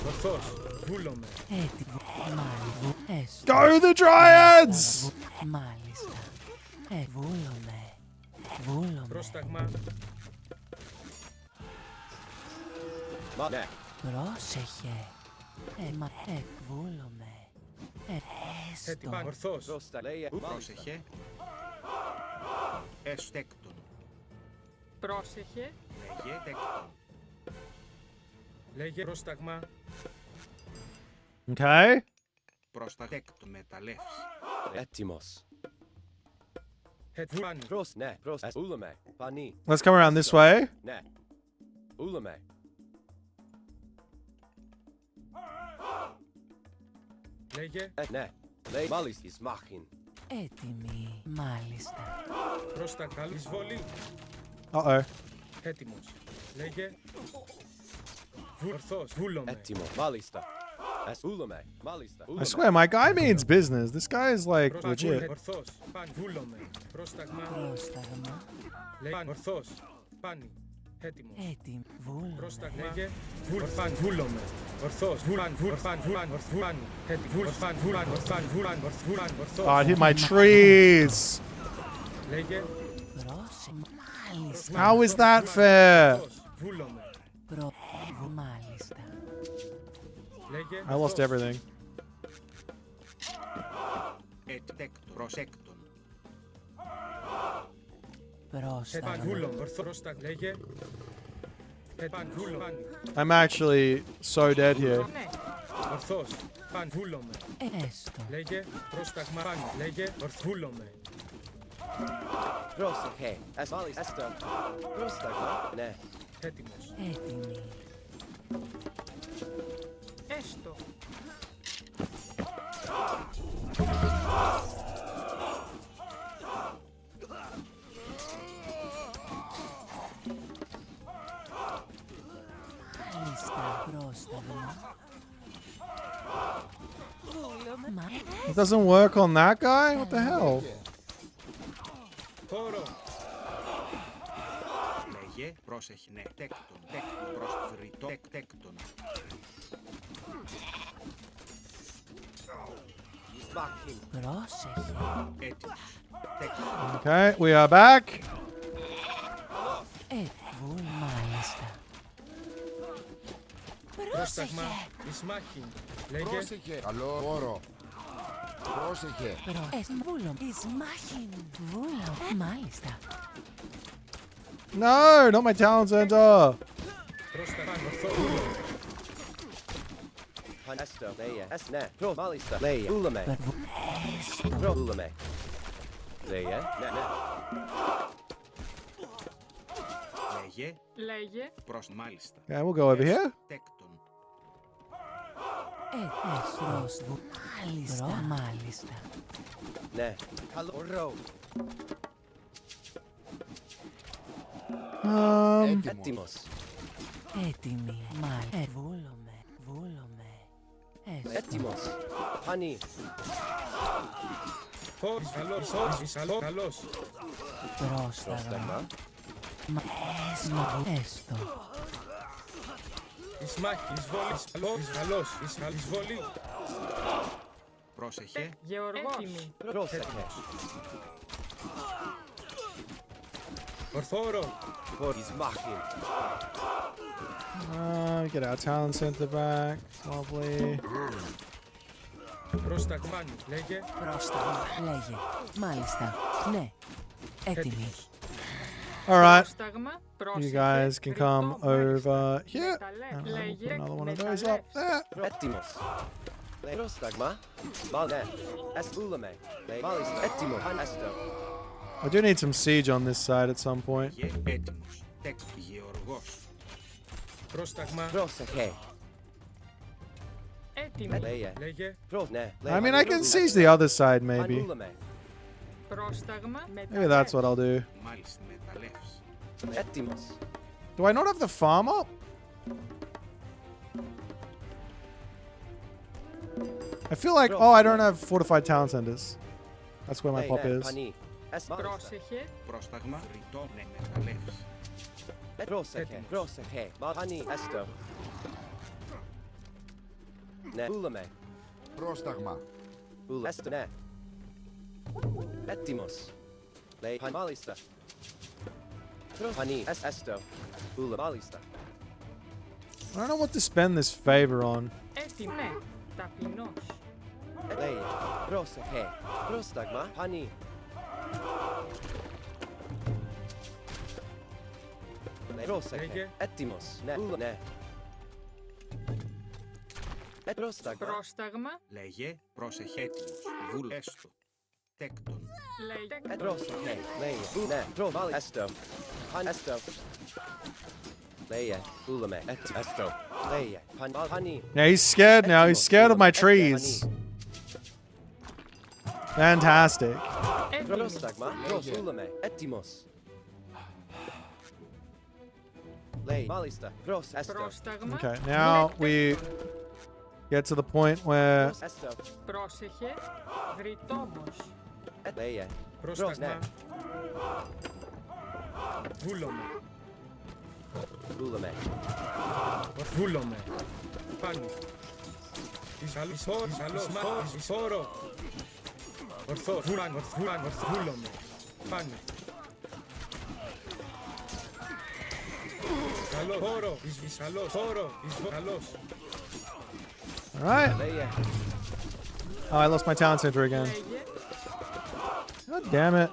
Ορθός. Βούλομαι. Έτοιμο. Μάλιστα. Έστω. Go the Dryads! Μάλιστα. Βούλομαι. Βούλομαι. Πρόσταγμα. Μα. Ναι. Πρόσεχε. Μα βούλομαι. Έτοιμο. Έστω. Ορθός. Πρόστα. Λέγε. Πρόσεχε. Έστεκτον. Πρόσεχε. Λέγε. Τέκτον. Λέγε. Πρόσταγμα. Okay. Πρόστα. Τέκτον. Μεταλλεύς. Έτοιμος. Βούλάνι. Πρόσ. Ναι. Πρόσ. Ούλαμε. Πανί. Let's come around this way. Ναι. Ούλαμε. Λέγε. Ναι. Λέγε. Μάλιστα. Εις μάχην. Έτοιμη. Μάλιστα. Πρόσταγμα. Εισβολή. Uh-oh. Έτοιμος. Λέγε. Ορθός. Βούλομαι. Έτοιμο. Μάλιστα. Ούλαμε. Μάλιστα. I swear, my guy means business. This guy is like legit. Ορθός. Παν. Βούλομαι. Πρόσταγμα. Πρόσταγμα. Λέγε. Ορθός. Πάνι. Έτοιμος. Έτοιμη. Βούλομαι. Πρόσταγμα. Λέγε. Ορφάν. Βούλομαι. Ορθός. Βούλαν. Ορφάν. Βούλαν. Ορφάν. Έτοιμος. Ορφάν. Βούλαν. Ορφάν. Βούλαν. Ορφάν. Ορθός. Oh, I hit my trees. Λέγε. Πρόσεχε. Μάλιστα. How is that fair? Ορθός. Βούλομαι. Μάλιστα. Λέγε. I lost everything. Τέκτον. Προσέκτον. Πρόσταγμα. Βούλομαι. Πρόσταγμα. Λέγε. Βούλομαι. I'm actually so dead here. Ναι. Ορθός. Παν. Βούλομαι. Έστω. Λέγε. Πρόσταγμα. Παν. Λέγε. Βούλομαι. Πρόσεχε. Μάλιστα. Έστω. Πρόσταγμα. Ναι. Έτοιμος. Έτοιμη. Έστω. Μάλιστα. Πρόσταγμα. Βούλομαι. It doesn't work on that guy? What the hell? Χώρο. Λέγε. Πρόσεχε. Ναι. Τέκτον. Τέκτον. Προσφρυτό. Τέκτον. Εις μάχην. Πρόσεχε. Έτοιμος. Τέκτον. Okay, we are back. Μάλιστα. Πρόσταγμα. Εις μάχην. Λέγε. Πρόσεχε. Καλό όρο. Πρόσεχε. Βούλο. Εις μάχην. Βούλο. Μάλιστα. No, not my town center. Πρόσταγμα. Ορθό. Έστω. Λέγε. Ναι. Πρό. Μάλιστα. Λέγε. Ούλαμε. Πρό. Ούλαμε. Λέγε. Ναι. Ναι. Λέγε. Λέγε. Προς. Μάλιστα. Okay, we'll go over here. Τέκτον. Πρόσβου. Μάλιστα. Μάλιστα. Ναι. Καλό. Ρο. Έτοιμος. Έτοιμη. Μάλιστα. Βούλομαι. Βούλομαι. Έτοιμος. Πανί. Χώρος. Καλός. Εις καλός. Πρόσταγμα. Έστω. Εις μάχη. Εις καλός. Εις βολή. Πρόσεχε. Γεωργός. Έτοιμη. Πρόσεχε. Ορθόρο. Εις μάχην. Get our town center back. Lovely. Πρόσταγμα. Λέγε. Πρόσταγμα. Λέγε. Μάλιστα. Ναι. Έτοιμη. Έτοιμος. All right. Πρόσταγμα. You Πρόσεχε. guys can come Ρητό, μάλιστα. over here. Μεταλλεύ. And we'll Λέγε. put another one of those Μεταλλεύ. up there. Έτοιμος. Πρόσταγμα. Mal, ναι. Έσβουλαμε. Μάλιστα. Έτοιμο. Ανέστο. I do need some siege on this side at some point. Έτοιμος. Γεωργός. Πρόσταγμα. Πρόσεχε. Έτοιμη. Λέγε. Λέγε. Ναι. I mean, I can siege the other side, maybe. Πανούλαμε. Πρόσταγμα. Maybe that's what I'll do. Μάλιστα μεταλλεύς. Έτοιμος. Do I not have the farm up? I feel like, oh, I don't have fortified town centers. That's where my pop is. Πανί. Πρόσεχε. Πρόσταγμα. Ρητό. Ναι μεταλλεύς. Πρόσεχε. Πρόσεχε. Πανί. Έστω. Ναι. Ούλαμε. Πρόσταγμα. Έστω. Ναι. Έτοιμος. Λέει. Μάλιστα. Πανί. Έστω. Μάλιστα. I don't know what to spend this favor on. Έτοιμη. Ναι. Ταπεινός. Λέει. Πρόσεχε. Πρόσταγμα. Πανί. Πρόσεχε. Λέγε. Έτοιμος. Ναι. Ναι. Πρόσταγμα. Πρόσταγμα. Λέγε. Πρόσεχε έτοιμος. Βούλ. Έστω. Τέκτον. Λέγε. Πρόσεχε. Λέει. Ναι. Μάλιστα. Έστω. Έστω. Λέει. Ούλαμε. Έστω. Λέει. Πανί. Yeah, he's scared now. He's scared of my trees. Fantastic. Έτοιμη. Πρόσταγμα. Ούλαμε. Έτοιμος. Λέει. Μάλιστα. Έστω. Πρόσταγμα. Okay, now we get to the point where Έστω. Πρόσεχε. Βρυτόμος. Λέει. Πρόσταγμα. Βούλομαι. Ούλαμε. Βούλομαι. Πάνω. Ισόρο. Ορθός. Βούλομαι. Πάνω. Καλό. Χώρο. Ισαλός. Χώρο. Ισαλός. all right. Λέει. Oh, I lost my town center again. Λέγε. God damn it.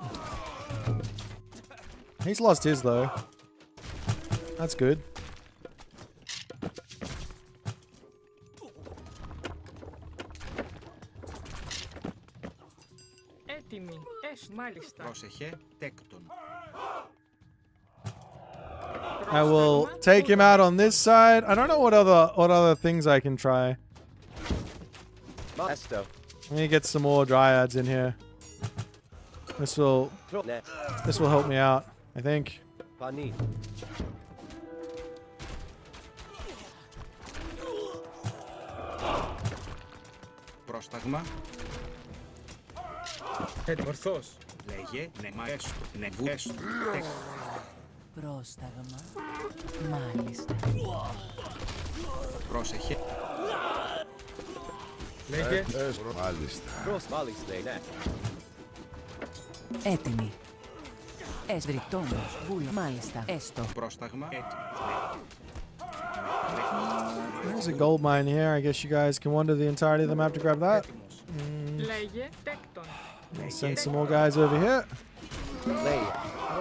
He's lost his though. That's good. Έτοιμη. Μάλιστα. Πρόσεχε. Τέκτον. I will take him out on this side. I don't know what other things I can try. Έστω. Let me get some more dryads in here. Ναι. This will help me out, I think. Πανί. Πρόσταγμα. Ορθός. Λέγε. Ναι μα έστω. Ναι βου. Έστω. Τέκτον. Πρόσταγμα. Μάλιστα. Πρόσεχε. Λέγε. Μάλιστα. Μάλιστα. Ναι. Έτοιμη. Βρυτόμος. Βούλο. Μάλιστα. Έστω. Πρόσταγμα. Έτοιμος. There's a gold mine here. I guess you guys can wander the entirety of the map to grab that. Λέγε. Τέκτον. I'll send some more guys over here. Λέει.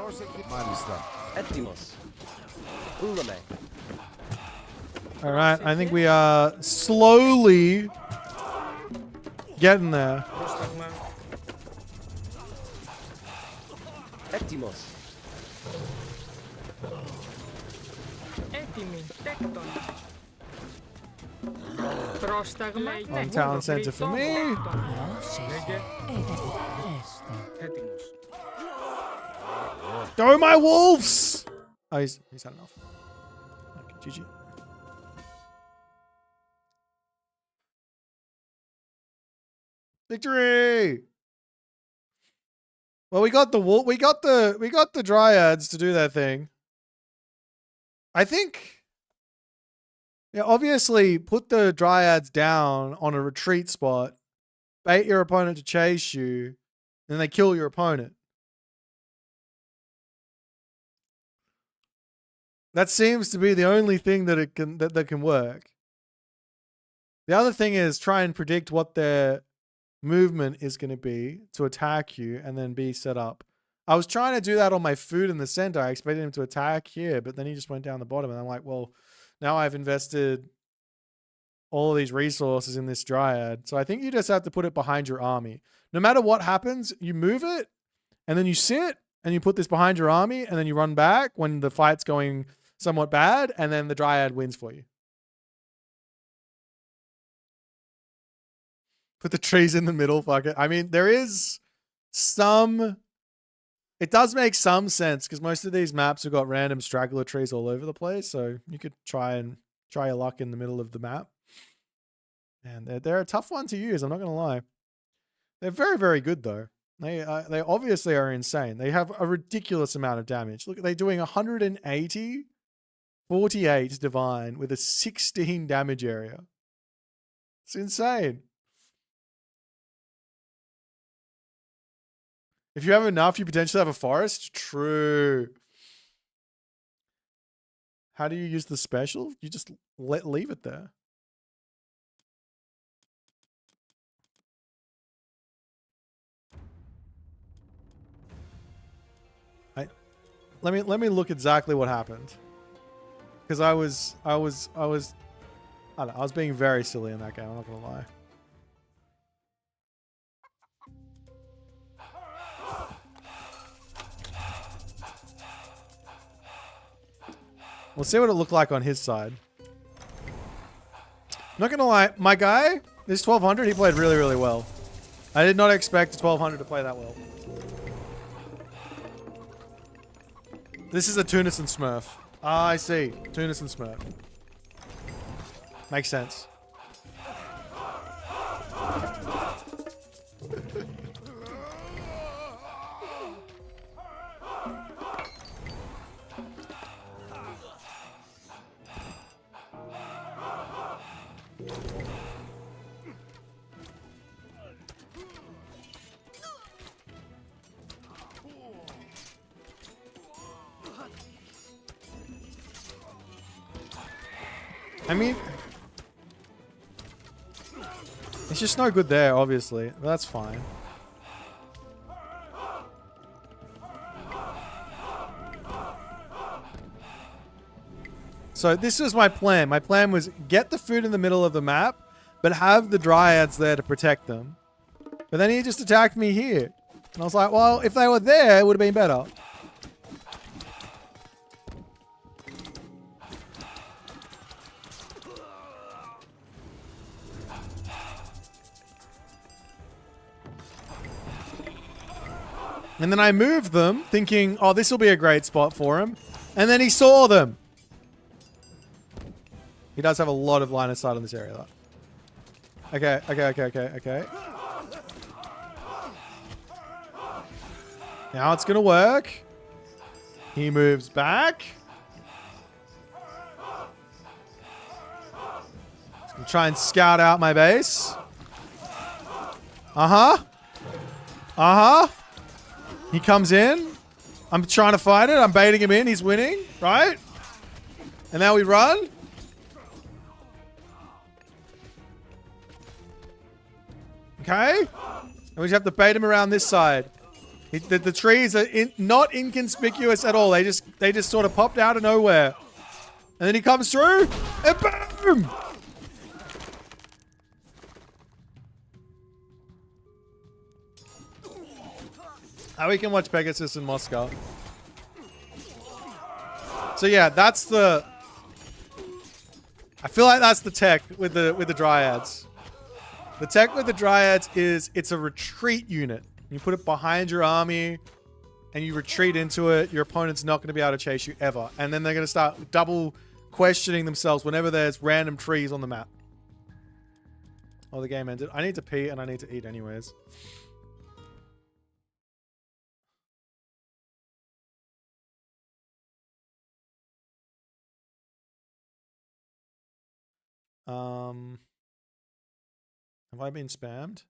Πρόσεχε. Μάλιστα. Έτοιμος. Ούλαμε. All right, I think we are slowly getting there. Πρόσταγμα. Έτοιμος. Έτοιμη. Τέκτον. Πρόσταγμα. One town center for me. Λέγε. Έστω. Έτοιμος. Go my wolves! Oh, he's had enough. Okay, GG. Victory! Well, we got the dryads to do their thing. I think, yeah, obviously put the dryads down on a retreat spot, bait your opponent to chase you, then they kill your opponent. That seems to be the only thing that can work. The other thing is try and predict what their movement is going to be to attack you and then be set up. I was trying to do that on my food in the center. I expected him to attack here, but then he just went down the bottom. And I'm like, well, now I've invested all of these resources in this Dryad. So I think you just have to put it behind your army. No matter what happens, you move it and then you sit and you put this behind your army and then you run back when the fight's going somewhat bad and then the Dryad wins for you. Put the trees in the middle, fuck it. I mean, there is some... It does make some sense because most of these maps have got random straggler trees all over the place. So you could try your luck in the middle of the map. And they're a tough one to use. I'm not going to lie. They're very, very good though. They obviously are insane. They have a ridiculous amount of damage. Look, they're doing 180, 48 divine with a 16 damage area. It's insane. If you have enough, you potentially have a forest. True. How do you use the special? You just leave it there. Let me look exactly what happened. Because I don't know, I was being very silly in that game, I'm not gonna lie. We'll see what it looked like on his side. I'm not gonna lie, my guy, this 1200, he played really, really well. I did not expect a 1200 to play that well. This is a Tunis and Smurf. Ah, I see. Tunis and Smurf. Makes sense. I mean, it's just no good there, obviously. But that's fine. So this was my plan. My plan was get the food in the middle of the map, but have the Dryads there to protect them. But then he just attacked me here. And I was like, well, if they were there, it would have been better. And then I moved them, thinking, oh, this will be a great spot for him. And then he saw them. He does have a lot of line of sight on this area, though. Okay. Now it's going to work. He moves back. He's going to try and scout out my base. He comes in. I'm trying to fight it. I'm baiting him in. He's winning, right? And now we run. Okay. And we just have to bait him around this side. The trees are not inconspicuous at all. They just sort of popped out of nowhere. And then he comes through. And boom! We can watch Pegasus in Moscow. So yeah, that's the... I feel like that's the tech with the Dryads. The tech with the Dryads is it's a retreat unit. You put it behind your army and you retreat into it. Your opponent's not going to be able to chase you ever. And then they're going to start double questioning themselves whenever there's random trees on the map. Oh, the game ended. I need to pee and I need to eat anyways. Have I been spammed?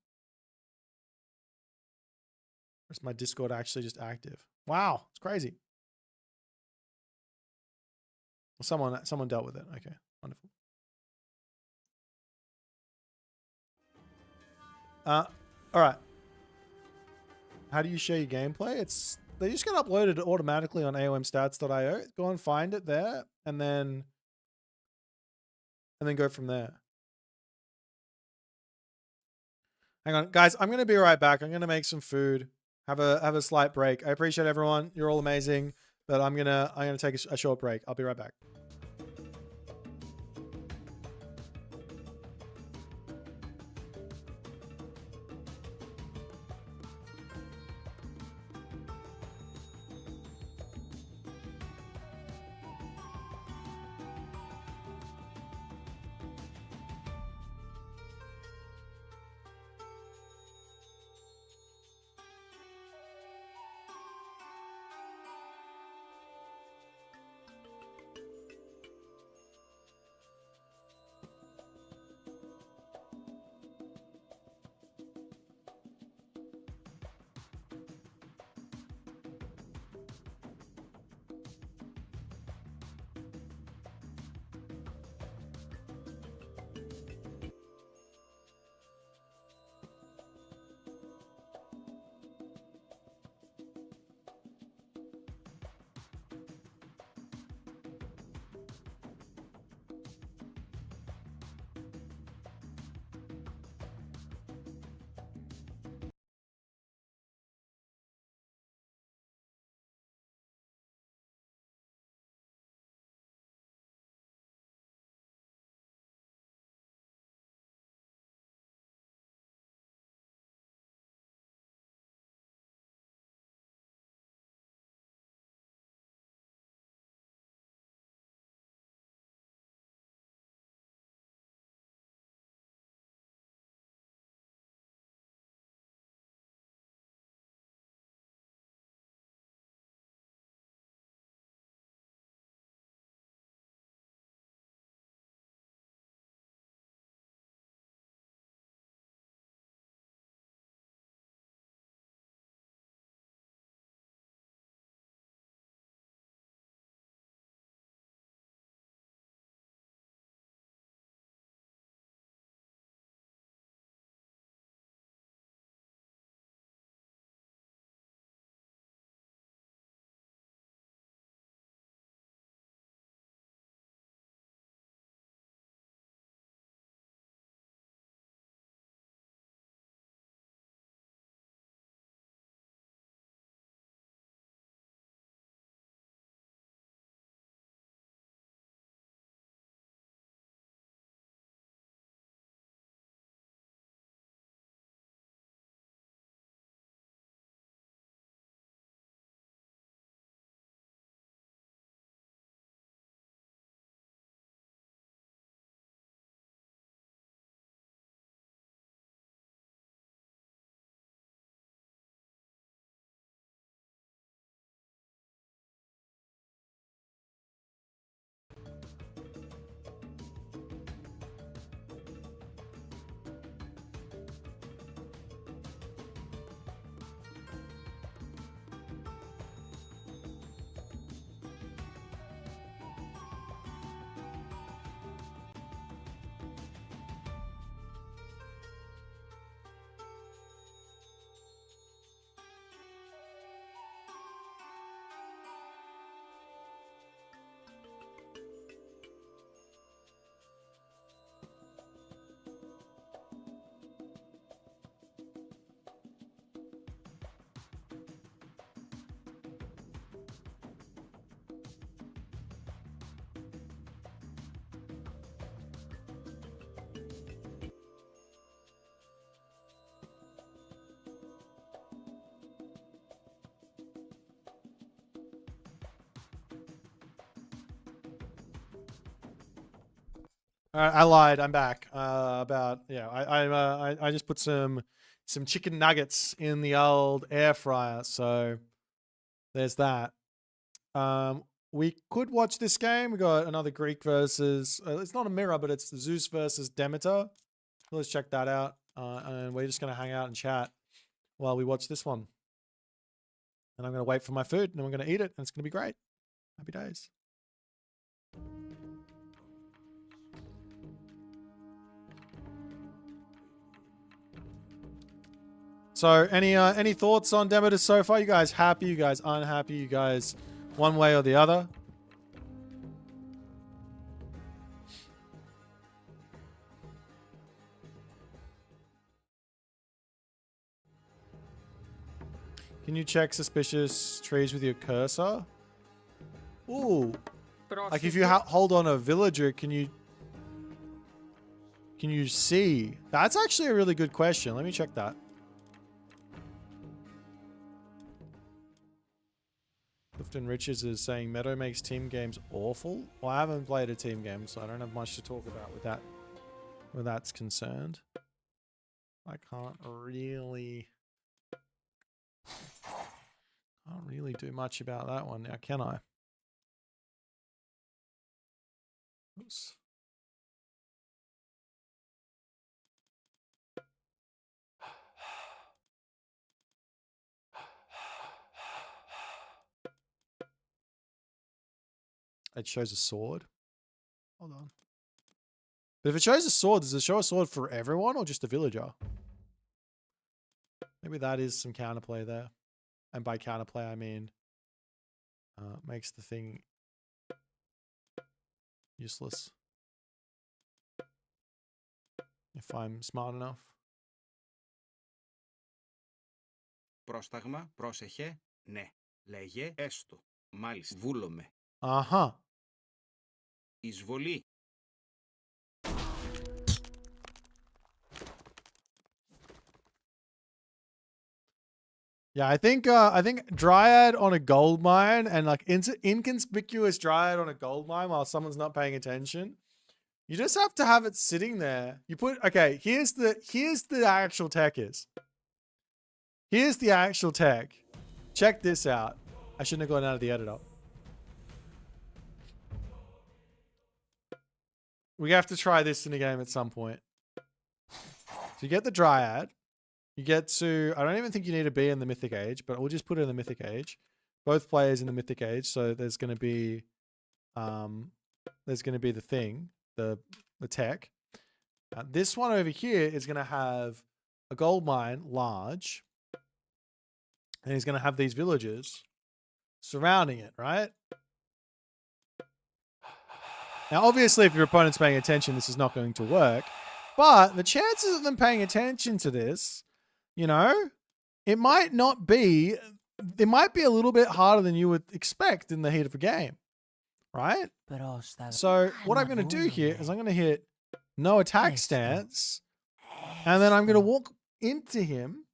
Or is my Discord actually just active? Wow, it's crazy. Well, someone dealt with it. Okay, wonderful. All right. How do you share your gameplay? They just get uploaded automatically on aomstats.io. Go and find it there, and then go from there. Hang on, guys. I'm gonna be right back. I'm gonna make some food. Have a slight break. I appreciate everyone. You're all amazing, but I'm gonna take a short break. I'll be right back. I lied. I'm back. I just put some chicken nuggets in the old air fryer. So there's that. We could watch this game. We got another Greek versus. It's not a mirror, but it's Zeus versus Demeter. Let's check that out. And we're just gonna hang out and chat while we watch this one. And I'm gonna wait for my food, and then we're gonna eat it, and it's gonna be great. Happy days. So any thoughts on Demeter so far? You guys happy? You guys unhappy? You guys one way or the other? Can you check suspicious trees with your cursor? Ooh. Like if you hold on a villager, can you see? That's actually a really good question. Let me check that. Clifton Richards is saying Meadow makes team games awful. Well, I haven't played a team game, so I don't have much to talk about with that where that's concerned. I can't really do much about that one now, can I? Oops. It shows a sword. Hold on. But if it shows a sword, does it show a sword for everyone or just a villager? Maybe that is some counterplay there. And by counterplay, I mean makes the thing useless. If I'm smart enough. Πρόσταγμα, πρόσεχε, ναι. Λέγε, έστω. Μάλιστα, βούλομαι. Αχα. Εισβολή. Yeah, I think Dryad on a gold mine and like inconspicuous Dryad on a gold mine while someone's not paying attention. You just have to have it sitting there. You put, okay, here's the actual tech is. Here's the actual tech. Check this out. I shouldn't have gone out of the editor. We have to try this in a game at some point. So you get the Dryad. You get to, I don't even think you need to be in the Mythic Age, but we'll just put it in the Mythic Age. Both players in the Mythic Age, so there's going to be the thing, the tech. This one over here is going to have a gold mine, large, and he's going to have these villagers surrounding it, right? Now, obviously, if your opponent's paying attention, this is not going to work. But the chances of them paying attention to this, you know, it might be a little bit harder than you would expect in the heat of a game, right? So what I'm going to do here is I'm going to hit no attack stance, and then I'm going to walk into him.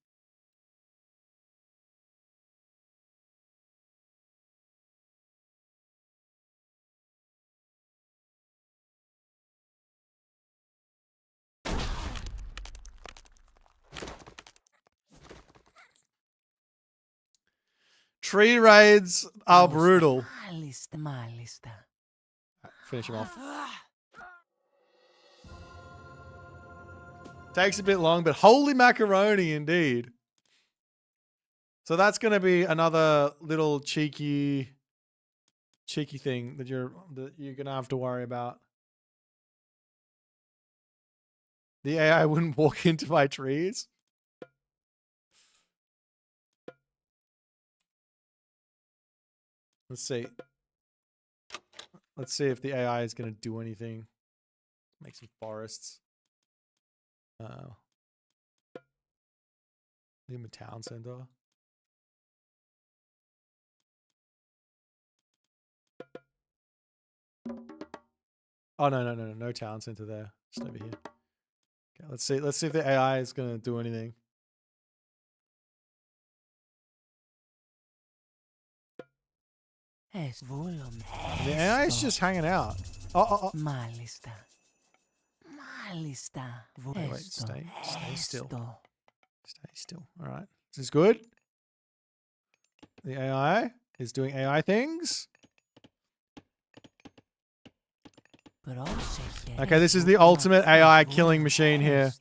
Tree raids are brutal. Finish him off. Takes a bit long, but holy macaroni indeed. So that's going to be another little cheeky thing that you're going to have to worry about. The AI wouldn't walk into my trees. Let's see. Let's see if the AI is going to do anything. Make some forests. Leave him a town center. Oh no town center there. Just over here. Okay, let's see if the AI is going to do anything. The AI is just hanging out. Oh. Wait, stay still. Stay still. All right. This is good. The AI is doing AI things. Okay, this is the ultimate AI killing machine here.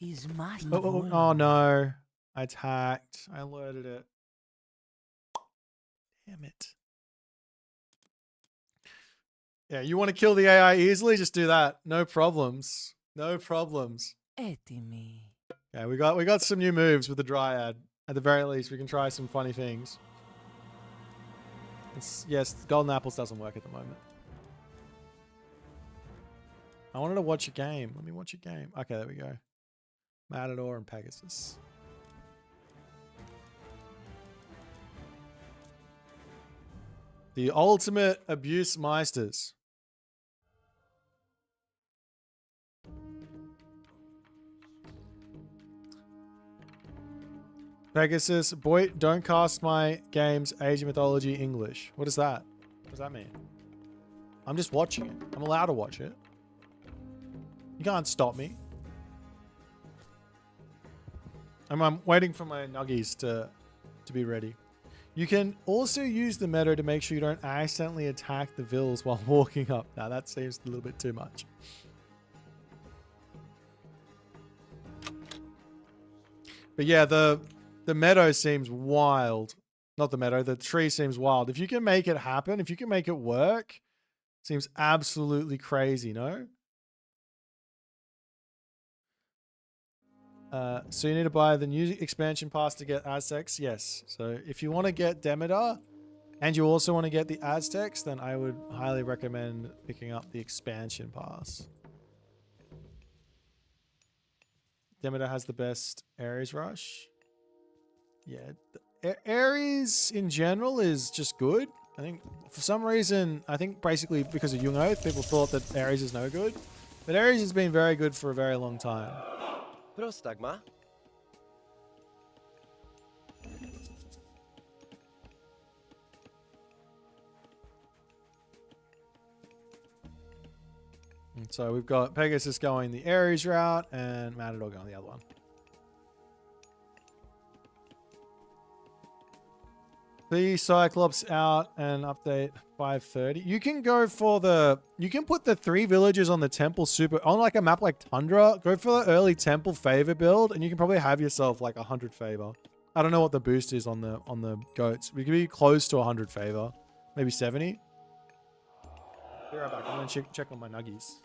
Oh no. I attacked. I alerted it. Damn it. Yeah, you want to kill the AI easily? Just do that. No problems. No problems. Okay, we got some new moves with the Dryad. At the very least, we can try some funny things. Yes, Golden Apples doesn't work at the moment. I wanted to watch a game. Let me watch a game. Okay, there we go. Matador and Pegasus. The ultimate abuse meisters. Pegasus, Boit, don't cast my games Age of Mythology English. What is that? What does that mean? I'm just watching it. I'm allowed to watch it. You can't stop me. I'm waiting for my nuggies to be ready. You can also use the meta to make sure you don't accidentally attack the vills while walking up. Now that seems a little bit too much. But yeah, the meadow seems wild. Not the meadow, the tree seems wild. If you can make it happen, if you can make it work, seems absolutely crazy, no? So you need to buy the new expansion pass to get Aztecs? Yes. So if you want to get Demeter and you also want to get the Aztecs, then I would highly recommend picking up the expansion pass. Demeter has the best Ares rush. Yeah. Ares in general is just good. I think for some reason, I think basically because of Young Oath, people thought that Ares is no good. But Ares has been very good for a very long time. Prostagma. And so we've got Pegasus going the Ares route and Matador going the other one. The Cyclops out and update 5:30. You can go for you can put the 3 villages on the temple super, on like a map like Tundra, go for the early temple favor build and you can probably have yourself like 100 favor. I don't know what the boost is on the goats. We could be close to 100 favor, maybe 70. Be right back. I'm gonna check on my nuggies.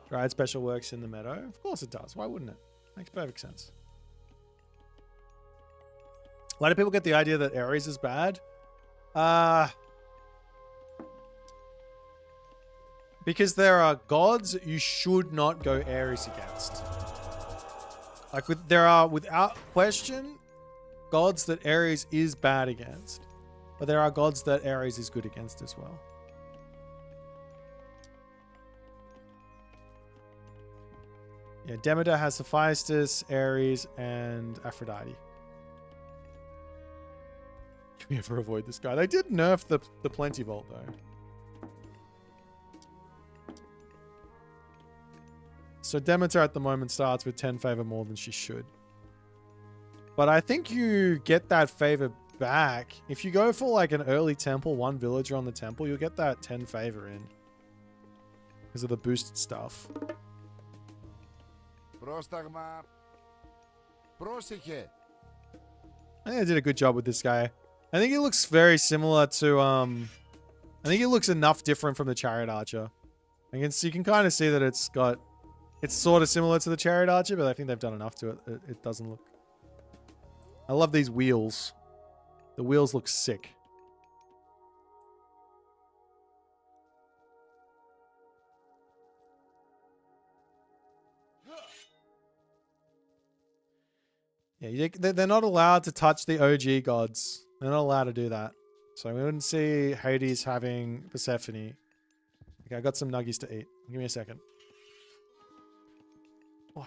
Dryad special works in the meadow. Of course it does. Why wouldn't it? Makes perfect sense. Why do people get the idea that Ares is bad? Because there are gods you should not go Ares against. Like there are, without question, gods that Ares is bad against. But there are gods that Ares is good against as well. Yeah, Demeter has Hephaestus, Ares, and Aphrodite. Can we ever avoid this guy? They did nerf the Plenty Vault, though. So Demeter at the moment starts with 10 favor more than she should. But I think you get that favor back. If you go for like an early temple, 1 villager on the temple, you'll get that 10 favor in. Because of the boosted stuff. Πρόσταγμα. Πρόσεχε. I think I did a good job with this guy. I think he looks very similar to I think he looks enough different from the Chariot Archer. You can kind of see that it's sort of similar to the Chariot Archer, but I think they've done enough to it. It doesn't look. I love these wheels. The wheels look sick. Yeah, they're not allowed to touch the OG gods. They're not allowed to do that. So we wouldn't see Hades having Persephone. Okay, I got some nuggies to eat. Give me a second. Oh.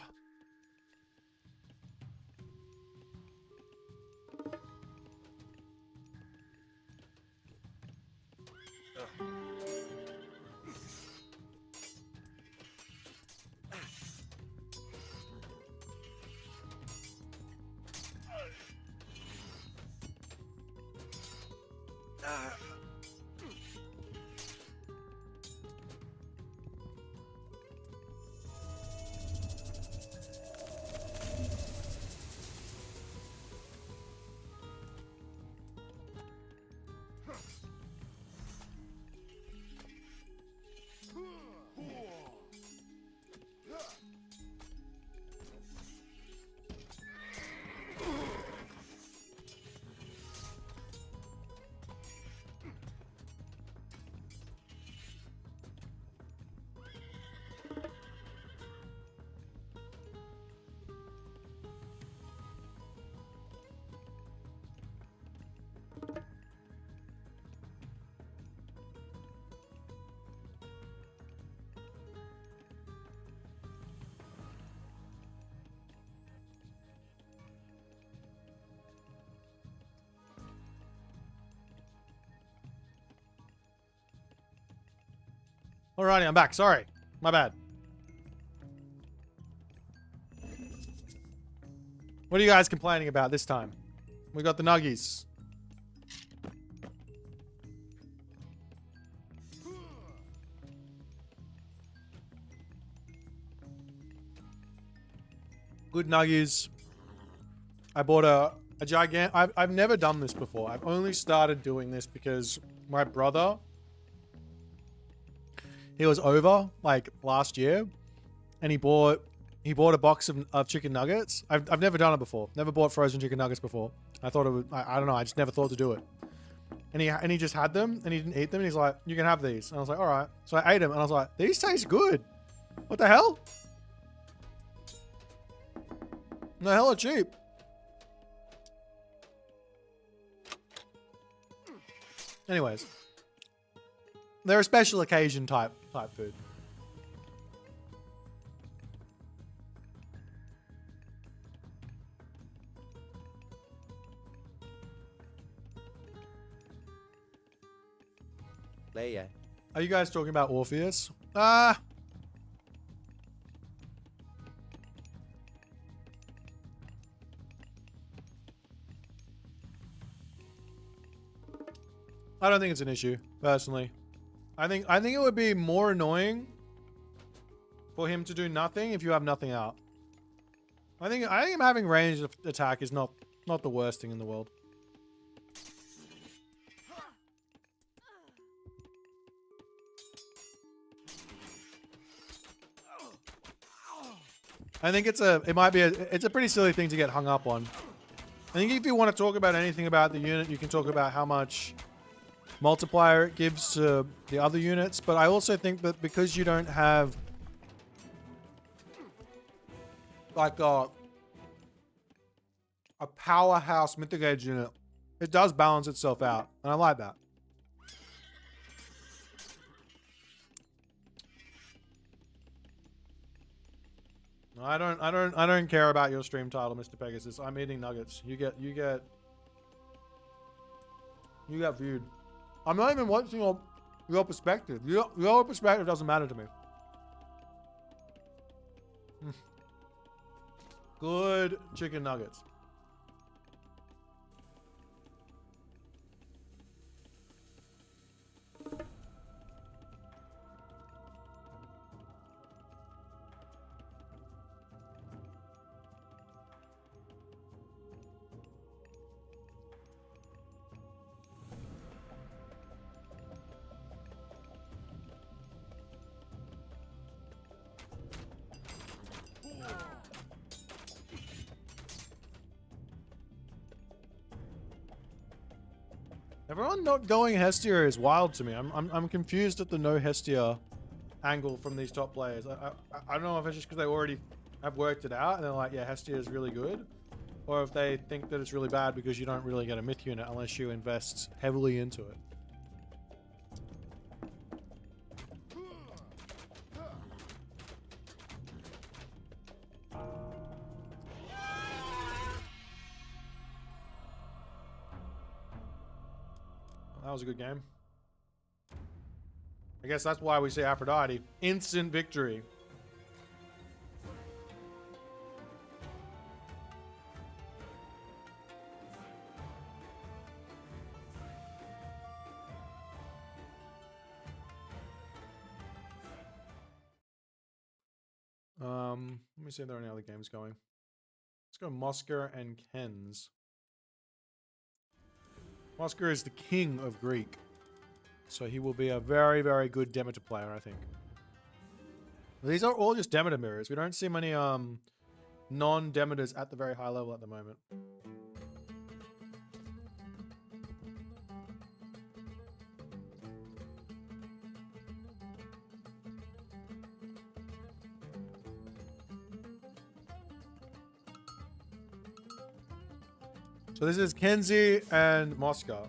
Alrighty, I'm back. Sorry. My bad. What are you guys complaining about this time? We got the nuggies. Good nuggies. I bought a gigantic... I've never done this before. I've only started doing this because my brother... He was over like last year, and he bought a box of chicken nuggets. I've never done it before. Never bought frozen chicken nuggets before. I thought it would. I don't know. I just never thought to do it. And he just had them, and he didn't eat them. And he's like, "You can have these." And I was like, "All right." So I ate them, and I was like, "These taste good. What the hell? The hell are cheap." Anyways, they're a special occasion type food. Leia. Are you guys talking about Orpheus? I don't think it's an issue, personally. I think it would be more annoying for him to do nothing if you have nothing out. I think him having ranged attack is not the worst thing in the world. I think it's a pretty silly thing to get hung up on. I think if you want to talk about anything about the unit, you can talk about how much multiplier it gives to the other units, but I also think that because you don't have like a powerhouse mitigate unit, it does balance itself out, and I like that. I don't care about your stream title, Mr. Pegasus. I'm eating nuggets. You get viewed. I'm not even watching your perspective. Your perspective doesn't matter to me. Good chicken nuggets. Everyone not going Hestia is wild to me. I'm confused at the no Hestia angle from these top players. I don't know if it's just because they already have worked it out and they're like, yeah, Hestia is really good, or if they think that it's really bad because you don't really get a myth unit unless you invest heavily into it. That was a good game. I guess that's why we say Aphrodite. Instant victory. see if there are any other games going. Let's go Mosca and Kens. Mosca is the king of Greek. So he will be a very, very good Demeter player, I think. These are all just Demeter mirrors. We don't see many non-Demeters at the very high level at the moment. So this is Kenzie and Mosca.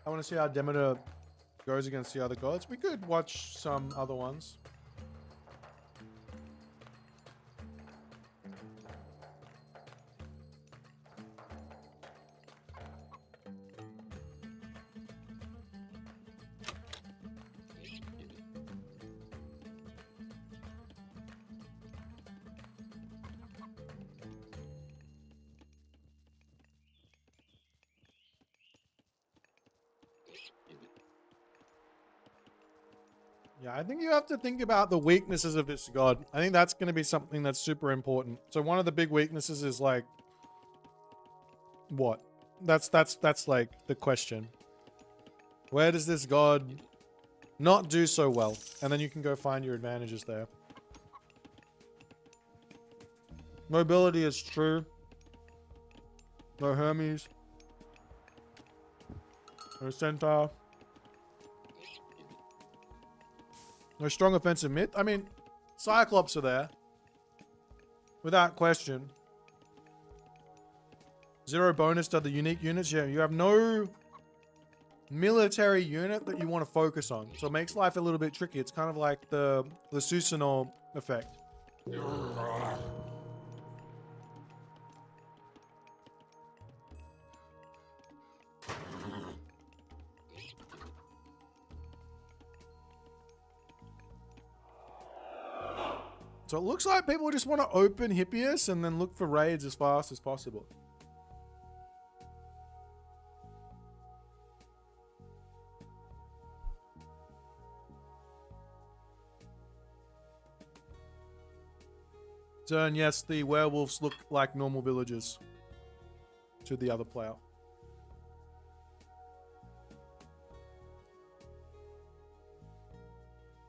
I want to see how Demeter goes against the other gods. We could watch some other ones. Yeah, I think you have to think about the weaknesses of this god. I think that's going to be something that's super important. So one of the big weaknesses is like, what? That's like the question. Where does this god not do so well? And then you can go find your advantages there. Mobility is true. No Hermes. No Centaur. No strong offensive mid. I mean, Cyclops are there. Without question. 0 bonus to the unique units. Yeah, you have no military unit that you want to focus on. So it makes life a little bit tricky. It's kind of like the Susanoo effect. So it looks like people just want to open Hippias and then look for raids as fast as possible. So, and yes, the werewolves look like normal villagers to the other player.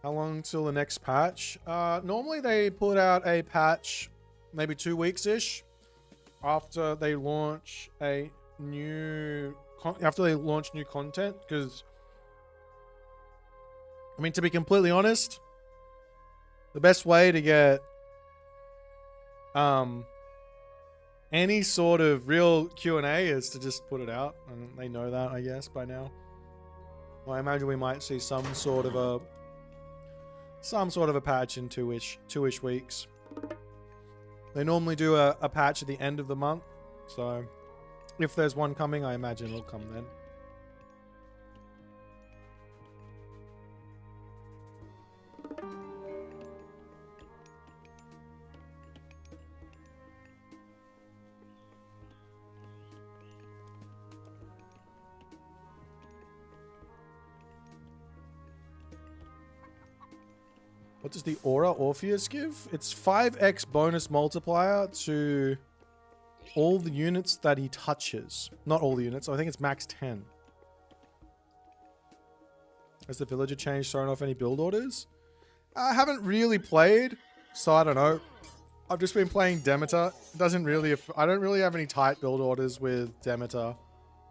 How long till the next patch? Normally they put out a patch maybe 2 weeks-ish after they launch a new content, because I mean, to be completely honest, the best way to get any sort of real Q&A is to just put it out, and they know that, I guess, by now. Well, I imagine we might see some sort of a patch in two-ish weeks. They normally do a patch at the end of the month, so if there's one coming, I imagine it'll come then. What does the Aura Orpheus give? It's 5x bonus multiplier to all the units that he touches. Not all the units. I think it's max 10. Has the villager change thrown off any build orders? I haven't really played, so I don't know. I've just been playing Demeter. I don't really have any tight build orders with Demeter.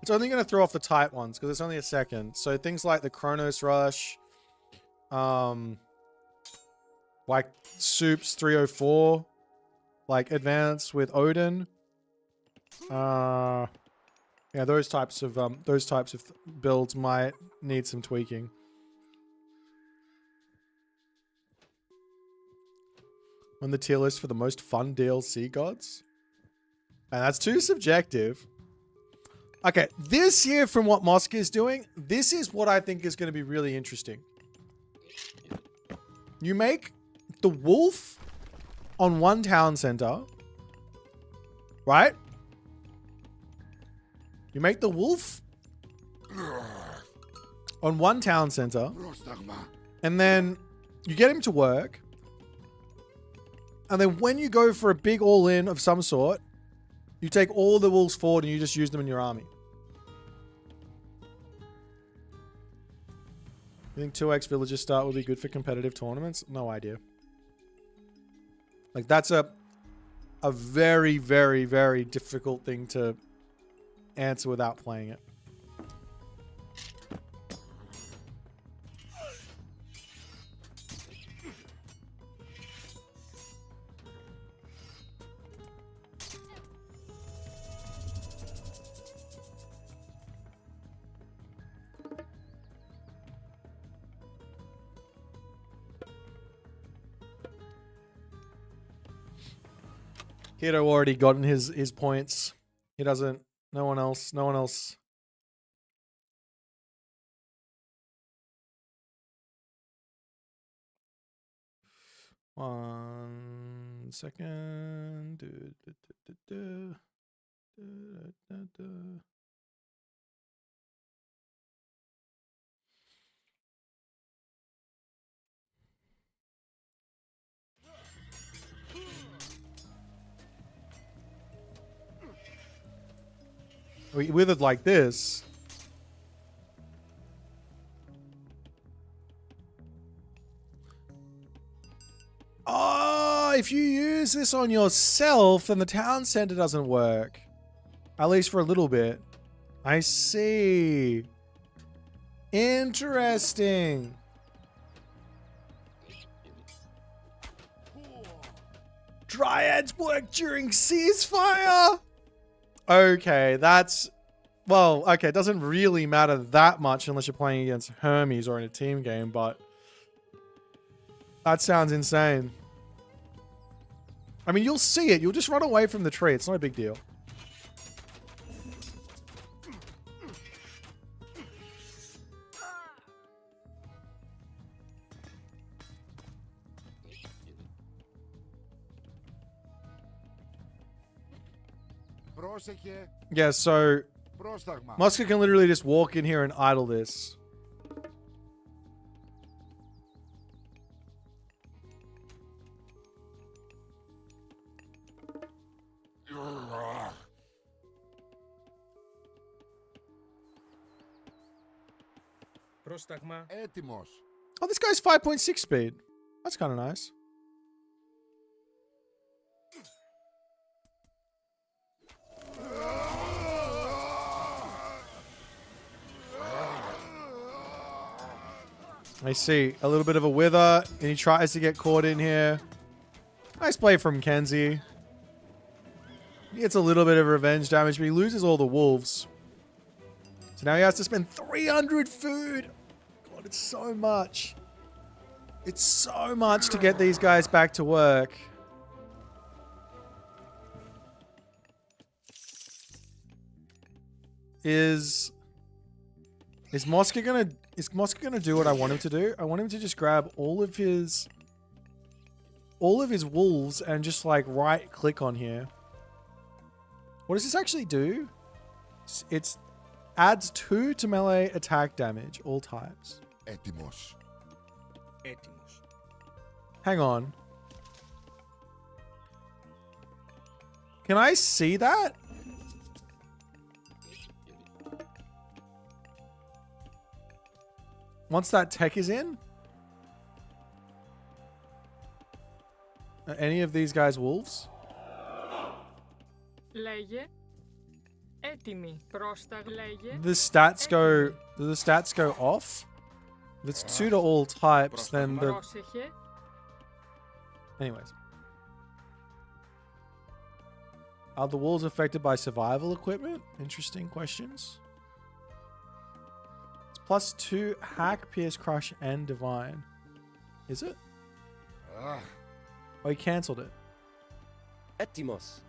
It's only going to throw off the tight ones because it's only a second. So things like the Chronos Rush, like Soups 304, like Advance with Odin. Yeah, those types of builds might need some tweaking. On the tier list for the most fun DLC gods? And that's too subjective. Okay, this year from what Mosca is doing, this is what I think is going to be really interesting. You make the wolf on one town center, right? You make the wolf on one town center, and then you get him to work. And then when you go for a big all-in of some sort, you take all the wolves forward and you just use them in your army. You think 2x villager start would be good for competitive tournaments? No idea. Like, that's a very, very, very difficult thing to answer without playing it. Keto already gotten his points. He doesn't. No one else. No one else. One second. With it like this. Oh, if you use this on yourself, then the town center doesn't work. At least for a little bit. I see. Interesting. Dryads work during ceasefire? Okay, that's... Well, okay, it doesn't really matter that much unless you're playing against Hermes or in a team game, but... That sounds insane. I mean, you'll see it. You'll just run away from the tree. It's not a big deal. Yeah, so Mosca can literally just walk in here and idle this. Πρόσταγμα. Έτοιμος. Oh, this guy's 5.6 speed. That's kind of nice. I see. A little bit of a wither, and he tries to get caught in here. Nice play from Kenzie. He gets a little bit of revenge damage, but he loses all the wolves. So now he has to spend 300 food. God, it's so much. It's so much to get these guys back to work. Is Mosca gonna do what I want him to do? I want him to just grab all of his wolves and just like right click on here. What does this actually do? It's adds 2 to melee attack damage, all types. Έτοιμος. Έτοιμος. Hang on. Can I see that? Once that tech is in? Are any of these guys wolves? Λέγε. Έτοιμη. Πρόσταγμα. Λέγε. Do the stats go off? If it's 2 to all types, then the... Πρόσεχε. Anyways. Are the wolves affected by survival equipment? Interesting questions. It's +2 hack, pierce, crush, and divine. Is it? Oh, he cancelled it. Έτοιμος.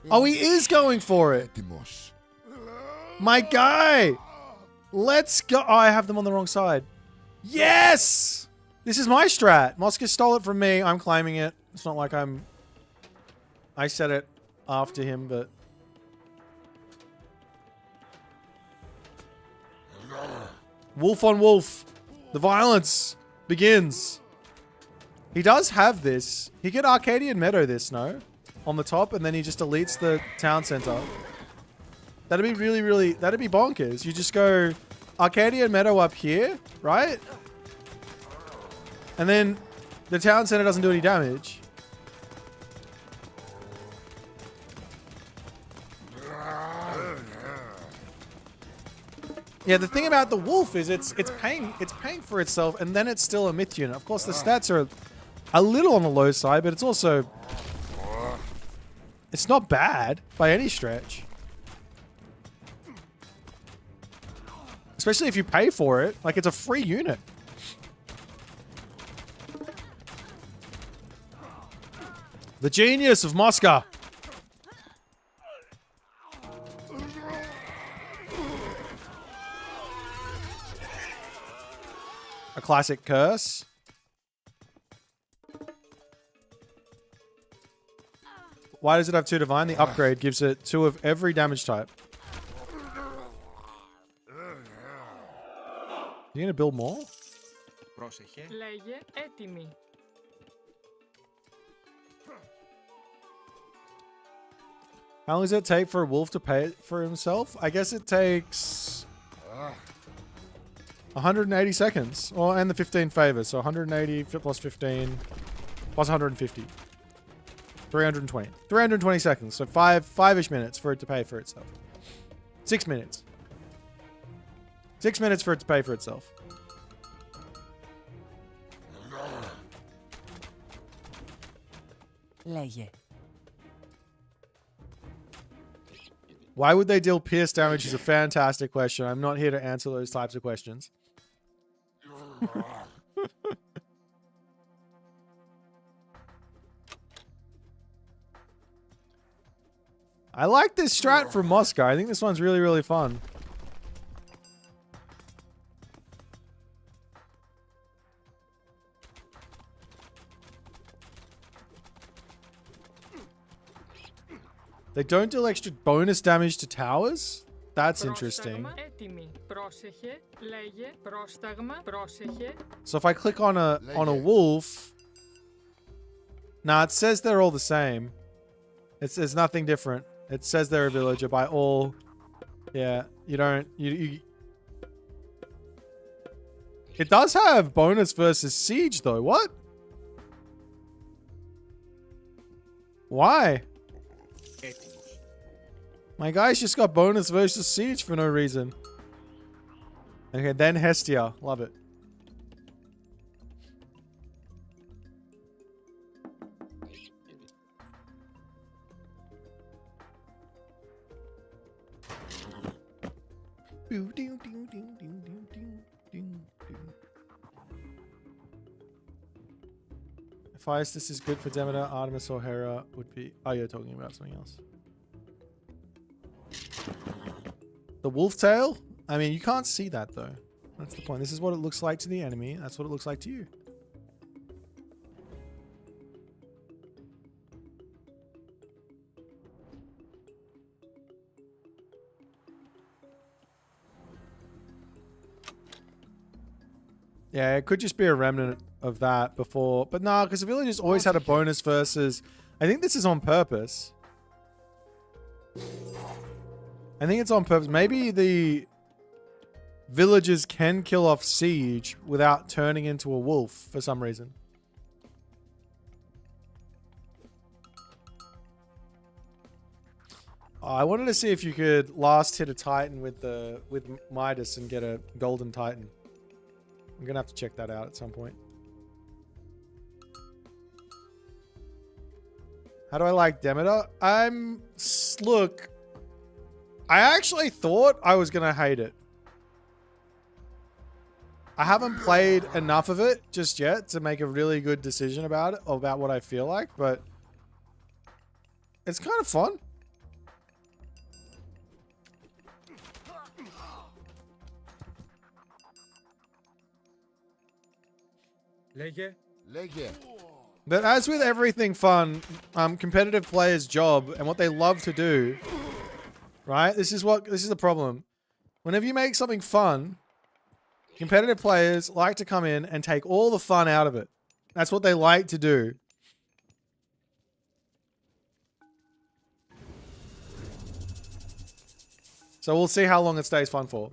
Oh, he is going for it. Έτοιμος. My guy. Let's go. Oh, I have them on the wrong side. Yes! This is my strat. Mosca stole it from me. I'm claiming it. It's not like I said it after him, but... Wolf on wolf. The violence begins. He does have this. He could Arcadian Meadow this, no? On the top, and then he just deletes the town center. That'd be really, that'd be bonkers. You just go Arcadian Meadow up here, right? And then the town center doesn't do any damage. Yeah, the thing about the wolf is it's paying for itself, and then it's still a myth unit. Of course, the stats are a little on the low side, but it's also... It's not bad by any stretch. Especially if you pay for it. Like, it's a free unit. The genius of Mosca. A classic curse. Why does it have 2 divine? The upgrade gives it 2 of every damage type. You gonna build more? Πρόσεχε. Λέγε έτοιμη. How long does it take for a wolf to pay for himself? I guess it takes 180 seconds. Oh, and the 15 favors. So 180 plus 15 plus 150. 320. 320 seconds. So five-ish minutes for it to pay for itself. 6 minutes. 6 minutes for it to pay for itself. Λέγε. Why would they deal pierce damage is a fantastic question. I'm not here to answer those types of questions. I like this strat from Mosca. I think this one's really fun. They don't deal extra bonus damage to towers? That's interesting. So if I click on a wolf... Nah, it says they're all the same. It's nothing different. It says they're a villager by all... Yeah, you don't... You... It does have bonus versus siege though. What? Why? My guy's just got bonus versus siege for no reason. Okay, then Hestia. Love it. If Hephaestus is good for Demeter, Artemis or Hera would be... Oh, you're talking about something else. The wolf tail? I mean, you can't see that though. That's the point. This is what it looks like to the enemy. That's what it looks like to you. Yeah, it could just be a remnant of that before. But nah, because the villagers always had a bonus versus... I think this is on purpose. I think it's on purpose. Maybe the villagers can kill off siege without turning into a wolf for some reason. I wanted to see if you could last hit a Titan with Midas and get a golden Titan. I'm gonna have to check that out at some point. How do I like Demeter? Look, I actually thought I was gonna hate it. I haven't played enough of it just yet to make a really good decision about it, about what I feel like, but it's kind of fun. Λέγε. Λέγε. But as with everything fun, competitive players' job and what they love to do, right? This is the problem. Whenever you make something fun, competitive players like to come in and take all the fun out of it. That's what they like to do. So we'll see how long it stays fun for.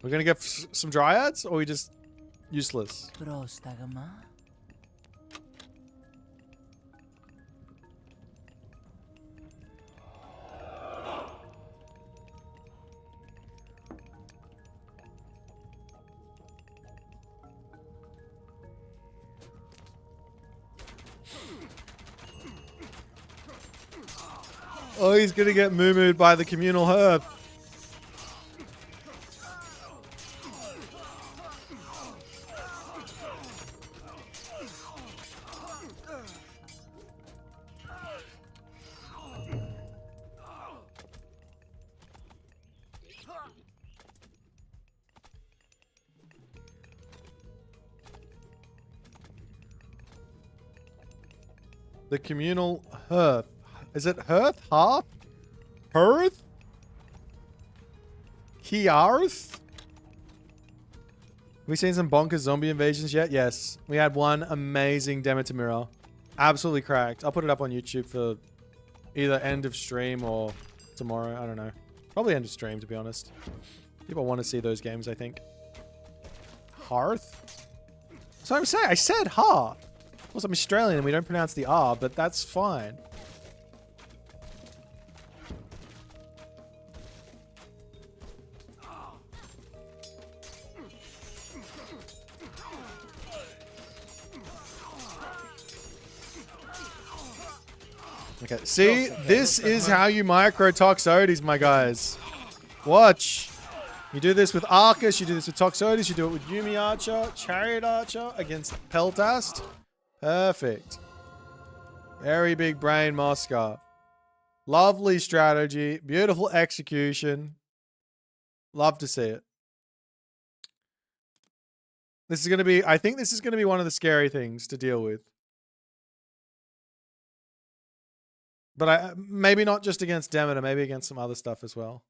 We're gonna get some dryads, or are we just useless? Πρόσταγμα. Oh, he's gonna get moo-mooed by the communal herb. The communal hearth. Is it hearth? Hearth? Hearth? Hearth? Have we seen some bonkers zombie invasions yet? Yes. We had one amazing Demeter mirror. Absolutely cracked. I'll put it up on YouTube for either end of stream or tomorrow. I don't know. Probably end of stream, to be honest. People want to see those games, I think. Hearth? So I'm saying, I said hearth. Of course, I'm Australian and we don't pronounce the R, but that's fine. Okay, see? This is how you micro-Toxotes, my guys. Watch. You do this with Arcus, you do this with Toxotes, you do it with Yumi Archer, Chariot Archer against Peltast. Perfect. Very big brain, Mosca. Lovely strategy. Beautiful execution. Love to see it. This is going to be, I think this is going to be one of the scary things to deal with. But maybe not just against Demeter, maybe against some other stuff as well.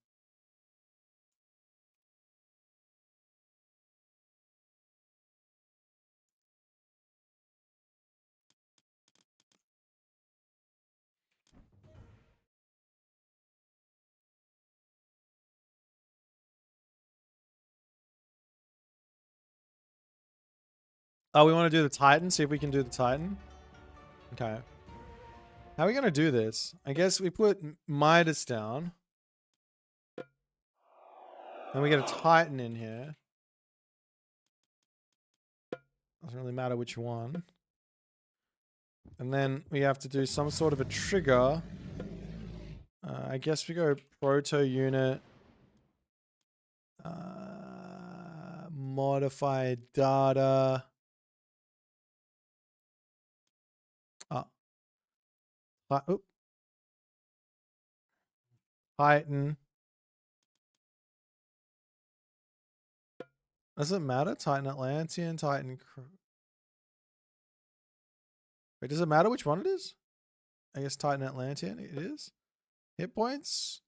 Oh, we want to do the Titan? See if we can do the Titan? Okay. How are we going to do this? I guess we put Midas down. And we get a Titan in here. Doesn't really matter which one. And then we have to do some sort of a trigger. I guess we go Proto Unit. Modify data. Oop. Titan. Does it matter? Titan Atlantean, Titan. Wait, does it matter which one it is? I guess Titan Atlantean it is. Hit points.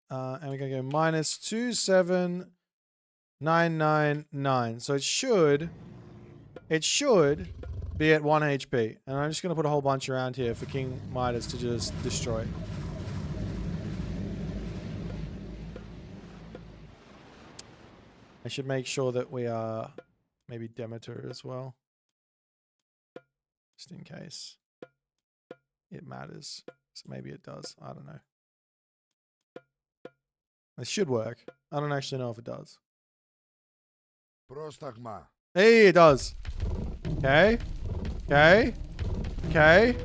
And we're going to go minus 27999. So it should be at 1 HP. And I'm just going to put a whole bunch around here for King Midas to just destroy. I should make sure that we are maybe Demeter as well. Just in case it matters. So maybe it does. I don't know. It should work. I don't actually know if it does. Πρόσταγμα. Hey, it does. Okay. Okay. Okay.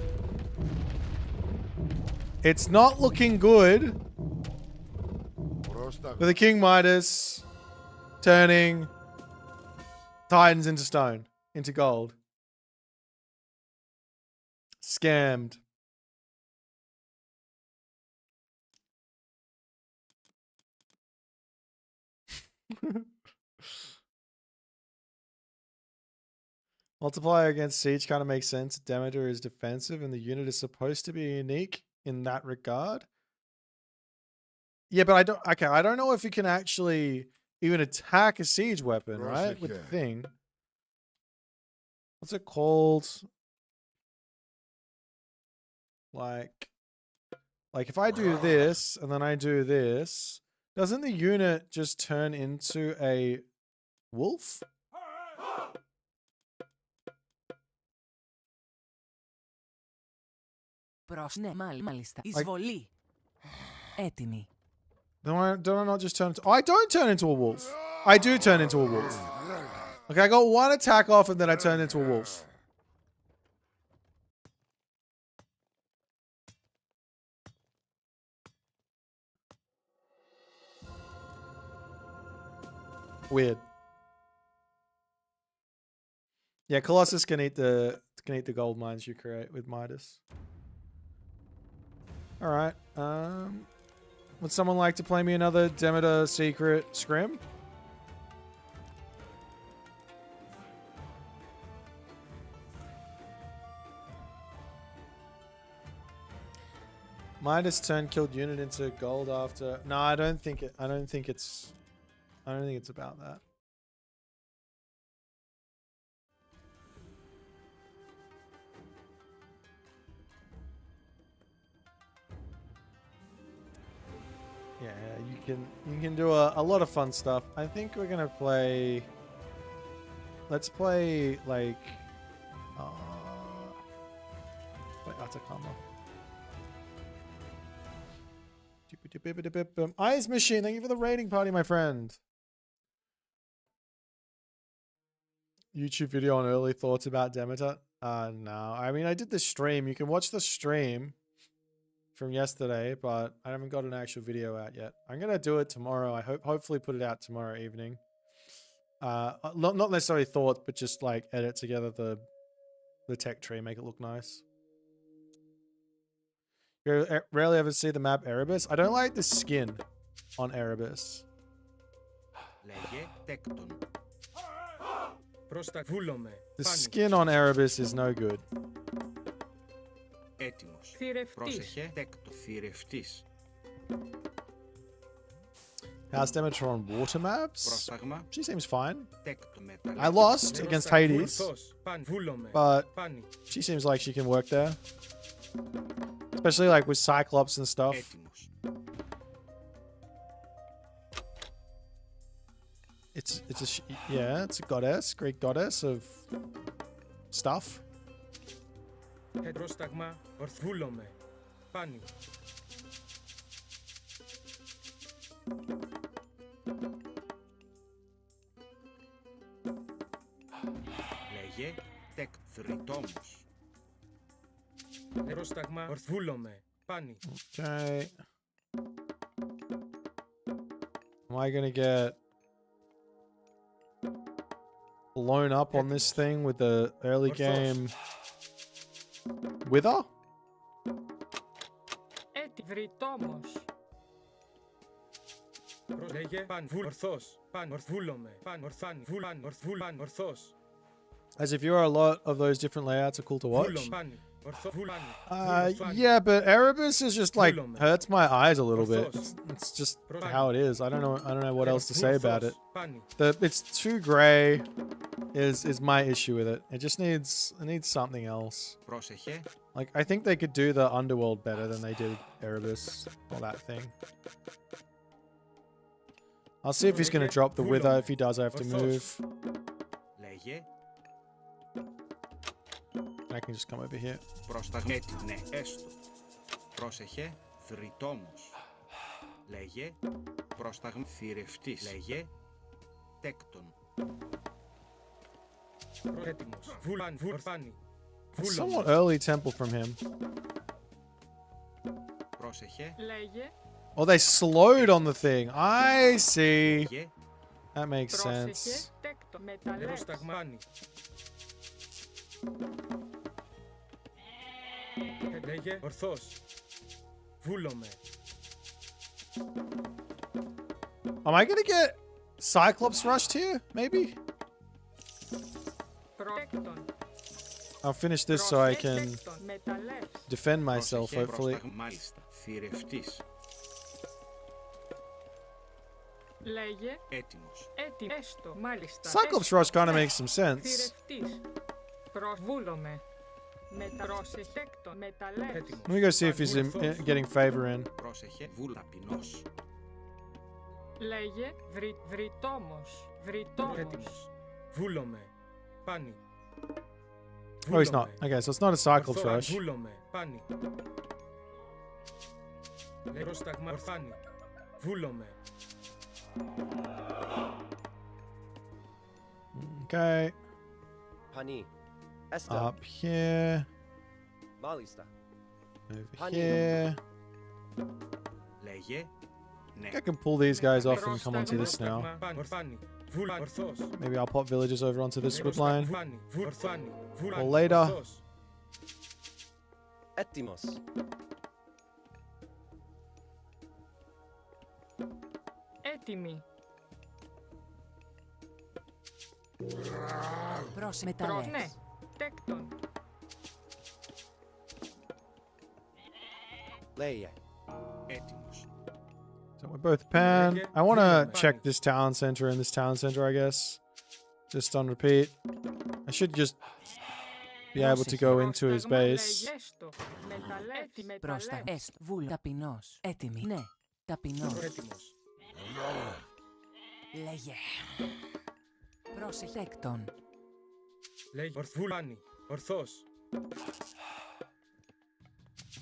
It's not looking good Πρόσταγμα. for the King Midas turning Titans into stone, into gold. Scammed. Multiplier against Siege kind of makes sense. Demeter is defensive and the unit is supposed to be unique in that regard. Yeah, but I don't... Okay, I don't know if you can actually even attack a siege weapon, right? With the thing. What's it called? Like if I do this and then I do this, doesn't the unit just turn into a wolf? Ναι, μάλιστα. Εισβολή. Έτοιμη. Don't I not just turn into... Oh, I don't turn into a wolf. I do turn into a wolf. Okay, I got one attack off and then I turned into a wolf. Weird. Yeah, Colossus can eat the gold mines you create with Midas. All right. Would someone like to play me another Demeter secret scrim? Midas turn killed unit into gold after. No, I don't think it's about that. Yeah, you can do a lot of fun stuff. I think we're gonna play. Let's play like Atacama. Eyes Machine, thank you for the rating party, my friend. YouTube video on early thoughts about Demeter. No, I mean I did the stream. You can watch the stream from yesterday, but I haven't got an actual video out yet. I'm gonna do it tomorrow. I hopefully put it out tomorrow evening. Not necessarily thoughts, but just like edit together the tech tree, make it look nice. You rarely ever see the map Erebus. I don't like the skin on Erebus. The skin on Erebus is no good. How's Demeter on water maps? She seems fine. I lost against Hades, but she seems like she can work there. Especially like with Cyclops and stuff. It's a goddess, Greek goddess of stuff. Okay. Am I gonna get blown up on this thing with the early game wither? As if you are a lot of those different layouts are cool to watch. Yeah, but Erebus is just like hurts my eyes a little bit. It's just how it is. I don't know what else to say about it. It's too gray is my issue with it. It needs something else. Like I think they could do the underworld better than they did Erebus or that thing. I'll see if he's gonna drop the wither. If he does, I have to move. I can just come over here. Somewhat early temple from him. Oh, they slowed on the thing. I see. That makes sense. Λέγε ορθώς. Βούλομαι. Am I gonna get Cyclops rushed here? Maybe? Πρότεκτον. I'll finish this so I can Προσέτεκτον. Μεταλλεύς. defend myself, Πρόσεχε, hopefully. πρόσταγμα. Μάλιστα. Θηρευτής. Λέγε. Έτοιμος. Έτοιμο. Έστω. Μάλιστα. Cyclops Έστω. rush kind of Ναι. makes some sense. Θηρευτής. Προσβούλομαι. Προσετέκτον. Μεταλλεύς. Έτοιμος. Let me go see if he's Ορθώς. getting favor in. Πρόσεχε. Βούλ. Ταπεινός. Λέγε. Βρυτόμος. Βρυτόμος. Έτοιμος. Βούλομαι. Πάνι. Oh, he's not. Okay, so it's not a Cyclops rush. Βούλομαι. Πάνι. Λέει πρόσταγμα. Ορθάνι. Βούλομαι. Okay, Pani. Esther. up here, Malista. over Honey. here. Λέγε. Ναι. I can pull these guys off and come onto this now. Πρόσταγμα. Πάνι. Ορθάνι. Βούλα. Ορθώς. Maybe I'll pop villagers over onto this wood line. Ορθάνι. Ορθάνι. Βούλα. Or later. Ορθώς. Έτοιμος. Έτοιμη. Προς Ναι. μεταλλεύς. Τέκτον. Λέγε. Έτοιμος. So we're both pan. I want to check this town center and this town center, I guess. Just on repeat. I should just be able to go into his base. Λέγε έστω. Μεταλλεύς. Πρόστα. Έστω. Βούλο. Ταπεινός. Έτοιμη. Ναι. Ταπεινός. Έτοιμος. Λέγε. Προσετέκτον. Λέγε ορθβούλάνι. Ορθώς.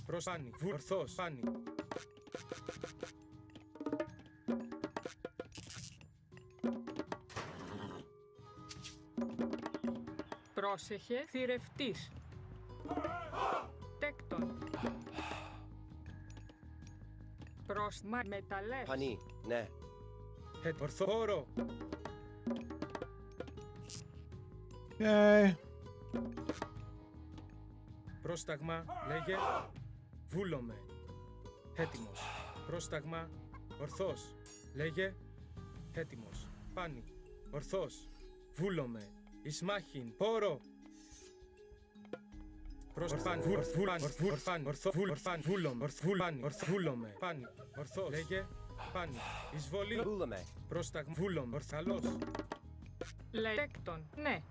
Προσάνι. Ορθώς. Πάνι. Πρόσεχε. Θηρευτής. Τέκτον. Προς μεταλλεύς. Pani. Ναι. Ορθόρο. Okay. Πρόσταγμα. Λέγε. Βούλομαι. Έτοιμος. Πρόσταγμα. Ορθώς. Λέγε. Έτοιμος. Πάνι. Ορθώς. Βούλομαι. Ισμάχιν. Πόρο. Πρόσπαν. Βούλαν. Ορθάν. Ορθάν. Βούλομαι. Ορθβούλαν. Ορθβούλομαι. Πάνι. Ορθώς. Λέγε. Πάνι. Εισβολή. Βούλομαι. Πρόσταγμα. Βούλομαι. Ορθαλός. Τέκτον. Ναι.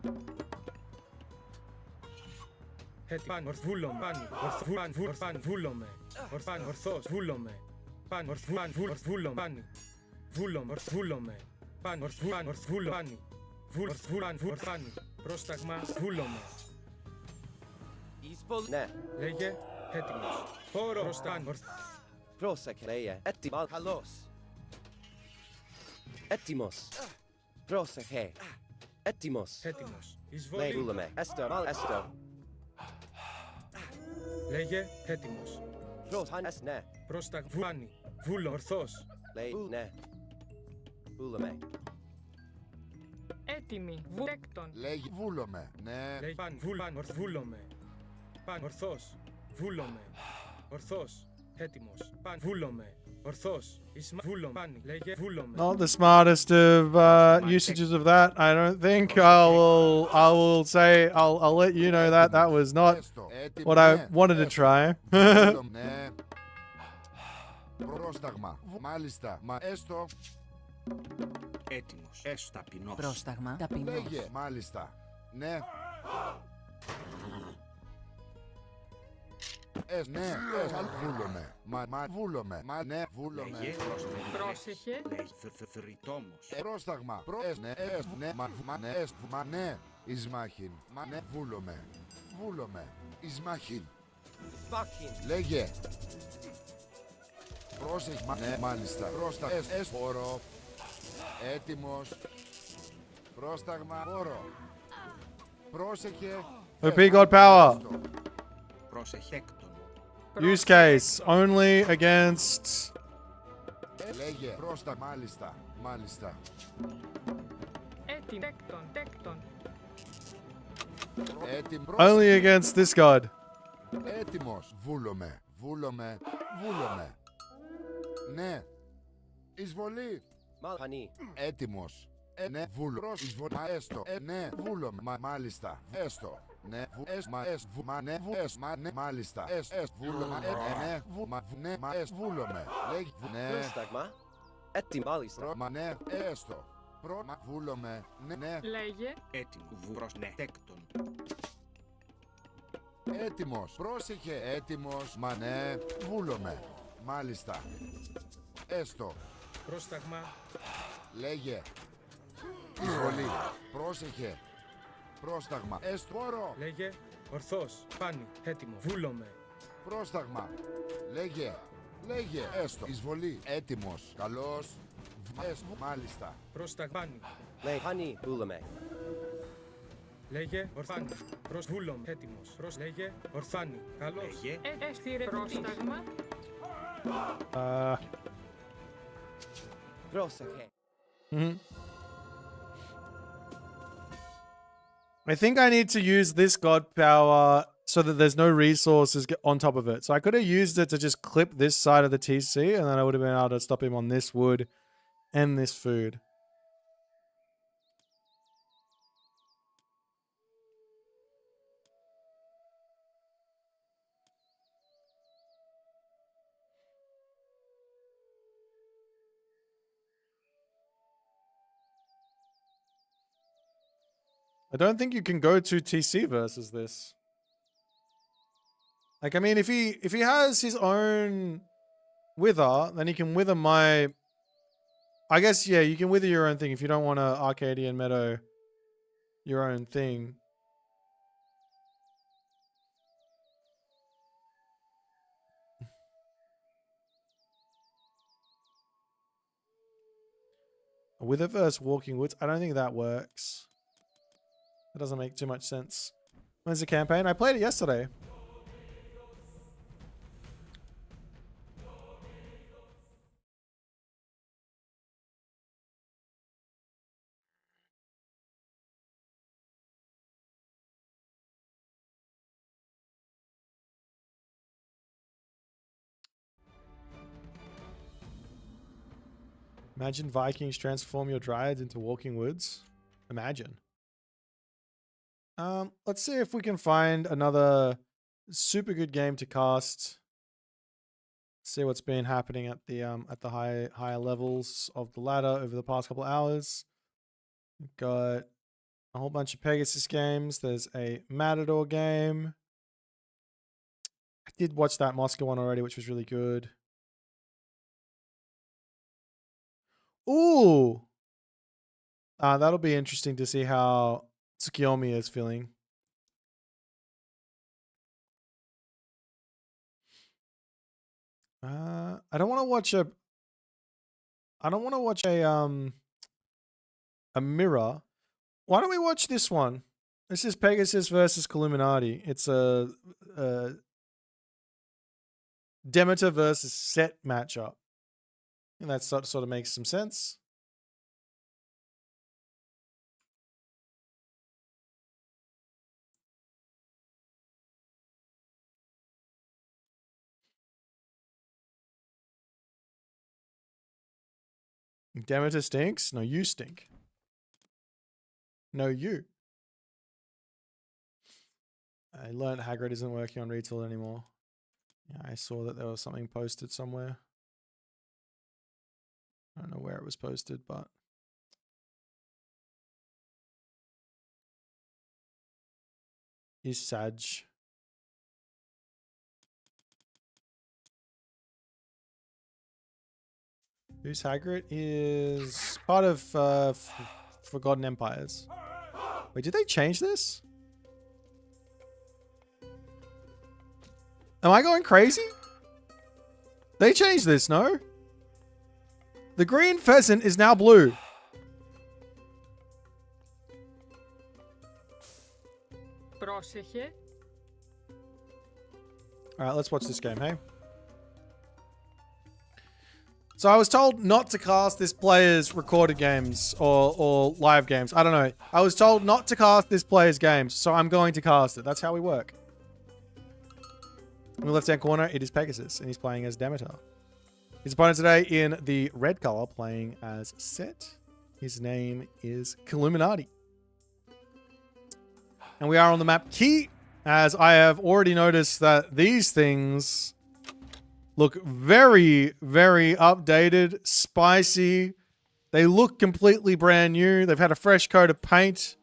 Πάν, ορθβούλομαι. Πάνι. Ορθβούλαν. Ορθάν. Βούλομαι. Ορθάν. Ορθώς. Βούλομαι. Πάν. Ορθβούλαν. Ορθβούλομαι. Πάνι. Βούλομαι. Ορθβούλομαι. Πάν. Ορθβούλαν. Ορθβούλομαι. Πάνι. Βούλαν. Ορθάνι. Πρόσταγμα. Βούλομαι. Εισβολή. Ναι. Λέγε. Έτοιμος. Πόρο. Πρόσταγμα. Πρόσεχε. Λέγε. Έτοιμα. Καλώς. Έτοιμος. Πρόσεχε. Έτοιμος. Έτοιμος. Λέγε. Εισβολή. Βούλομαι. Έστω. Μάλ. Έστω. Λέγε. Έτοιμος. Πρόσαν. Ναι. Πρόσταγμα. Βούλανι. Βούλο. Ορθώς. Λέγε. Ναι. Βούλομαι. Έτοιμη. Τέκτον. Λέγει βούλομαι. Ναι. Λέγε. Πάν. Βούλαν. Ορθβούλομαι. Πάν. Ορθώς. Βούλομαι. Ορθώς. Έτοιμος. Πάν. Βούλομαι. Ορθώς. Βούλομαι. Πάνι. Λέγε. Βούλομαι. Not the smartest of usages of that. I don't think I will say I'll let you know that that was not Έστω. Έτοιμη. what I Ναι. wanted to Έστω. try. Βούλομαι. Ναι. Πρόσταγμα. Μάλιστα. Μα έστω. Έτοιμος. Έστω. Ταπεινός. Πρόσταγμα. Ταπεινός. Λέγε. Μάλιστα. Ναι. Ναι. Βούλομαι. Μα βούλομαι. Μα ναι. Βούλομαι. Λέγε. Πρόσεχε. Λέγε. Θρητόμος. Πρόσταγμα. Ναι. Ναι. Μα ναι. Ισμάχιν. Μα ναι. Βούλομαι. Βούλομαι. Ισμάχιν. Ισμάχιν. Λέγε. Πρόσεχμα. Ναι. Μάλιστα. Πρόστα. Όρο. Έτοιμος. Πρόσταγμα. Όρο. Πρόσεχε. OP God power. Πρόσεχε. Τέκτον. Use case only against Λέγε. Πρόστα. Μάλιστα. Μάλιστα. Έτοιμη. Τέκτον. Τέκτον. Έτοιμο. only against this god. Έτοιμος. Βούλομαι. Βούλομαι. Βούλομαι. Ναι. Εισβολή. Πανί. Έτοιμος. Ναι, βούλο. Εισβολή. Μα έστω. Ναι, βούλομαι. Μάλιστα. Έστω. Ναι, ναι, ναι, μάλιστα. Βούλομαι. Ναι, ναι, μα βούλομαι. Λέγει. Ναι. Πρόσταγμα. Έτι μάλιστα. Ναι, έστω. Βούλομαι. Ναι. Λέγε. Έτοιμο. Προς ναι. Τέκτον. Έτοιμος. Πρόσεχε. Έτοιμος. Μα ναι. Βούλομαι. Μάλιστα. Έστω. Πρόσταγμα. Λέγε. Εισβολή. Πρόσεχε. Πρόσταγμα. Εστόρο. Λέγε. Ορθός. Πάνι. Έτοιμο. Βούλομαι. Πρόσταγμα. Λέγε. Λέγε. Έστω. Εισβολή. Έτοιμος. Καλός. Έστω. Μάλιστα. Πρόσταγμα. Πάνι. Λέει πανί. Βούλαμε. Λέγε. Ορθάνι. Προς βούλομαι. Έτοιμος. Προς λέγε. Ορθάνι. Καλός. Λέγε. Πρόσταγμα. Πρόσεχε. I think I need to use this god power so that there's no resources on top of it. So I could have used it to just clip this side of the TC, and then I would have been able to stop him on this wood and this food. I don't think you can go to TC versus this. Like, I mean, if he has his own wither, then he can wither my... I guess, yeah, you can wither your own thing if you don't want to Arcadian Meadow your own thing. A wither versus Walking Woods? I don't think that works. That doesn't make too much sense. When's the campaign? I played it yesterday. Imagine Vikings transform your Dryads into Walking Woods. Imagine. Let's see if we can find another super good game to cast. See what's been happening at the higher levels of the ladder over the past couple hours. We've got a whole bunch of Pegasus games. There's a Matador game. I did watch that Moscow one already, which was really good. Ooh! That'll be interesting to see how Tsukiyomi is feeling. I don't want to watch a... I don't want to watch a mirror. Why don't we watch this one? This is Pegasus versus Illuminati. It's a Demeter versus Set matchup. And that sort of makes some sense. Demeter stinks? No, you stink. No, you. I learned Hagrid isn't working on retail anymore. Yeah, I saw that there was something posted somewhere. I don't know where it was posted, but... Is Sag. Who's Hagrid? Is part of Forgotten Empires. Wait, did they change this? Am I going crazy? They changed this, no? The green pheasant is now blue. Πρόσεχε. Alright, let's watch this game, hey? So I was told not to cast this player's recorded games or live games. I don't know. I was told not to cast this player's games, so I'm going to cast it. That's how we work. In the left-hand corner, it is Pegasus, and he's playing as Demeter. His opponent today in the red color playing as Set. His name is Illuminati. And we are on the map Key, as I have already noticed that these things look very, very updated, spicy. They look completely brand new. They've had a fresh coat of paint.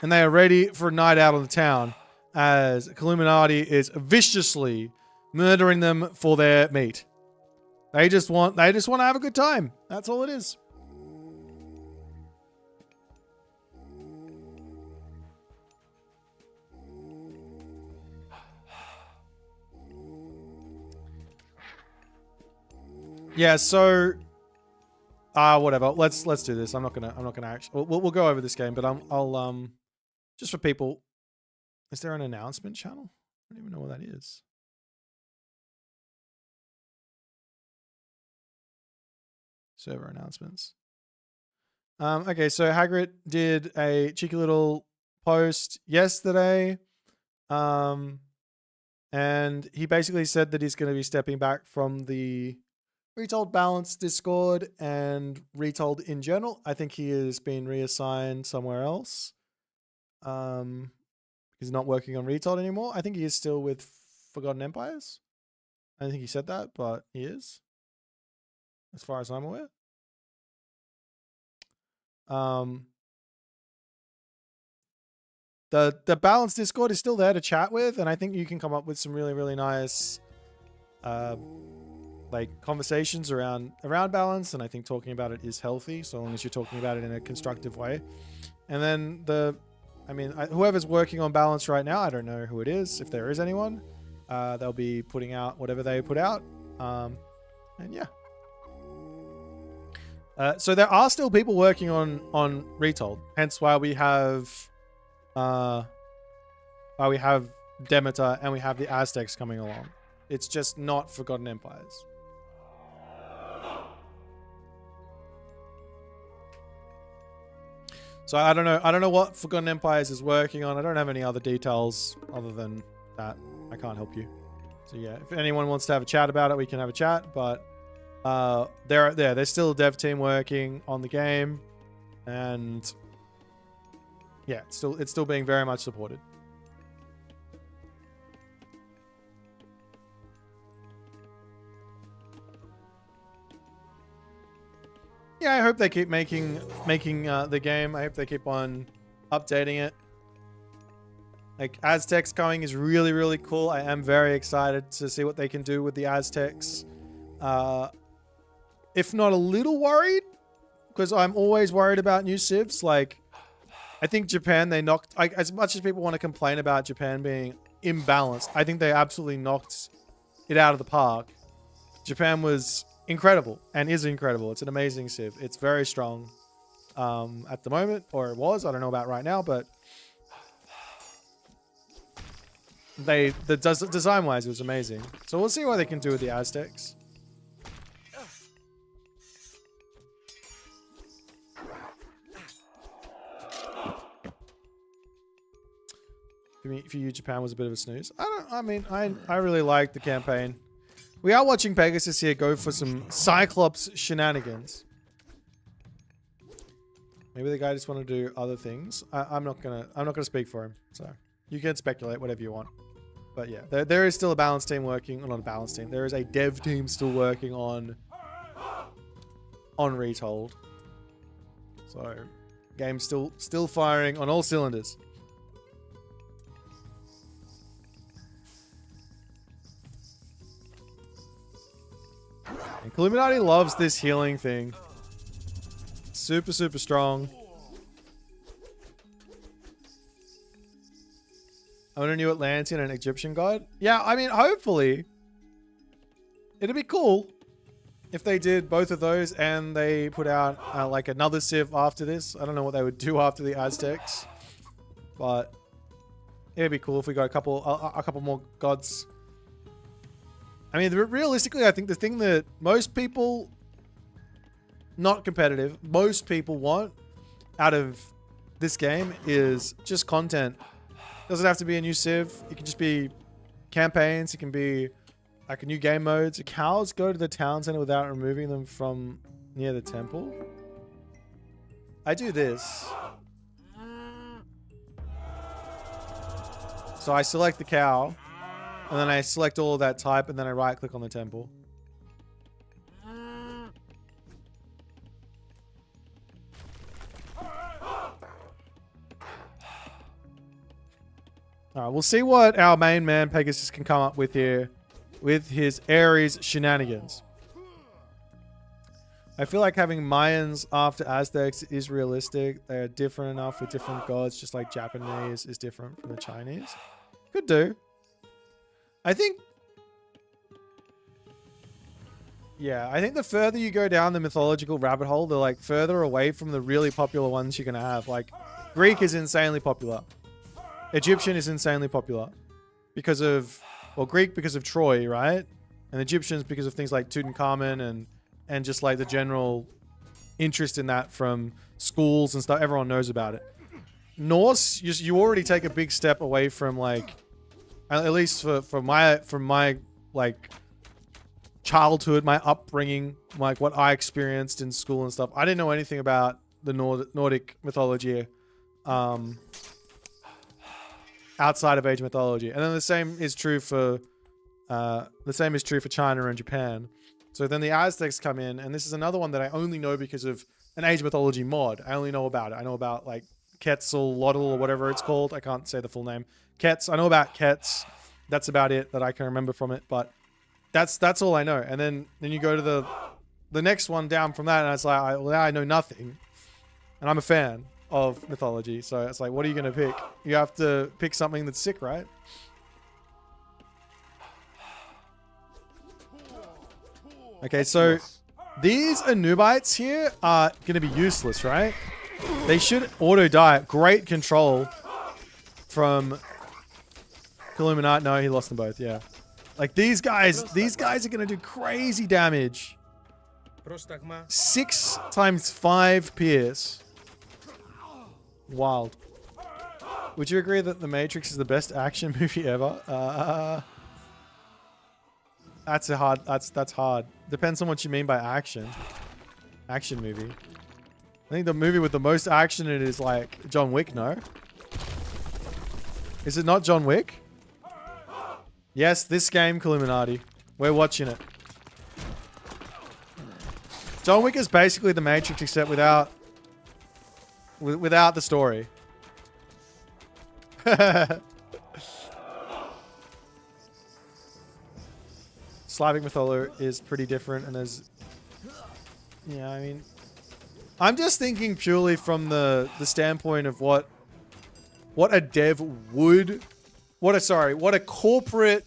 And they are ready for a night out on the town, as Illuminati is viciously murdering them for their meat. They just want to have a good time. That's all it is. Yeah, so whatever. Let's do this. I'm not gonna actually. We'll go over this game, but I'll just for people. Is there an announcement channel? I don't even know what that is. Server announcements. Okay, so Hagrid did a cheeky little post yesterday. And he basically said that he's going to be stepping back from the Retold Balance Discord and Retold in general. I think he has been reassigned somewhere else. He's not working on Retold anymore. I think he is still with Forgotten Empires. I don't think he said that, but he is, as far as I'm aware. The Balance Discord is still there to chat with, and I think you can come up with some really, really nice like conversations around balance, and I think talking about it is healthy, so long as you're talking about it in a constructive way. And then whoever's working on balance right now, I don't know who it is, if there is anyone. They'll be putting out whatever they put out. And yeah. So there are still people working on Retold, hence why we have Demeter and we have the Aztecs coming along. It's just not Forgotten Empires. So I don't know what Forgotten Empires is working on. I don't have any other details other than that. I can't help you. So yeah, if anyone wants to have a chat about it, we can have a chat. But there's still a dev team working on the game, and yeah, it's still being very much supported. Yeah, I hope they keep making the game. I hope they keep on updating it. Like, Aztecs coming is really, really cool. I am very excited to see what they can do with the Aztecs. If not a little worried, because I'm always worried about new civs. Like, I think Japan, they knocked... as much as people want to complain about Japan being imbalanced, I think they absolutely knocked it out of the park. Japan was incredible and is incredible. It's an amazing civ. It's very strong at the moment, or it was. I don't know about right now, but design-wise, it was amazing. So we'll see what they can do with the Aztecs. For you, Japan was a bit of a snooze. I really liked the campaign. We are watching Pegasus here go for some Cyclops shenanigans. Maybe the guy just wanted to do other things. I'm not gonna speak for him. So you can speculate whatever you want. But yeah, there is still a balance team working. Well, not a balance team. There is a dev team still working on Retold. So game's still firing on all cylinders. And Illuminati loves this healing thing. Super, super strong. I want a new Atlantean and Egyptian god. Yeah, I mean, hopefully. It'd be cool if they did both of those and they put out like another civ after this. I don't know what they would do after the Aztecs, but it'd be cool if we got a couple more gods. I mean, realistically, I think the thing that most people, not competitive, most people want out of this game is just content. Doesn't have to be a new civ. It can just be campaigns. It can be like new game modes. Cows go to the town center without removing them from near the temple. I do this. So I select the cow, and then I select all of that type, and then I right click on the temple. Alright, we'll see what our main man Pegasus can come up with here with his Ares shenanigans. I feel like having Mayans after Aztecs is realistic. They are different enough with different gods, just like Japanese is different from the Chinese. Could do. I think... Yeah, I think the further you go down the mythological rabbit hole, the like further away from the really popular ones you're going to have. Like, Greek is insanely popular. Egyptian is insanely popular. Because of... Well, Greek because of Troy, right? And Egyptians because of things like Tutankhamun and just like the general interest in that from schools and stuff. Everyone knows about it. Norse, you already take a big step away from like, at least from my like childhood, my upbringing, like what I experienced in school and stuff. I didn't know anything about the Nordic mythology outside of Age mythology. And then the same is true for China and Japan. So then the Aztecs come in, and this is another one that I only know because of an Age mythology mod. I only know about it. I know about like Quetzalcoatl or whatever it's called. I can't say the full name. Ketz. I know about Ketz. That's about it that I can remember from it. But that's all I know. And then you go to the next one down from that, and it's like, well, now I know nothing. And I'm a fan of mythology. So it's like, what are you going to pick? You have to pick something that's sick, right? Okay, so these Anubites here are going to be useless, right? They should auto-die. Great control from Illuminati. No, he lost them both, yeah. Like, these guys are going to do crazy damage. 6 times 5 pierce. Wild. Would you agree that The Matrix is the best action movie ever? That's hard. Depends on what you mean by action. Action movie. I think the movie with the most action in it is like John Wick, no? Is it not John Wick? Yes, this game, Illuminati. We're watching it. John Wick is basically The Matrix except without the story. Slavic mythology is pretty different, and there's... Yeah, I mean... I'm just thinking purely from the standpoint of what a dev would... What a corporate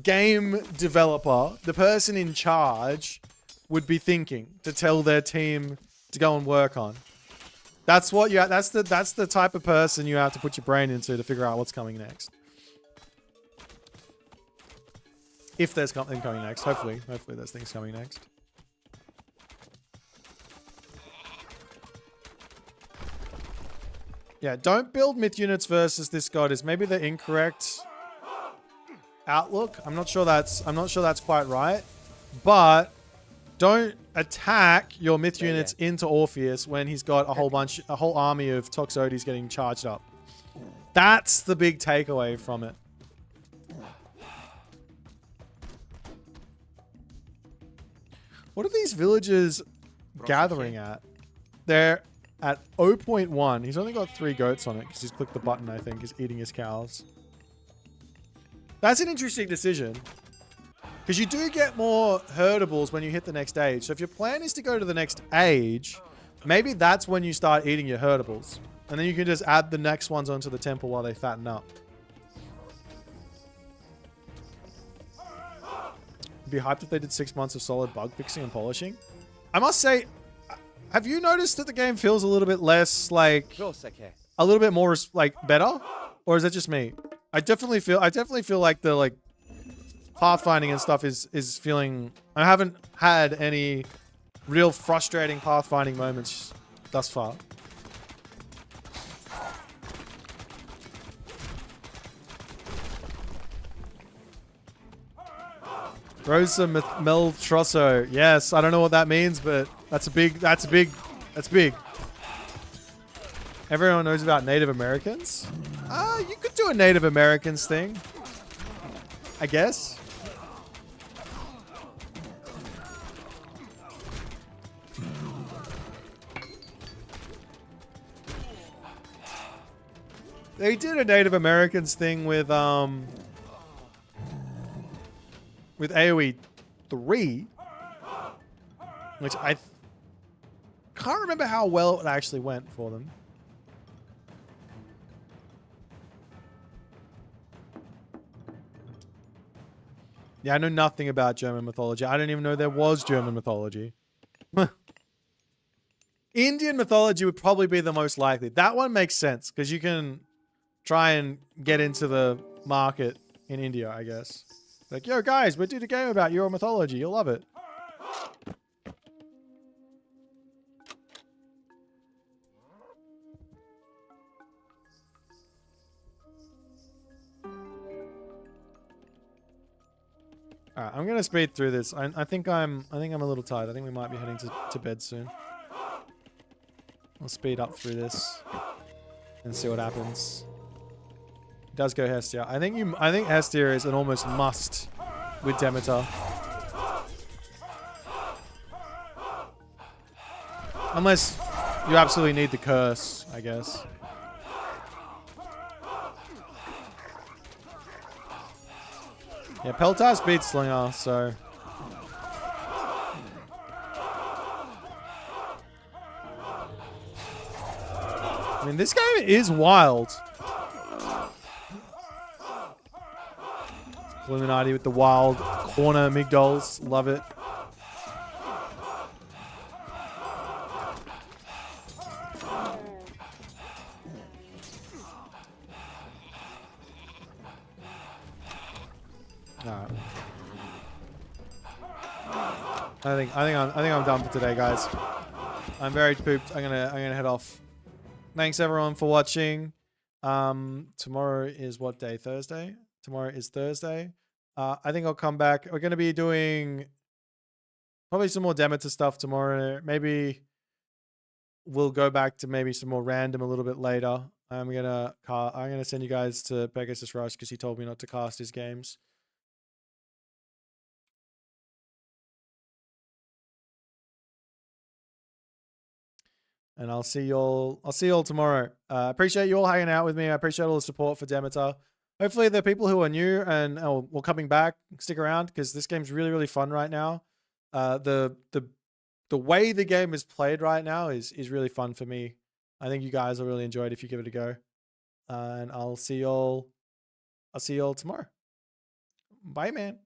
game developer, the person in charge, would be thinking to tell their team to go and work on. That's what you... That's the type of person you have to put your brain into to figure out what's coming next. If there's something coming next. Hopefully there's things coming next. Yeah, don't build myth units versus this god is maybe the incorrect outlook. I'm not sure that's quite right. But don't attack your myth units into Orpheus when he's got a whole army of Toxotes getting charged up. That's the big takeaway from it. What are these villagers gathering at? They're at 0.1. He's only got 3 goats on it because he's clicked the button, I think. He's eating his cows. That's an interesting decision. Because you do get more herdables when you hit the next age. So if your plan is to go to the next age, maybe that's when you start eating your herdables. And then you can just add the next ones onto the temple while they fatten up. Be hyped if they did 6 months of solid bug fixing and polishing. I must say, have you noticed that the game feels a little bit less like a little bit more like better, or is it just me? I definitely feel like the like pathfinding and stuff is feeling. I haven't had any real frustrating pathfinding moments thus far. Rosa Meltrosso. Yes, I don't know what that means, but that's big. Everyone knows about Native Americans. You could do a Native Americans thing, I guess. They did a Native Americans thing with AoE 3, which I can't remember how well it actually went for them. Yeah, I know nothing about German mythology. I didn't even know there was German mythology. Indian mythology would probably be the most likely. That one makes sense because you can try and get into the market in India, I guess. Like, yo, guys, we did a game about your mythology. You'll love it. Alright, I'm gonna speed through this. I think I'm a little tired. I think we might be heading to bed soon. I'll speed up through this and see what happens. It does go Hestia. I think Hestia is an almost must with Demeter. Unless you absolutely need the curse, I guess. Yeah, Peltas beats Slinger, so... I mean, this game is wild. Illuminati with the wild corner amygdals. Love it. Alright. I think I'm done for today, guys. I'm very pooped. I'm gonna head off. Thanks everyone for watching. Tomorrow is what day? Thursday? Tomorrow is Thursday. I think I'll come back. We're gonna be doing probably some more Demeter stuff tomorrow. Maybe we'll go back to maybe some more random a little bit later. I'm gonna send you guys to Pegasus Rush because he told me not to cast his games. And I'll see y'all tomorrow. Appreciate you all hanging out with me. I appreciate all the support for Demeter. Hopefully the people who are new and will coming back stick around because this game's really, really fun right now. The way the game is played right now is really fun for me. I think you guys will really enjoy it if you give it a go. And I'll see y'all tomorrow. Bye, man.